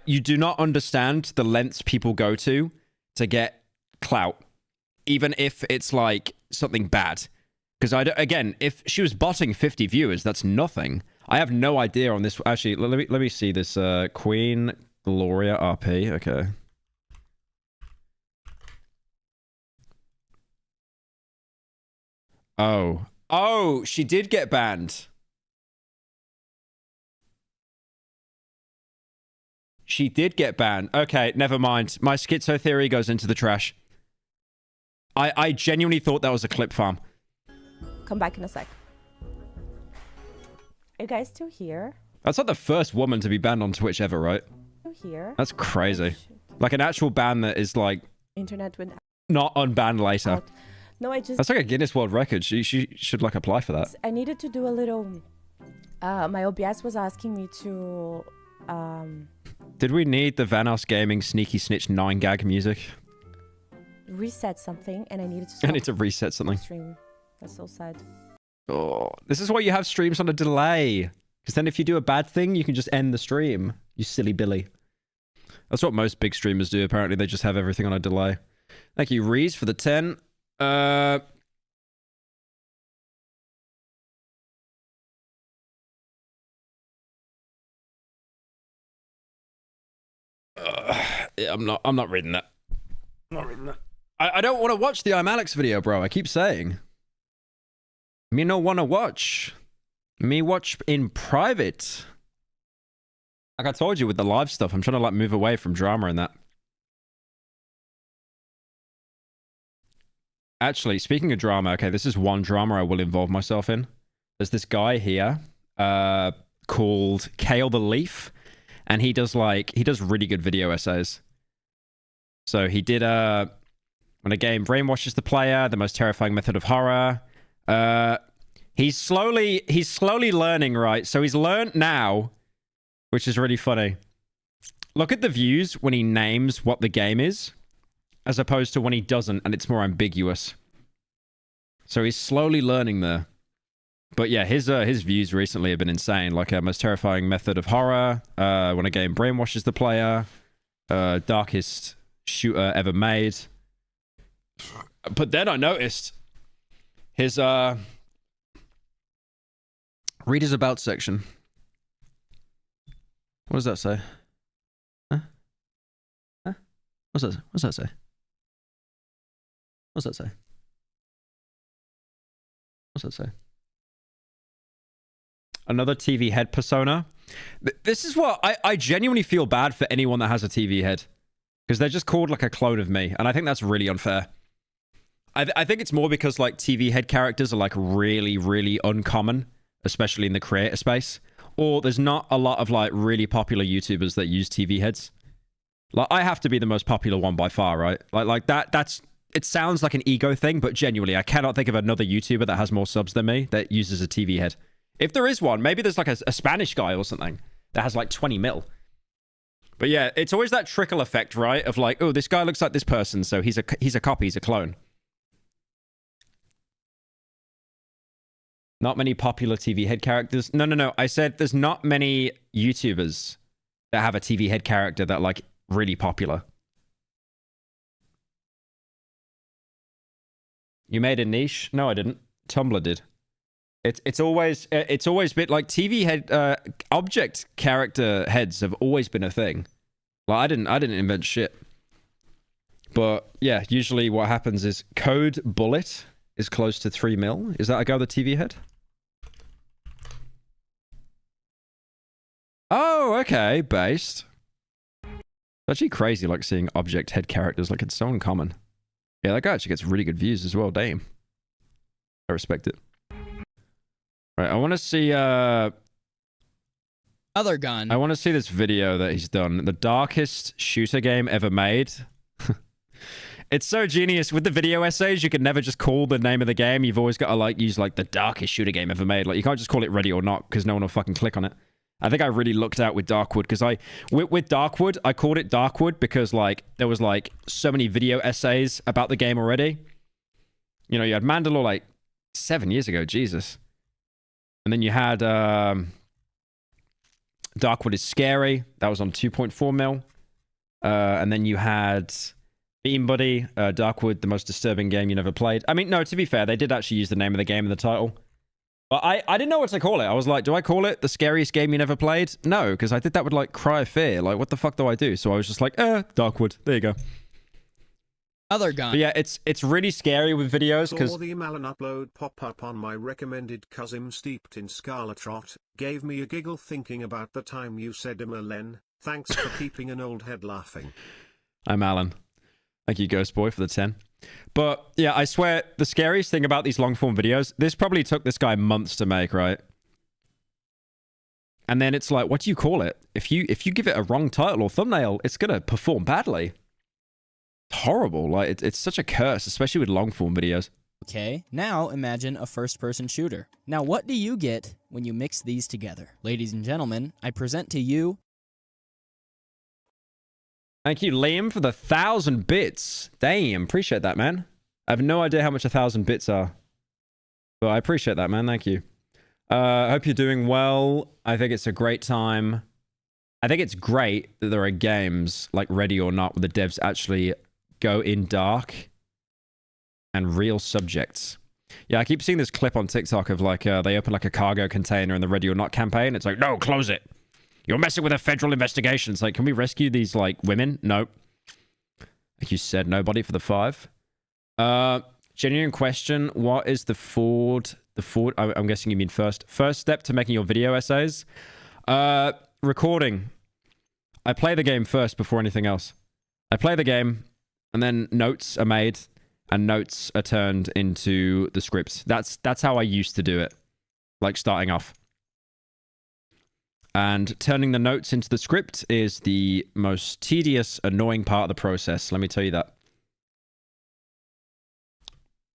You do not understand the lengths people go to get clout, even if it's like something bad. Because again, if she was botting 50 viewers, that's nothing. I have no idea on this. Actually, let me see this. Queen Gloria RP. Okay. Oh, she did get banned. She did get banned. Okay, never mind. My schizo theory goes into the trash. I genuinely thought that was a clip farm. come back in a sec. Are you guys still here? That's not the first woman to be banned on Twitch ever, right? Still here? That's crazy. Like an actual ban that is like Internet went not unbanned later. out. No, I just... That's like a Guinness World Record. She should like apply for that. I needed to do a little... my OBS was asking me to... Did we need the Vanos Gaming Sneaky Snitch 9 gag music? reset something, and I needed to I stop need to reset something. stream. That's so sad. Oh, this is why you have streams on a delay. Because then if you do a bad thing, you can just end the stream. You silly Billy. That's what most big streamers do, apparently. They just have everything on a delay. Thank you, Reese, for the 10. Yeah, I'm not reading that. I'm not reading that. I don't want to watch the iMalex video, bro. I keep saying. Me no want to watch. Me watch in private. Like I told you with the live stuff, I'm trying to like move away from drama and that. Actually, speaking of drama, okay, this is one drama I will involve myself in. There's this guy here called Kale the Leaf, and he does really good video essays. So he did when a game brainwashes the player, the most terrifying method of horror. He's slowly learning, right? So he's learned now, which is really funny. Look at the views when he names what the game is, as opposed to when he doesn't, and it's more ambiguous. So he's slowly learning there. But yeah, his views recently have been insane. Like most terrifying method of horror, when a game brainwashes the player, darkest shooter ever made. But then I noticed his read his about section. What does that say? Huh? What's that say? What's that say? What's that say? What's that say? Another TV head persona. This is what I genuinely feel bad for anyone that has a TV head, because they're just called like a clone of me, and I think that's really unfair. I think it's more because like TV head characters are like really, really uncommon, especially in the creator space, or there's not a lot of like really popular YouTubers that use TV heads. Like I have to be the most popular one by far, right? Like that's it sounds like an ego thing, but genuinely I cannot think of another YouTuber that has more subs than me that uses a TV head. If there is one, maybe there's like a Spanish guy or something that has like 20 mil. But yeah, it's always that trickle effect, right? Of like, oh, this guy looks like this person, so he's a copy, he's a clone. Not many popular TV head characters. No. I said there's not many YouTubers that have a TV head character that like really popular. You made a niche? No, I didn't. Tumblr did. It's always been like TV head object character heads have always been a thing. Well, I didn't invent shit. But yeah, usually what happens is Code Bullet is close to 3 mil. Is that a guy with a TV head? Oh, Oh, okay, based. It's actually crazy, like, seeing object head characters. Like, it's so uncommon. Yeah, that guy actually gets really good views as well. Damn. I respect it. Right, I want to see, Other gun. I want to see this video that he's done. The darkest shooter game ever made. It's so genius. With the video essays, you can never just call the name of the game. You've always got to, like, use, like, the darkest shooter game ever made. Like, you can't just call it Ready or Not, because no one will fucking click on it. I think I really looked out with Darkwood, because with Darkwood, I called it Darkwood because, like, there was, like, so many video essays about the game already. You know, you had Mandalore, like, 7 years ago. Jesus. And then you had, Darkwood is Scary. That was on 2.4 mil. And then you had Beam Buddy, Darkwood, the most disturbing game you never played. I mean, no, to be fair, they did actually use the name of the game in the title. But I didn't know what to call it. I was like, do I call it the scariest game you never played? No, because I think that would, like, cry fear. Like, what the fuck do I do? So I was just like, Darkwood. There you go. Other gun. But yeah, it's really scary with videos, because... Saw the Malin upload pop up on my recommended cousin steeped in Scarlet Rot. Gave me a giggle thinking about the time you said Len. Thanks for keeping an old head laughing. I'm Alan. Thank you, Ghost Boy, for the 10. But yeah, I swear, the scariest thing about these long-form videos, this probably took this guy months to make, right? And then it's like, what do you call it? If you give it a wrong title or thumbnail, it's gonna perform badly. It's horrible. Like, it's such a curse, especially with long-form videos. Okay, now imagine a first-person shooter. Now, what do you get when you mix these together? Ladies and gentlemen, I present to you... Thank you, Liam, for the 1,000 bits. Damn, appreciate that, man. I have no idea how much 1,000 bits are. But I appreciate that, man. Thank you. I hope you're doing well. I think it's a great time. I think it's great that there are games like Ready or Not where the devs actually go in dark and real subjects. Yeah, I keep seeing this clip on TikTok of, like, they open, like, a cargo container in the Ready or Not campaign. It's like, no, close it. You're messing with a federal investigation. It's like, can we rescue these, like, women? Nope. Like you said, nobody for the 5. Genuine question. What is the Ford? I'm guessing you mean first step to making your video essays? Recording. I play the game first before anything else. I play the game, and then notes are made, and notes are turned into the scripts. That's how I used to do it. Like, starting off. And turning the notes into the script is the most tedious, annoying part of the process. Let me tell you that.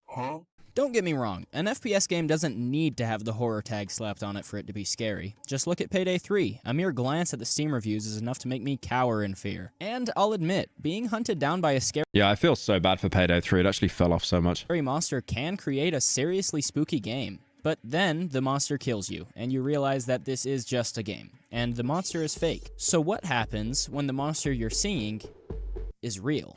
Huh? Don't get me wrong, an FPS game doesn't need to have the horror tag slapped on it for it to be scary. Just look at Payday 3. A mere glance at the Steam reviews is enough to make me cower in fear. And I'll admit, being hunted down by a scary... Yeah, I feel so bad for Payday 3. It actually fell off so much. ...scary monster can create a seriously spooky game. But then the monster kills you, and you realize that this is just a game, and the monster is fake. So what happens when the monster you're seeing is real?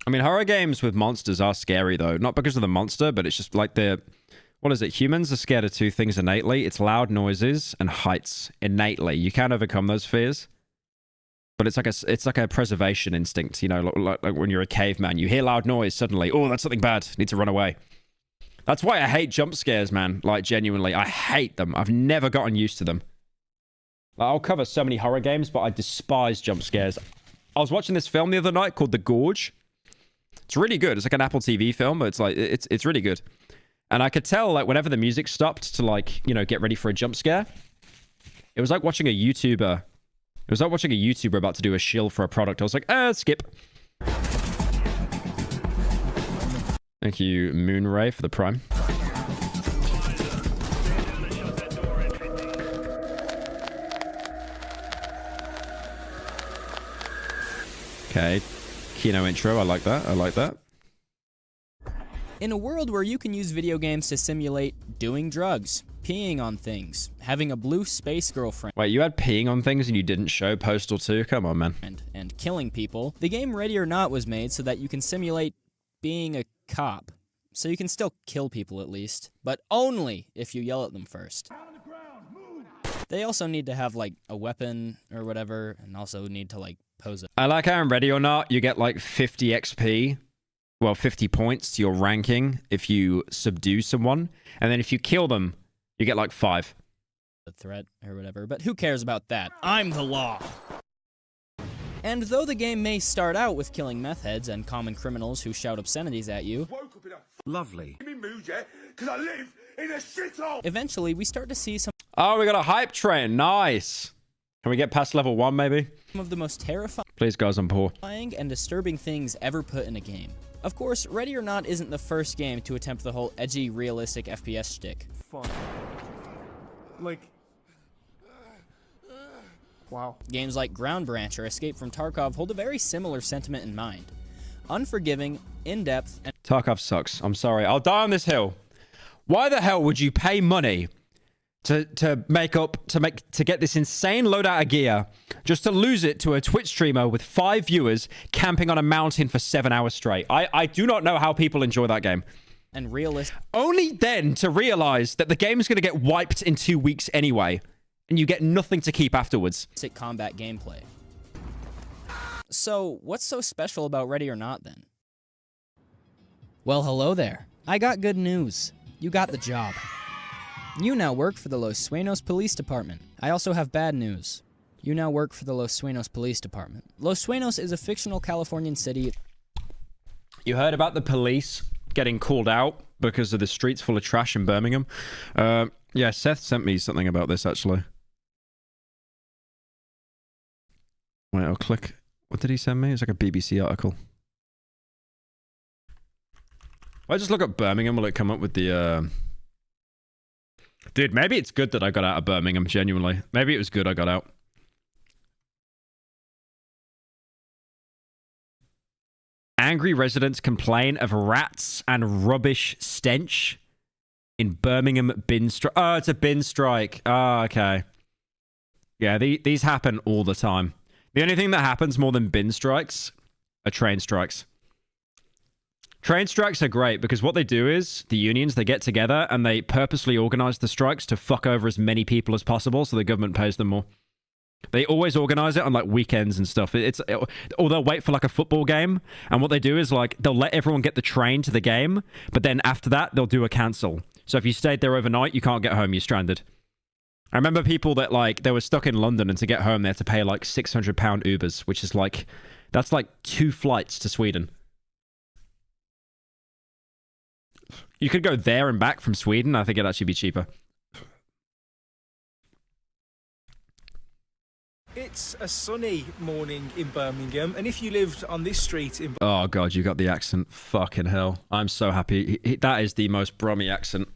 I mean, horror games with monsters are scary, though. Not because of the monster, but it's just like what is it? Humans are scared of 2 things innately. It's loud noises and heights. Innately. You can't overcome those fears. But it's like a preservation instinct, you know, like when you're a caveman. You hear loud noise, suddenly, oh, that's something bad. Need to run away. That's why I hate jump scares, man. Like, genuinely, I hate them. I've never gotten used to them. Like, I'll cover so many horror games, but I despise jump scares. I was watching this film the other night called The Gorge. It's really good. It's like an Apple TV film, but it's like, it's really good. And I could tell, like, whenever the music stopped to, like, you know, get ready for a jump scare, it was like watching a YouTuber. It was like watching a YouTuber about to do a shill for a product. I was like, skip. Thank you, Moonray, for the Prime. Okay. Kino intro. I like that. I like that. In a world where you can use video games to simulate doing drugs, peeing on things, having a blue space girlfriend... Wait, you had peeing on things and you didn't show Postal 2? Come on, man. And killing people, the game Ready or Not was made so that you can simulate being a cop. So you can still kill people at least, but only if you yell at them first. They also need to have, like, a weapon or whatever, and also need to, like, pose it. I like how in Ready or Not, you get, like, 50 XP. Well, 50 points to your ranking if you subdue someone. And then if you kill them, you get, like, 5. threat or whatever, but who cares about that? I'm the law. And though the game may start out with killing meth heads and common criminals who shout obscenities at you, Lovely. eventually we start to see some Oh, we got a hype train. Nice. Can we get past level 1, maybe? of the most terrifying Please, guys, I'm poor. and disturbing things ever put in a game. Of course, Ready or Not isn't the first game to attempt the whole edgy, realistic FPS shtick. Fun. Like... Wow. Games like Ground Branch or Escape from Tarkov hold a very similar sentiment in mind. Unforgiving, in-depth, and Tarkov sucks. I'm sorry. I'll die on this hill. Why the hell would you pay money to get this insane loadout of gear just to lose it to a Twitch streamer with 5 viewers camping on a mountain for 7 hours straight? I do not know how people enjoy that game. and realistic. Only then to realize that the game is going to get wiped in 2 weeks anyway, and you get nothing to keep afterwards. Combat gameplay. So, what's so special about Ready or Not then? Well, hello there. I got good news. You got the job. You now work for the Los Sueños Police Department. I also have bad news. You now work for the Los Sueños Police Department. Los Sueños is a fictional Californian city. You heard about the police getting called out because of the streets full of trash in Birmingham? Yeah, Seth sent me something about this, actually. Wait, I'll click. What did he send me? It's like a BBC article. If I just look up Birmingham, will it come up with the... Dude, maybe it's good that I got out of Birmingham, genuinely. Maybe it was good I got out. Angry residents complain of rats and rubbish stench in Birmingham bin strike. Oh, it's a bin strike. Oh, okay. Yeah, these happen all the time. The only thing that happens more than bin strikes are train strikes. Train strikes are great because what they do is, the unions, they get together and they purposely organize the strikes to fuck over as many people as possible so the government pays them more. They always organize it on like weekends and stuff. Or they'll wait for like a football game, and what they do is like they'll let everyone get the train to the game, but then after that they'll do a cancel. So if you stayed there overnight, you can't get home, you're stranded. I remember people that like they were stuck in London and to get home they had to pay like £600 Ubers, which is like that's like 2 flights to Sweden. You could go there and back from Sweden. I think it'd actually be cheaper. It's a sunny morning in Birmingham, and if you lived on this street in... Oh, God, you got the accent. Fucking hell. I'm so happy. That is the most Brummy accent.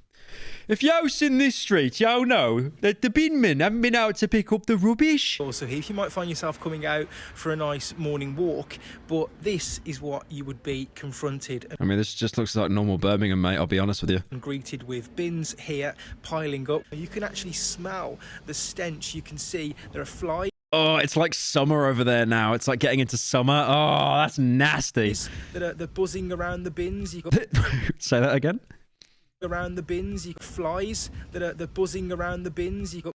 If you's in this street, y'all know that the binmen haven't been out to pick up the rubbish. Also here, you might find yourself coming out for a nice morning walk, but this is what you would be confronted. I mean, this just looks like normal Birmingham, mate, I'll be honest with you. And greeted with bins here piling up. You can actually smell the stench. You can see there are flies. Oh, it's like summer over there now. It's like getting into summer. Oh, that's nasty. That are buzzing around the bins. You got Say that again? Around the bins, you got flies that are buzzing around the bins. You got...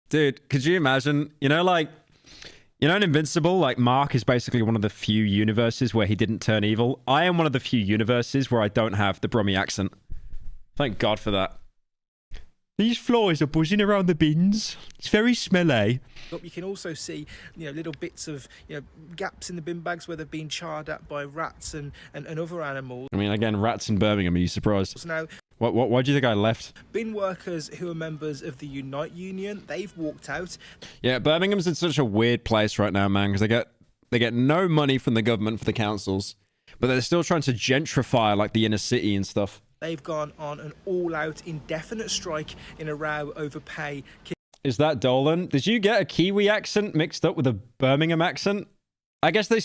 Dude, could you imagine? You know, like, you know, in Invincible, like Mark is basically one of the few universes where he didn't turn evil. I am one of the few universes where I don't have the Brummy accent. Thank God for that. These flies are buzzing around the bins. It's very smelly. You can also see, little bits of, gaps in the bin bags where they've been charred at by rats and other animals. I mean, again, rats in Birmingham. Are you surprised? Now, why do you think I left? Bin workers who are members of the Unite Union, they've walked out. Yeah, Birmingham's in such a weird place right now, man, because they get no money from the government for the councils, but they're still trying to gentrify like the inner city and stuff. They've gone on an all-out indefinite strike in a row over pay. Is that Dolan? Did you get a Kiwi accent mixed up with a Birmingham accent? I guess they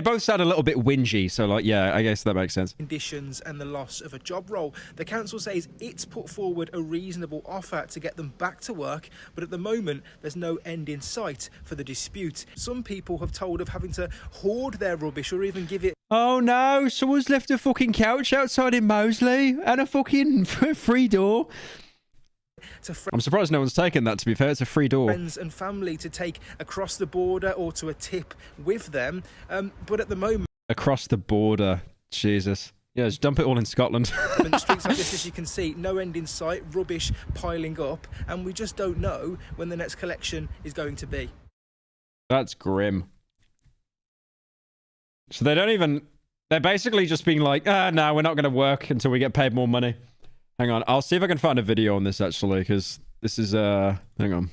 both sound a little bit whingy, so like, yeah, I guess that makes sense. Conditions and the loss of a job role. The council says it's put forward a reasonable offer to get them back to work, but at the moment, there's no end in sight for the dispute. Some people have told of having to hoard their rubbish or even give it... Oh no, someone's left a fucking couch outside in Moseley and a fucking free door. I'm surprised no one's taken that, to be fair. It's a free door. Friends and family to take across the border or to a tip with them. But at the moment... Across the border. Jesus. Yeah, just dump it all in Scotland. And streets like this, as you can see, no end in sight, rubbish piling up, and we just don't know when the next collection is going to be. That's grim. So they don't even... They're basically just being like, no, we're not going to work until we get paid more money. Hang on. I'll see if I can find a video on this, actually, because this is... Hang on.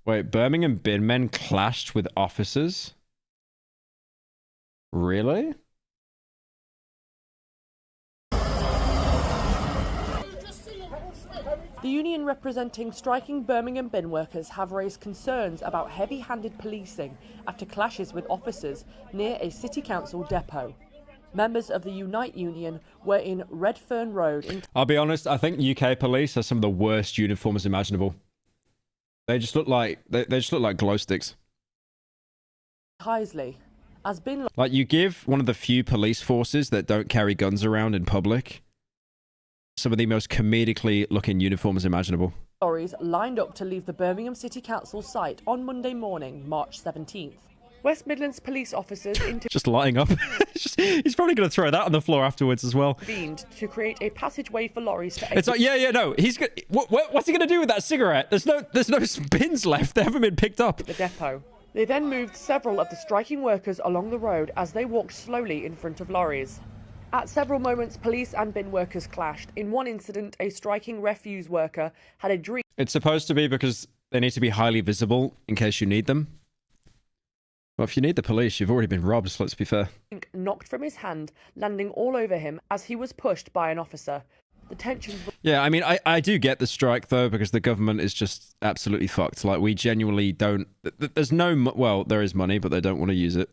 Wait, Birmingham bin men clashed with officers? Really? The union representing striking Birmingham bin workers have raised concerns about heavy-handed policing after clashes with officers near a city council depot. Members of the Unite Union were in Redfern Road in... I'll be honest, I think UK police are some of the worst uniforms imaginable. They just look like they just look like glow sticks. Heisley, as bin... Like, you give one of the few police forces that don't carry guns around in public some of the most comedically looking uniforms imaginable. Lorries lined up to leave the Birmingham City Council site on Monday morning, March 17th. West Midlands police officers just lighting up. He's probably going to throw that on the floor afterwards as well. Intervened to create a passageway for lorries to... It's like, yeah, no. He's gonna, what's he going to do with that cigarette? There's no bins left. They haven't been picked up. The depot. They then moved several of the striking workers along the road as they walked slowly in front of lorries. At several moments, police and bin workers clashed. In one incident, a striking refuse worker had a drink... It's supposed to be because they need to be highly visible in case you need them. Well, if you need the police, you've already been robbed, so let's be fair. ...knocked from his hand, landing all over him as he was pushed by an officer. The tensions... Yeah, I mean, I do get the strike, though, because the government is just absolutely fucked. Like, we genuinely don't... There's no... Well, there is money, but they don't want to use it.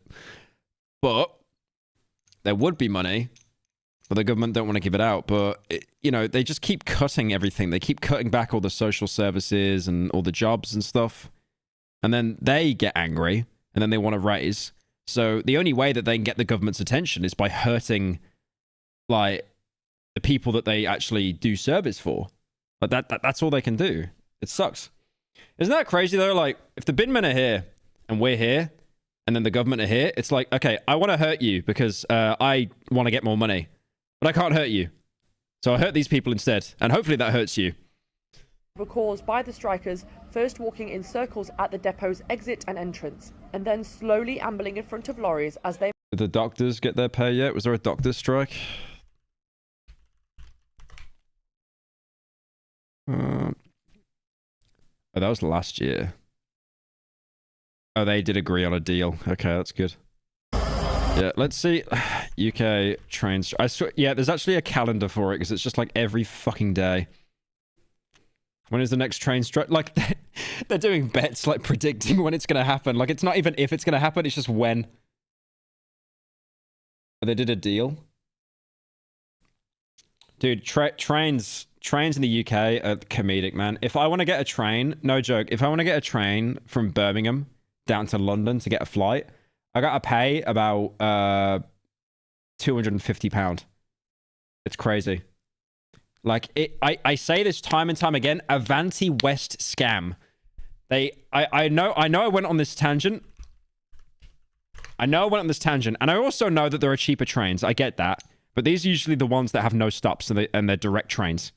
But there would be money... But the government don't want to give it out. But, you know, they just keep cutting everything. They keep cutting back all the social services and all the jobs and stuff. And then they get angry. And then they want to raise. So the only way that they can get the government's attention is by hurting, like, the people that they actually do service for. Like, that's all they can do. It sucks. Isn't that crazy, though? Like, if the bin men are here and we're here and then the government are here, it's like, okay, I want to hurt you because I want to get more money. But I can't hurt you. So I hurt these people instead. And hopefully that hurts you. ...were caused by the strikers first walking in circles at the depot's exit and entrance, and then slowly ambling in front of lorries as they... Did the doctors get their pay yet? Was there a doctor's strike? Oh, that was last year. Oh, they did agree on a deal. Okay, that's good. Yeah, let's see. UK trains. Yeah, there's actually a calendar for it because it's just like every fucking day. When is the next train strike? Like, they're doing bets, like predicting when it's going to happen. Like, it's not even if it's going to happen, it's just when. They did a deal. Dude, trains in the UK are comedic, man. If I want to get a train, no joke, if I want to get a train from Birmingham down to London to get a flight, I gotta pay about £250. It's crazy. Like, I say this time and time again, Avanti West scam. I know I went on this tangent. And I also know that there are cheaper trains. I get that. But these are usually the ones that have no stops and they're direct trains.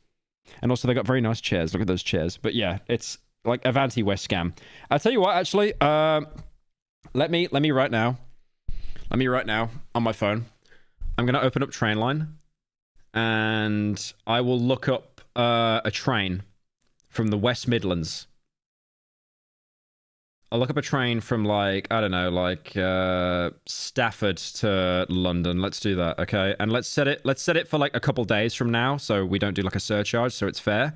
And also they got very nice chairs. Look at those chairs. But yeah, it's like Avanti West scam. I'll tell you what, actually, let me right now. Let me right now on my phone. I'm going to open up Trainline. And I will look up a train from the West Midlands. I'll look up a train from, like, I don't know, like Stafford to London. Let's do that, okay? And let's set it for like a couple days from now, so we don't do like a surcharge, so it's fair.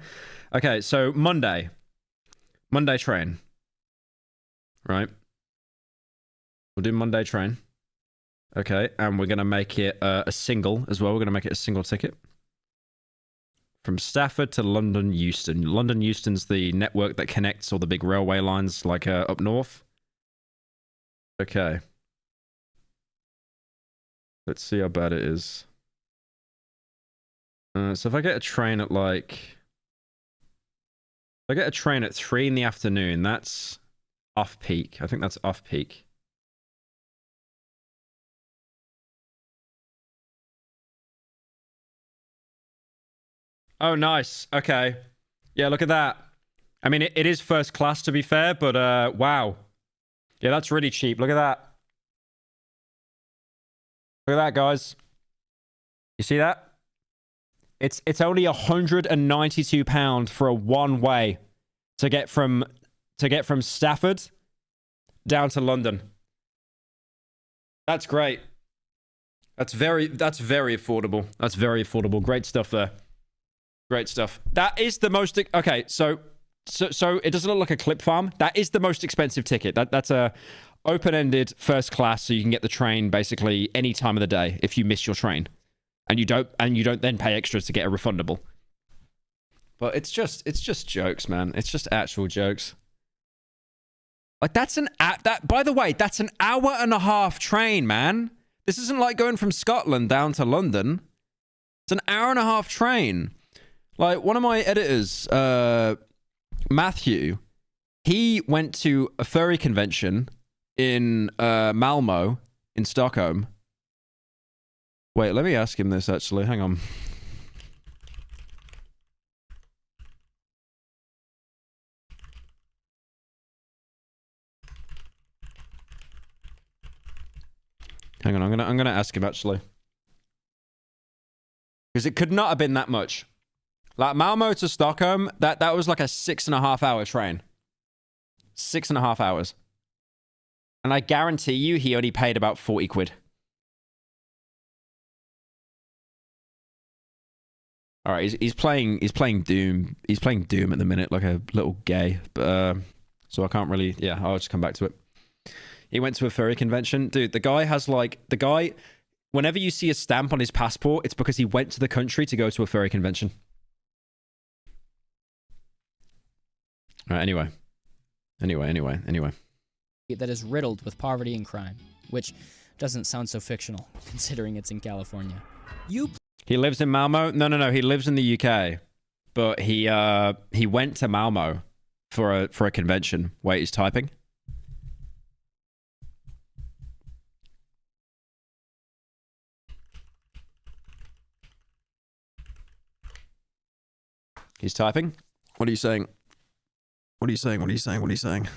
Okay, so Monday train, right? We'll do Monday train. Okay, and we're going to make it a single as well. We're going to make it a single ticket. From Stafford to London Euston. London Euston's the network that connects all the big railway lines, like up north. Okay. Let's see how bad it is. So if I get a train at like I get a train at 3 in the afternoon. That's off peak. I think that's off peak. Oh, nice. Okay. Yeah, look at that. I mean, it is first class to be fair, but wow. Yeah, that's really cheap. Look at that. Look at that, guys. You see that? It's only £192 for a one-way to get from Stafford down to London. That's great. That's very affordable. That's very affordable. Great stuff there. Great stuff. That is the most okay. So it doesn't look like a clip farm. That is the most expensive ticket. That's a open-ended first class, so you can get the train basically any time of the day if you miss your train, and you don't then pay extra to get a refundable. But it's just jokes, man. It's just actual jokes. Like by the way, that's an hour and a half train, man. This isn't like going from Scotland down to London. It's an hour and a half train. Like, one of my editors, Matthew, he went to a furry convention in Malmo, in Stockholm. Wait, let me ask him this, actually. Hang on. Hang on, I'm gonna ask him, actually. Because it could not have been that much. Like, Malmo to Stockholm, that was like a 6.5 hour train. 6.5 hours. And I guarantee you he only paid about 40 quid. All right, he's playing Doom. He's playing Doom at the minute, like a little gay. But so I can't really. Yeah, I'll just come back to it. He went to a furry convention, dude. The guy. Whenever you see a stamp on his passport, it's because he went to the country to go to a furry convention. All right. Anyway. That is riddled with poverty and crime, which doesn't sound so fictional, considering it's in California. He lives in Malmo? No. He lives in the UK, but he went to Malmo for a convention. Wait, he's typing. He's typing. What are you saying? What are you saying? What are you saying? What are you saying?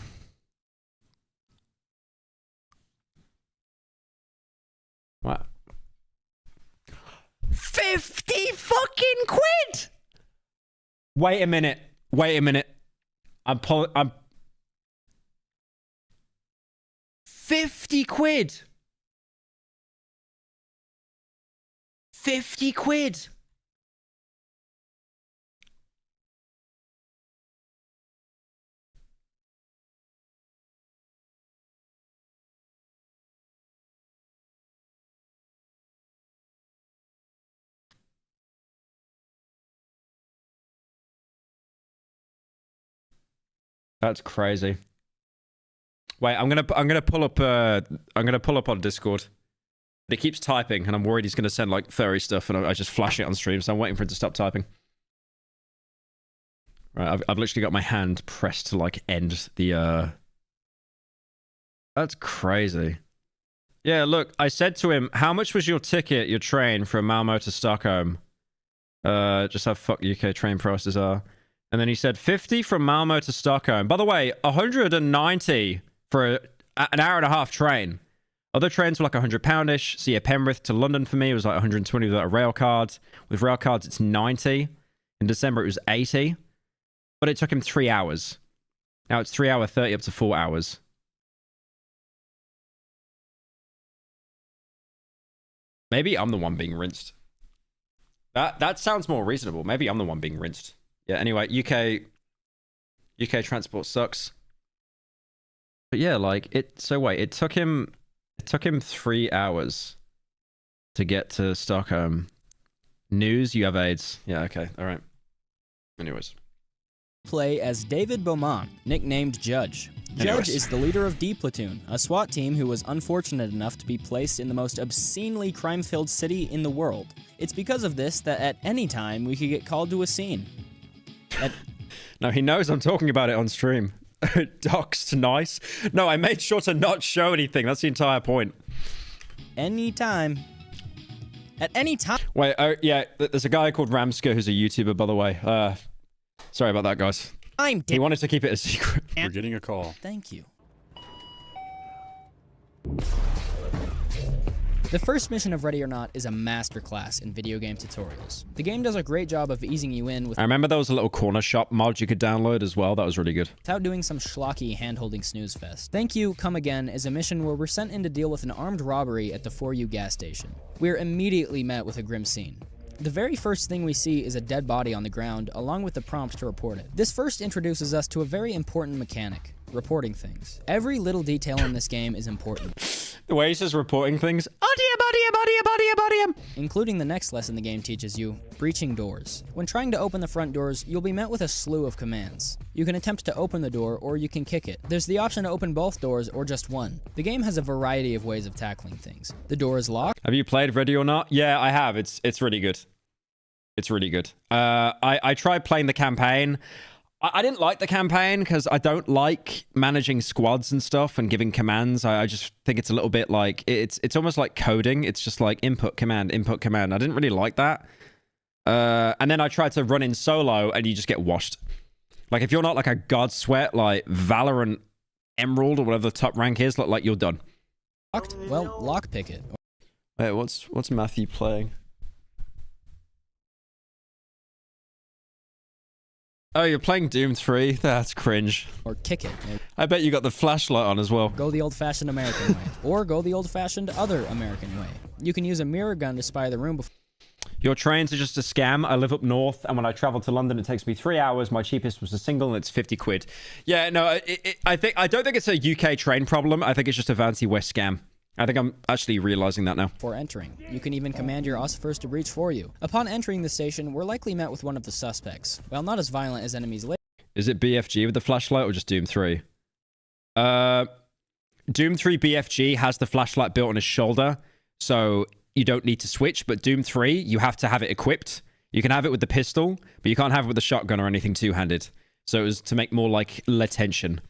What? 50 fucking quid! Wait a minute. I'm 50 quid! 50 quid! That's crazy. Wait, I'm gonna pull up on Discord. But he keeps typing, and I'm worried he's gonna send like furry stuff, and I just flash it on stream. So I'm waiting for it to stop typing. Right, I've literally got my hand pressed to like end the. That's crazy. Yeah, look, I said to him, "How much was your ticket, your train from Malmo to Stockholm?" Just how fuck UK train prices are. And then he said 50 from Malmo to Stockholm. By the way, 190 for an hour and a half train. Other trains were like £100-ish. So yeah, Penrith to London for me was like 120 without a rail card. With rail cards, it's 90. In December, it was 80. But it took him 3 hours. Now it's 3 hour 30 up to 4 hours. Maybe I'm the one being rinsed. That sounds more reasonable. Maybe I'm the one being rinsed. Yeah, anyway, UK transport sucks. But yeah, like it took him 3 hours to get to Stockholm. News, you have AIDS. Yeah, okay. All right. Anyways. Play as David Beaumont, nicknamed Judge. Judge is the leader of D Platoon, a SWAT team who was unfortunate enough to be placed in the most obscenely crime-filled city in the world. It's because of this that at any time we could get called to a scene. No, he knows I'm talking about it on stream. Doxed, nice. No, I made sure to not show anything. That's the entire point. Anytime. At any time. Wait, yeah, there's a guy called Ramska who's a YouTuber, by the way. Sorry about that, guys. He wanted to keep it a secret. We're getting a call. Thank you. The first mission of Ready or Not is a masterclass in video game tutorials. The game does a great job of easing you in I remember there was a little corner shop mod you could download as well. That was really good. without doing some schlocky hand-holding snooze fest. Thank You, Come Again is a mission where we're sent in to deal with an armed robbery at the For You gas station. We're immediately met with a grim scene. The very first thing we see is a dead body on the ground, along with the prompt to report it. This first introduces us to a very important mechanic, reporting things. Every little detail in this game is important. The way he says reporting things, including the next lesson the game teaches you, breaching doors. When trying to open the front doors, you'll be met with a slew of commands. You can attempt to open the door, or you can kick it. There's the option to open both doors, or just one. The game has a variety of ways of tackling things. The door is locked. Have you played Ready or Not? Yeah, I have. It's really good. It's really good. I tried playing the campaign. I didn't like the campaign because I don't like managing squads and stuff and giving commands. I just think it's a little bit like, it's almost like coding. It's just like input, command, input, command. I didn't really like that. And then I tried to run in solo and you just get washed. Like if you're not like a God Sweat, like Valorant Emerald or whatever the top rank is, like you're done. Locked? Well, lockpick it. Wait, what's Matthew playing? Oh, you're playing Doom 3? That's cringe. Or kick it. I bet you got the flashlight on as well. Go the old-fashioned American way. Or go the old-fashioned other American way. You can use a mirror gun to spy the room before... Your trains are just a scam. I live up north, and when I travel to London, it takes me 3 hours. My cheapest was a single, and it's 50 quid. Yeah, no, I don't think it's a UK train problem. I think it's just a fancy West scam. I think I'm actually realizing that now. Before entering. You can even command your ossifers to breach for you. Upon entering the station, we're likely met with one of the suspects. While not as violent as enemies later... Is it BFG with the flashlight or just Doom 3? Doom 3 BFG has the flashlight built on his shoulder, so you don't need to switch, but Doom 3, you have to have it equipped. You can have it with the pistol, but you can't have it with the shotgun or anything two-handed. So it was to make more like tension.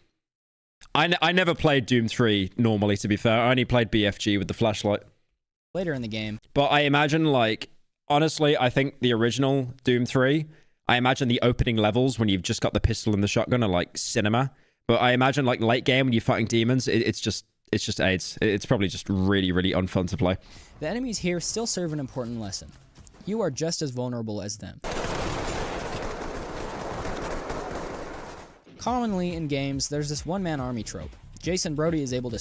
I never played Doom 3 normally, to be fair. I only played BFG with the flashlight. Later in the game. But I imagine, like, honestly, I think the original Doom 3, I imagine the opening levels when you've just got the pistol and the shotgun are like cinema. But I imagine, like, late game when you're fighting demons, it's just AIDS. It's probably just really, really unfun to play. The enemies here still serve an important lesson. You are just as vulnerable as them. Commonly in games, there's this one-man army trope. Jason Brody is able to...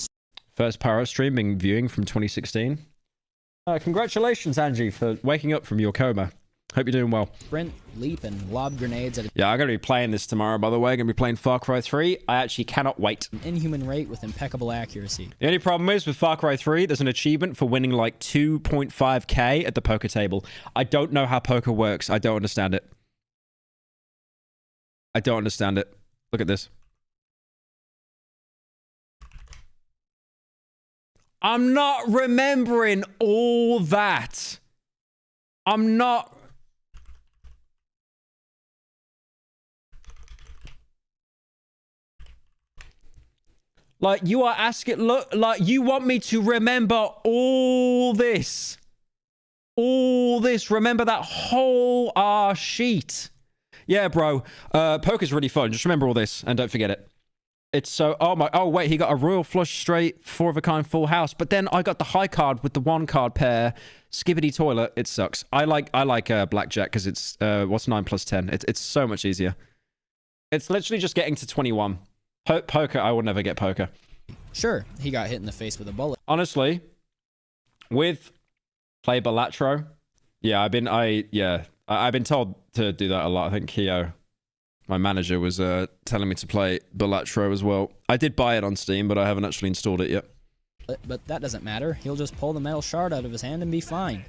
First Pyro stream being viewing from 2016. Congratulations, Angie, for waking up from your coma. Hope you're doing well. Sprint, leap, and lob grenades at a... Yeah, I'm going to be playing this tomorrow, by the way. I'm going to be playing Far Cry 3. I actually cannot wait. An inhuman rate with impeccable accuracy. The only problem is with Far Cry 3, there's an achievement for winning like 2.5k at the poker table. I don't know how poker works. I don't understand it. I don't understand it. Look at this. I'm not remembering all that. I'm not... Like, you are asking... Look, like, you want me to remember all this. All this. Remember that whole sheet. Yeah, bro. Poker's really fun. Just remember all this and don't forget it. It's so... Oh, wait. He got a royal flush straight, 4 of a kind full house. But then I got the high card with the 1 card pair. Skibbity toilet. It sucks. I like blackjack because it's... what's 9 plus 10? It's so much easier. It's literally just getting to 21. Poker, I will never get poker. Sure, he got hit in the face with a bullet. Honestly, with play Balatro, yeah, I've been told to do that a lot. I think Keo, my manager, was telling me to play Balatro as well. I did buy it on Steam, but I haven't actually installed it yet. But that doesn't matter. He'll just pull the metal shard out of his hand and be fine.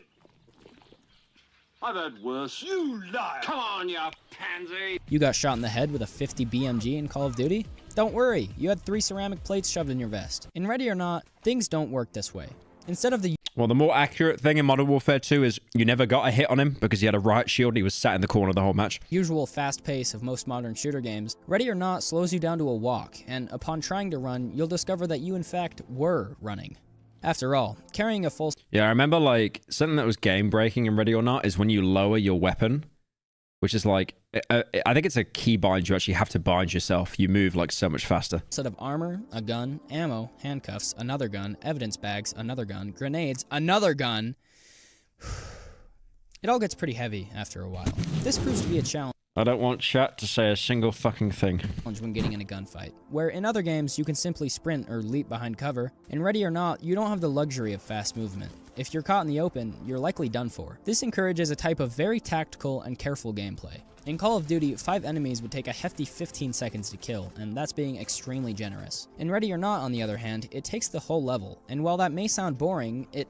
I've had worse. You liar! Come on, you pansy! You got shot in the head with a 50 BMG in Call of Duty? Don't worry, you had 3 ceramic plates shoved in your vest. In Ready or Not, things don't work this way. Instead of the Well, the more accurate thing in Modern Warfare 2 is you never got a hit on him because he had a riot shield and he was sat in the corner the whole match. usual fast pace of most modern shooter games, Ready or Not slows you down to a walk, and upon trying to run, you'll discover that you in fact were running. After all, carrying a full... Yeah, I remember like something that was game breaking in Ready or Not is when you lower your weapon, which is like, I think it's a key bind. You actually have to bind yourself. You move like so much faster. set of armor, a gun, ammo, handcuffs, another gun, evidence bags, another gun, grenades, another gun. It all gets pretty heavy after a while. This proves to be a challenge I don't want chat to say a single fucking thing. when getting in a gunfight, where in other games you can simply sprint or leap behind cover. In Ready or Not, you don't have the luxury of fast movement. If you're caught in the open, you're likely done for. This encourages a type of very tactical and careful gameplay. In Call of Duty, 5 enemies would take a hefty 15 seconds to kill, and that's being extremely generous. In Ready or Not, on the other hand, it takes the whole level, and while that may sound boring, it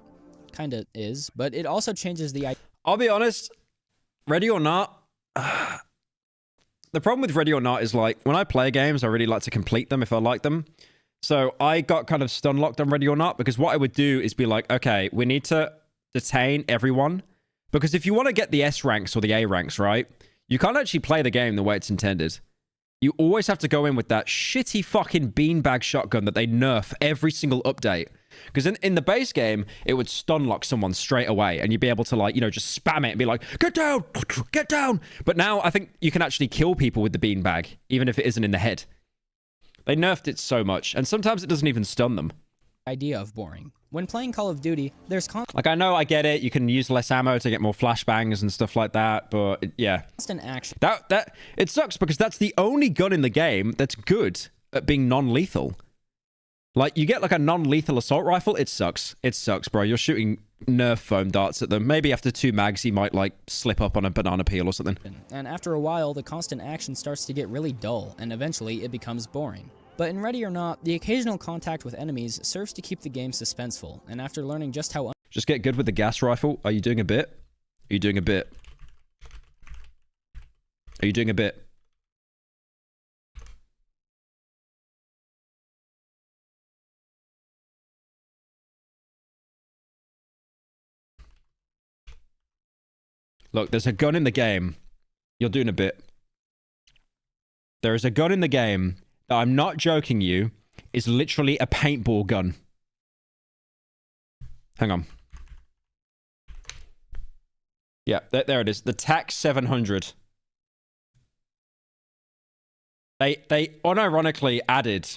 kinda is, but it also changes the idea. I'll be honest, Ready or Not, the problem with Ready or Not is like, when I play games, I really like to complete them if I like them. So I got kind of stun locked on Ready or Not because what I would do is be like, okay, we need to detain everyone. Because if you want to get the S ranks or the A ranks, right, you can't actually play the game the way it's intended. You always have to go in with that shitty fucking beanbag shotgun that they nerf every single update. Because in the base game, it would stun lock someone straight away, and you'd be able to, like, you know, just spam it and be like, get down, get down. But now I think you can actually kill people with the beanbag, even if it isn't in the head. They nerfed it so much, and sometimes it doesn't even stun them. Idea of boring. When playing Call of Duty, there's Like, I know, I get it. You can use less ammo to get more flashbangs and stuff like that, but yeah. constant action. That it sucks because that's the only gun in the game that's good at being non-lethal. Like, you get like a non-lethal assault rifle, it sucks. It sucks, bro. You're shooting Nerf foam darts at them. Maybe after 2 mags, he might like slip up on a banana peel or something. And after a while, the constant action starts to get really dull, and eventually it becomes boring. But in Ready or Not, the occasional contact with enemies serves to keep the game suspenseful, and after learning just how... Just get good with the gas rifle. Are you doing a bit? Are you doing a bit? Are you doing a bit? Look, there's a gun in the game. You're doing a bit. There is a gun in the game that, I'm not joking you, is literally a paintball gun. Hang on. Yeah, there it is. The TAC 700. They unironically added...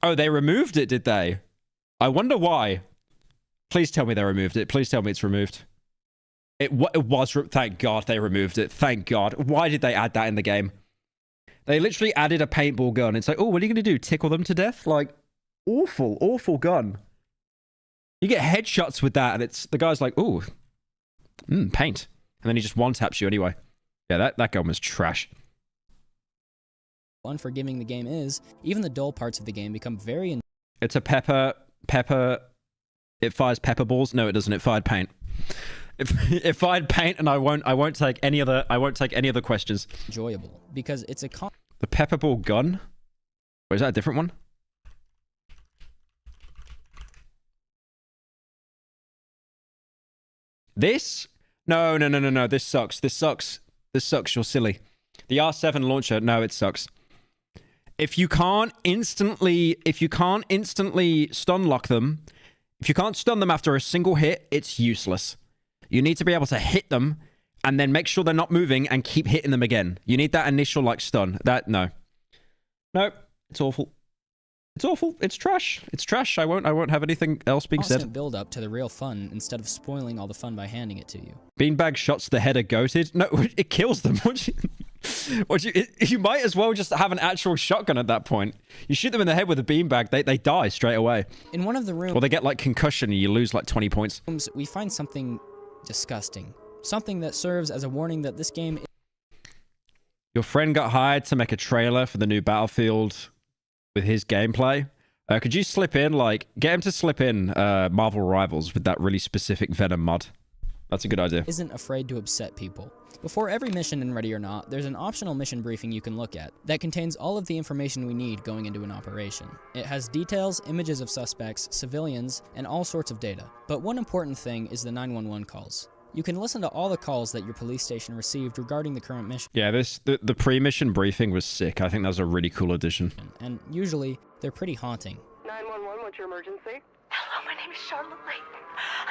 Oh, they removed it, did they? I wonder why. Please tell me they removed it. Please tell me it's removed. It was... Thank God they removed it. Thank God. Why did they add that in the game? They literally added a paintball gun. It's like, oh, what are you going to do? Tickle them to death? Like, awful, awful gun. You get headshots with that, and it's... The guy's like, ooh, paint. And then he just one-taps you anyway. Yeah, that gun was trash. Unforgiving the game is, even the dull parts of the game become very... It's a pepper... It fires pepper balls? No, it doesn't. It fired paint. It fired paint, and I won't take any other questions. Enjoyable because it's a the pepper ball gun. Or is that a different one? This? No. This sucks. This sucks. You're silly. The R7 launcher. No, it sucks. If you can't instantly stun lock them, if you can't stun them after a single hit, it's useless. You need to be able to hit them and then make sure they're not moving and keep hitting them again. You need that initial, like, stun. No, it's awful. It's awful. It's trash. It's trash. I won't have anything else being said. Build up to the real fun instead of spoiling all the fun by handing it to you. Beanbag shots to the head are goated. No, it kills them. You might as well just have an actual shotgun at that point. You shoot them in the head with a beanbag, they die straight away. In one of the rooms... Or they get, like, concussion and you lose, like, 20 points. We find something disgusting. Something that serves as a warning that this game... Your friend got hired to make a trailer for the new Battlefield with his gameplay. Could you slip in, like, get him to slip in Marvel Rivals with that really specific Venom mod? That's a good idea. Isn't afraid to upset people. Before every mission in Ready or Not, there's an optional mission briefing you can look at that contains all of the information we need going into an operation. It has details, images of suspects, civilians, and all sorts of data. But one important thing is the 911 calls. You can listen to all the calls that your police station received regarding the current mission. Yeah, the pre-mission briefing was sick. I think that was a really cool addition. And usually, they're pretty haunting. 911, what's your emergency? Hello, my name is Charlotte Lake.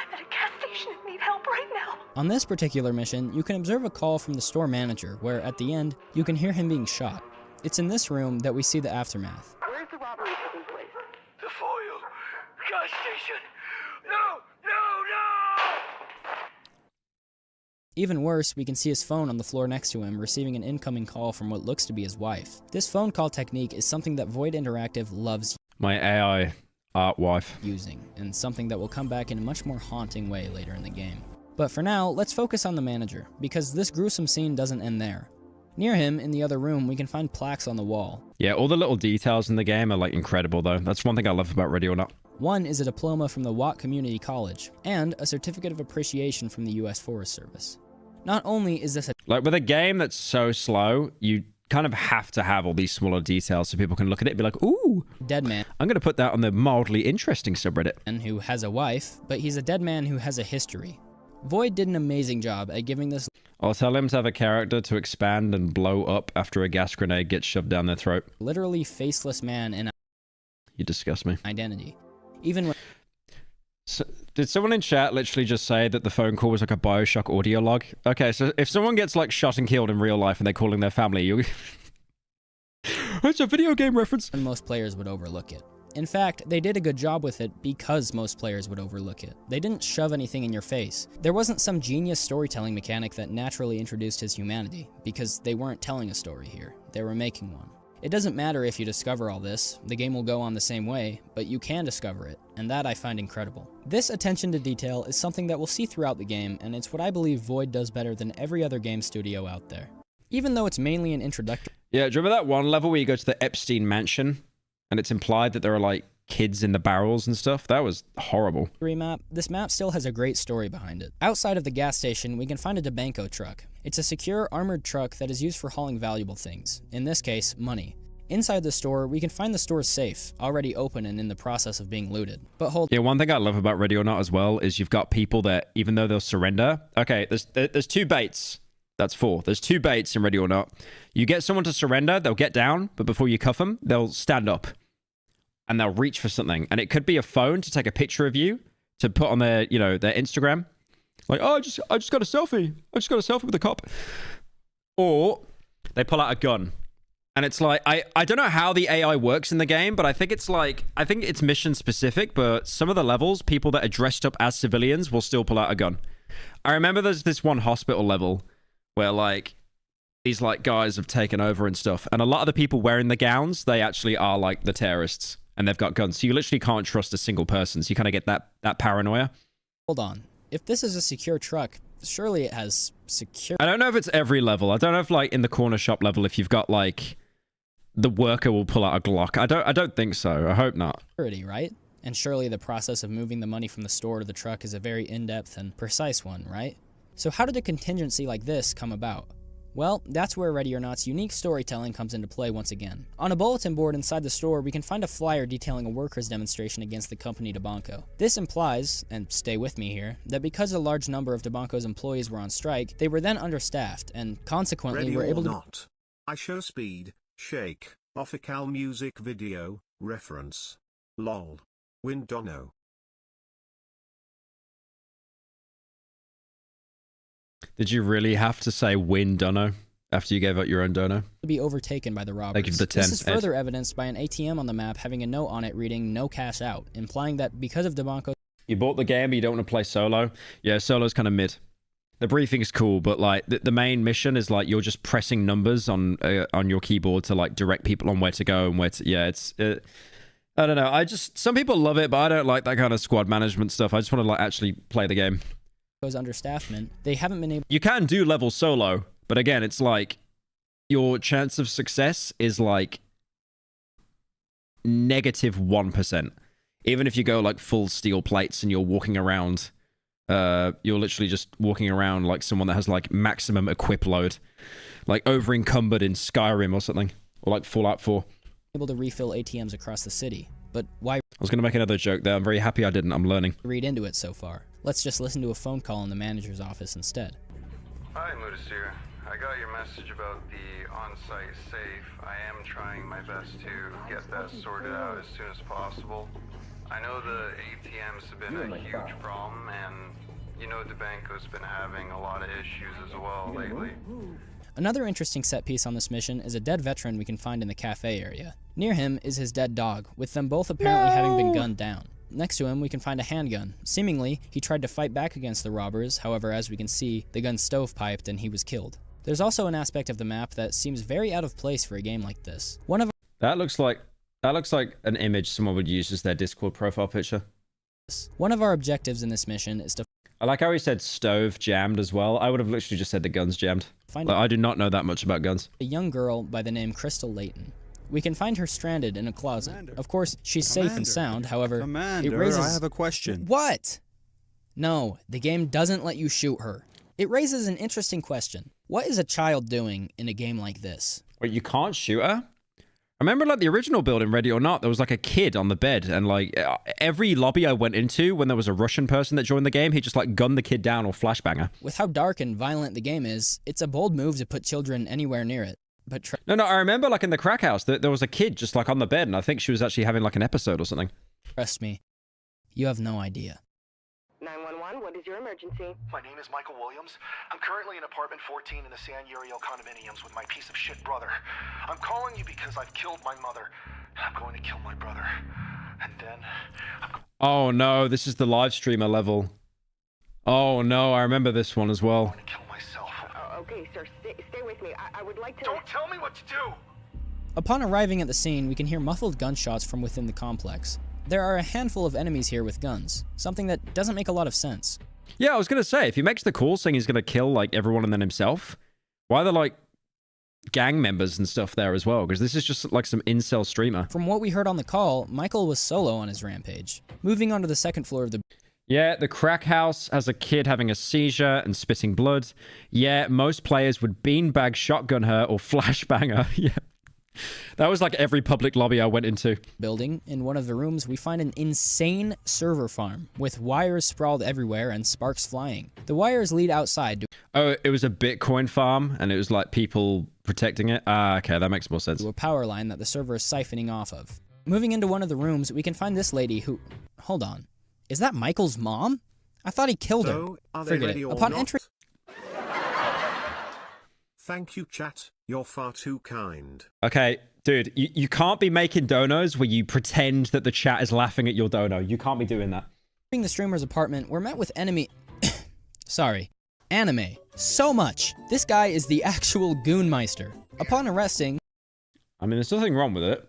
I'm at a gas station and need help right now. On this particular mission, you can observe a call from the store manager where, at the end, you can hear him being shot. It's in this room that we see the aftermath. Where's the robbery taking place? The foil. Gas station. No, no, no! Even worse, we can see his phone on the floor next to him receiving an incoming call from what looks to be his wife. This phone call technique is something that Void Interactive loves My AI art wife. using, and something that will come back in a much more haunting way later in the game. But for now, let's focus on the manager, because this gruesome scene doesn't end there. Near him, in the other room, we can find plaques on the wall. Yeah, all the little details in the game are like incredible though. That's one thing I love about Ready or Not. One is a diploma from the Watt Community College, and a certificate of appreciation from the US Forest Service. Not only is this a Like with a game that's so slow, you kind of have to have all these smaller details so people can look at it and be like, ooh, dead man. I'm going to put that on the mildly interesting subreddit. And who has a wife, but he's a dead man who has a history. Void did an amazing job at giving this. I'll tell him to have a character to expand and blow up after a gas grenade gets shoved down their throat. Literally faceless man an You disgust me. identity. Even when So, did someone in chat literally just say that the phone call was like a Bioshock audio log? Okay, so if someone gets like shot and killed in real life and they're calling their family, you... It's a video game reference. most players would overlook it. In fact, they did a good job with it because most players would overlook it. They didn't shove anything in your face. There wasn't some genius storytelling mechanic that naturally introduced his humanity, because they weren't telling a story here. They were making one. It doesn't matter if you discover all this, the game will go on the same way, but you can discover it, and that I find incredible. This attention to detail is something that we'll see throughout the game, and it's what I believe Void does better than every other game studio out there. Even though it's mainly an introductory. Yeah, do you remember that one level where you go to the Epstein mansion, and it's implied that there are like kids in the barrels and stuff? That was horrible. Map, this map still has a great story behind it. Outside of the gas station, we can find a DeBanco truck. It's a secure, armored truck that is used for hauling valuable things, in this case, money. Inside the store, we can find the store's safe, already open and in the process of being looted. But hold. Yeah, one thing I love about Ready or Not as well is you've got people that, even though they'll surrender... Okay, there's 2 baits. That's 4. There's 2 baits in Ready or Not. You get someone to surrender, they'll get down, but before you cuff them, they'll stand up. And they'll reach for something. And it could be a phone to take a picture of you, to put on their, you know, their Instagram. Like, oh, I just got a selfie. I just got a selfie with a cop. Or they pull out a gun. And it's like, I don't know how the AI works in the game, but I think it's like, I think it's mission specific, but some of the levels, people that are dressed up as civilians will still pull out a gun. I remember there's this one hospital level where like, these like guys have taken over and stuff. And a lot of the people wearing the gowns, they actually are like the terrorists and they've got guns. So you literally can't trust a single person. So you kind of get that paranoia. Hold on. If this is a secure truck, surely it has secure. I don't know if it's every level. I don't know if like in the corner shop level, if you've got like the worker will pull out a Glock. I don't think so. I hope not. Security, right? And surely the process of moving the money from the store to the truck is a very in-depth and precise one, right? So how did a contingency like this come about? Well, that's where Ready or Not's unique storytelling comes into play once again. On a bulletin board inside the store, we can find a flyer detailing a workers' demonstration against the company DeBanco. This implies, and stay with me here, that because a large number of DeBanco's employees were on strike, they were then understaffed, and consequently Ready were or able to... not. I show speed, shake, official music video, reference. Lol. Windono. Did you really have to say win dono after you gave out your own dono? Be overtaken by the robbers. I give the 10. This is further evidenced by an ATM on the map having a note on it reading no cash out, implying that because of DeBanco... You bought the game, but you don't want to play solo? Yeah, solo's kind of mid. The briefing's cool, but like the main mission is like you're just pressing numbers on your keyboard to like direct people on where to go and where to... Yeah, it's... I don't know. Some people love it, but I don't like that kind of squad management stuff. I just want to like actually play the game. Understaffment, they haven't been able... You can do level solo, but again, it's like your chance of success is like -1%. Even if you go like full steel plates and you're walking around you're literally just walking around like someone that has like maximum equip load, like over encumbered in Skyrim or something, or like Fallout 4. Able to refill ATMs across the city, but why I was going to make another joke there. I'm very happy I didn't. I'm learning. read into it so far? Let's just listen to a phone call in the manager's office instead. Hi, Mudasir. I got your message about the on-site safe. I am trying my best to get that sorted out as soon as possible. I know the ATMs have been a huge problem, and you know DeBanco's been having a lot of issues as well lately. Another interesting set piece on this mission is a dead veteran we can find in the cafe area. Near him is his dead dog, with them both apparently having been gunned down. Next to him, we can find a handgun. Seemingly, he tried to fight back against the robbers, however, as we can see, the gun stovepiped and he was killed. There's also an aspect of the map that seems very out of place for a game like this. That looks like an image someone would use as their Discord profile picture. One of our objectives in this mission is to I like how he said stove jammed as well. I would have literally just said the guns jammed. find Like, I do not know that much about guns. a young girl by the name Crystal Layton. We can find her stranded in a closet. Of course, she's safe and sound, however, it raises... I have a question. What? No, the game doesn't let you shoot her. It raises an interesting question. What is a child doing in a game like this? Wait, you can't shoot her? I remember like the original build in Ready or Not, there was like a kid on the bed, and like every lobby I went into when there was a Russian person that joined the game, he just like gunned the kid down or flashbang her. With how dark and violent the game is, it's a bold move to put children anywhere near it. But No, I remember like in the crack house, there was a kid just like on the bed, and I think she was actually having like an episode or something. trust me, you have no idea. 911, what is your emergency? My name is Michael Williams. I'm currently in apartment 14 in the San Uriel condominiums with my piece of shit brother. I'm calling you because I've killed my mother. I'm going to kill my brother. And then... Oh no, this is the live streamer level. Oh no, I remember this one as well. Okay, sir, stay with me. I would like to... Don't tell me what to do! Upon arriving at the scene, we can hear muffled gunshots from within the complex. There are a handful of enemies here with guns, something that doesn't make a lot of sense. Yeah, I was going to say, if he makes the call saying he's going to kill like everyone and then himself, why are there like gang members and stuff there as well? Because this is just like some incel streamer. From what we heard on the call, Michael was solo on his rampage. Moving on to the second floor of the... Yeah, the crack house has a kid having a seizure and spitting blood. Yeah, most players would beanbag shotgun her or flashbang her. Yeah. That was like every public lobby I went into. Building, in one of the rooms, we find an insane server farm with wires sprawled everywhere and sparks flying. The wires lead outside. Oh, it was a Bitcoin farm and it was like people protecting it? Ah, okay, that makes more sense. To a power line that the server is siphoning off of. Moving into one of the rooms, we can find this lady who... Hold on. Is that Michael's mom? I thought he killed her. Forget it. Upon entry... Thank you, chat. You're far too kind. Okay, dude, you can't be making donos where you pretend that the chat is laughing at your dono. You can't be doing that. Entering the streamer's apartment, we're met with enemy... Sorry. Anime. So much. This guy is the actual Goonmeister. Upon arresting... I mean, there's nothing wrong with it.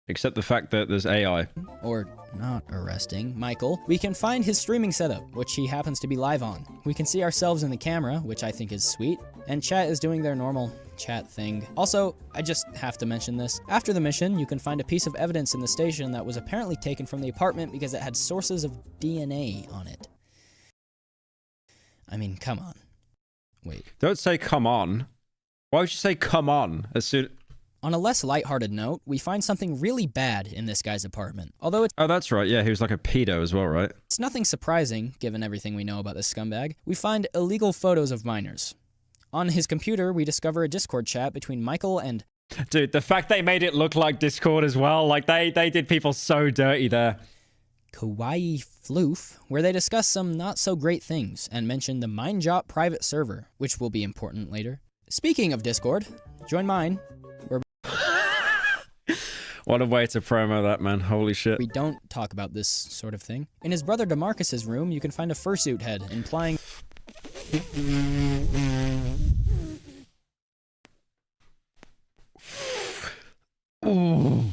Except the fact that there's AI. Or not arresting Michael, we can find his streaming setup, which he happens to be live on. We can see ourselves in the camera, which I think is sweet, and chat is doing their normal chat thing. Also, I just have to mention this. After the mission, you can find a piece of evidence in the station that was apparently taken from the apartment because it had sources of DNA on it. I mean, come on. Wait. Don't say come on. Why would you say come on as soon... On a less lighthearted note, we find something really bad in this guy's apartment. Although it's... Oh, that's right. Yeah, he was like a pedo as well, right? It's nothing surprising, given everything we know about this scumbag. We find illegal photos of minors. On his computer, we discover a Discord chat between Michael and... Dude, the fact they made it look like Discord as well, like they did people so dirty there. Kawaii Floof, where they discuss some not-so-great things and mention the MindJop private server, which will be important later. Speaking of Discord, join mine. What a way to promo that, man. Holy shit. We don't talk about this sort of thing. In his brother DeMarcus's room, you can find a fursuit head, implying... Ooh.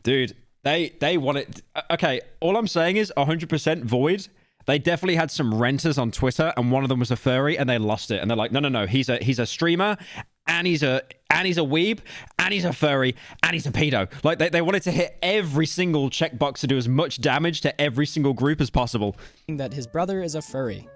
Dude, they want it... Okay, all I'm saying is 100% void. They definitely had some renters on Twitter, and one of them was a furry, and they lost it. And they're like, no, he's a streamer, and he's a and he's a weeb, and he's a furry, and he's a pedo. Like, they wanted to hit every single checkbox to do as much damage to every single group as possible. That his brother is a furry.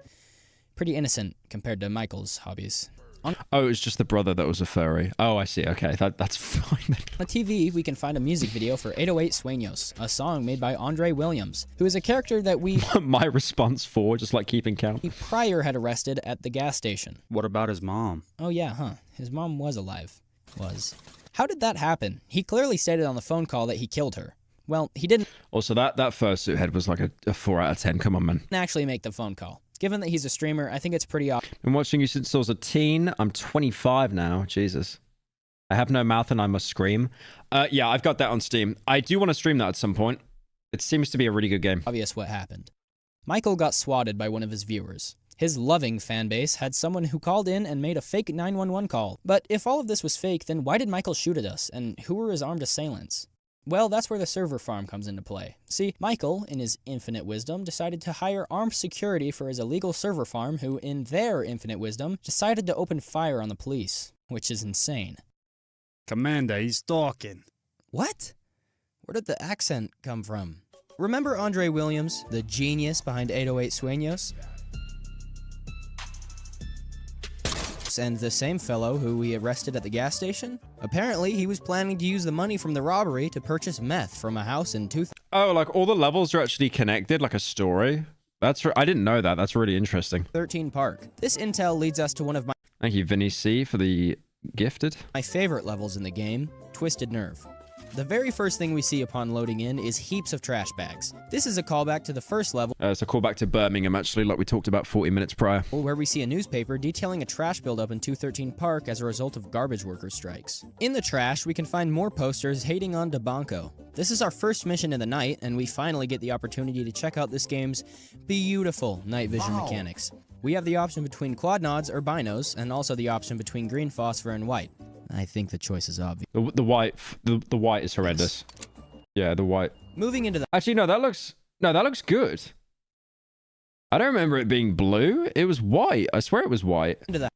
Pretty innocent compared to Michael's hobbies. On Oh, it was just the brother that was a furry. Oh, I see. Okay, that's fine. the TV, we can find a music video for 808 Sueños, a song made by Andre Williams, who is a character that we... My response for, just like keeping count. Pryor had arrested at the gas station. What about his mom? Oh yeah, huh. His mom was alive. Was. How did that happen? He clearly stated on the phone call that he killed her. Well, he didn't... Also, that fursuit head was like a 4 out of 10. Come on, man. Actually make the phone call. Given that he's a streamer, I think it's pretty obvious. Been watching you since I was a teen. I'm 25 now. Jesus. I have no mouth and I must scream. Yeah, I've got that on Steam. I do want to stream that at some point. It seems to be a really good game. Obvious what happened. Michael got swatted by one of his viewers. His loving fan base had someone who called in and made a fake 911 call. But if all of this was fake, then why did Michael shoot at us? And who were his armed assailants? Well, that's where the server farm comes into play. See, Michael, in his infinite wisdom, decided to hire armed security for his illegal server farm who, in their infinite wisdom, decided to open fire on the police, which is insane. Commander, he's talking. What? Where did the accent come from? Remember Andre Williams, the genius behind 808 Sueños? And the same fellow who we arrested at the gas station? Apparently, he was planning to use the money from the robbery to purchase meth from a house in Oh, like all the levels are actually connected, like a story? I didn't know that. That's really interesting. 13 Park. This intel leads us to one of Thank you, Vinny C, for the gifted. my favorite levels in the game, Twisted Nerve. The very first thing we see upon loading in is heaps of trash bags. This is a callback to the first level. It's a callback to Birmingham, actually, like we talked about 40 minutes prior. Where we see a newspaper detailing a trash buildup in 213 Park as a result of garbage worker strikes. In the trash, we can find more posters hating on DeBanco. This is our first mission of the night, and we finally get the opportunity to check out this game's beautiful night vision mechanics. We have the option between quad nods or binos, and also the option between green phosphor and white. I think the choice is obvious. The white is horrendous. Yeah, the white. Moving into the... Actually, no, that looks good. I don't remember it being blue. It was white. I swear it was white. Into the...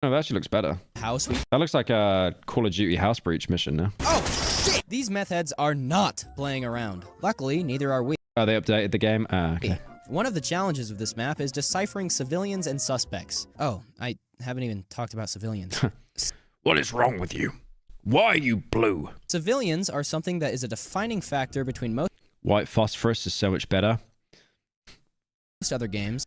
No, that actually looks better. House. That looks like a Call of Duty house breach mission now. Oh, shit! These meth heads are not playing around. Luckily, neither are we. Oh, they updated the game? Ah, okay. One of the challenges of this map is deciphering civilians and suspects. Oh, I haven't even talked about civilians. What is wrong with you? Why are you blue? Civilians are something that is a defining factor between most White phosphorus is so much better. other games.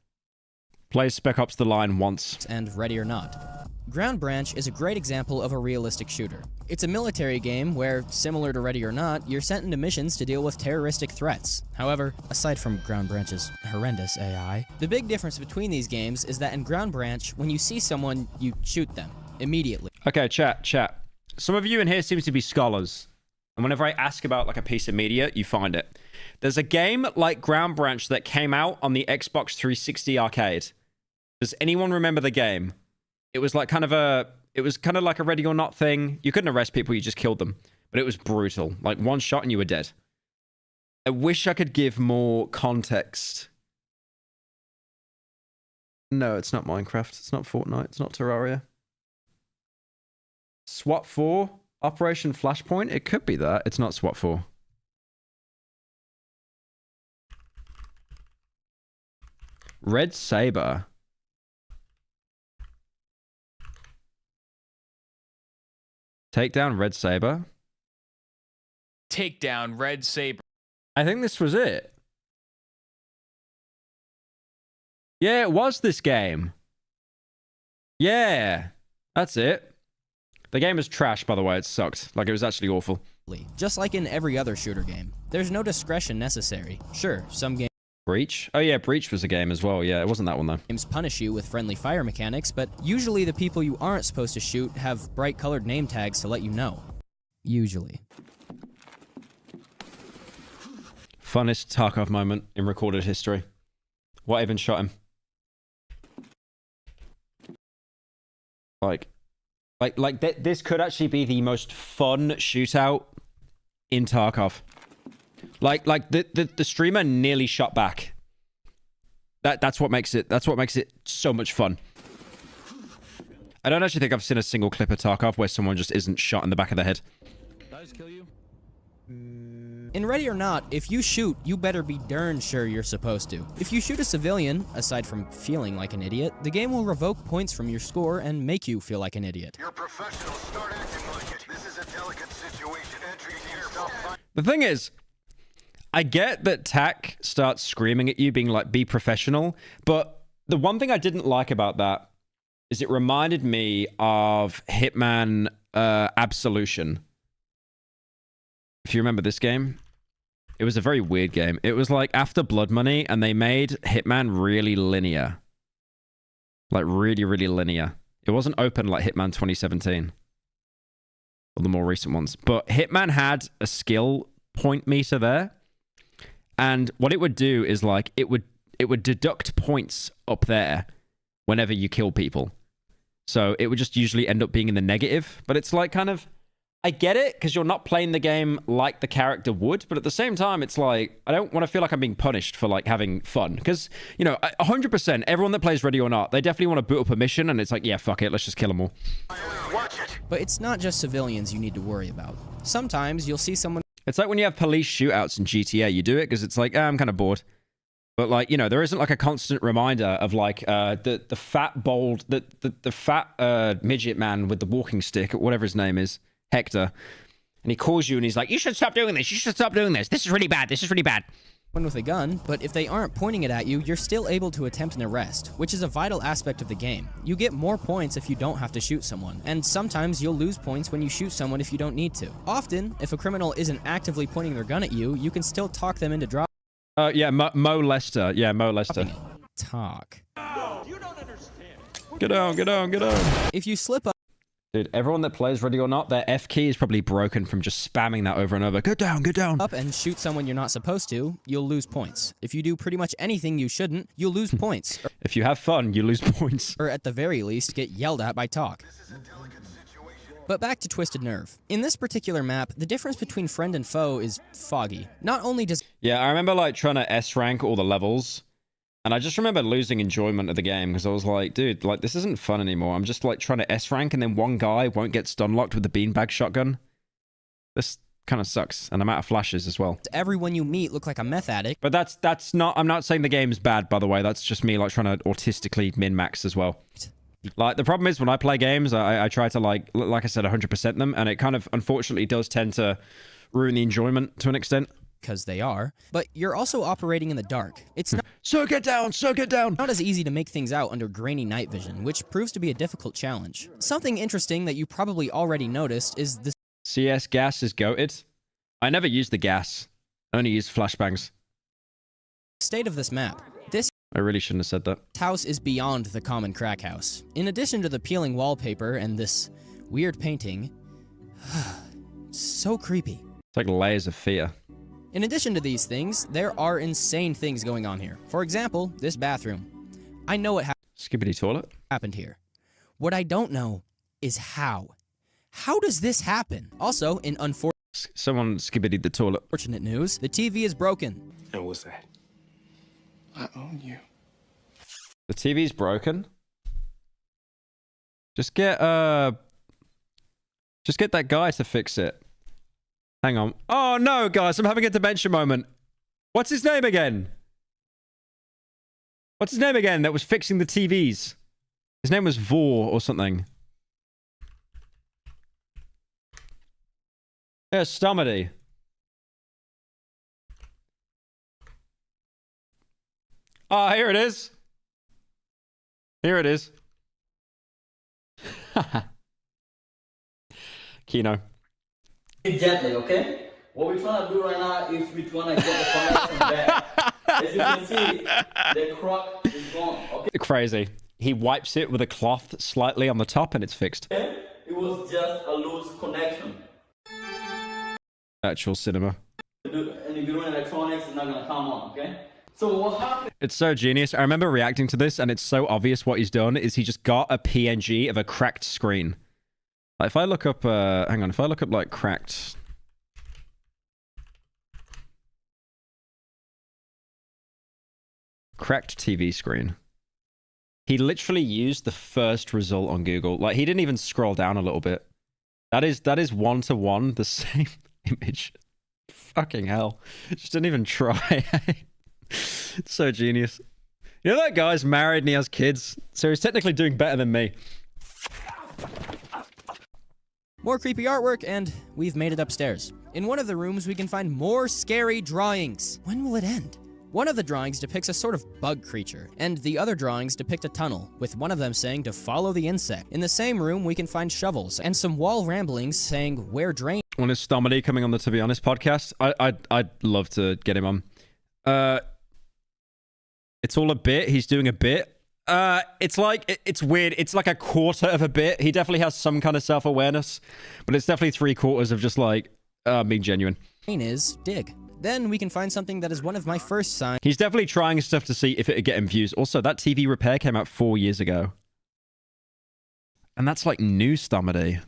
Play Spec Ops The Line once. And Ready or Not. Ground Branch is a great example of a realistic shooter. It's a military game where, similar to Ready or Not, you're sent into missions to deal with terroristic threats. However, aside from Ground Branch's horrendous AI, the big difference between these games is that in Ground Branch, when you see someone, you shoot them immediately. Okay, chat. Some of you in here seems to be scholars. And whenever I ask about like a piece of media, you find it. There's a game like Ground Branch that came out on the Xbox 360 arcade. Does anyone remember the game? It was like kind of like a Ready or Not thing. You couldn't arrest people, you just killed them. But it was brutal. Like one shot and you were dead. I wish I could give more context. No, it's not Minecraft. It's not Fortnite. It's not Terraria. SWAT 4? Operation Flashpoint? It could be that. It's not SWAT 4. Red Saber. Take down Red Saber. Take down Red Saber. I think this was it. Yeah, it was this game. Yeah, that's it. The game is trash, by the way. It sucked. Like, it was actually awful. Just like in every other shooter game, there's no discretion necessary. Sure, some games... Breach? Oh yeah, Breach was a game as well. Yeah, it wasn't that one though. Games punish you with friendly fire mechanics, but usually the people you aren't supposed to shoot have bright colored name tags to let you know. Usually. Funnest Tarkov moment in recorded history. What even shot him? This could actually be the most fun shootout in Tarkov. Like the streamer nearly shot back. That's what makes it so much fun. I don't actually think I've seen a single clip of Tarkov where someone just isn't shot in the back of the head. Those kill you? In Ready or Not, if you shoot, you better be darn sure you're supposed to. If you shoot a civilian, aside from feeling like an idiot, the game will revoke points from your score and make you feel like an idiot. You're professionals. Start acting like it. This is a delicate situation. Entry team, stop. The thing is, I get that TAC starts screaming at you, being like, be professional. But the one thing I didn't like about that is it reminded me of Hitman Absolution. If you remember this game, it was a very weird game. It was like after Blood Money, and they made Hitman really linear. Like really, really linear. It wasn't open like Hitman 2017. Or the more recent ones. But Hitman had a skill point meter there. And what it would do is like, it would deduct points up there whenever you kill people. So it would just usually end up being in the negative. But it's like kind of... I get it, because you're not playing the game like the character would, but at the same time, it's like, I don't want to feel like I'm being punished for, like, having fun. Because, you know, 100%, everyone that plays Ready or Not, they definitely want to boot up a mission, and it's like, yeah, fuck it, let's just kill them all. But it's not just civilians you need to worry about. Sometimes you'll see someone... It's like when you have police shootouts in GTA, you do it because it's like, I'm kind of bored. But, like, you know, there isn't, like, a constant reminder of, like, the fat, bold, the fat midget man with the walking stick, or whatever his name is. Hector, and he calls you and he's like, you should stop doing this, you should stop doing this, this is really bad, this is really bad. One with a gun, but if they aren't pointing it at you, you're still able to attempt an arrest, which is a vital aspect of the game. You get more points if you don't have to shoot someone, and sometimes you'll lose points when you shoot someone if you don't need to. Often, if a criminal isn't actively pointing their gun at you, you can still talk them into drop. Yeah, Mo Lester. Yeah, Mo Lester. Talk. You don't understand. Get on, get on, get on. If you slip up... Dude, everyone that plays Ready or Not, their F key is probably broken from just spamming that over and over. Get down, get down. Up and shoot someone you're not supposed to, you'll lose points. If you do pretty much anything you shouldn't, you'll lose points. If you have fun, you lose points. Or at the very least, get yelled at by Talk. But back to Twisted Nerve. In this particular map, the difference between friend and foe is foggy. Not only does... Yeah, I remember like trying to S-rank all the levels. And I just remember losing enjoyment of the game because I was like, dude, like, this isn't fun anymore. I'm just, like, trying to S-rank and then one guy won't get stun-locked with the beanbag shotgun. This kind of sucks. And I'm out of flashes as well. Everyone you meet look like a meth addict. But that's not... I'm not saying the game's bad, by the way. That's just me, like, trying to autistically min-max as well. Like, the problem is when I play games, I try to, like I said, 100% them. And it kind of, unfortunately, does tend to ruin the enjoyment to an extent. Because they are, but you're also operating in the dark. It's not so get down, not as easy to make things out under grainy night vision, which proves to be a difficult challenge. Something interesting that you probably already noticed is the CS gas is goated. I never use the gas. I only use flashbangs. State of this map. This I really shouldn't have said that. house is beyond the common crack house. In addition to the peeling wallpaper and this weird painting, so creepy. It's like layers of fear. In addition to these things, there are insane things going on here. For example, this bathroom. I know it Skibbity toilet happened here. What I don't know is how. How does this happen? Also, in someone skibbity the toilet. Unfortunate news, the TV is broken. And what's that? I own you. The TV's broken? Just get that guy to fix it. Hang on. Oh no, guys, I'm having a dementia moment. What's his name again? What's his name again that was fixing the TVs? His name was Vor or something. Yeah, Stomedy. Ah, here it is. Here it is. Kino. Gently, okay? What we're trying to do right now is we're trying to get the connection back. As you can see, the crock is gone, okay? Crazy. He wipes it with a cloth slightly on the top and it's fixed. It was just a loose connection. Actual cinema. And if you're doing electronics, it's not gonna come on, okay? So what happened? It's so genius. I remember reacting to this and it's so obvious what he's done is he just got a PNG of a cracked screen. Like if I look up, hang on, if I look up like cracked TV screen. He literally used the first result on Google. Like, he didn't even scroll down a little bit. That is one-to-one the same image. Fucking hell. Just didn't even try. It's so genius. You know that guy's married and he has kids, so he's technically doing better than me. More creepy artwork, and we've made it upstairs. In one of the rooms, we can find more scary drawings. When will it end? One of the drawings depicts a sort of bug creature, and the other drawings depict a tunnel, with one of them saying to follow the insect. In the same room, we can find shovels, and some wall ramblings saying where drain... When is Stomedy coming on the To Be Honest podcast? I'd love to get him on. It's all a bit. He's doing a bit. It's like, it's weird. It's like a quarter of a bit. He definitely has some kind of self-awareness, but it's definitely 3/4 of just like, being genuine. ...is dig. Then we can find something that is one of my first signs. He's definitely trying stuff to see if it'd get him views. Also, that TV repair came out 4 years ago. And that's like new Stomedy.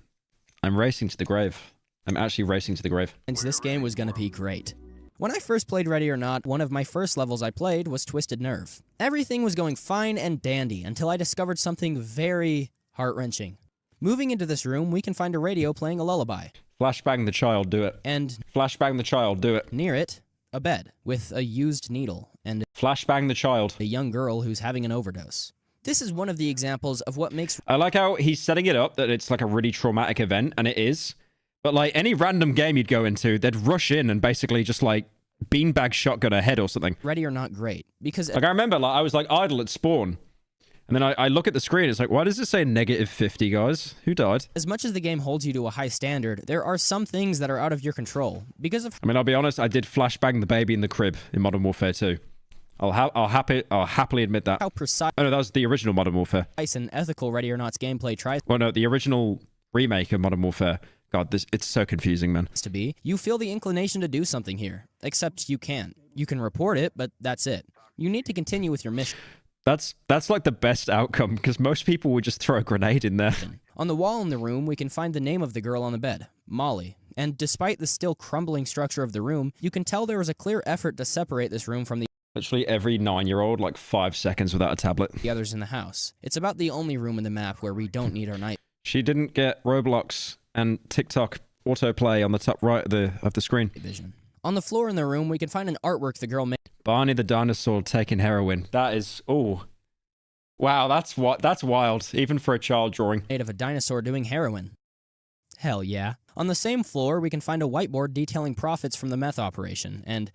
I'm racing to the grave. I'm actually racing to the grave. And this game was gonna be great. When I first played Ready or Not, one of my first levels I played was Twisted Nerve. Everything was going fine and dandy until I discovered something very heart-wrenching. Moving into this room, we can find a radio playing a lullaby. Flashbang the child, do it. And flashbang the child, do it. Near it, a bed with a used needle and flashbang the child. A young girl who's having an overdose. This is one of the examples of what makes... I like how he's setting it up that it's like a really traumatic event, and it is. But like any random game you'd go into, they'd rush in and basically just like beanbag shotgun her head or something. Ready or Not great, because... Like I remember, like I was like idle at spawn. And then I look at the screen, it's like, why does it say -50, guys? Who died? As much as the game holds you to a high standard, there are some things that are out of your control. Because of... I mean, I'll be honest, I did flashbang the baby in the crib in Modern Warfare 2. I'll happily admit that. How precise... Oh no, that was the original Modern Warfare. And ethical Ready or Not's gameplay tries... Well, no, the original remake of Modern Warfare. God, it's so confusing, man. ...to be, you feel the inclination to do something here. Except you can't. You can report it, but that's it. You need to continue with your mission. That's like the best outcome, because most people would just throw a grenade in there. On the wall in the room, we can find the name of the girl on the bed, Molly. And despite the still crumbling structure of the room, you can tell there was a clear effort to separate this room from the... Literally every 9-year-old, like 5 seconds without a tablet. ...the others in the house. It's about the only room in the map where we don't need our night. She didn't get Roblox and TikTok autoplay on the top right of the screen. Vision. On the floor in the room, we can find an artwork the girl made. Barney the dinosaur taking heroin. That is, oh, wow, that's wild, even for a child drawing. Made of a dinosaur doing heroin. Hell yeah. On the same floor, we can find a whiteboard detailing profits from the meth operation. And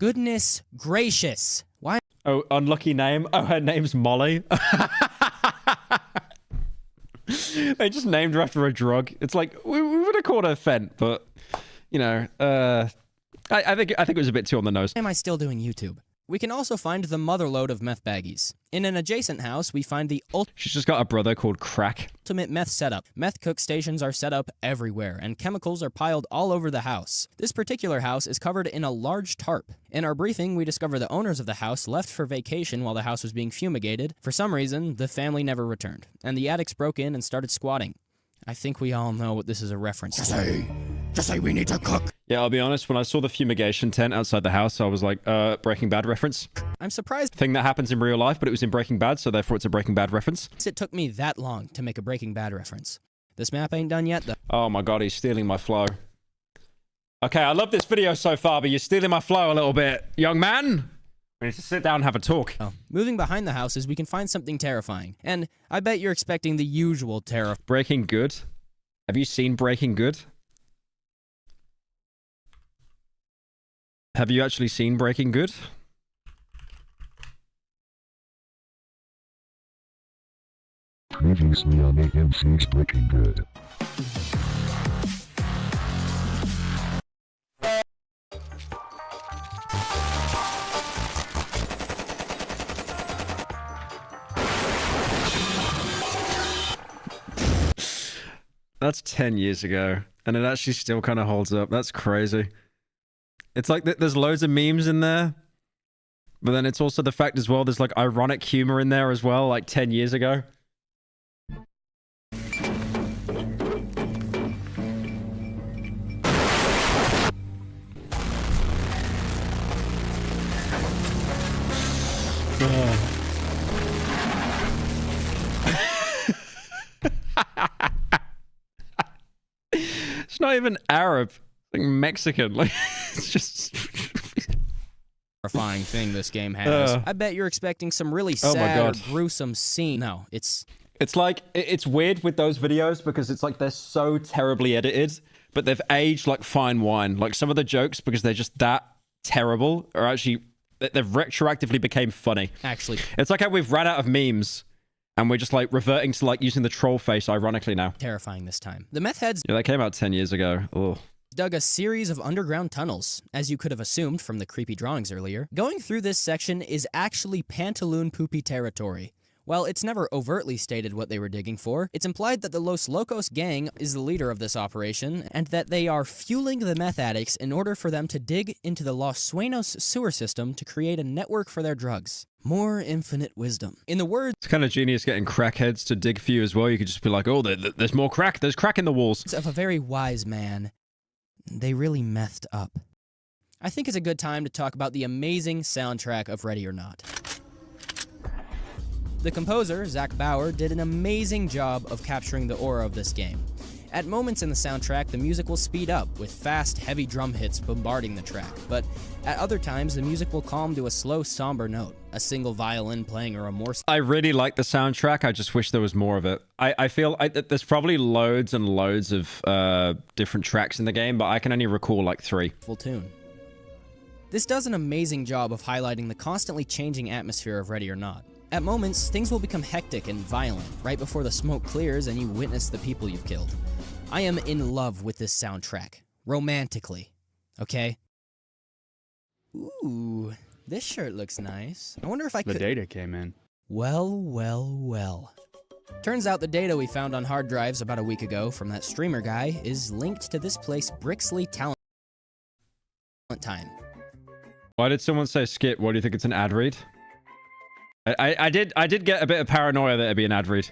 goodness gracious, why? Oh, unlucky name. Oh, her name's Molly. They just named her after a drug. It's like we would have called her Fent, but you know, I think it was a bit too on the nose. Why am I still doing YouTube? We can also find the motherlode of meth baggies. In an adjacent house, we find the She's just got a brother called Crack. Ultimate meth setup. Meth cook stations are set up everywhere, and chemicals are piled all over the house. This particular house is covered in a large tarp. In our briefing, we discover the owners of the house left for vacation while the house was being fumigated. For some reason, the family never returned, and the addicts broke in and started squatting. I think we all know what this is a reference to. Just say we need to cook. Yeah, I'll be honest, when I saw the fumigation tent outside the house, I was like, Breaking Bad reference. I'm surprised. Thing that happens in real life, but it was in Breaking Bad, so therefore it's a Breaking Bad reference. It took me that long to make a Breaking Bad reference. This map ain't done yet, though. Oh my god, he's stealing my flow. Okay, I love this video so far, but you're stealing my flow a little bit. Young man, we need to sit down and have a talk. Oh. Moving behind the houses, we can find something terrifying. And I bet you're expecting the usual terror. Breaking Good? Have you seen Breaking Good? Have you actually seen Breaking Good? Previously on AMC's Breaking Good. That's 10 years ago, and it actually still kind of holds up. That's crazy. It's like there's loads of memes in there, but then it's also the fact as well there's like ironic humor in there as well, like 10 years ago. It's not even Arab. It's like Mexican. Like, it's just... Horrifying thing this game has. I bet you're expecting some really sad or gruesome scene. No, it's like, it's weird with those videos because it's like they're so terribly edited, but they've aged like fine wine. Like some of the jokes, because they're just that terrible, are actually, they've retroactively became funny. Actually, it's like how we've ran out of memes and we're just like reverting to like using the troll face ironically now. Terrifying this time. The meth heads... Yeah, that came out 10 years ago. Ugh. Dug a series of underground tunnels, as you could have assumed from the creepy drawings earlier. Going through this section is actually pantaloon poopy territory. While it's never overtly stated what they were digging for, it's implied that the Los Locos gang is the leader of this operation, and that they are fueling the meth addicts in order for them to dig into the Los Sueños sewer system to create a network for their drugs. More infinite wisdom. In the words... It's kind of genius getting crackheads to dig for you as well. You could just be like, oh, there's more crack. There's crack in the walls. ...of a very wise man. They really methed up. I think it's a good time to talk about the amazing soundtrack of Ready or Not. The composer, Zach Bauer, did an amazing job of capturing the aura of this game. At moments in the soundtrack, the music will speed up, with fast, heavy drum hits bombarding the track, but at other times, the music will calm to a slow, somber note, a single violin playing a remorse. I really like the soundtrack, I just wish there was more of it. I feel there's probably loads and loads of different tracks in the game, but I can only recall like 3. Full tune. This does an amazing job of highlighting the constantly changing atmosphere of Ready or Not. At moments, things will become hectic and violent, right before the smoke clears and you witness the people you've killed. I am in love with this soundtrack. Romantically. Okay? Ooh, this shirt looks nice. I wonder if I could... The data came in. Well, well, well. Turns out the data we found on hard drives about a week ago from that streamer guy is linked to this place Brixley Talent Time. Why did someone say skip? What do you think, it's an ad read? I did get a bit of paranoia that it'd be an ad read.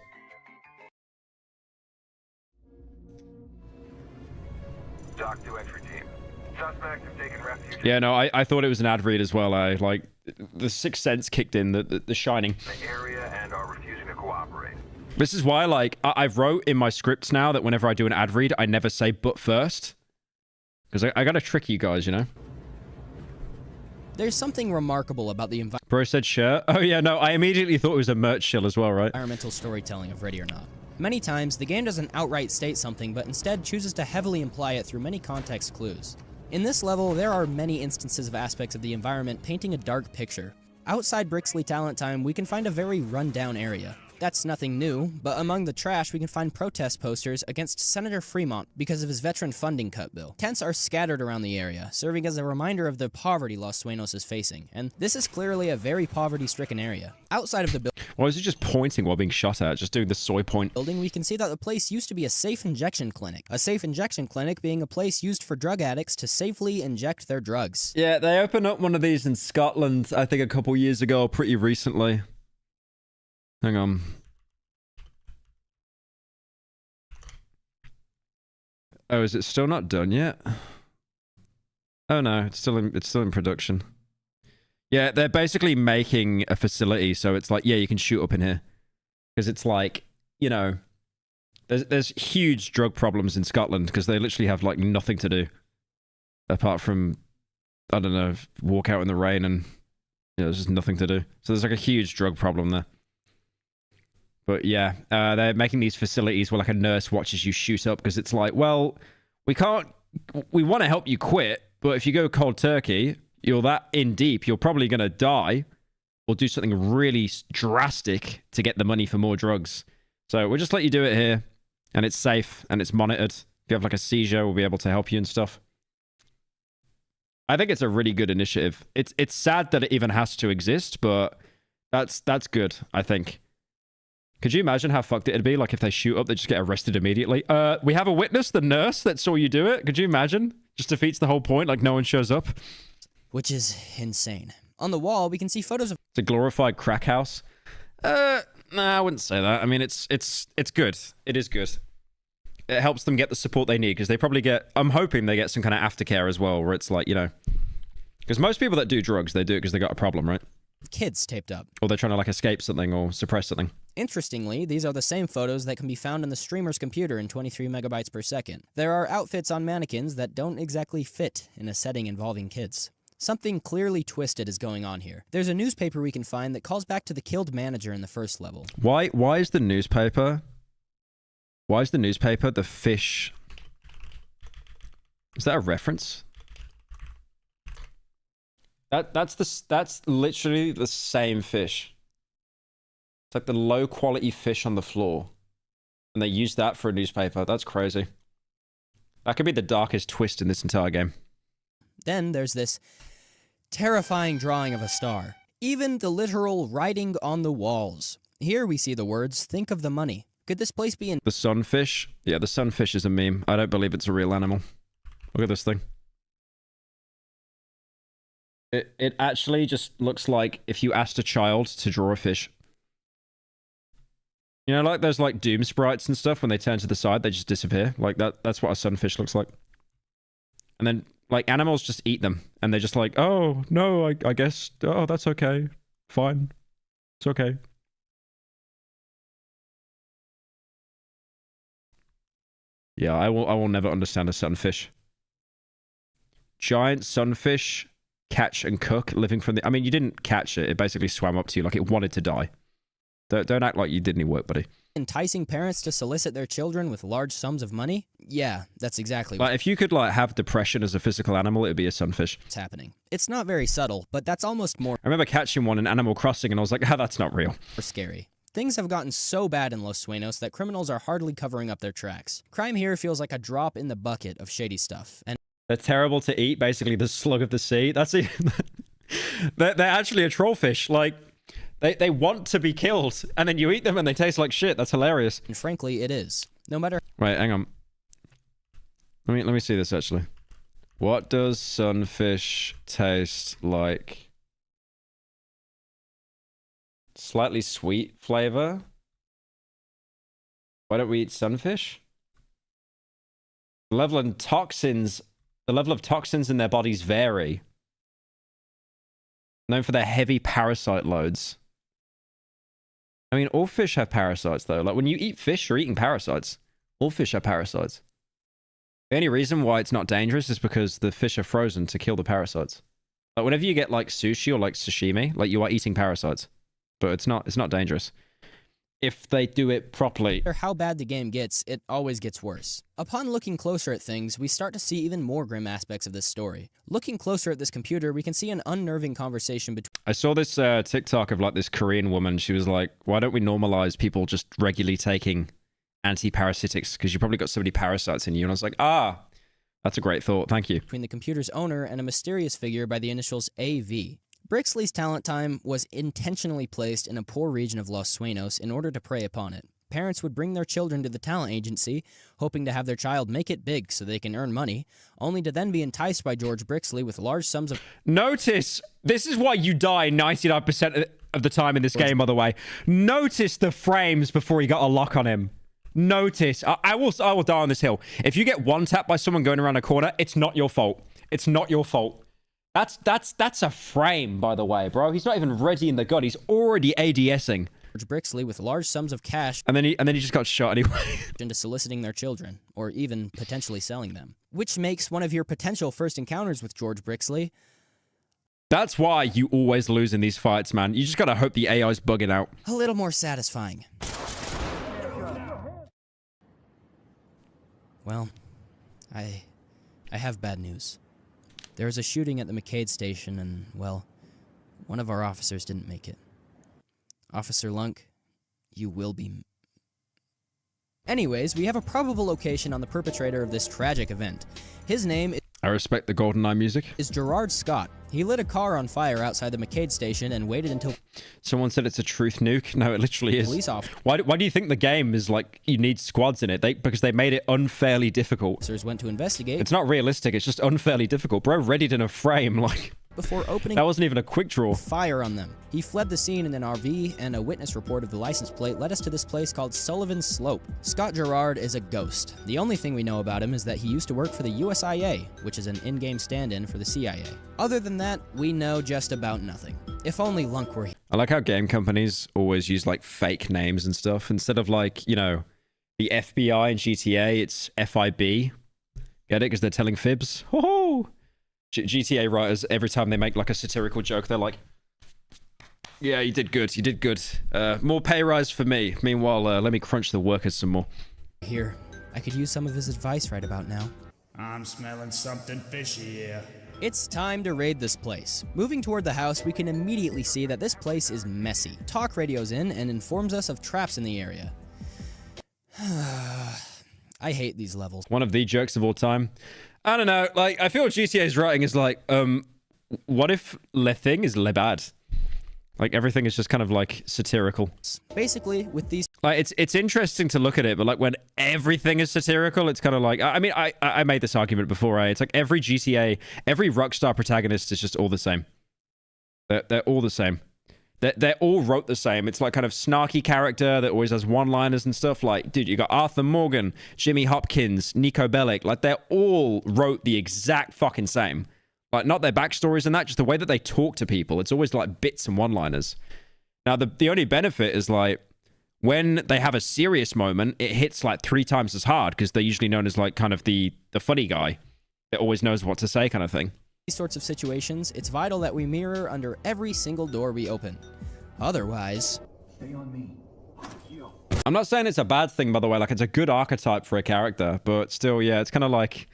Doc 2 entry team. Suspects have taken refuge. Yeah, no, I thought it was an ad read as well. Like, the sixth sense kicked in, the shining. The area and are refusing to cooperate. This is why, like, I've wrote in my scripts now that whenever I do an ad read, I never say but first. Because I gotta trick you guys, you know? There's something remarkable about the Bro said shirt. Oh yeah, no, I immediately thought it was a merch shill as well, right? Environmental storytelling of Ready or Not. Many times, the game doesn't outright state something, but instead chooses to heavily imply it through many context clues. In this level, there are many instances of aspects of the environment painting a dark picture. Outside Brixley Talent Time, we can find a very run-down area. That's nothing new, but among the trash we can find protest posters against Senator Fremont because of his veteran funding cut bill. Tents are scattered around the area, serving as a reminder of the poverty Los Sueños is facing, and this is clearly a very poverty-stricken area. Outside of the building... Why is he just pointing while being shot at? Just doing the soy point. We can see that the place used to be a safe injection clinic. A safe injection clinic being a place used for drug addicts to safely inject their drugs. Yeah, they opened up one of these in Scotland, I think a couple years ago, pretty recently. Hang on. Oh, is it still not done yet? Oh no, it's still in production. Yeah, they're basically making a facility, so it's like, yeah, you can shoot up in here. Because it's like, you know, there's huge drug problems in Scotland because they literally have like nothing to do. Apart from, I don't know, walk out in the rain and, you know, there's just nothing to do. So there's like a huge drug problem there. But yeah, they're making these facilities where like a nurse watches you shoot up because it's like, well, we want to help you quit, but if you go cold turkey, you're that in deep, you're probably going to die or do something really drastic to get the money for more drugs. So we'll just let you do it here, and it's safe and it's monitored. If you have like a seizure, we'll be able to help you and stuff. I think it's a really good initiative. It's sad that it even has to exist, but that's good, I think. Could you imagine how fucked it'd be? Like if they shoot up, they just get arrested immediately. We have a witness, the nurse that saw you do it. Could you imagine? Just defeats the whole point, like no one shows up. Which is insane. On the wall, we can see photos of... It's a glorified crack house. Nah, I wouldn't say that. I mean, it's good. It is good. It helps them get the support they need because they probably get... I'm hoping they get some kind of aftercare as well, where it's like, you know... Because most people that do drugs, they do it because they got a problem, right? kids taped up. Or they're trying to like escape something or suppress something. Interestingly, these are the same photos that can be found in the streamer's computer in 23 megabytes per second. There are outfits on mannequins that don't exactly fit in a setting involving kids. Something clearly twisted is going on here. There's a newspaper we can find that calls back to the killed manager in the first level. Why is the newspaper? Why is the newspaper the fish? Is that a reference? That's literally the same fish. It's like the low quality fish on the floor. And they use that for a newspaper. That's crazy. That could be the darkest twist in this entire game. Then there's this terrifying drawing of a star. Even the literal writing on the walls. Here we see the words, "Think of the money." Could this place be in... The sunfish? Yeah, the sunfish is a meme. I don't believe it's a real animal. Look at this thing. It actually just looks like if you asked a child to draw a fish. You know, like those like Doom sprites and stuff, when they turn to the side, they just disappear. Like that's what a sunfish looks like. And then, like, animals just eat them. And they're just like, oh, no, I guess, oh, that's okay. Fine. It's okay. Yeah, I will never understand a sunfish. Giant sunfish, catch and cook, living from the... I mean, you didn't catch it. It basically swam up to you like it wanted to die. Don't act like you did any work, buddy. Enticing parents to solicit their children with large sums of money? Yeah, that's exactly like, if you could like have depression as a physical animal, it'd be a sunfish. what's happening. It's not very subtle, but that's almost more... I remember catching one in Animal Crossing and I was like, that's not real. ...scary. Things have gotten so bad in Los Sueños that criminals are hardly covering up their tracks. Crime here feels like a drop in the bucket of shady stuff, and... They're terrible to eat, basically the slug of the sea. That's it. They're actually a trollfish. Like, they want to be killed, and then you eat them and they taste like shit. That's hilarious. And frankly, it is. No matter... Wait, hang on. Let me see this, actually. What does sunfish taste like? Slightly sweet flavor? Why don't we eat sunfish? The level of toxins in their bodies vary. Known for their heavy parasite loads. I mean, all fish have parasites, though. Like, when you eat fish, you're eating parasites. All fish have parasites. The only reason why it's not dangerous is because the fish are frozen to kill the parasites. Like, whenever you get, like, sushi or, like, sashimi, like, you are eating parasites. But it's not dangerous. If they do it properly. No matter how bad the game gets, it always gets worse. Upon looking closer at things, we start to see even more grim aspects of this story. Looking closer at this computer, we can see an unnerving conversation between... I saw this TikTok of like this Korean woman. She was like, why don't we normalize people just regularly taking anti-parasitics? Because you probably got so many parasites in you. And I was like, that's a great thought. Thank you. Between the computer's owner and a mysterious figure by the initials AV. Brixley's talent time was intentionally placed in a poor region of Los Sueños in order to prey upon it. Parents would bring their children to the talent agency, hoping to have their child make it big so they can earn money, only to then be enticed by George Brixley with large sums of... Notice, this is why you die 99% of the time in this game, by the way. Notice the frames before he got a lock on him. Notice. I will die on this hill. If you get one tap by someone going around a corner, it's not your fault. It's not your fault. That's a frame, by the way, bro. He's not even ready in the gun. He's already ADSing. George Brixley with large sums of cash, and then he just got shot anyway. into soliciting their children, or even potentially selling them. Which makes one of your potential first encounters with George Brixley. That's why you always lose in these fights, man. You just gotta hope the AI's bugging out. A little more satisfying. Well, I have bad news. There was a shooting at the McCade station and, well, one of our officers didn't make it. Officer Lunk, you will be... Anyways, we have a probable location on the perpetrator of this tragic event. His name is... I respect the GoldenEye music. ...is Gerard Scott. He lit a car on fire outside the McCade station and waited until... Someone said it's a truth nuke. No, it literally is. Police officers. Why do you think the game is like, you need squads in it? Because they made it unfairly difficult. Officers went to investigate. It's not realistic. It's just unfairly difficult. Bro, readied in a frame, like... before opening That wasn't even a quick draw. fire on them. He fled the scene in an RV, and a witness report of the license plate led us to this place called Sullivan Slope. Scott Gerard is a ghost. The only thing we know about him is that he used to work for the USIA, which is an in-game stand-in for the CIA. Other than that, we know just about nothing. If only Lunk were here. I like how game companies always use like fake names and stuff. Instead of like, you know, the FBI and GTA, it's FIB. Get it? Because they're telling fibs. Ho-ho! GTA writers, every time they make like a satirical joke, they're like, yeah, you did good, you did good. More pay rise for me. Meanwhile, let me crunch the workers some more. Here, I could use some of his advice right about now. I'm smelling something fishy here. It's time to raid this place. Moving toward the house, we can immediately see that this place is messy. Talk radios in and informs us of traps in the area. I hate these levels. One of the jokes of all time. I don't know, like, I feel GTA's writing is like, what if le thing is le bad? Like, everything is just kind of, like, satirical. Basically, with these... Like, it's interesting to look at it, but, like, when everything is satirical, it's kind of like... I mean, I made this argument before, It's like every GTA, every Rockstar protagonist is just all the same. They're all the same. They're all wrote the same. It's like kind of snarky character that always has one-liners and stuff. Like, dude, you got Arthur Morgan, Jimmy Hopkins, Nico Bellic. Like, they're all wrote the exact fucking same. Like, not their backstories and that, just the way that they talk to people. It's always like bits and one-liners. Now, the only benefit is like, when they have a serious moment, it hits like 3 times as hard because they're usually known as like kind of the funny guy that always knows what to say kind of thing. These sorts of situations, it's vital that we mirror under every single door we open. Otherwise... Stay on me. I'm not saying it's a bad thing, by the way. Like, it's a good archetype for a character, but still, yeah, it's kind of like,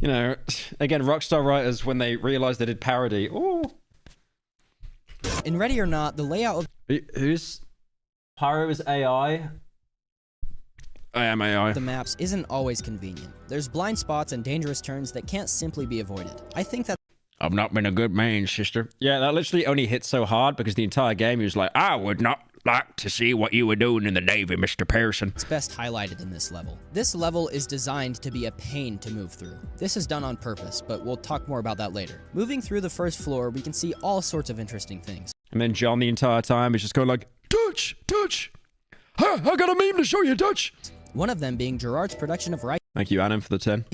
you know, again, Rockstar writers, when they realized they did parody, oh. In Ready or Not, the layout of... Who's... Pyro is AI? I am AI. The maps isn't always convenient. There's blind spots and dangerous turns that can't simply be avoided. I think that... I've not been a good man, sister. Yeah, that literally only hit so hard because the entire game he was like, I would not like to see what you were doing in the Navy, Mr. Pearson. It's best highlighted in this level. This level is designed to be a pain to move through. This is done on purpose, but we'll talk more about that later. Moving through the first floor, we can see all sorts of interesting things. And then John the entire time is just going like, Dutch, Dutch. I got a meme to show you, Dutch. One of them being Gerard's production of ricin. Thank you, Adam, for the 10.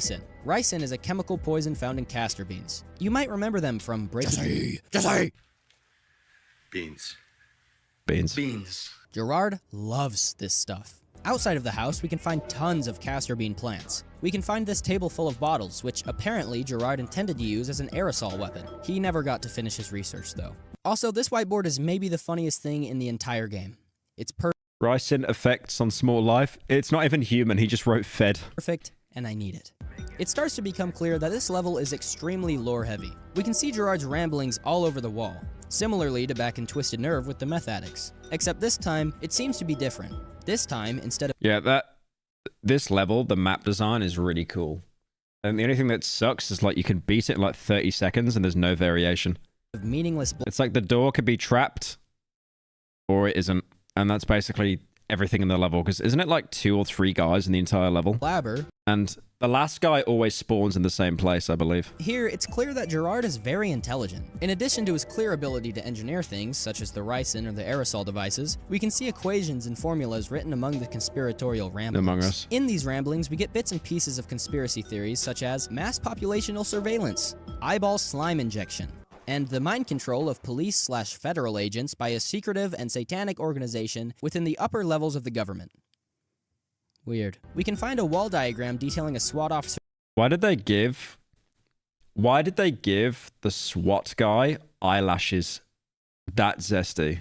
Ricin is a chemical poison found in castor beans. You might remember them from Breaking... Jesse! Beans. Beans. Beans. Gerard loves this stuff. Outside of the house, we can find tons of castor bean plants. We can find this table full of bottles, which apparently Gerard intended to use as an aerosol weapon. He never got to finish his research, though. Also, this whiteboard is maybe the funniest thing in the entire game. It's Ricin effects on small life. It's not even human. He just wrote fed. Perfect, and I need it. It starts to become clear that this level is extremely lore-heavy. We can see Gerard's ramblings all over the wall, similarly to back in Twisted Nerve with the meth addicts. Except this time, it seems to be different. This time, instead of... Yeah, this level, the map design is really cool. And the only thing that sucks is like you can beat it in like 30 seconds and there's no variation. Meaningless... It's like the door could be trapped or it isn't. And that's basically everything in the level, because isn't it like 2 or 3 guys in the entire level? Blabber. And the last guy always spawns in the same place, I believe. Here, it's clear that Gerard is very intelligent. In addition to his clear ability to engineer things, such as the ricin or the aerosol devices, we can see equations and formulas written among the conspiratorial ramblings. Among Us. In these ramblings, we get bits and pieces of conspiracy theories, such as mass populational surveillance, eyeball slime injection, and the mind control of police/federal agents by a secretive and satanic organization within the upper levels of the government. Weird. We can find a wall diagram detailing a SWAT officer. Why did they give the SWAT guy eyelashes that zesty?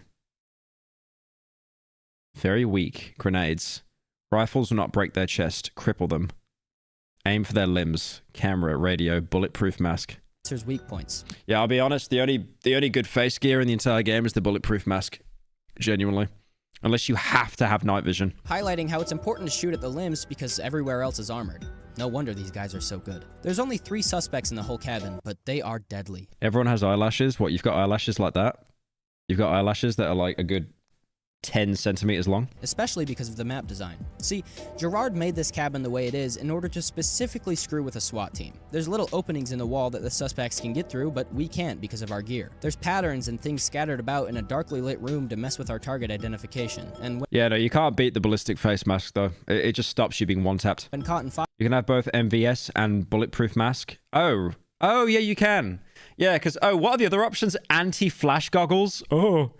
Very weak. Grenades. Rifles will not break their chest, cripple them. Aim for their limbs. Camera, radio, bulletproof mask. Weak points. Yeah, I'll be honest, the only good face gear in the entire game is the bulletproof mask. Genuinely. Unless you have to have night vision. Highlighting how it's important to shoot at the limbs because everywhere else is armored. No wonder these guys are so good. There's only 3 suspects in the whole cabin, but they are deadly. Everyone has eyelashes. What, you've got eyelashes like that? You've got eyelashes that are like a good 10 centimeters long. Especially because of the map design. See, Gerard made this cabin the way it is in order to specifically screw with a SWAT team. There's little openings in the wall that the suspects can get through, but we can't because of our gear. There's patterns and things scattered about in a darkly lit room to mess with our target identification. And yeah, no, you can't beat the ballistic face mask, though. It just stops you being one-tapped. when caught in fire, You can have both MVS and bulletproof mask. Oh, yeah, you can. Yeah, because, what are the other options? Anti-flash goggles? Oh.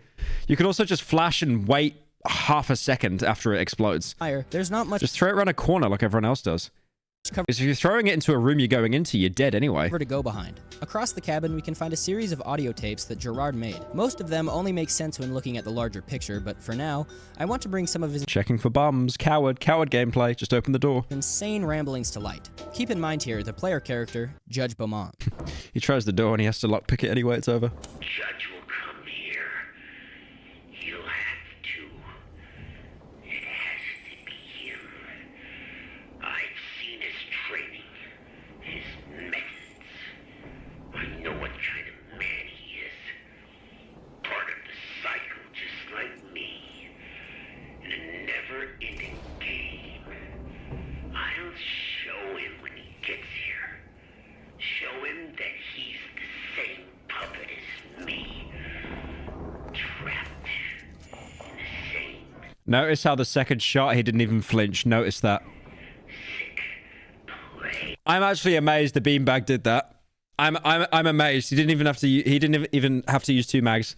You can also just flash and wait half a second after it explodes. there's not much Just throw it around a corner like everyone else does. Because if you're throwing it into a room you're going into, you're dead anyway. to go behind. Across the cabin, we can find a series of audio tapes that Gerard made. Most of them only make sense when looking at the larger picture, but for now, I want to bring some of his Checking for bombs. Coward gameplay. Just open the door. insane ramblings to light. Keep in mind here, the player character, Judge Beaumont. He tries the door and he has to lockpick it anyway. It's over. Judge will come here. You'll have to. It has to be him. I've seen his training, his methods. I know what kind of man he is. Part of the cycle, just like me. In a never-ending game. I'll show him when he gets here. Show him that he's the same puppet as me. Trapped in the same. Notice how the second shot he didn't even flinch. Notice that. I'm actually amazed the beanbag did that. I'm amazed. He didn't even have to use 2 mags.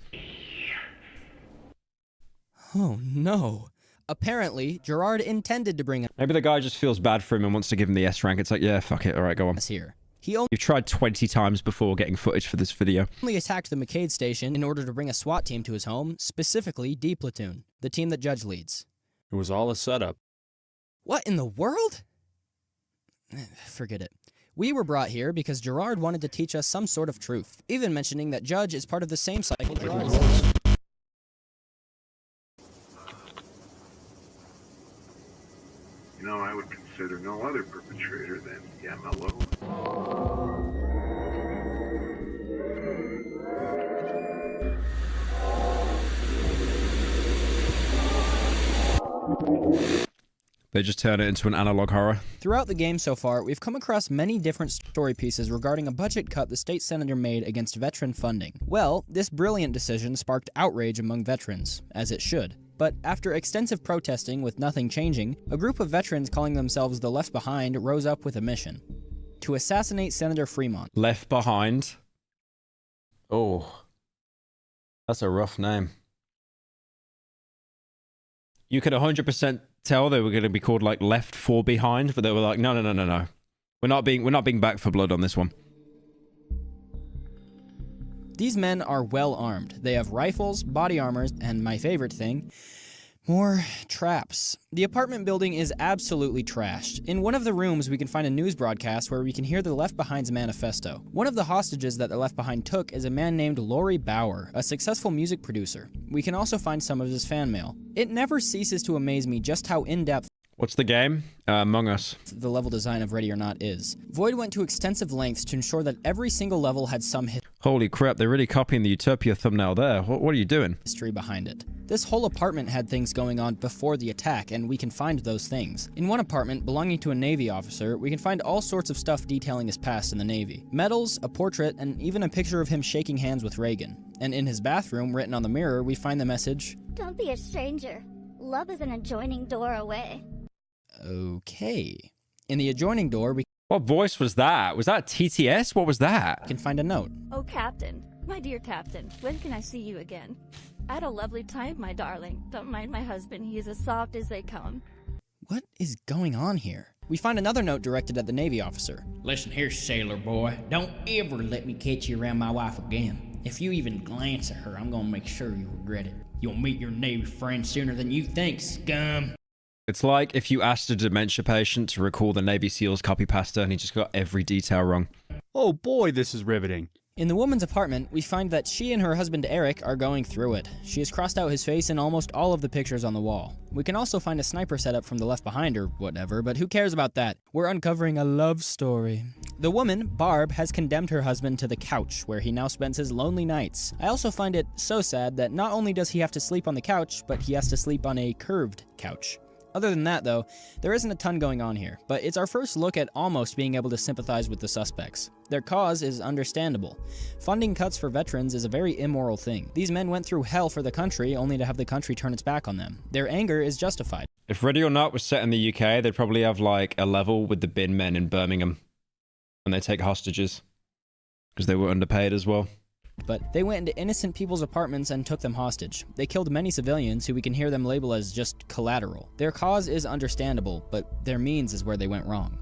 Oh no. Apparently, Gerard intended to bring Maybe the guy just feels bad for him and wants to give him the S rank. It's like, yeah, fuck it. All right, go on. us here. You've tried 20 times before getting footage for this video. Only attacked the McCade station in order to bring a SWAT team to his home, specifically D Platoon, the team that Judge leads. It was all a setup. What in the world? Forget it. We were brought here because Gerard wanted to teach us some sort of truth, even mentioning that Judge is part of the same cycle Gerard is. You know, I would consider no other perpetrator than Yamalo. They just turn it into an analog horror. Throughout the game so far, we've come across many different story pieces regarding a budget cut the state senator made against veteran funding. Well, this brilliant decision sparked outrage among veterans, as it should. But after extensive protesting with nothing changing, a group of veterans calling themselves the Left Behind rose up with a mission: to assassinate Senator Fremont. Left Behind? Oh. That's a rough name. You could 100% tell they were going to be called like Left 4 Behind, but they were like, no. We're not being back for blood on this one. These men are well armed. They have rifles, body armors, and my favorite thing, more traps. The apartment building is absolutely trashed. In one of the rooms, we can find a news broadcast where we can hear the Left Behind's manifesto. One of the hostages that the Left Behind took is a man named Laurie Bauer, a successful music producer. We can also find some of his fan mail. It never ceases to amaze me just how in-depth What's the game? Among Us. the level design of Ready or Not is. Void went to extensive lengths to ensure that every single level had some Holy crap, they're really copying the Utopia thumbnail there. What are you doing? history behind it. This whole apartment had things going on before the attack, and we can find those things. In one apartment belonging to a Navy officer, we can find all sorts of stuff detailing his past in the Navy. Medals, a portrait, and even a picture of him shaking hands with Reagan. And in his bathroom, written on the mirror, we find the message, Don't be a stranger. Love is an adjoining door away. okay. In the adjoining door, we What voice was that? Was that TTS? What was that? can find a note. Oh, Captain. My dear Captain, when can I see you again? I had a lovely time, my darling. Don't mind my husband, he is as soft as they come. What is going on here? We find another note directed at the Navy officer. Listen here, sailor boy. Don't ever let me catch you around my wife again. If you even glance at her, I'm gonna make sure you regret it. You'll meet your Navy friend sooner than you think, scum. It's like if you asked a dementia patient to recall the Navy SEALs copy pasta and he just got every detail wrong. Oh boy, this is riveting. In the woman's apartment, we find that she and her husband Eric are going through it. She has crossed out his face in almost all of the pictures on the wall. We can also find a sniper setup from the Left Behind or whatever, but who cares about that? We're uncovering a love story. The woman, Barb, has condemned her husband to the couch, where he now spends his lonely nights. I also find it so sad that not only does he have to sleep on the couch, but he has to sleep on a curved couch. Other than that, though, there isn't a ton going on here, but it's our first look at almost being able to sympathize with the suspects. Their cause is understandable. Funding cuts for veterans is a very immoral thing. These men went through hell for the country only to have the country turn its back on them. Their anger is justified. If Ready or Not was set in the UK, they'd probably have like a level with the bin men in Birmingham. And they take hostages. Because they were underpaid as well. But they went into innocent people's apartments and took them hostage. They killed many civilians who we can hear them label as just collateral. Their cause is understandable, but their means is where they went wrong.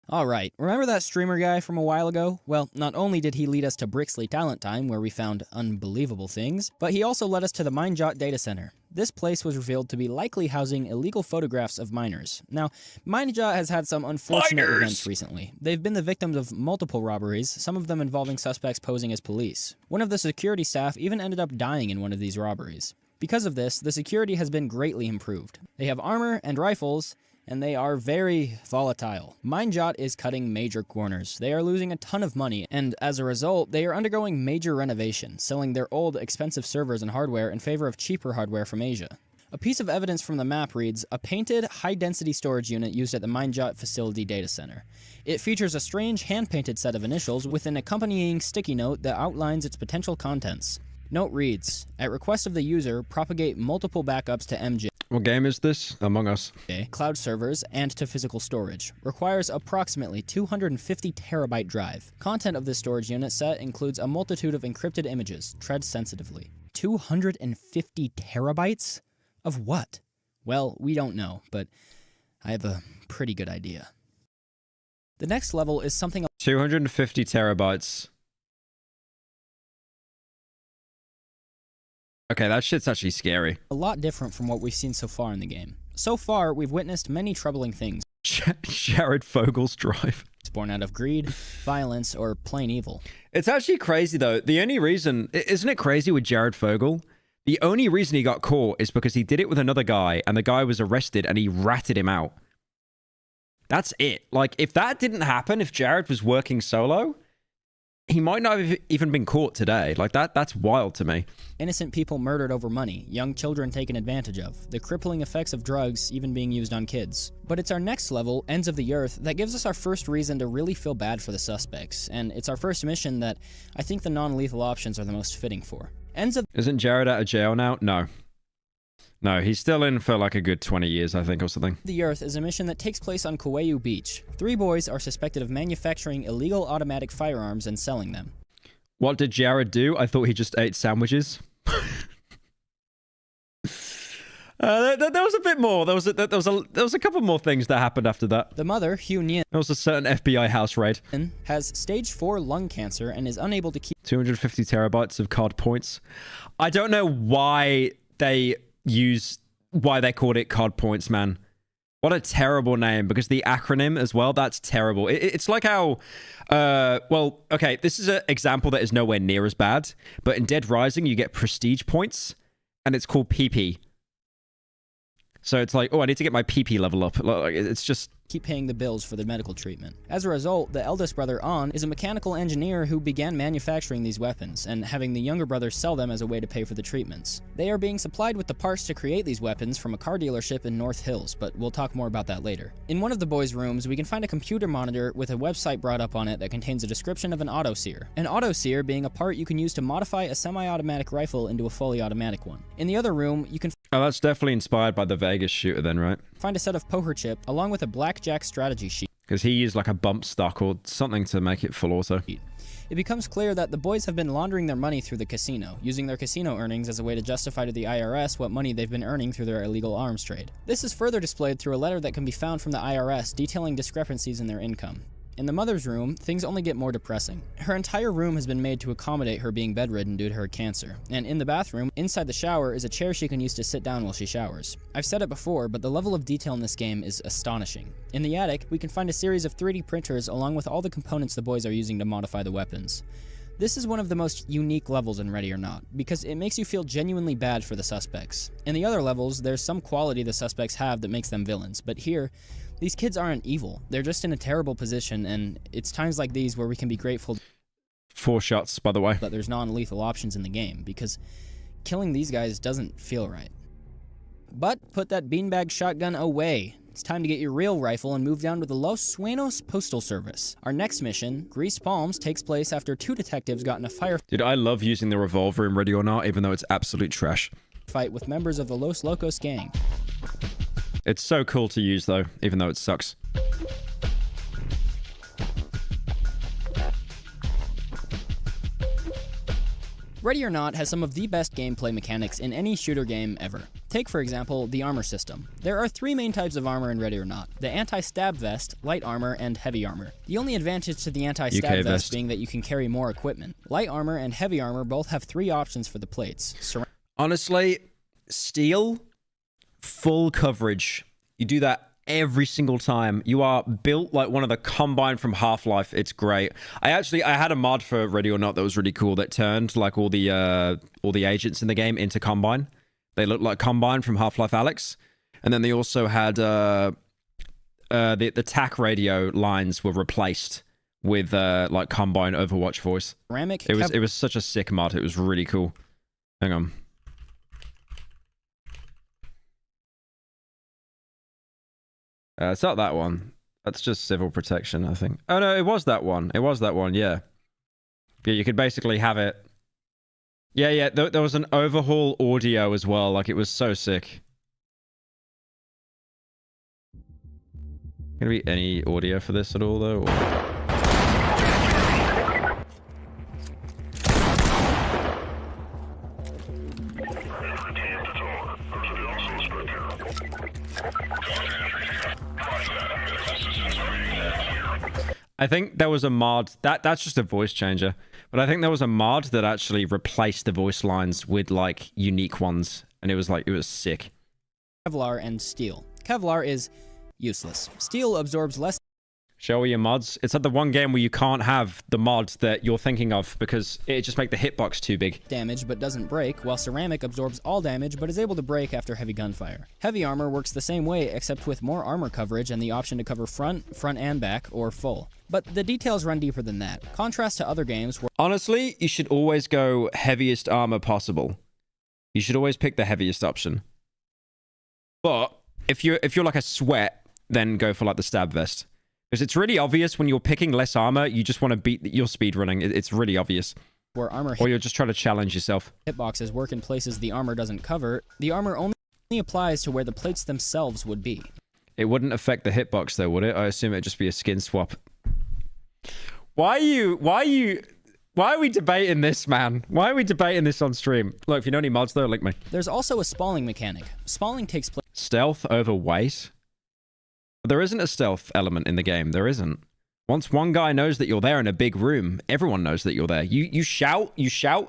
Alright, remember that streamer guy from a while ago? Well, not only did he lead us to Brixley Talent Time, where we found unbelievable things, but he also led us to the Mindjot data center. This place was revealed to be likely housing illegal photographs of minors. Now, Mindjot has had some unfortunate events recently. They've been the victims of multiple robberies, some of them involving suspects posing as police. One of the security staff even ended up dying in one of these robberies. Because of this, the security has been greatly improved. They have armor and rifles, and they are very volatile. Mindjot is cutting major corners. They are losing a ton of money, and as a result, they are undergoing major renovation, selling their old, expensive servers and hardware in favor of cheaper hardware from Asia. A piece of evidence from the map reads, a painted, high-density storage unit used at the Mindjot facility data center. It features a strange, hand-painted set of initials with an accompanying sticky note that outlines its potential contents. Note reads, at request of the user, propagate multiple backups to MJ. What game is this? Among Us. Cloud servers and to physical storage. Requires approximately 250 terabyte drive. Content of this storage unit set includes a multitude of encrypted images. Tread sensitively. 250 terabytes? Of what? Well, we don't know, but I have a pretty good idea. The next level is something 250 terabytes. Okay, that shit's actually scary. A lot different from what we've seen so far in the game. So far, we've witnessed many troubling things. Jared Fogel's drive. It's born out of greed, violence, or plain evil. It's actually crazy, though. The only reason... Isn't it crazy with Jared Fogel? The only reason he got caught is because he did it with another guy, and the guy was arrested, and he ratted him out. That's it. Like, if that didn't happen, if Jared was working solo... he might not have even been caught today. Like, that's wild to me. Innocent people murdered over money, young children taken advantage of, the crippling effects of drugs even being used on kids. But it's our next level, Ends of the Earth, that gives us our first reason to really feel bad for the suspects, and it's our first mission that I think the non-lethal options are the most fitting for. Isn't Jared out of jail now? No. No, he's still in for like a good 20 years, I think, or something. The Earth is a mission that takes place on Kauai Beach. 3 boys are suspected of manufacturing illegal automatic firearms and selling them. What did Jared do? I thought he just ate sandwiches. There was a bit more. There was a couple more things that happened after that. The mother, Hugh Nhin, there was a certain FBI house raid. Has stage 4 lung cancer and is unable to keep 250 terabytes of COD points. I don't know why they called it COD points, man. What a terrible name, because the acronym as well, that's terrible. It's like how, well, okay, this is an example that is nowhere near as bad, but in Dead Rising, you get prestige points, and it's called PP. So it's like, oh, I need to get my PP level up. Like, it's just... keep paying the bills for the medical treatment. As a result, the eldest brother, An, is a mechanical engineer who began manufacturing these weapons and having the younger brother sell them as a way to pay for the treatments. They are being supplied with the parts to create these weapons from a car dealership in North Hills, but we'll talk more about that later. In one of the boys' rooms, we can find a computer monitor with a website brought up on it that contains a description of an autosear. An autosear being a part you can use to modify a semi-automatic rifle into a fully automatic one. In the other room, you can... Oh, that's definitely inspired by the Vegas shooter then, right? Find a set of poker chip along with a blackjack strategy sheet. Because he used like a bump stock or something to make it full auto. It becomes clear that the boys have been laundering their money through the casino, using their casino earnings as a way to justify to the IRS what money they've been earning through their illegal arms trade. This is further displayed through a letter that can be found from the IRS detailing discrepancies in their income. In the mother's room, things only get more depressing. Her entire room has been made to accommodate her being bedridden due to her cancer, and in the bathroom, inside the shower, is a chair she can use to sit down while she showers. I've said it before, but the level of detail in this game is astonishing. In the attic, we can find a series of 3D printers along with all the components the boys are using to modify the weapons. This is one of the most unique levels in Ready or Not, because it makes you feel genuinely bad for the suspects. In the other levels, there's some quality the suspects have that makes them villains, but here, these kids aren't evil. They're just in a terrible position, and it's times like these where we can be grateful 4 shots, by the way. that there's non-lethal options in the game, because killing these guys doesn't feel right. But put that beanbag shotgun away. It's time to get your real rifle and move down to the Los Sueños Postal Service. Our next mission, Greased Palms, takes place after 2 detectives got in a firefight. Dude, I love using the revolver in Ready or Not, even though it's absolute trash. With members of the Los Locos gang. It's so cool to use, though, even though it sucks. Ready or Not has some of the best gameplay mechanics in any shooter game ever. Take, for example, the armor system. There are 3 main types of armor in Ready or Not: the anti-stab vest, light armor, and heavy armor. The only advantage to the anti-stab vest being that you can carry more equipment. Light armor and heavy armor both have 3 options for the plates. Honestly, steel, full coverage. You do that every single time. You are built like one of the Combine from Half-Life. It's great. I had a mod for Ready or Not that was really cool that turned like all the agents in the game into Combine. They look like Combine from Half-Life Alyx. And then they also had the TAC radio lines were replaced with like Combine Overwatch voice. Ceramic. It was such a sick mod. It was really cool. Hang on. It's not that one. That's just civil protection, I think. Oh, no, it was that one. It was that one, yeah. Yeah, you could basically have it. Yeah, there was an overhaul audio as well. Like, it was so sick. Gonna be any audio for this at all, though? Or... I think there was a mod that's just a voice changer, but I think there was a mod that actually replaced the voice lines with like unique ones, and it was sick. Kevlar and steel. Kevlar is useless. Steel absorbs less. Show all your mods. It's like the one game where you can't have the mod that you're thinking of because it just make the hitbox too big. Damage but doesn't break, while ceramic absorbs all damage but is able to break after heavy gunfire. Heavy armor works the same way except with more armor coverage and the option to cover front and back, or full. But the details run deeper than that. Contrast to other games where... Honestly, you should always go heaviest armor possible. You should always pick the heaviest option. But if you're like a sweat, then go for like the stab vest. Because it's really obvious when you're picking less armor, you just want to beat your speed running. It's really obvious. Where armor or you're just trying to challenge yourself. Hitboxes work in places the armor doesn't cover. The armor only applies to where the plates themselves would be. It wouldn't affect the hitbox though, would it? I assume it'd just be a skin swap. Why are we debating this, man? Why are we debating this on stream? Look, if you know any mods though, link me. There's also a spalling mechanic. Spalling takes place... Stealth over weight? There isn't a stealth element in the game. There isn't. Once one guy knows that you're there in a big room, everyone knows that you're there. You shout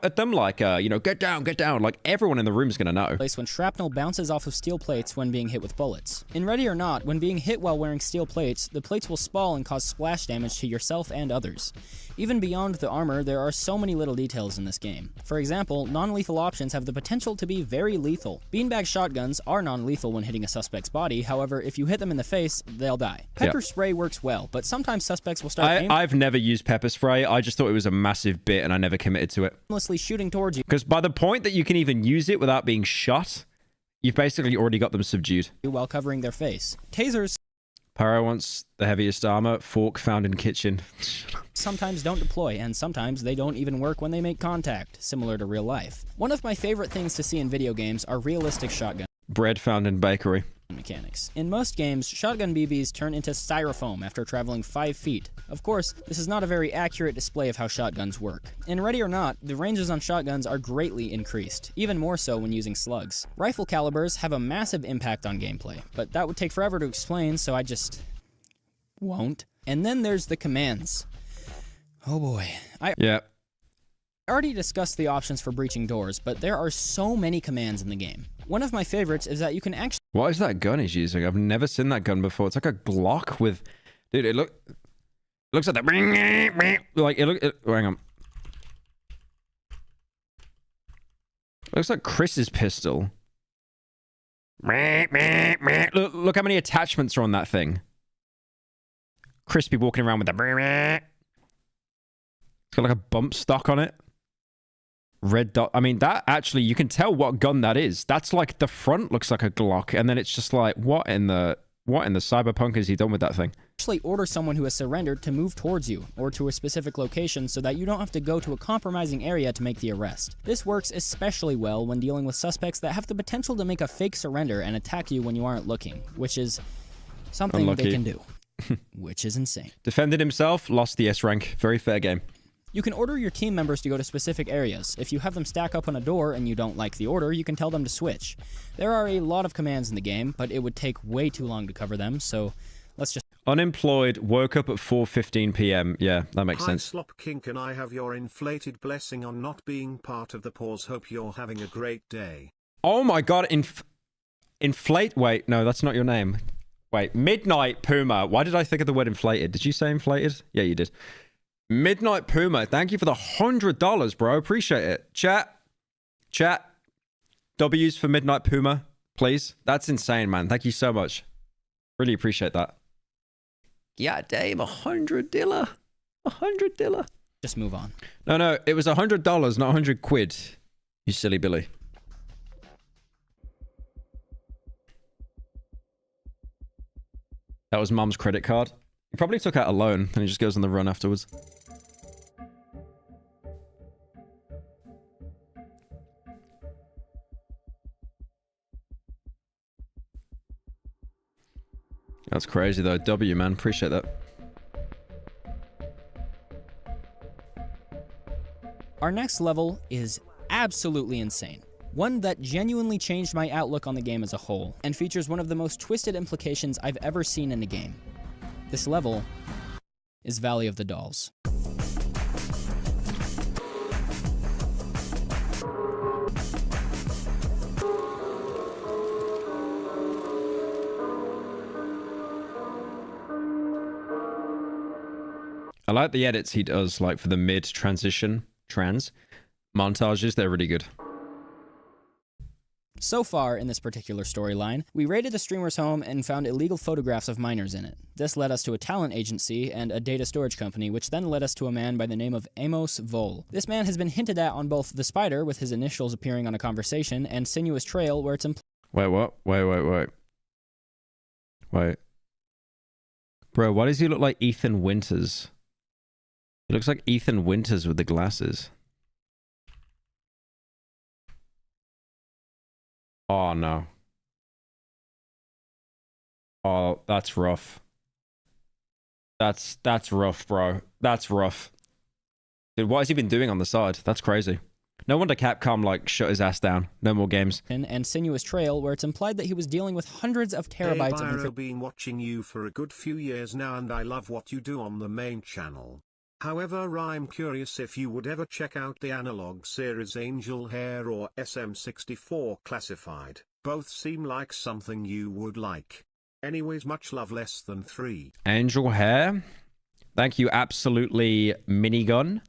at them like, you know, get down. Like, everyone in the room is going to know. When shrapnel bounces off of steel plates when being hit with bullets. In Ready or Not, when being hit while wearing steel plates, the plates will spall and cause splash damage to yourself and others. Even beyond the armor, there are so many little details in this game. For example, non-lethal options have the potential to be very lethal. Beanbag shotguns are non-lethal when hitting a suspect's body, however, if you hit them in the face, they'll die. Pepper spray works well, but sometimes suspects will start I've never used pepper spray. I just thought it was a massive bit and I never committed to it. Aimlessly shooting towards you. Because by the point that you can even use it without being shot, you've basically already got them subdued. While covering their face. Tasers. Pyro wants the heaviest armor. Fork found in kitchen. Sometimes don't deploy, and sometimes they don't even work when they make contact, similar to real life. One of my favorite things to see in video games are realistic shotgun bread found in bakery mechanics. In most games, shotgun BBs turn into styrofoam after traveling 5 feet. Of course, this is not a very accurate display of how shotguns work. In Ready or Not, the ranges on shotguns are greatly increased, even more so when using slugs. Rifle calibers have a massive impact on gameplay, but that would take forever to explain, so I just won't. And then there's the commands. Oh boy. I already discussed the options for breaching doors, but there are so many commands in the game. One of my favorites is that you can actually... What is that gun he's using? I've never seen that gun before. It's like a Glock with... Dude, it looks like that... Like, hang on. Looks like Chris's pistol. Look how many attachments are on that thing. Crispy walking around with the... It's got like a bump stock on it. Red dot. I mean, that actually, you can tell what gun that is. That's like the front looks like a Glock, and then it's just like, what in the cyberpunk has he done with that thing? Actually order someone who has surrendered to move towards you, or to a specific location so that you don't have to go to a compromising area to make the arrest. This works especially well when dealing with suspects that have the potential to make a fake surrender and attack you when you aren't looking, which is something Unlucky. they can do, which is insane. Defended himself, lost the S rank. Very fair game. You can order your team members to go to specific areas. If you have them stack up on a door and you don't like the order, you can tell them to switch. There are a lot of commands in the game, but it would take way too long to cover them, so let's just... Unemployed, woke up at 4:15 p.m. Yeah, that makes Hi sense. Slop King, can I have your inflated blessing on not being part of the pause? Hope you're having a great day. Oh my god, inflate... Wait, no, that's not your name. Wait, Midnight Puma. Why did I think of the word inflated? Did you say inflated? Yeah, you did. Midnight Puma, thank you for the $100, bro. Appreciate it. Chat. W's for Midnight Puma, please. That's insane, man. Thank you so much. Really appreciate that. Yeah, damn, $100. $100. Just move on. No, it was $100, not 100 quid. You silly Billy. That was Mum's credit card. He probably took out a loan, and he just goes on the run afterwards. That's crazy, though. W, man. Appreciate that. Our next level is absolutely insane. One that genuinely changed my outlook on the game as a whole, and features one of the most twisted implications I've ever seen in a game. This level is Valley of the Dolls. I like the edits he does, like for the mid-transition montages. They're really good. So far, in this particular storyline, we raided the streamer's home and found illegal photographs of minors in it. This led us to a talent agency and a data storage company, which then led us to a man by the name of Amos Vol. This man has been hinted at on both The Spider, with his initials appearing on a conversation, and Sinuous Trail, where it's implied... Wait, what? Wait. Bro, why does he look like Ethan Winters? He looks like Ethan Winters with the glasses. Oh, no. Oh, that's rough. That's rough, bro. That's rough. Dude, what has he been doing on the side? That's crazy. No wonder Capcom, like, shut his ass down. No more games. And Sinuous Trail, where it's implied that he was dealing with hundreds of terabytes of I've been watching you for a good few years now, and I love what you do on the main channel. However, I'm curious if you would ever check out the analog series Angel Hair or SM64 Classified. Both seem like something you would like. Anyways, much love. Less than 3. Angel Hair. Thank you, absolutely minigun,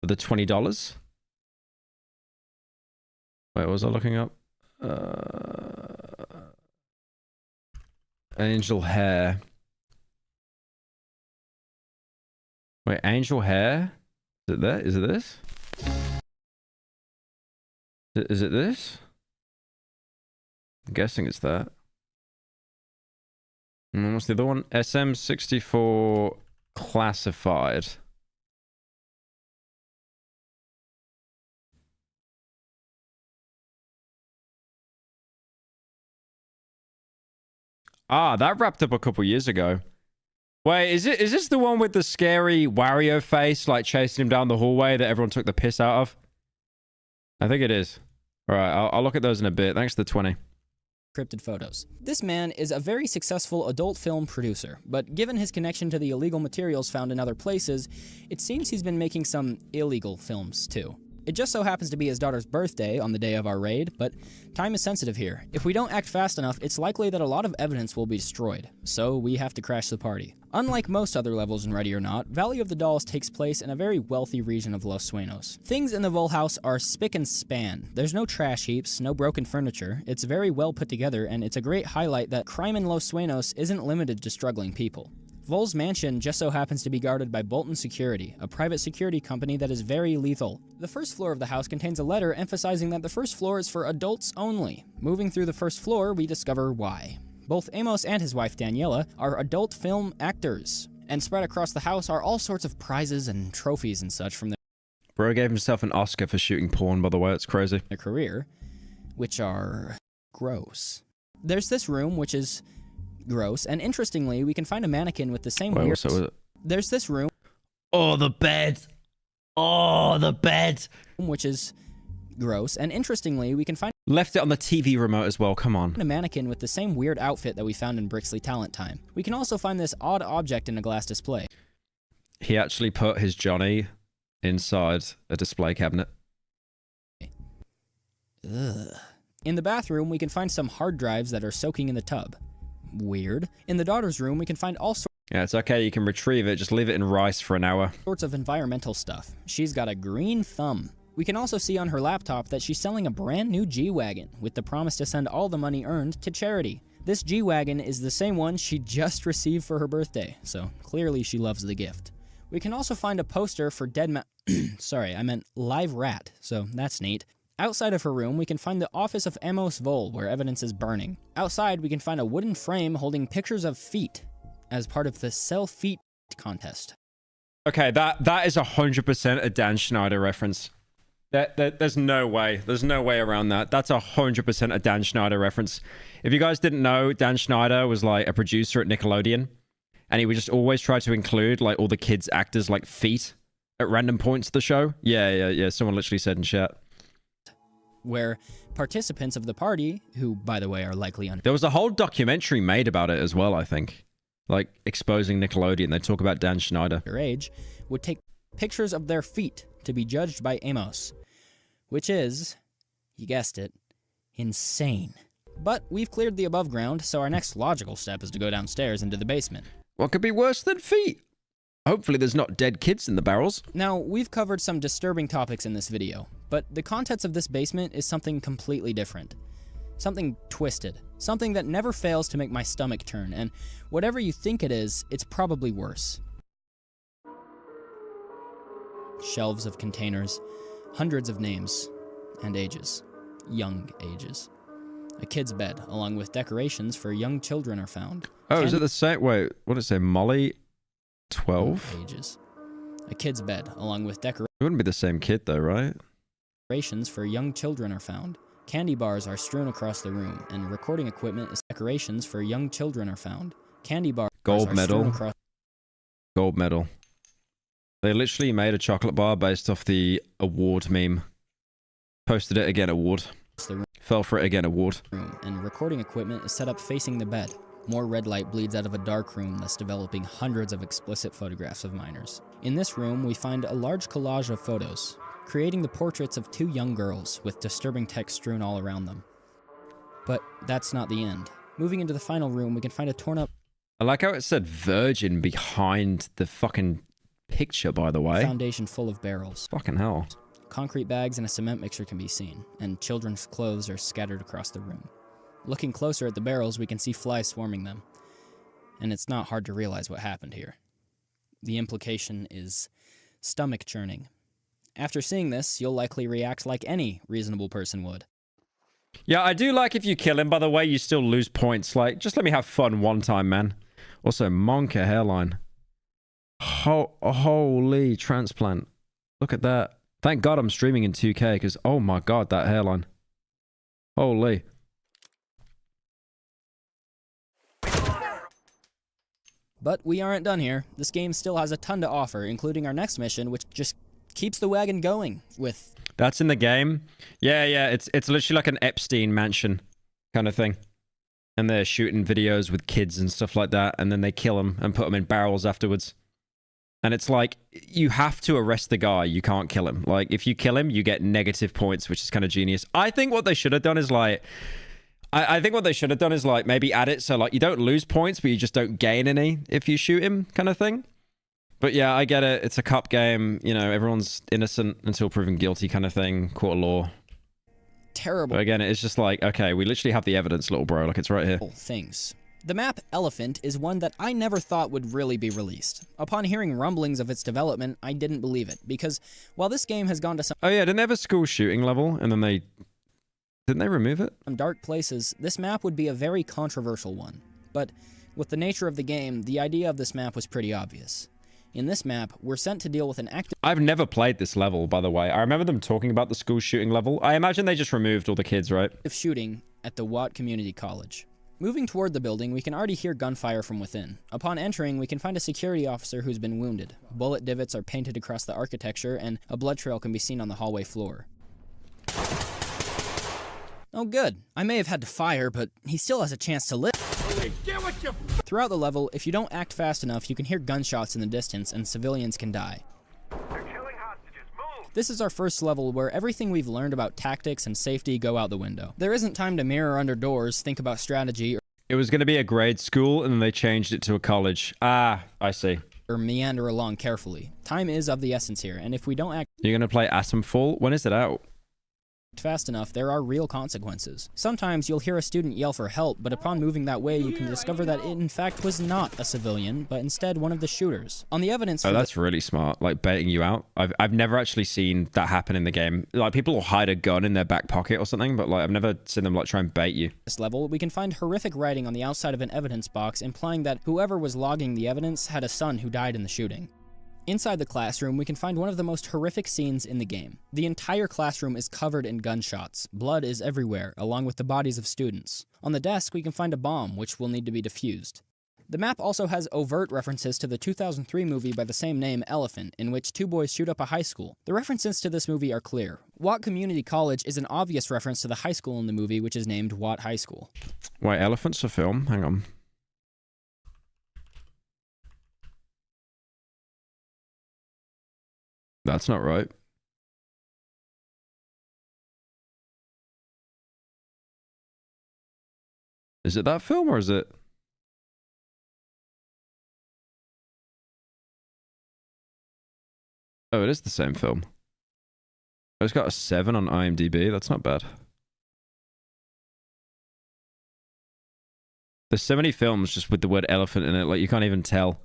for the $20. Wait, what was I looking up? Angel Hair. Wait, Angel Hair? Is it that? Is it this? Is it this? I'm guessing it's that. And what's the other one? SM64 Classified. Ah, that wrapped up a couple years ago. Wait, is this the one with the scary Wario face, like chasing him down the hallway that everyone took the piss out of? I think it is. All right, I'll look at those in a bit. Thanks for the 20. Encrypted photos. This man is a very successful adult film producer, but given his connection to the illegal materials found in other places, it seems he's been making some illegal films too. It just so happens to be his daughter's birthday on the day of our raid, but time is sensitive here. If we don't act fast enough, it's likely that a lot of evidence will be destroyed, so we have to crash the party. Unlike most other levels in Ready or Not, Valley of the Dolls takes place in a very wealthy region of Los Sueños. Things in the Vol house are spick and span. There's no trash heaps, no broken furniture. It's very well put together, and it's a great highlight that crime in Los Sueños isn't limited to struggling people. Vol's mansion just so happens to be guarded by Bolton Security, a private security company that is very lethal. The first floor of the house contains a letter emphasizing that the first floor is for adults only. Moving through the first floor, we discover why. Both Amos and his wife Daniela are adult film actors, and spread across the house are all sorts of prizes and trophies and such from Bro gave himself an Oscar for shooting porn, by the way. It's crazy. their career, which are gross. There's this room, which is gross, and interestingly, we can find a mannequin with the same Wait, weird... what's up with it? There's this room... Oh, the bed! Oh, the bed! Which is gross, and interestingly, we can find... Left it on the TV remote as well, come on. A mannequin with the same weird outfit that we found in Brixley Talent Time. We can also find this odd object in a glass display. He actually put his Johnny inside a display cabinet. Ugh. In the bathroom, we can find some hard drives that are soaking in the tub. Weird. In the daughter's room, we can find all Yeah, it's okay, you can retrieve it, just leave it in rice for an hour. sorts of environmental stuff. She's got a green thumb. We can also see on her laptop that she's selling a brand new G-Wagon with the promise to send all the money earned to charity. This G-Wagon is the same one she just received for her birthday, so clearly she loves the gift. We can also find a poster for Sorry, I meant Live Rat, so that's neat. Outside of her room, we can find the office of Amos Vol, where evidence is burning. Outside, we can find a wooden frame holding pictures of feet as part of the Sell Feet contest. Okay, that is 100% a Dan Schneider reference. There's no way. There's no way around that. That's 100% a Dan Schneider reference. If you guys didn't know, Dan Schneider was like a producer at Nickelodeon, and he would just always try to include like all the kids' actors' like feet at random points of the show. Yeah. Someone literally said in chat. Where participants of the party, who, by the way, are likely There was a whole documentary made about it as well, I think. Like, exposing Nickelodeon. They talk about Dan Schneider. Age, would take pictures of their feet to be judged by Amos. Which is, you guessed it, insane. But we've cleared the above ground, so our next logical step is to go downstairs into the basement. What could be worse than feet? Hopefully there's not dead kids in the barrels. Now, we've covered some disturbing topics in this video, but the contents of this basement is something completely different. Something twisted. Something that never fails to make my stomach turn, and whatever you think it is, it's probably worse. Shelves of containers, hundreds of names, and ages. Young ages. A kid's bed, along with decorations for young children, are found. Oh, is it the same? Wait, what did it say? Molly 12? Ages. A kid's bed, along with It wouldn't be the same kid though, right? decorations for young children are found. Candy bars are strewn across the room, and recording equipment is decorations for young children are found. Candy bars Gold are medal. strewn across Gold medal. They literally made a chocolate bar based off the award meme. Posted it again, award. the room, Fell for it again, award. and recording equipment is set up facing the bed. More red light bleeds out of a dark room, thus developing hundreds of explicit photographs of minors. In this room, we find a large collage of photos, creating the portraits of two young girls with disturbing text strewn all around them. But that's not the end. Moving into the final room, we can find a torn up I like how it said virgin behind the fucking picture, by the way. foundation full of barrels. Fucking hell. Concrete bags and a cement mixer can be seen, and children's clothes are scattered across the room. Looking closer at the barrels, we can see flies swarming them. And it's not hard to realize what happened here. The implication is stomach churning. After seeing this, you'll likely react like any reasonable person would. Yeah, I do like if you kill him, by the way, you still lose points. Like, just let me have fun one time, man. Also, Monka hairline. Holy transplant. Look at that. Thank God I'm streaming in 2K, because, oh my God, that hairline. Holy. But we aren't done here. This game still has a ton to offer, including our next mission, which just keeps the wagon going with... That's in the game? Yeah, it's literally like an Epstein mansion kind of thing. And they're shooting videos with kids and stuff like that, and then they kill them and put them in barrels afterwards. And it's like, you have to arrest the guy. You can't kill him. Like, if you kill him, you get negative points, which is kind of genius. I think what they should have done is like... I think what they should have done is like maybe add it so like you don't lose points, but you just don't gain any if you shoot him kind of thing. But yeah, I get it. It's a cup game. You know, everyone's innocent until proven guilty kind of thing. Court of law. Terrible. But again, it's just like, okay, we literally have the evidence, little bro. Like, it's right here. Things. The map Elephant is one that I never thought would really be released. Upon hearing rumblings of its development, I didn't believe it, because while this game has gone to some... Oh yeah, didn't they have a school shooting level, and then they... Didn't they remove it? Some dark places, this map would be a very controversial one. But with the nature of the game, the idea of this map was pretty obvious. In this map, we're sent to deal with an active... I've never played this level, by the way. I remember them talking about the school shooting level. I imagine they just removed all the kids, right? ...shooting at the Watt Community College. Moving toward the building, we can already hear gunfire from within. Upon entering, we can find a security officer who's been wounded. Bullet divots are painted across the architecture, and a blood trail can be seen on the hallway floor. Oh good. I may have had to fire, but he still has a chance to live. Throughout the level, if you don't act fast enough, you can hear gunshots in the distance and civilians can die. This is our first level where everything we've learned about tactics and safety go out the window. There isn't time to mirror under doors, think about strategy, or... It was going to be a grade school, and then they changed it to a college. Ah, I see. ...or meander along carefully. Time is of the essence here, and if we don't act... You're going to play Atomfall? When is it out? ...fast enough, there are real consequences. Sometimes you'll hear a student yell for help, but upon moving that way, you can discover that it in fact was not a civilian, but instead one of the shooters. On the evidence... Oh, that's really smart, like baiting you out. I've never actually seen that happen in the game. Like, people will hide a gun in their back pocket or something, but like I've never seen them like try and bait you. This level, we can find horrific writing on the outside of an evidence box implying that whoever was logging the evidence had a son who died in the shooting. Inside the classroom, we can find one of the most horrific scenes in the game. The entire classroom is covered in gunshots. Blood is everywhere, along with the bodies of students. On the desk, we can find a bomb, which will need to be defused. The map also has overt references to the 2003 movie by the same name, Elephant, in which two boys shoot up a high school. The references to this movie are clear. Watt Community College is an obvious reference to the high school in the movie, which is named Watt High School. Wait, Elephant's a film? Hang on. That's not right. Is it that film or is it? Oh, it is the same film. Oh, it's got a 7 on IMDb. That's not bad. There's so many films just with the word elephant in it, like you can't even tell.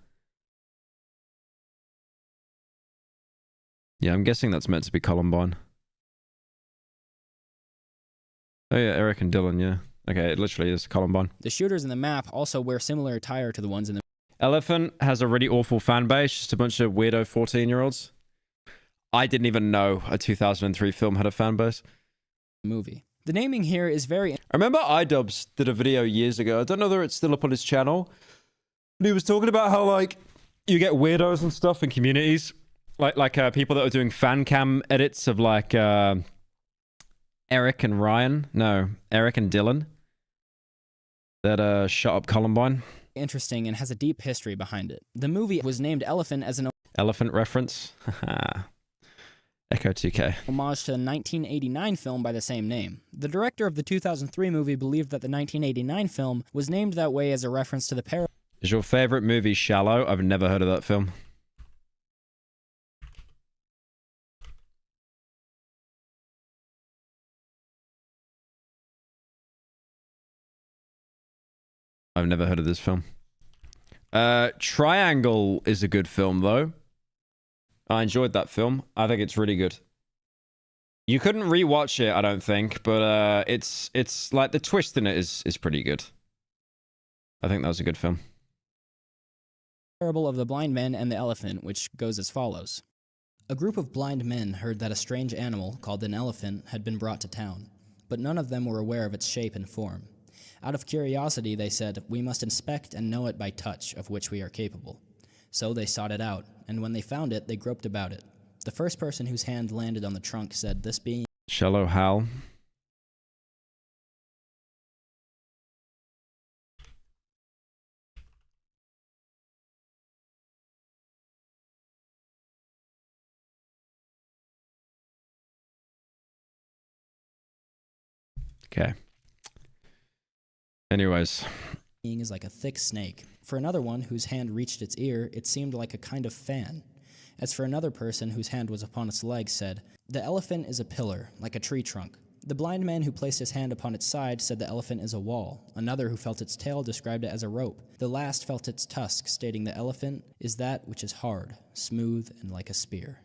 Yeah, I'm guessing that's meant to be Columbine. Oh yeah, Eric and Dylan, yeah. Okay, it literally is Columbine. The shooters in the map also wear similar attire to the ones in the... Elephant has a really awful fan base, just a bunch of weirdo 14-year-olds. I didn't even know a 2003 film had a fan base. Movie. The naming here is very... I remember iDubbbz did a video years ago. I don't know whether it's still up on his channel. But he was talking about how, like, you get weirdos and stuff in communities. Like people that are doing fan cam edits of like Eric and Ryan. No, Eric and Dylan. That shot up Columbine. Interesting and has a deep history behind it. The movie was named Elephant as an elephant reference. Echo 2K. Homage to the 1989 film by the same name. The director of the 2003 movie believed that the 1989 film was named that way as a reference to the pair. Is your favorite movie Shallow? I've never heard of that film. I've never heard of this film. Triangle is a good film, though. I enjoyed that film. I think it's really good. You couldn't rewatch it, I don't think, but it's like the twist in it is pretty good. I think that was a good film. Parable of the Blind Men and the Elephant, which goes as follows. A group of blind men heard that a strange animal, called an elephant, had been brought to town, but none of them were aware of its shape and form. Out of curiosity, they said, "We must inspect and know it by touch, of which we are capable." So they sought it out, and when they found it, they groped about it. The first person whose hand landed on the trunk said, "This being..." Shallow Hal. Okay. Anyways. Being is like a thick snake. For another one whose hand reached its ear, it seemed like a kind of fan. As for another person whose hand was upon its leg said, "The elephant is a pillar, like a tree trunk." The blind man who placed his hand upon its side said the elephant is a wall. Another who felt its tail described it as a rope. The last felt its tusk, stating the elephant is that which is hard, smooth, and like a spear.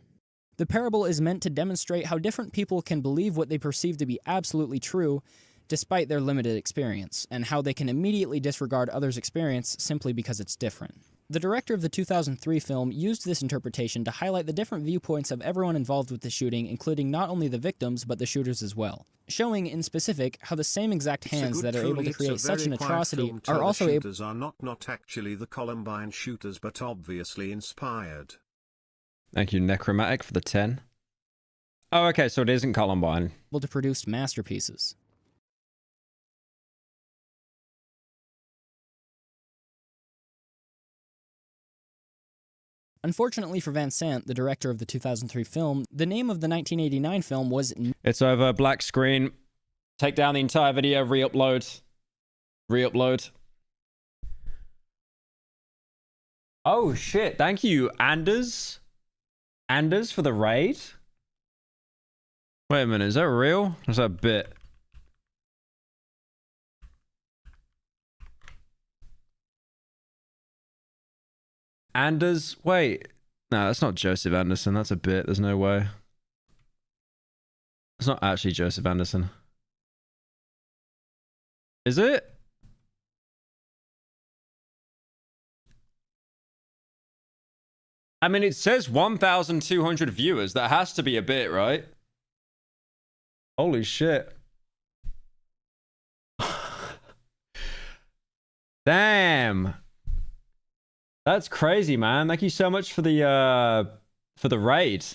The parable is meant to demonstrate how different people can believe what they perceive to be absolutely true, despite their limited experience, and how they can immediately disregard others' experience simply because it's different. The director of the 2003 film used this interpretation to highlight the different viewpoints of everyone involved with the shooting, including not only the victims, but the shooters as well, showing in specific how the same exact hands that are able to create such an atrocity are also able... shooters are not actually the Columbine shooters, but obviously inspired. Thank you, Necromatic, for the 10. Oh, okay, so it isn't Columbine. ...able to produce masterpieces. Unfortunately for Van Sant, the director of the 2003 film, the name of the 1989 film was... It's over. Black screen. Take down the entire video. Re-upload. Re-upload. Oh, shit. Thank you, Anders. Anders for the raid? Wait a minute. Is that real? Or is that a bit? Anders, wait. No, that's not Joseph Anderson. That's a bit. There's no way. It's not actually Joseph Anderson. Is it? I mean, it says 1,200 viewers. That has to be a bit, right? Holy shit. Damn. That's crazy, man. Thank you so much for the raid.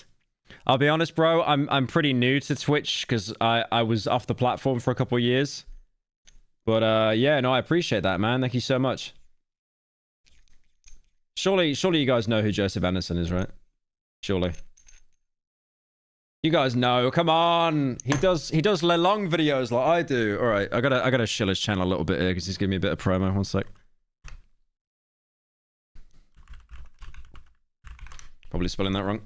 I'll be honest, bro. I'm pretty new to Twitch because I was off the platform for a couple of years. But yeah, no, I appreciate that, man. Thank you so much. Surely you guys know who Joseph Anderson is, right? Surely. You guys know. Come on. He does long videos like I do. All right, I gotta shill his channel a little bit here because he's giving me a bit of promo. One sec. Probably spelling that wrong.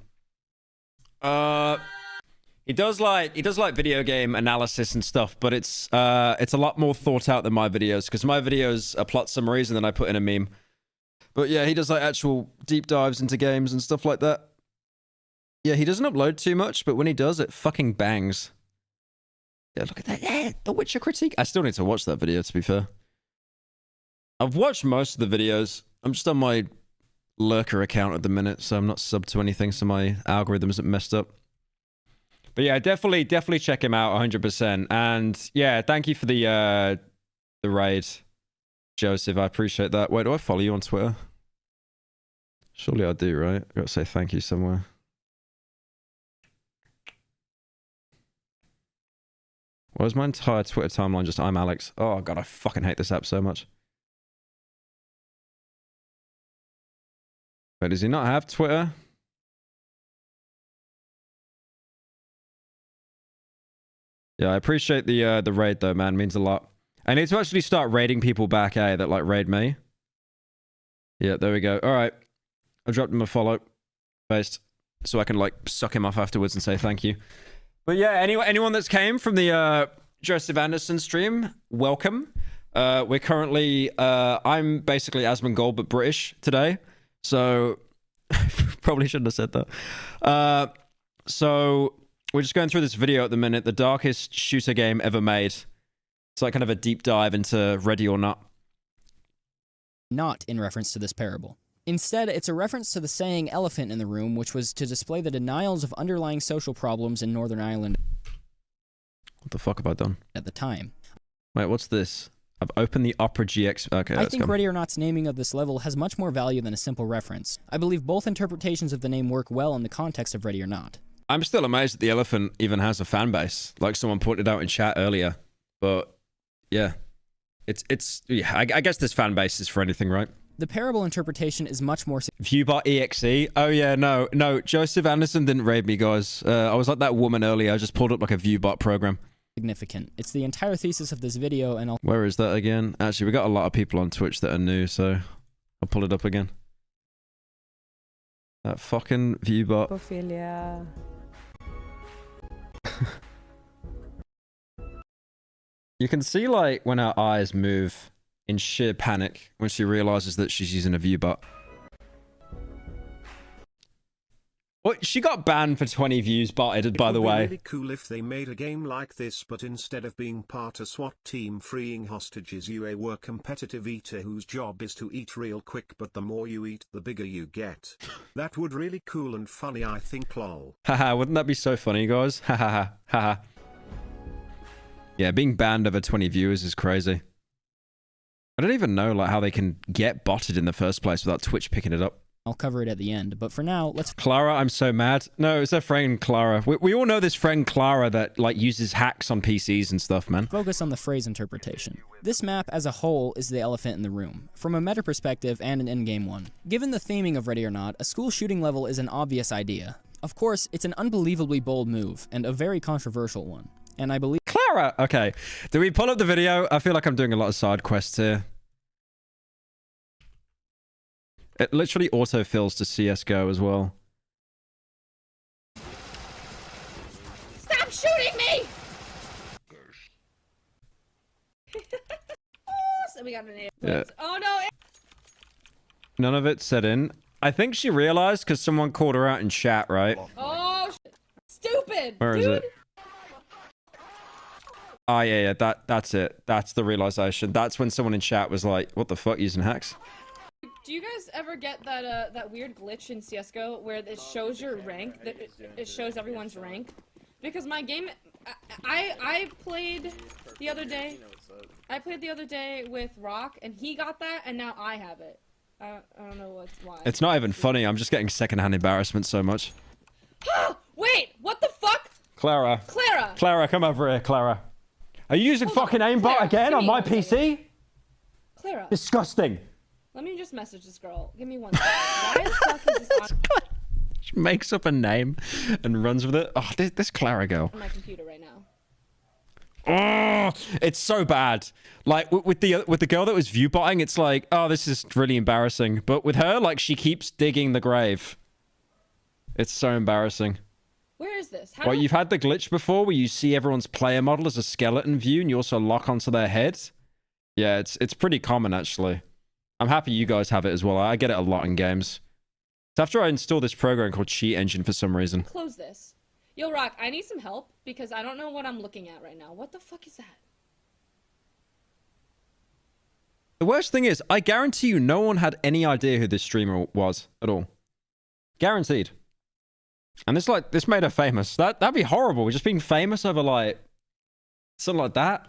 He does like video game analysis and stuff, but it's a lot more thought out than my videos because my videos are plot summaries and then I put in a meme. But yeah, he does like actual deep dives into games and stuff like that. Yeah, he doesn't upload too much, but when he does, it fucking bangs. Yeah, look at that. Yeah, the Witcher critique. I still need to watch that video, to be fair. I've watched most of the videos. I'm just on my lurker account at the minute, so I'm not subbed to anything, so my algorithm isn't messed up. But yeah, definitely check him out 100%. And yeah, thank you for the raid, Joseph. I appreciate that. Wait, do I follow you on Twitter? Surely I do, right? I've got to say thank you somewhere. Why is my entire Twitter timeline just I'm Alex? Oh god, I fucking hate this app so much. Wait, does he not have Twitter? Yeah, I appreciate the raid though, man. It means a lot. I need to actually start raiding people back, that like raid me. Yeah, there we go. All right, I dropped him a follow, based, so I can like suck him off afterwards and say thank you. But yeah, anyone that's came from the Joseph Anderson stream, welcome. We're currently I'm basically Asmongold but British today. So, probably shouldn't have said that. So, we're just going through this video at the minute. The darkest shooter game ever made. It's like kind of a deep dive into Ready or Not. Not in reference to this parable. Instead, it's a reference to the saying elephant in the room, which was to display the denials of underlying social problems in Northern Ireland. What the fuck have I done? At the time. Wait, what's this? I've opened the Opera GX. Okay, I think Ready or Not's naming of this level has much more value than a simple reference. I believe both interpretations of the name work well in the context of Ready or Not. I'm still amazed that the elephant even has a fan base, like someone pointed out in chat earlier. But yeah, yeah. I guess this fan base is for anything, right? The parable interpretation is much more... Viewbot EXE? Oh yeah, no. Joseph Anderson didn't raid me, guys. I was like that woman earlier. I just pulled up like a Viewbot program. significant. It's the entire thesis of this video, and I'll... Where is that again? Actually, we got a lot of people on Twitch that are new, so I'll pull it up again. That fucking viewbot. Ophelia. You can see, like, when her eyes move in sheer panic when she realizes that she's using a viewbot. Well, she got banned for 20 views botted, by the way. It would be really cool if they made a game like this, but instead of being part a SWAT team freeing hostages, you were competitive eater whose job is to eat real quick, but the more you eat, the bigger you get. That would really cool and funny, I think, lol. Haha, wouldn't that be so funny, guys? Haha, haha. Yeah, being banned over 20 viewers is crazy. I don't even know, like, how they can get botted in the first place without Twitch picking it up. I'll cover it at the end, but for now, let's... Clara, I'm so mad. No, it's her friend Clara. We all know this friend Clara that, like, uses hacks on PCs and stuff, man. Focus on the phrase interpretation. This map as a whole is the elephant in the room, from a meta perspective and an in-game one. Given the theming of Ready or Not, a school shooting level is an obvious idea. Of course, it's an unbelievably bold move, and a very controversial one. And I believe... Clara! Okay. Do we pull up the video? I feel like I'm doing a lot of side quests here. It literally autofills to CSGO as well. Stop shooting me! So we got an Yeah. Oh no! None of it set in. I think she realized because someone called her out in chat, right? Oh, stupid! Where is it? Oh, yeah, that's it. That's the realization. That's when someone in chat was like, what the fuck, using hacks? Do you guys ever get that that weird glitch in CS:GO where it shows your rank, that it shows everyone's rank? Because my game, I played the other day. I played the other day with Rock, and he got that, and now I have it. I don't know why. It's not even funny. I'm just getting secondhand embarrassment so much. Wait, what the fuck? Clara. Clara. Clara, come over here, Clara. Are you using fucking aimbot Clara, again give on me my 1 second. PC? Clara. Disgusting. Let me just message this girl. Give me 1 second. Why the fuck is this on She makes up a name and runs with it. Oh, this Clara girl. my computer right now? Oh, it's so bad. Like with the girl that was viewbotting, it's like, oh, this is really embarrassing. But with her, like, she keeps digging the grave. It's so embarrassing. Where is this? Well, you've had the glitch before where you see everyone's player model as a skeleton view and you also lock onto their head. Yeah, it's pretty common, actually. I'm happy you guys have it as well. I get it a lot in games. It's after I install this program called Cheat Engine for some reason. Close this. Yo, Rock, I need some help because I don't know what I'm looking at right now. What the fuck is that? The worst thing is, I guarantee you no one had any idea who this streamer was at all. Guaranteed. And this made her famous. That'd be horrible. Just being famous over, like, something like that.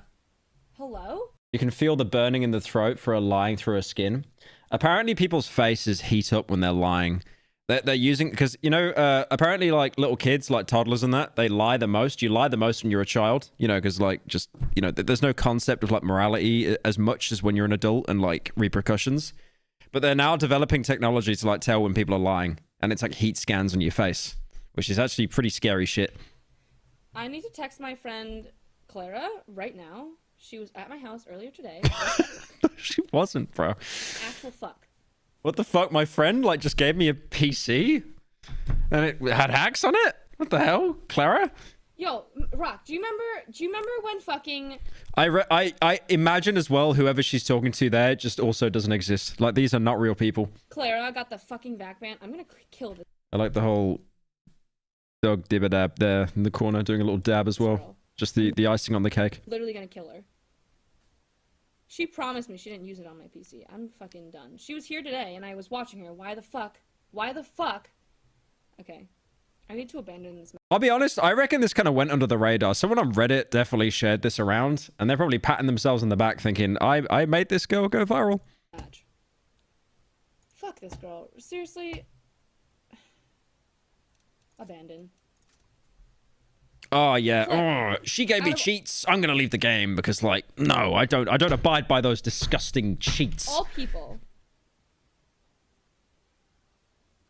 Hello? You can feel the burning in the throat for lying through her skin. Apparently, people's faces heat up when they're lying. They're using... Because, you know, apparently, like, little kids, like toddlers and that, they lie the most. You lie the most when you're a child. You know, because, like, just... You know, there's no concept of, like, morality as much as when you're an adult and, like, repercussions. But they're now developing technology to, like, tell when people are lying. And it's, like, heat scans on your face. Which is actually pretty scary shit. I need to text my friend Clara right now. She was at my house earlier today. She wasn't, bro. Actual fuck. What the fuck? My friend, like, just gave me a PC? And it had hacks on it? What the hell? Clara? Yo, Rock, do you remember when fucking... I imagine as well whoever she's talking to there just also doesn't exist. Like, these are not real people. Clara got the fucking vac ban? I'm gonna kill this. I like the whole dog dib-a-dab there in the corner doing a little dab as well. Just the icing on the cake. Literally gonna kill her. She promised me she didn't use it on my PC. I'm fucking done. She was here today and I was watching her. Why the fuck? Why the fuck? Okay. I need to abandon this. I'll be honest, I reckon this kind of went under the radar. Someone on Reddit definitely shared this around, and they're probably patting themselves on the back thinking, I made this girl go viral. Fuck this girl. Seriously? Abandon. Oh, yeah. Oh, she gave me cheats. I'm going to leave the game because, like, no, I don't abide by those disgusting cheats. All people.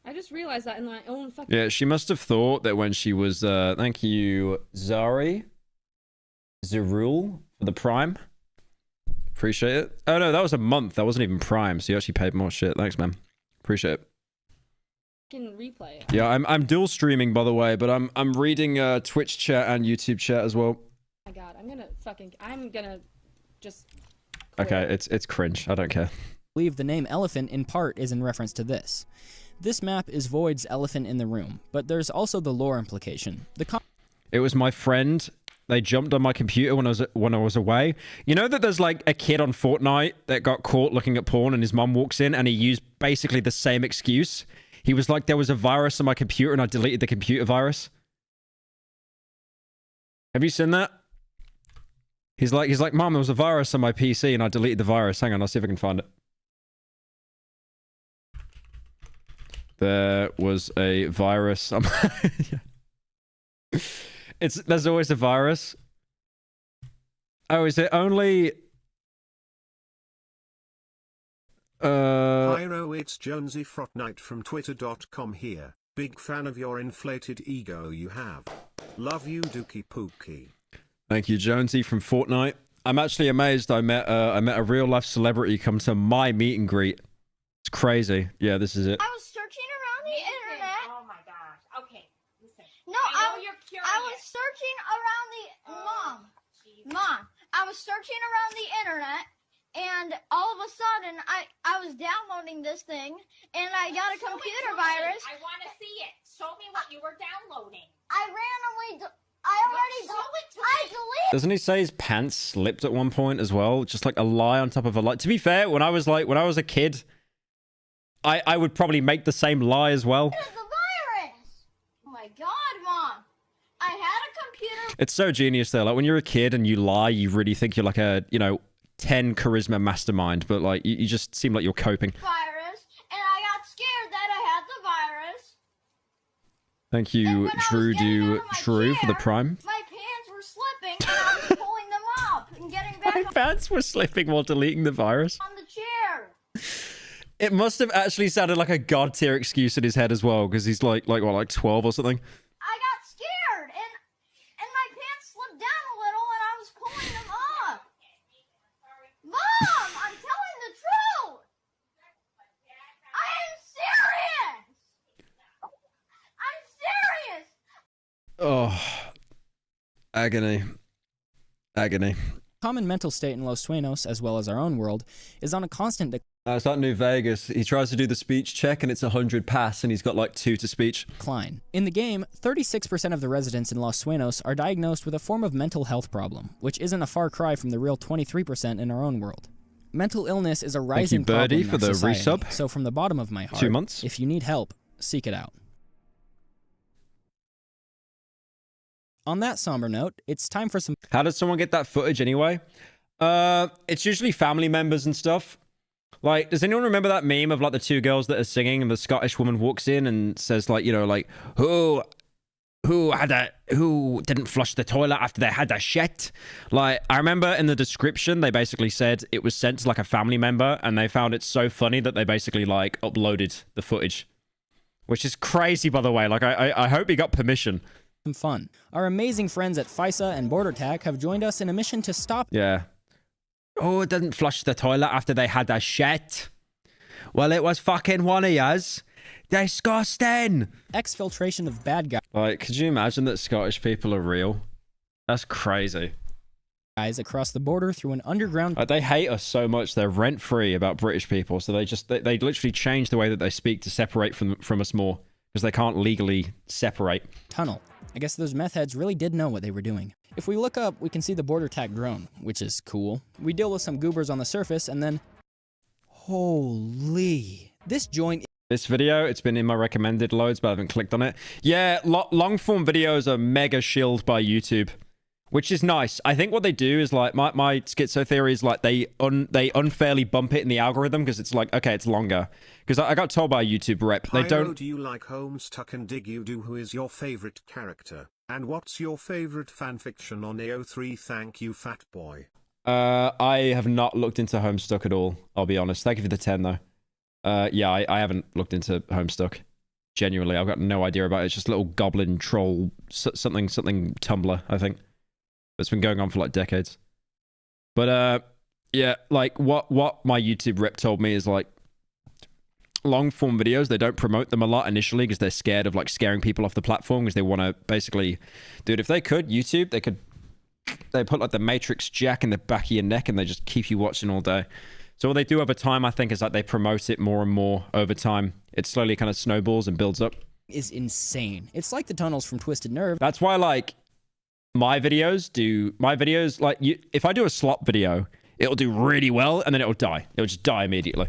I just realized that in my own fucking... Yeah, she must have thought that when she was, thank you, Zari. Zerul for the Prime. Appreciate it. Oh no, that was a month. That wasn't even Prime, so you actually paid more. Shit. Thanks, man. Appreciate it. Can replay. Yeah, I'm dual streaming, by the way, but I'm reading Twitch chat and YouTube chat as well. Oh my god, I'm gonna just. Okay, it's cringe. I don't care. I believe the name elephant in part is in reference to this. This map is Void's elephant in the room, but there's also the lore implication. It was my friend. They jumped on my computer when I was away. You know that there's like a kid on Fortnite that got caught looking at porn and his mum walks in and he used basically the same excuse. He was like, there was a virus on my computer and I deleted the computer virus. Have you seen that? He's like, Mom, there was a virus on my PC and I deleted the virus. Hang on, I'll see if I can find it. There was a virus on my... There's always a virus. Oh, is it only... Pyro, it's Jonesy Frotnight from Twitter.com here. Big fan of your inflated ego you have. Love you, Dookie Pookie. Thank you, Jonesy from Fortnite. I'm actually amazed I met a real life celebrity come to my meet and greet. It's crazy. Yeah, this is it. I was searching around the internet. Oh my gosh. Okay, listen. No, I was searching around the Mom. I was searching around the internet, and all of a sudden, I was downloading this thing, and I got a computer virus. I want to see it. Show me what you were downloading. I deleted. Doesn't he say his pants slipped at one point as well? Just like a lie on top of a lie. To be fair, when I was a kid, I would probably make the same lie as well. The virus. Oh my God, Mom! I had a computer. It's so genius though. Like when you're a kid and you lie, you really think you're like a 10 charisma mastermind, but like you just seem like you're coping. Virus, and I got scared that I had the virus. Thank you, Drew for the Prime. My pants were slipping, and I was pulling them up and getting back My pants were slipping while deleting the virus. on the chair. It must have actually sounded like a god tier excuse in his head as well, because he's like 12 or something. I got scared, and my pants slipped down a little, and I was pulling them up. Mom, I'm telling the truth. I am serious. I'm serious. Oh, agony. Common mental state in Los Sueños, as well as our own world, is on a constant It's not New Vegas. He tries to do the speech check and it's 100 pass and he's got like 2 to speech. decline. In the game, 36% of the residents in Los Sueños are diagnosed with a form of mental health problem, which isn't a far cry from the real 23% in our own world. Mental illness is a rising problem Birdie, in for our the society, resub. so from the bottom of my heart, 2 months. if you need help, seek it out. On that somber note, it's time for some... How does someone get that footage anyway? It's usually family members and stuff. Like, does anyone remember that meme of like the 2 girls that are singing and the Scottish woman walks in and says like, who didn't flush the toilet after they had a shit? Like, I remember in the description, they basically said it was sent to like a family member and they found it so funny that they basically like uploaded the footage. Which is crazy, by the way. Like, I hope he got permission. Some fun. Our amazing friends at FISA and Border Tac have joined us in a mission to stop... Yeah. Oh, it didn't flush the toilet after they had a shit. Well, it was fucking one of yours. Disgusting. Exfiltration of bad guys. Like, could you imagine that Scottish people are real? That's crazy. Guys across the border through an underground... Like, they hate us so much. They're rent-free about British people. So they literally change the way that they speak to separate from us more. Because they can't legally separate. Tunnel. I guess those meth heads really did know what they were doing. If we look up, we can see the Border Tac drone, which is cool. We deal with some goobers on the surface, and then... Holy... This joint... This video, it's been in my recommended loads, but I haven't clicked on it. Yeah, long-form videos are mega shielded by YouTube. Which is nice. I think what they do is like, my schizo theory is like they unfairly bump it in the algorithm because it's like, okay, it's longer. Because I got told by a YouTube rep, they don't... Do you like Homestuck and Dig You Do? Who is your favorite character? And what's your favorite fanfiction on AO3? Thank you, fat boy. I have not looked into Homestuck at all, I'll be honest. Thank you for the 10 though. Yeah, I haven't looked into Homestuck. Genuinely, I've got no idea about it. It's just a little goblin troll, something Tumblr, I think. It's been going on for like decades. But yeah, like what my YouTube rep told me is like long form videos, they don't promote them a lot initially because they're scared of like scaring people off the platform because they want to basically, dude, if they could, YouTube, they put like the Matrix jack in the back of your neck and they just keep you watching all day. So what they do over time, I think, is like they promote it more and more over time. It slowly kind of snowballs and builds up. Is insane. It's like the tunnels from Twisted Nerve. That's why like my videos, like if I do a slop video, it'll do really well and then it'll die. It'll just die immediately.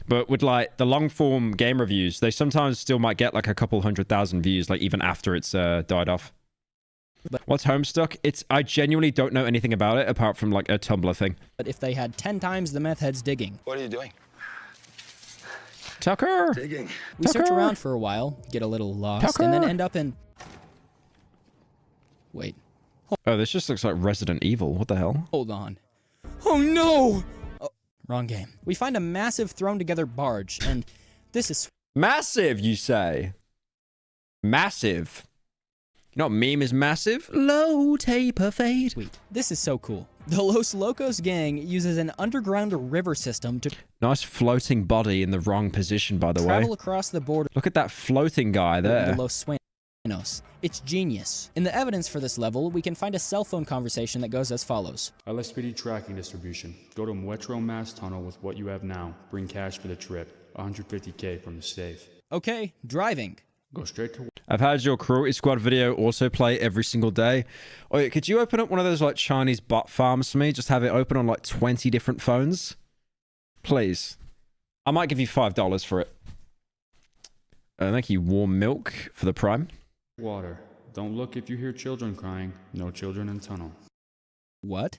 But with like the long form game reviews, they sometimes still might get like a couple 100,000 views, like even after it's died off. But what's Homestuck? I genuinely don't know anything about it apart from like a Tumblr thing. But if they had 10 times the meth heads digging. What are you doing? Tucker! Digging. We search around for a while, get a little lost, and then end up in... Wait. Oh, this just looks like Resident Evil. What the hell? Hold on. Oh no! Oh, wrong game. We find a massive thrown together barge, and this is... Massive, you say? Massive? You know what meme is massive? Low taper fade. Sweet. This is so cool. The Los Locos gang uses an underground river system to... Nice floating body in the wrong position, by the way. Travel across the border... Look at that floating guy there. The Los Sueños. It's genius. In the evidence for this level, we can find a cell phone conversation that goes as follows. LSPD tracking distribution. Go to Metro Mass Tunnel with what you have now. Bring cash for the trip. 150K from the safe. Okay, driving. Go straight to... I've had your Cruelty Squad video also play every single day. Oh, yeah, could you open up one of those like Chinese bot farms for me? Just have it open on like 20 different phones? Please. I might give you $5 for it. Thank you, Warm Milk, for the Prime. Water. Don't look if you hear children crying. No children in tunnel. What?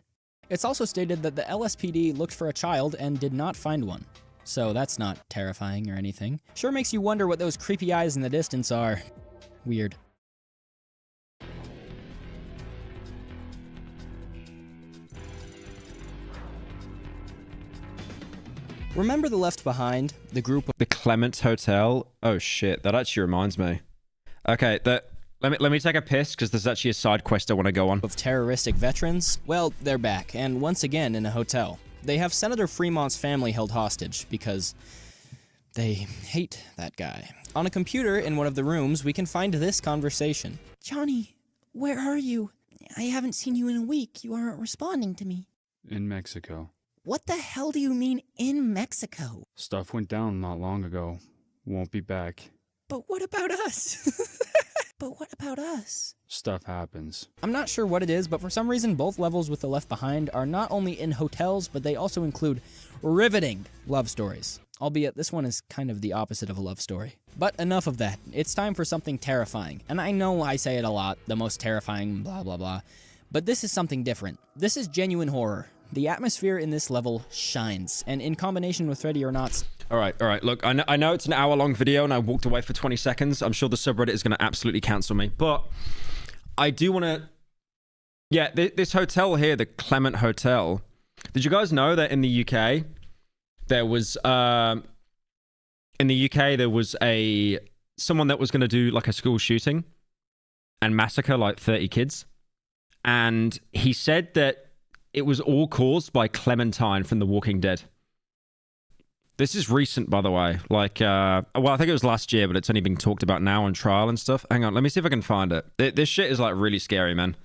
It's also stated that the LSPD looked for a child and did not find one. So that's not terrifying or anything. Sure makes you wonder what those creepy eyes in the distance are. Weird. Remember the Left Behind? The group of... The Clement Hotel? Oh shit, that actually reminds me. Okay, let me take a piss because there's actually a side quest I want to go on. Of terroristic veterans? Well, they're back, and once again in a hotel. They have Senator Fremont's family held hostage because they hate that guy. On a computer in one of the rooms, we can find this conversation. Johnny, where are you? I haven't seen you in a week. You aren't responding to me. In Mexico. What the hell do you mean, in Mexico? Stuff went down not long ago. Won't be back. But what about us? But what about us? Stuff happens. I'm not sure what it is, but for some reason both levels with the Left Behind are not only in hotels, but they also include riveting love stories. Albeit this one is kind of the opposite of a love story. But enough of that. It's time for something terrifying. And I know I say it a lot, the most terrifying, blah blah blah. But this is something different. This is genuine horror. The atmosphere in this level shines, and in combination with Ready or Not's... All right. Look, I know it's an hour-long video, and I walked away for 20 seconds. I'm sure the subreddit is going to absolutely cancel me, but I do want to... Yeah, this hotel here, the Clement Hotel. Did you guys know that in the UK, there was... someone that was going to do like a school shooting and massacre like 30 kids, and he said that it was all caused by Clementine from The Walking Dead. This is recent, by the way. Like, well, I think it was last year, but it's only being talked about now on trial and stuff. Hang on, let me see if I can find it. This shit is like really scary, man.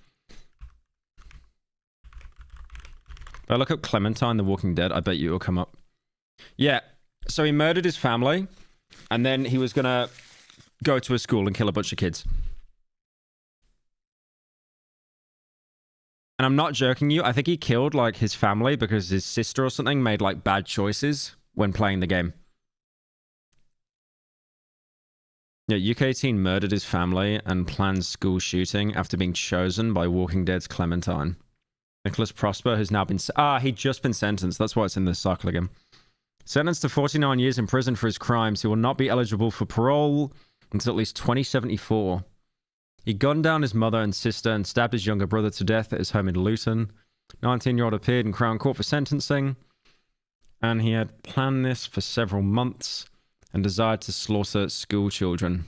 If I look up Clementine, The Walking Dead, I bet you it'll come up. Yeah, so he murdered his family, and then he was gonna go to a school and kill a bunch of kids. And I'm not joking you, I think he killed like his family because his sister or something made like bad choices when playing the game. Yeah, UK teen murdered his family and planned school shooting after being chosen by Walking Dead's Clementine. Nicholas Prosper has now been... he'd just been sentenced. That's why it's in this cycle again. Sentenced to 49 years in prison for his crimes, he will not be eligible for parole until at least 2074. He gunned down his mother and sister and stabbed his younger brother to death at his home in Luton. 19-year-old appeared in Crown Court for sentencing, and he had planned this for several months and desired to slaughter school children.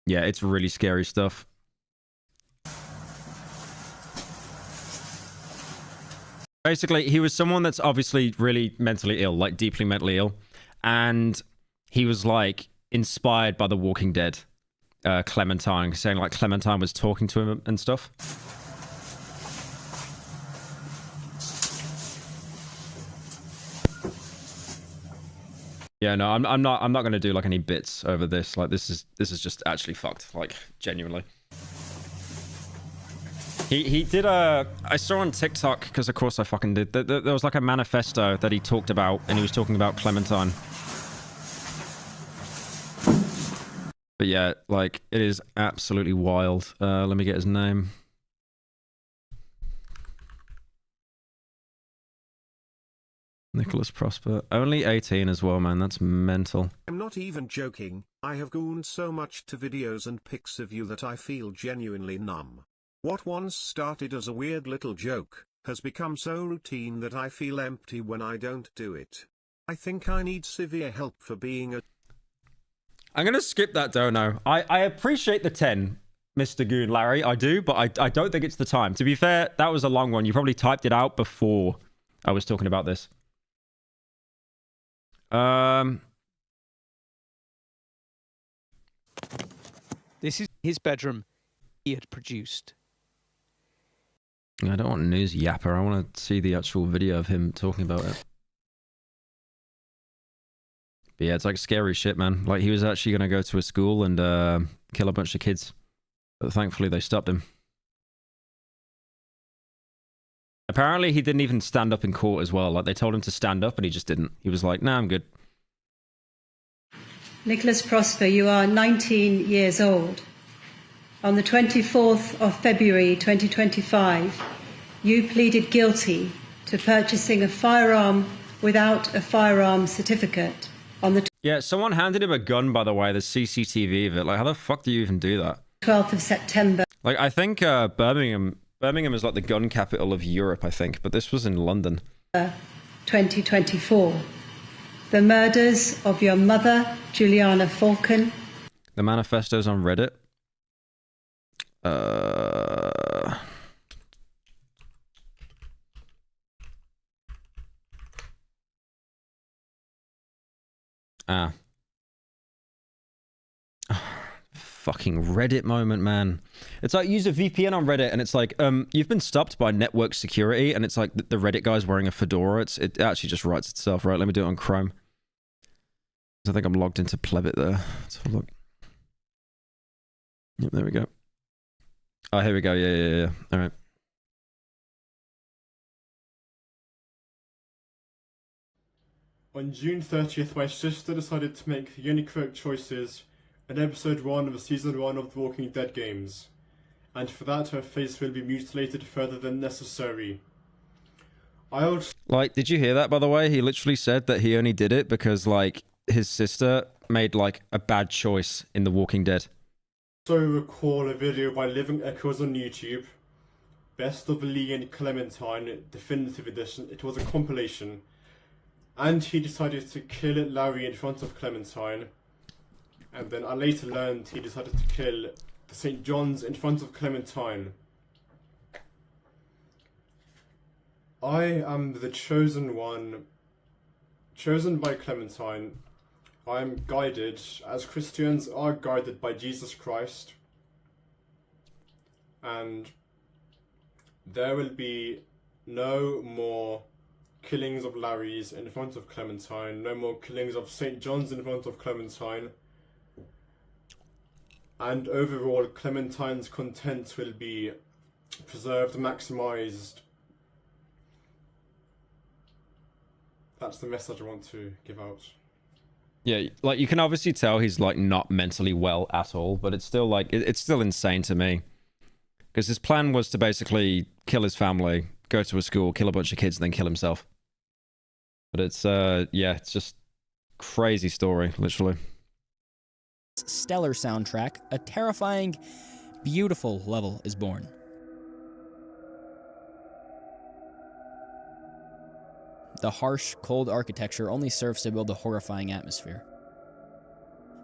Yeah, it's really scary stuff. Basically, he was someone that's obviously really mentally ill, like deeply mentally ill. And he was like inspired by The Walking Dead, Clementine, saying like Clementine was talking to him and stuff. Yeah, no, I'm not gonna do like any bits over this. Like this is just actually fucked, like genuinely. He did I saw on TikTok, because of course I fucking did, there was like a manifesto that he talked about, and he was talking about Clementine. But yeah, like, it is absolutely wild. Let me get his name. Nicholas Prosper. Only 18 as well, man. That's mental. I'm not even joking. I have gooned so much to videos and pics of you that I feel genuinely numb. What once started as a weird little joke has become so routine that I feel empty when I don't do it. I think I need severe help for being a... I'm gonna skip that dono. I appreciate the 10, Mr. Goon Larry. I do, but I don't think it's the time. To be fair, that was a long one. You probably typed it out before I was talking about this. This is his bedroom he had produced. I don't want news yapper. I want to see the actual video of him talking about it. But yeah, it's like scary shit, man. Like, he was actually going to go to a school and kill a bunch of kids. But thankfully, they stopped him. Apparently, he didn't even stand up in court as well. Like, they told him to stand up, and he just didn't. He was like, nah, I'm good. Nicholas Prosper, you are 19 years old. On the 24th of February 2025, you pleaded guilty to purchasing a firearm without a firearm certificate. On the Yeah, someone handed him a gun, by the way. There's CCTV of it. Like, how the fuck do you even do that? 12th of September. Like, I think Birmingham is like the gun capital of Europe, I think. But this was in London. 2024. The murders of your mother, Juliana Falcon. The manifesto's on Reddit. Fucking Reddit moment, man. It's like, use a VPN on Reddit, and it's like, you've been stopped by network security, and it's like the Reddit guy's wearing a fedora. It actually just writes itself, right? Let me do it on Chrome. I think I'm logged into Plebit there. Let's have a look. Yep, there we go. Oh, here we go. Yeah. All right. On June 30th, my sister decided to make the only correct choices in episode 1 of season 1 of The Walking Dead games, and for that her face will be mutilated further than necessary. Like, did you hear that, by the way? He literally said that he only did it because, like, his sister made, like, a bad choice in The Walking Dead. Also recall a video by Living Echoes on YouTube. Best of Lee and Clementine Definitive Edition. It was a compilation. And he decided to kill Larry in front of Clementine. And then I later learned he decided to kill the St. John's in front of Clementine. I am the chosen one, chosen by Clementine. I am guided, as Christians are guided by Jesus Christ. And there will be no more killings of Larrys in front of Clementine, no more killings of St. John's in front of Clementine. And overall, Clementine's content will be preserved, maximized. That's the message I want to give out. Yeah, like, you can obviously tell he's, like, not mentally well at all, but it's still, like, it's still insane to me. Because his plan was to basically kill his family, go to a school, kill a bunch of kids, and then kill himself. But it's, yeah, it's just crazy story, literally. Stellar soundtrack, a terrifying, beautiful level is born. The harsh, cold architecture only serves to build a horrifying atmosphere.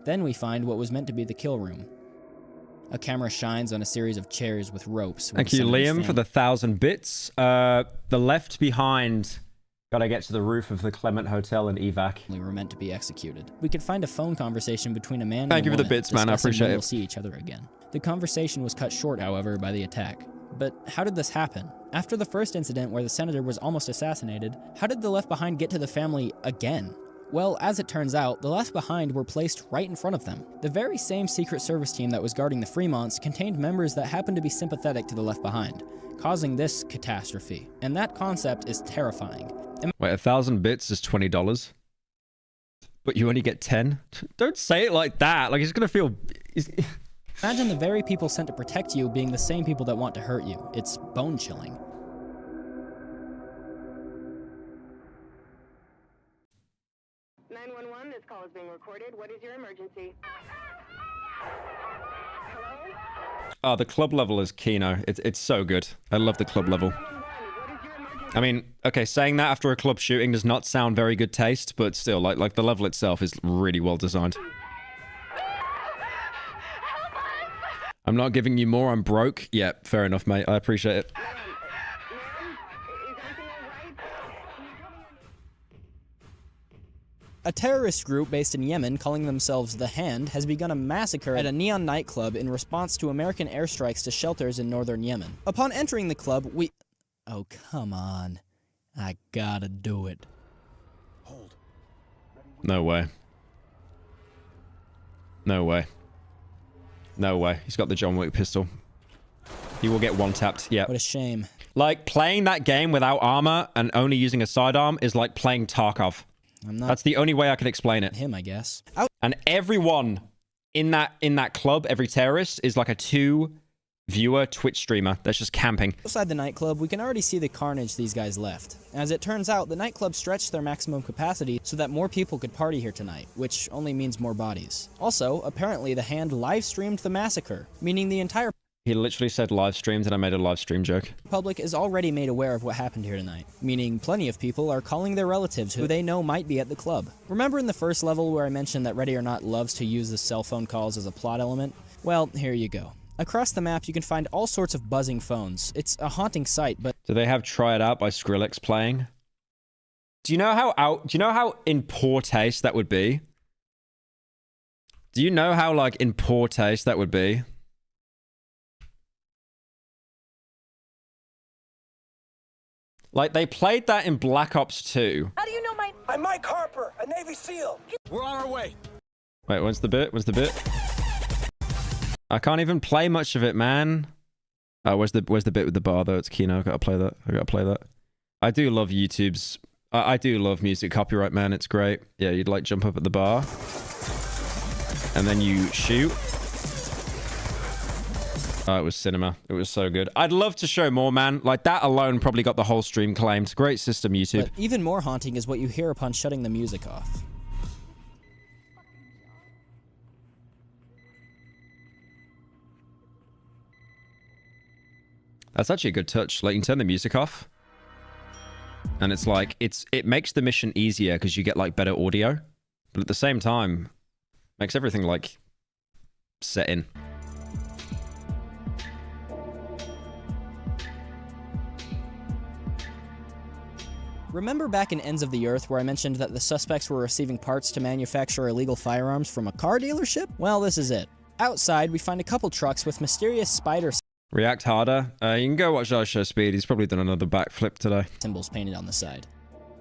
Then we find what was meant to be the kill room. A camera shines on a series of chairs with ropes. Thank you, Liam, for the 1,000 bits. The left behind. Gotta get to the roof of the Clement Hotel in Evac. We were meant to be executed. We could find a phone conversation between a man and Thank a you for the woman bits, man. I discussing appreciate when it. We'll see each other again. The conversation was cut short, however, by the attack. But how did this happen? After the first incident where the senator was almost assassinated, how did the Left Behind get to the family again? Well, as it turns out, the Left Behind were placed right in front of them. The very same Secret Service team that was guarding the Fremonts contained members that happened to be sympathetic to the Left Behind, causing this catastrophe. And that concept is terrifying. Wait, 1,000 bits is $20, but you only get 10? Don't say it like that. Like, he's gonna feel... Imagine the very people sent to protect you being the same people that want to hurt you. It's bone-chilling. This call is being recorded. What is your emergency? Oh, the club level is Kino. It's so good. I love the club level. I mean, okay, saying that after a club shooting does not sound very good taste, but still, like the level itself is really well designed. I'm not giving you more, I'm broke. Yeah, fair enough, mate. I appreciate it. A terrorist group based in Yemen, calling themselves The Hand, has begun a massacre at a neon nightclub in response to American airstrikes to shelters in northern Yemen. Upon entering the club, we... Oh, come on. I gotta do it. No way. No way. No way. He's got the John Wick pistol. He will get one-tapped, yeah. What a shame. Like, playing that game without armor and only using a sidearm is like playing Tarkov. That's the only way I can explain it. Him, I guess. And everyone in that club, every terrorist, is like a 2-viewer Twitch streamer that's just camping. Outside the nightclub, we can already see the carnage these guys left. As it turns out, the nightclub stretched their maximum capacity so that more people could party here tonight, which only means more bodies. Also, apparently the Hand live-streamed the massacre, meaning the entire... He literally said live streamed and I made a live stream joke. Public is already made aware of what happened here tonight, meaning plenty of people are calling their relatives who they know might be at the club. Remember in the first level where I mentioned that Ready or Not loves to use the cell phone calls as a plot element? Well, here you go. Across the map, you can find all sorts of buzzing phones. It's a haunting sight, but... Do they have Try It Out by Skrillex playing? Do you know how in poor taste that would be? Do you know how, like, in poor taste that would be? Like, they played that in Black Ops 2. How do you know I'm Mike Harper, a Navy SEAL. We're on our way. Wait, what's the bit? What's the bit? I can't even play much of it, man. Oh, where's the bit with the bar, though? It's Kino. I gotta play that. I do love YouTube's... I do love music copyright, man. It's great. Yeah, you'd, like, jump up at the bar. And then you shoot. Oh, it was cinema. It was so good. I'd love to show more, man. Like, that alone probably got the whole stream claimed. Great system, YouTube. But even more haunting is what you hear upon shutting the music off. That's actually a good touch. Like, you can turn the music off. And it's like, it makes the mission easier because you get, like, better audio. But at the same time, makes everything, like, set in. Remember back in Ends of the Earth where I mentioned that the suspects were receiving parts to manufacture illegal firearms from a car dealership? Well, this is it. Outside, we find a couple trucks with mysterious spider React harder. You can go watch Show Speed. He's probably done another backflip today. Symbols painted on the side.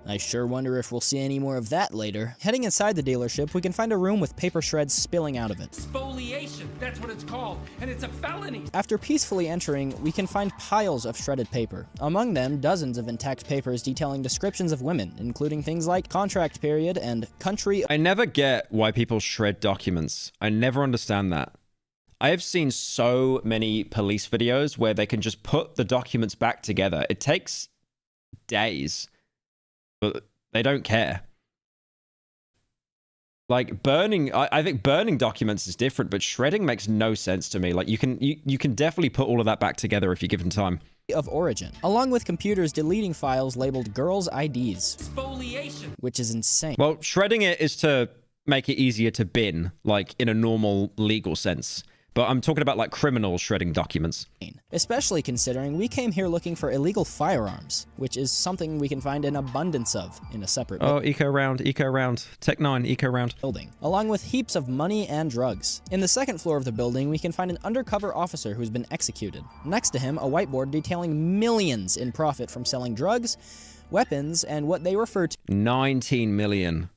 I sure wonder if we'll see any more of that later. Heading inside the dealership, we can find a room with paper shreds spilling out of it. Spoliation, that's what it's called, and it's a felony. After peacefully entering, we can find piles of shredded paper. Among them, dozens of intact papers detailing descriptions of women, including things like contract period and country. I never get why people shred documents. I never understand that. I have seen so many police videos where they can just put the documents back together. It takes days. But they don't care. Like, burning, I think burning documents is different, but shredding makes no sense to me. Like, you can definitely put all of that back together if you're given time. Of origin, along with computers deleting files labeled girls' IDs. Spoliation. Which is insane. Well, shredding it is to make it easier to bin, like, in a normal legal sense. But I'm talking about like criminals shredding documents. Especially considering we came here looking for illegal firearms, which is something we can find an abundance of in a separate eco round, Tech 9, eco round. Building, along with heaps of money and drugs. In the second floor of the building, we can find an undercover officer who's been executed. Next to him, a whiteboard detailing millions in profit from selling drugs, weapons, and what they refer to 19 million.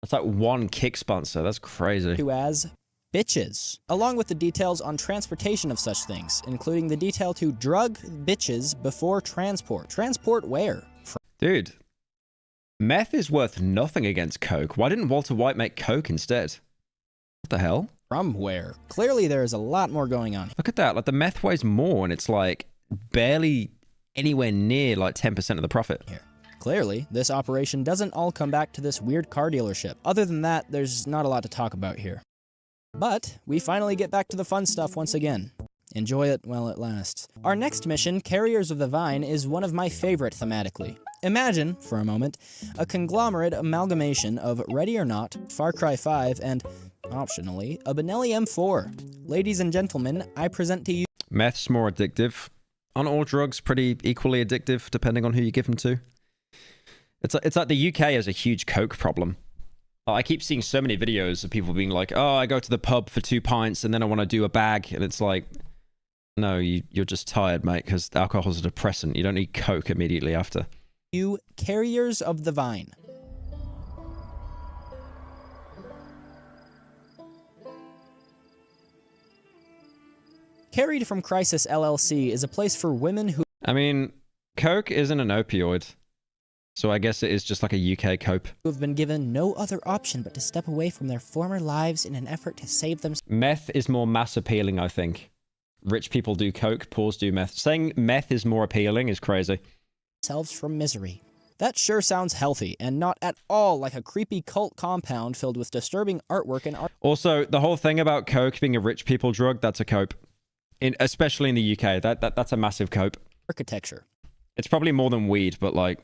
That's like one kick sponsor. That's crazy. As bitches, along with the details on transportation of such things, including the detail to drug bitches before transport. Transport where? Dude, meth is worth nothing against coke. Why didn't Walter White make coke instead? What the hell? From where? Clearly there is a lot more going on. Look at that. Like the meth weighs more and it's like barely anywhere near like 10% of the profit. Here. Clearly, this operation doesn't all come back to this weird car dealership. Other than that, there's not a lot to talk about here. But we finally get back to the fun stuff once again. Enjoy it while it lasts. Our next mission, Carriers of the Vine, is one of my favorite thematically. Imagine, for a moment, a conglomerate amalgamation of Ready or Not, Far Cry 5, and, optionally, a Benelli M4. Ladies and gentlemen, I present to you... Meth's more addictive. Aren't all drugs pretty equally addictive, depending on who you give them to? It's like the UK has a huge coke problem. I keep seeing so many videos of people being like, oh, I go to the pub for 2 pints and then I want to do a bag. And it's like, no, you're just tired, mate, because alcohol's a depressant. You don't need coke immediately after. You Carriers of the Vine. Carried from Crisis LLC is a place for women who... I mean, coke isn't an opioid. So I guess it is just like a UK cope. Who have been given no other option but to step away from their former lives in an effort to save them. Meth is more mass appealing, I think. Rich people do coke, poors do meth. Saying meth is more appealing is crazy. Themselves from misery. That sure sounds healthy, and not at all like a creepy cult compound filled with disturbing artwork and art. Also, the whole thing about coke being a rich people drug, that's a cope. Especially in the UK, that's a massive cope. Architecture. It's probably more than weed, but like...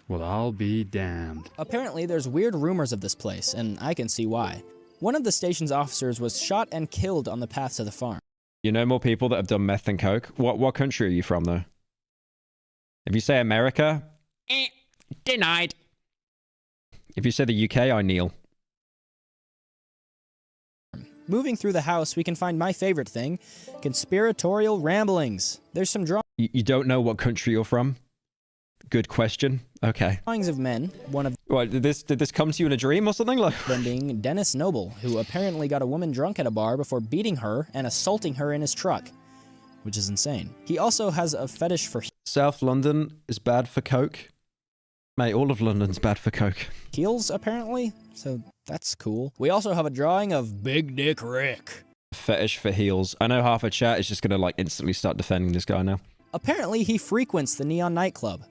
Well, I'll be damned. Apparently, there's weird rumors of this place, and I can see why. One of the station's officers was shot and killed on the path to the farm. You know more people that have done meth than coke? What country are you from, though? If you say America... denied. If you say the UK, I kneel. Moving through the house, we can find my favorite thing, conspiratorial ramblings. There's some You don't know what country you're from? Good question. Okay. Drawings of men, one of... What, did this come to you in a dream or something? Like them being Dennis Noble, who apparently got a woman drunk at a bar before beating her and assaulting her in his truck, which is insane. He also has a fetish for... South London is bad for coke. Mate, all of London's bad for coke. Heels, apparently, so that's cool. We also have a drawing of Big Dick Rick. Fetish for heels. I know half a chat is just gonna like instantly start defending this guy now. Apparently, he frequents the Neon nightclub.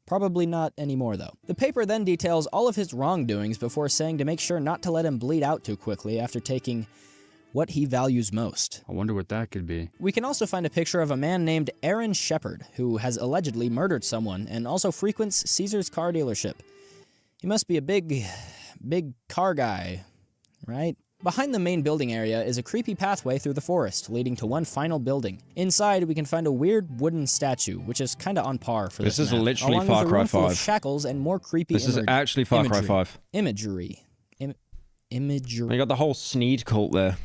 Probably not anymore, though. The paper then details all of his wrongdoings before saying to make sure not to let him bleed out too quickly after taking what he values most. I wonder what that could be. We can also find a picture of a man named Aaron Shepard, who has allegedly murdered someone and also frequents Caesar's car dealership. He must be a big car guy, right? Behind the main building area is a creepy pathway through the forest, leading to one final building. Inside, we can find a weird wooden statue, which is kind of on par for this is map, literally Far Cry 5. Shackles and more creepy This is actually Far Cry 5. Imagery. You got the whole Sneed cult there.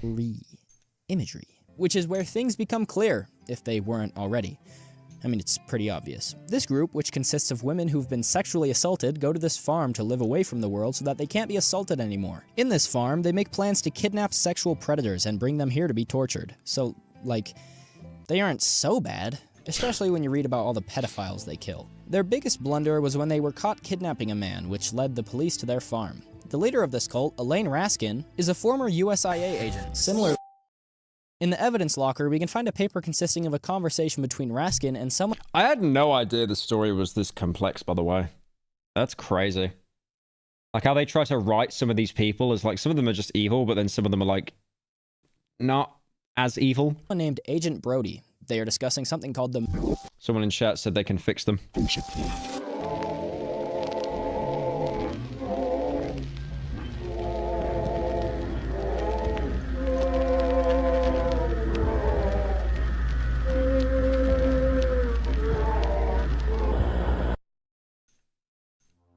Imagery. Which is where things become clear, if they weren't already. I mean, it's pretty obvious. This group, which consists of women who've been sexually assaulted, go to this farm to live away from the world so that they can't be assaulted anymore. In this farm, they make plans to kidnap sexual predators and bring them here to be tortured. So, like, they aren't so bad, especially when you read about all the pedophiles they kill. Their biggest blunder was when they were caught kidnapping a man, which led the police to their farm. The leader of this cult, Elaine Raskin, is a former USIA agent, similar. In the evidence locker, we can find a paper consisting of a conversation between Raskin and someone... I had no idea the story was this complex, by the way. That's crazy. Like how they try to write some of these people as like, some of them are just evil, but then some of them are like, not as evil. Named Agent Brody. They are discussing something called the... Someone in chat said they can fix them.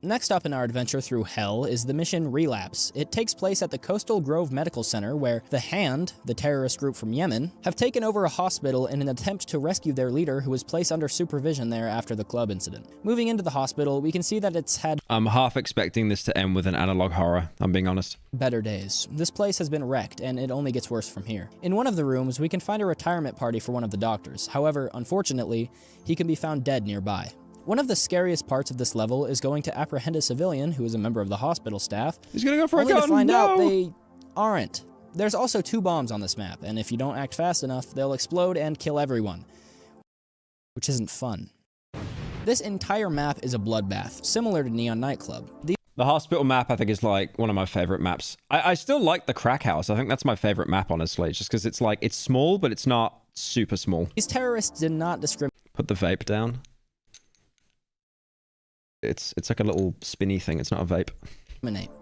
Next up in our adventure through hell is the mission Relapse. It takes place at the Coastal Grove Medical Center where the Hand, the terrorist group from Yemen, have taken over a hospital in an attempt to rescue their leader who was placed under supervision there after the club incident. Moving into the hospital, we can see that it's had I'm half expecting this to end with an analog horror, I'm being honest. better days. This place has been wrecked and it only gets worse from here. In one of the rooms, we can find a retirement party for one of the doctors. However, unfortunately, he can be found dead nearby. One of the scariest parts of this level is going to apprehend a civilian who is a member of the hospital staff. He's gonna go for only a gun. to find No! out they aren't. There's also 2 bombs on this map, and if you don't act fast enough, they'll explode and kill everyone, which isn't fun. This entire map is a bloodbath, similar to Neon Nightclub. The hospital map, I think, is like one of my favorite maps. I still like the crack house. I think that's my favorite map, honestly, just because it's like, it's small, but it's not super small. These terrorists did not discriminate. Put the vape down. It's like a little spinny thing. It's not a vape.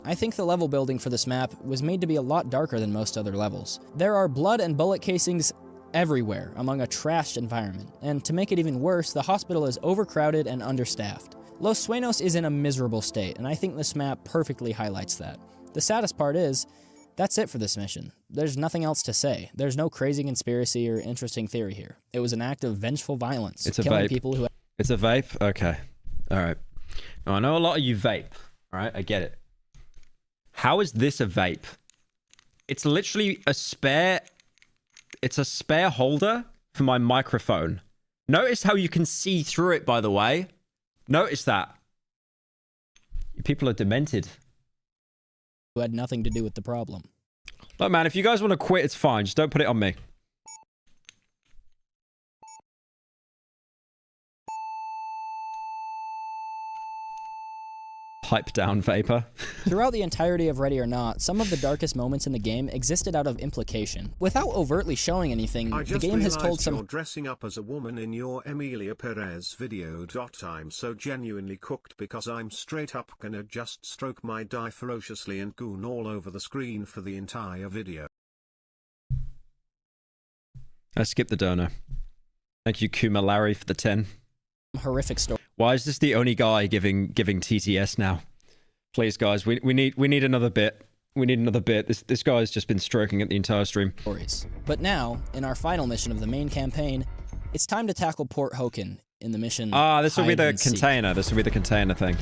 I think the level building for this map was made to be a lot darker than most other levels. There are blood and bullet casings everywhere among a trashed environment, and to make it even worse, the hospital is overcrowded and understaffed. Los Sueños is in a miserable state, and I think this map perfectly highlights that. The saddest part is, that's it for this mission. There's nothing else to say. There's no crazy conspiracy or interesting theory here. It was an act of vengeful violence, It's a killing vape. people who... It's a vape? Okay. Alright. Now, I know a lot of you vape. Alright, I get it. How is this a vape? It's literally a spare... It's a spare holder for my microphone. Notice how you can see through it, by the way. Notice that. You people are demented. Who had nothing to do with the problem. Look, man, if you guys want to quit, it's fine. Just don't put it on me. Pipe down vapor. Throughout the entirety of Ready or Not, some of the darkest moments in the game existed out of implication. Without overtly showing anything, the game has told some... You're dressing up as a woman in your Emilia Perez video. I'm so genuinely cooked because I'm straight up gonna just stroke my die ferociously and goon all over the screen for the entire video. I skipped the donor. Thank you, Kuma Larry, for the 10. Horrific story. Why is this the only guy giving TTS now? Please, guys, we need another bit. We need another bit. This guy's just been stroking it the entire stream. But now, in our final mission of the main campaign, it's time to tackle Port Hoken in the mission. Ah, this will be Hide the and Seek. container. This will be the container thing.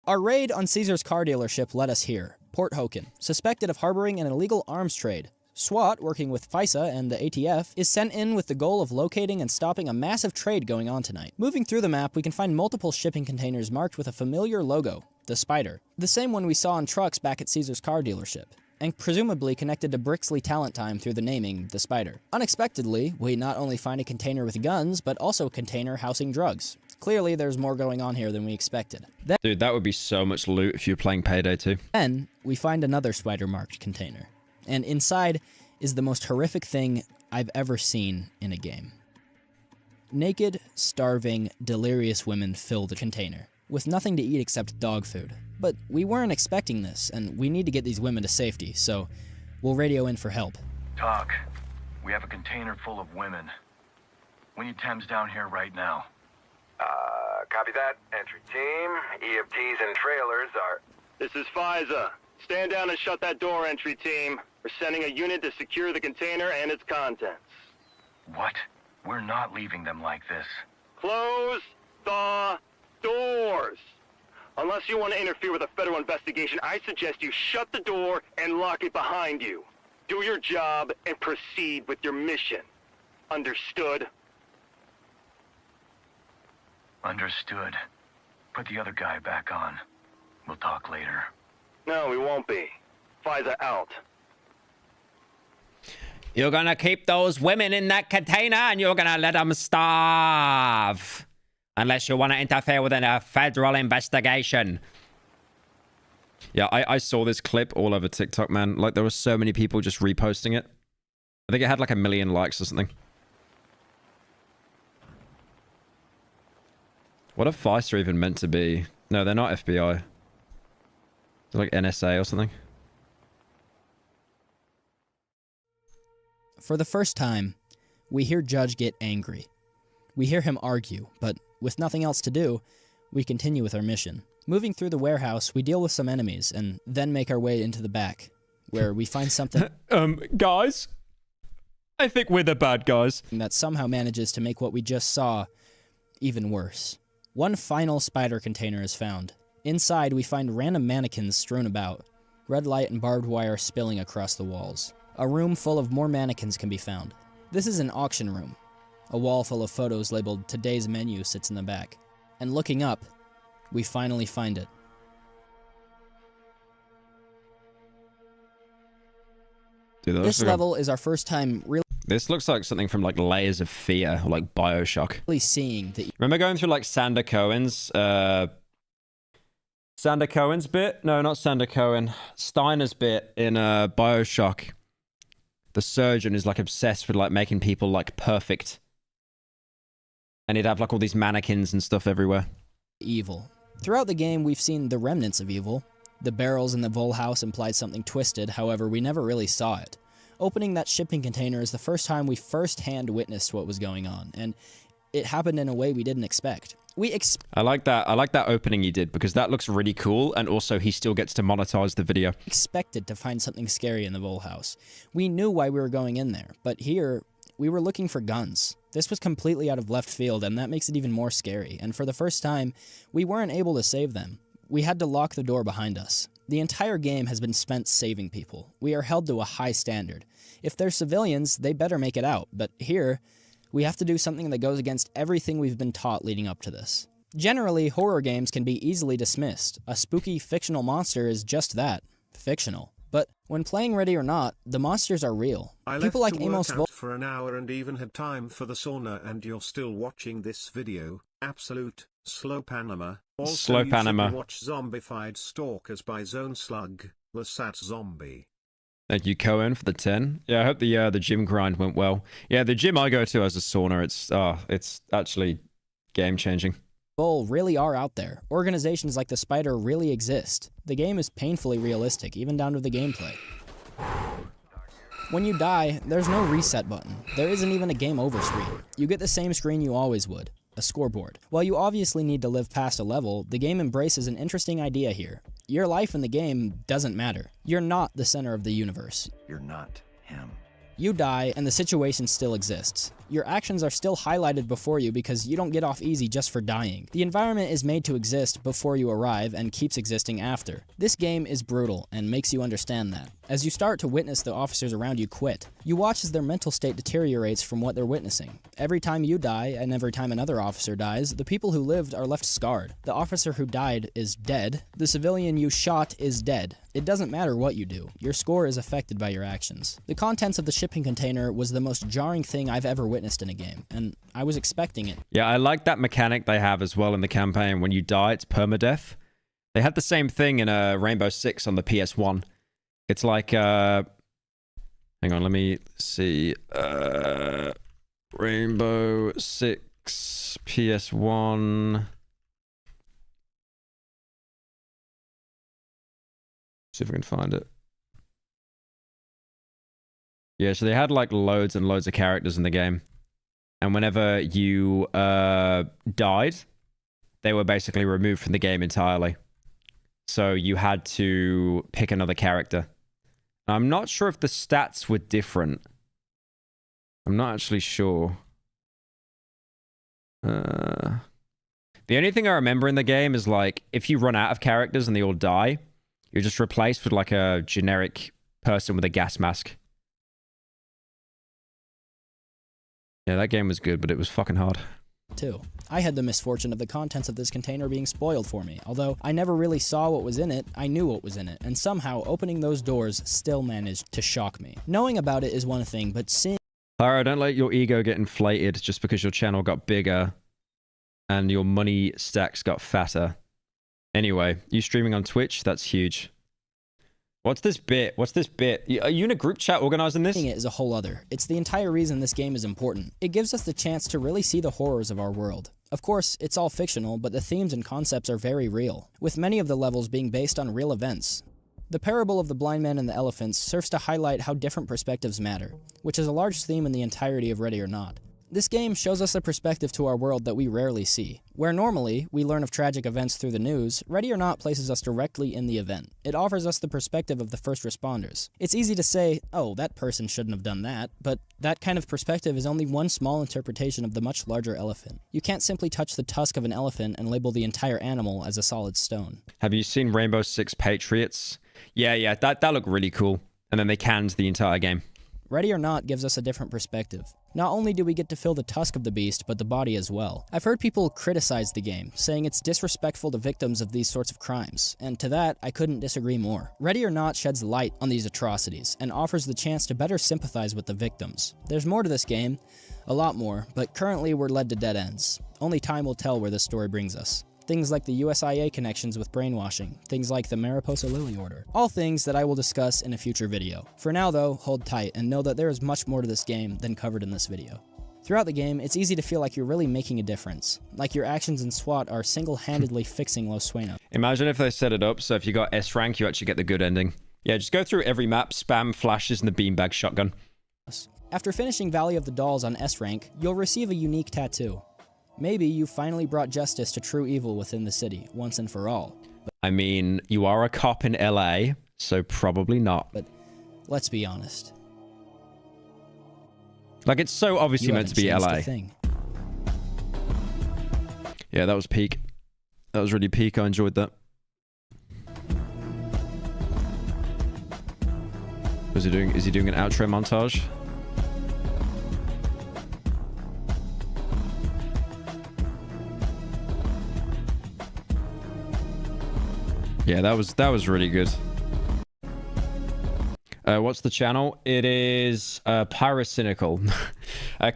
Our raid on Caesar's car dealership led us here, Port Hoken, suspected of harboring an illegal arms trade. SWAT, working with FISA and the ATF, is sent in with the goal of locating and stopping a massive trade going on tonight. Moving through the map, we can find multiple shipping containers marked with a familiar logo, the Spider, the same one we saw on trucks back at Caesar's car dealership, and presumably connected to Brixley Talent Time through the naming, the Spider. Unexpectedly, we not only find a container with guns, but also a container housing drugs. Clearly, there's more going on here than we expected. Dude, that would be so much loot if you were playing Payday 2. Then, we find another spider-marked container. And inside is the most horrific thing I've ever seen in a game. Naked, starving, delirious women fill the container, with nothing to eat except dog food. But we weren't expecting this, and we need to get these women to safety, so we'll radio in for help. Talk. We have a container full of women. We need Thames down here right now. Copy that. Entry team. EMTs and trailers are... This is FISA. Stand down and shut that door, entry team. We're sending a unit to secure the container and its contents. What? We're not leaving them like this. Close the doors. Unless you want to interfere with a federal investigation, I suggest you shut the door and lock it behind you. Do your job and proceed with your mission. Understood? Understood. Put the other guy back on. We'll talk later. No, we won't be. FISA out. You're gonna keep those women in that container and you're gonna let them starve. Unless you want to interfere with a federal investigation. Yeah, I saw this clip all over TikTok, man. Like, there were so many people just reposting it. I think it had like 1 million likes or something. What if FISA even meant to be No, they're not FBI. They're like NSA or something. For the first time, we hear Judge get angry. We hear him argue, but with nothing else to do, we continue with our mission. Moving through the warehouse, we deal with some enemies, and then make our way into the back, where we find something... Guys? I think we're the bad guys. ...that somehow manages to make what we just saw even worse. One final spider container is found. Inside, we find random mannequins strewn about, red light and barbed wire spilling across the walls. A room full of more mannequins can be found. This is an auction room. A wall full of photos labeled "Today's Menu" sits in the back. And looking up, we finally find it. Dude, this level is our first time really... This looks like something from like Layers of Fear, or like Bioshock. ...seeing the... Remember going through like Sander Cohen's bit? No, not Sander Cohen. Steiner's bit in Bioshock. The surgeon is like obsessed with like making people like perfect. And he'd have like all these mannequins and stuff everywhere. Evil. Throughout the game, we've seen the remnants of evil. The barrels in the Vol house implied something twisted, however, we never really saw it. Opening that shipping container is the first time we first-hand witnessed what was going on, and it happened in a way we didn't expect. I like that opening you did, because that looks really cool, and also he still gets to monetize the video. Expected to find something scary in the Vol house. We knew why we were going in there, but here, we were looking for guns. This was completely out of left field, and that makes it even more scary, and for the first time, we weren't able to save them. We had to lock the door behind us. The entire game has been spent saving people. We are held to a high standard. If they're civilians, they better make it out, but here, we have to do something that goes against everything we've been taught leading up to this. Generally, horror games can be easily dismissed. A spooky, fictional monster is just that, fictional. But when playing Ready or Not, the monsters are real. People like Amos out for an hour and even had time for the sauna, and you're still watching this video. Absolute slow Panama. Also, slow Panama. Watch Zombified Stalkers by Zone Slug, the Sat Zombie. Thank you, Cohen, for the 10. Yeah, I hope the gym grind went well. Yeah, the gym I go to has a sauna. It's actually game changing. People really are out there. Organizations like the Spider really exist. The game is painfully realistic, even down to the gameplay. When you die, there's no reset button. There isn't even a game over screen. You get the same screen you always would. A scoreboard. While you obviously need to live past a level, the game embraces an interesting idea here. Your life in the game doesn't matter. You're not the center of the universe. You're not him. You die, and the situation still exists. Your actions are still highlighted before you because you don't get off easy just for dying. The environment is made to exist before you arrive and keeps existing after. This game is brutal and makes you understand that. As you start to witness the officers around you quit, you watch as their mental state deteriorates from what they're witnessing. Every time you die, and every time another officer dies, the people who lived are left scarred. The officer who died is dead. The civilian you shot is dead. It doesn't matter what you do. Your score is affected by your actions. The contents of the shipping container was the most jarring thing I've ever witnessed in a game, and I was expecting it. Yeah, I like that mechanic they have as well in the campaign. When you die, it's permadeath. They had the same thing in Rainbow Six on the PS1. It's like, hang on, let me see. Rainbow Six PS1. See if I can find it. Yeah, so they had like loads and loads of characters in the game. And whenever you died, they were basically removed from the game entirely. So you had to pick another character. I'm not sure if the stats were different. I'm not actually sure. The only thing I remember in the game is like, if you run out of characters and they all die, you're just replaced with like a generic person with a gas mask. Yeah, that game was good, but it was fucking hard. Too. I had the misfortune of the contents of this container being spoiled for me. Although I never really saw what was in it, I knew what was in it, and somehow opening those doors still managed to shock me. Knowing about it is one thing, but seeing... Pyro, don't let your ego get inflated just because your channel got bigger and your money stacks got fatter. Anyway, you streaming on Twitch? That's huge. What's this bit? What's this bit? Are you in a group chat organizing this? It is a whole other. It's the entire reason this game is important. It gives us the chance to really see the horrors of our world. Of course, it's all fictional, but the themes and concepts are very real, with many of the levels being based on real events. The parable of the blind man and the elephants serves to highlight how different perspectives matter, which is a large theme in the entirety of Ready or Not. This game shows us a perspective to our world that we rarely see. Where normally, we learn of tragic events through the news, Ready or Not places us directly in the event. It offers us the perspective of the first responders. It's easy to say, oh, that person shouldn't have done that, but that kind of perspective is only one small interpretation of the much larger elephant. You can't simply touch the tusk of an elephant and label the entire animal as a solid stone. Have you seen Rainbow Six Patriots? Yeah, that looked really cool. And then they canned the entire game. Ready or Not gives us a different perspective. Not only do we get to feel the tusk of the beast, but the body as well. I've heard people criticize the game, saying it's disrespectful to victims of these sorts of crimes, and to that, I couldn't disagree more. Ready or Not sheds light on these atrocities, and offers the chance to better sympathize with the victims. There's more to this game, a lot more, but currently we're led to dead ends. Only time will tell where this story brings us. Things like the USIA connections with brainwashing, things like the Mariposa Lily Order. All things that I will discuss in a future video. For now though, hold tight and know that there is much more to this game than covered in this video. Throughout the game, it's easy to feel like you're really making a difference, like your actions in SWAT are single-handedly fixing Los Sueños. Imagine if they set it up so if you got S rank, you actually get the good ending. Yeah, just go through every map, spam flashes and the beanbag shotgun. After finishing Valley of the Dolls on S rank, you'll receive a unique tattoo. Maybe you finally brought justice to true evil within the city, once and for all. I mean, you are a cop in LA, so probably not. But let's be honest. Like, it's so obviously meant to be LA. Yeah, that was peak. That was really peak. I enjoyed that. Is he doing an outro montage? Yeah, that was really good. What's the channel? It is Pyro.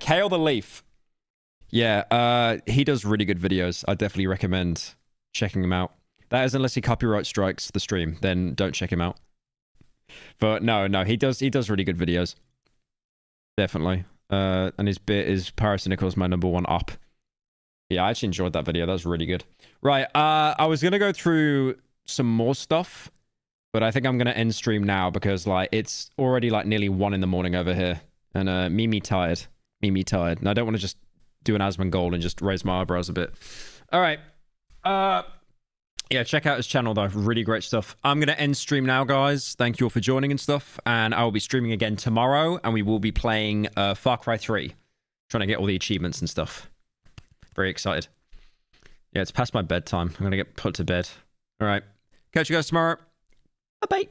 Kale the Leaf. Yeah, he does really good videos. I definitely recommend checking him out. That is unless he copyright strikes the stream, then don't check him out. But no, he does really good videos. Definitely. And his bit is Pyro is my #1 op. Yeah, I actually enjoyed that video. That was really good. Right, I was gonna go through some more stuff, but I think I'm gonna end stream now because like it's already like nearly 1 in the morning over here, and Mimi tired, and I don't want to just do an Asmongold and just raise my eyebrows a bit. All right, yeah, check out his channel though, really great stuff. I'm gonna end stream now, guys. Thank you all for joining and stuff, and I will be streaming again tomorrow, and we will be playing Far Cry 3, trying to get all the achievements and stuff. Very excited. Yeah, it's past my bedtime. I'm gonna get put to bed. All right. Catch you guys tomorrow. Bye-bye.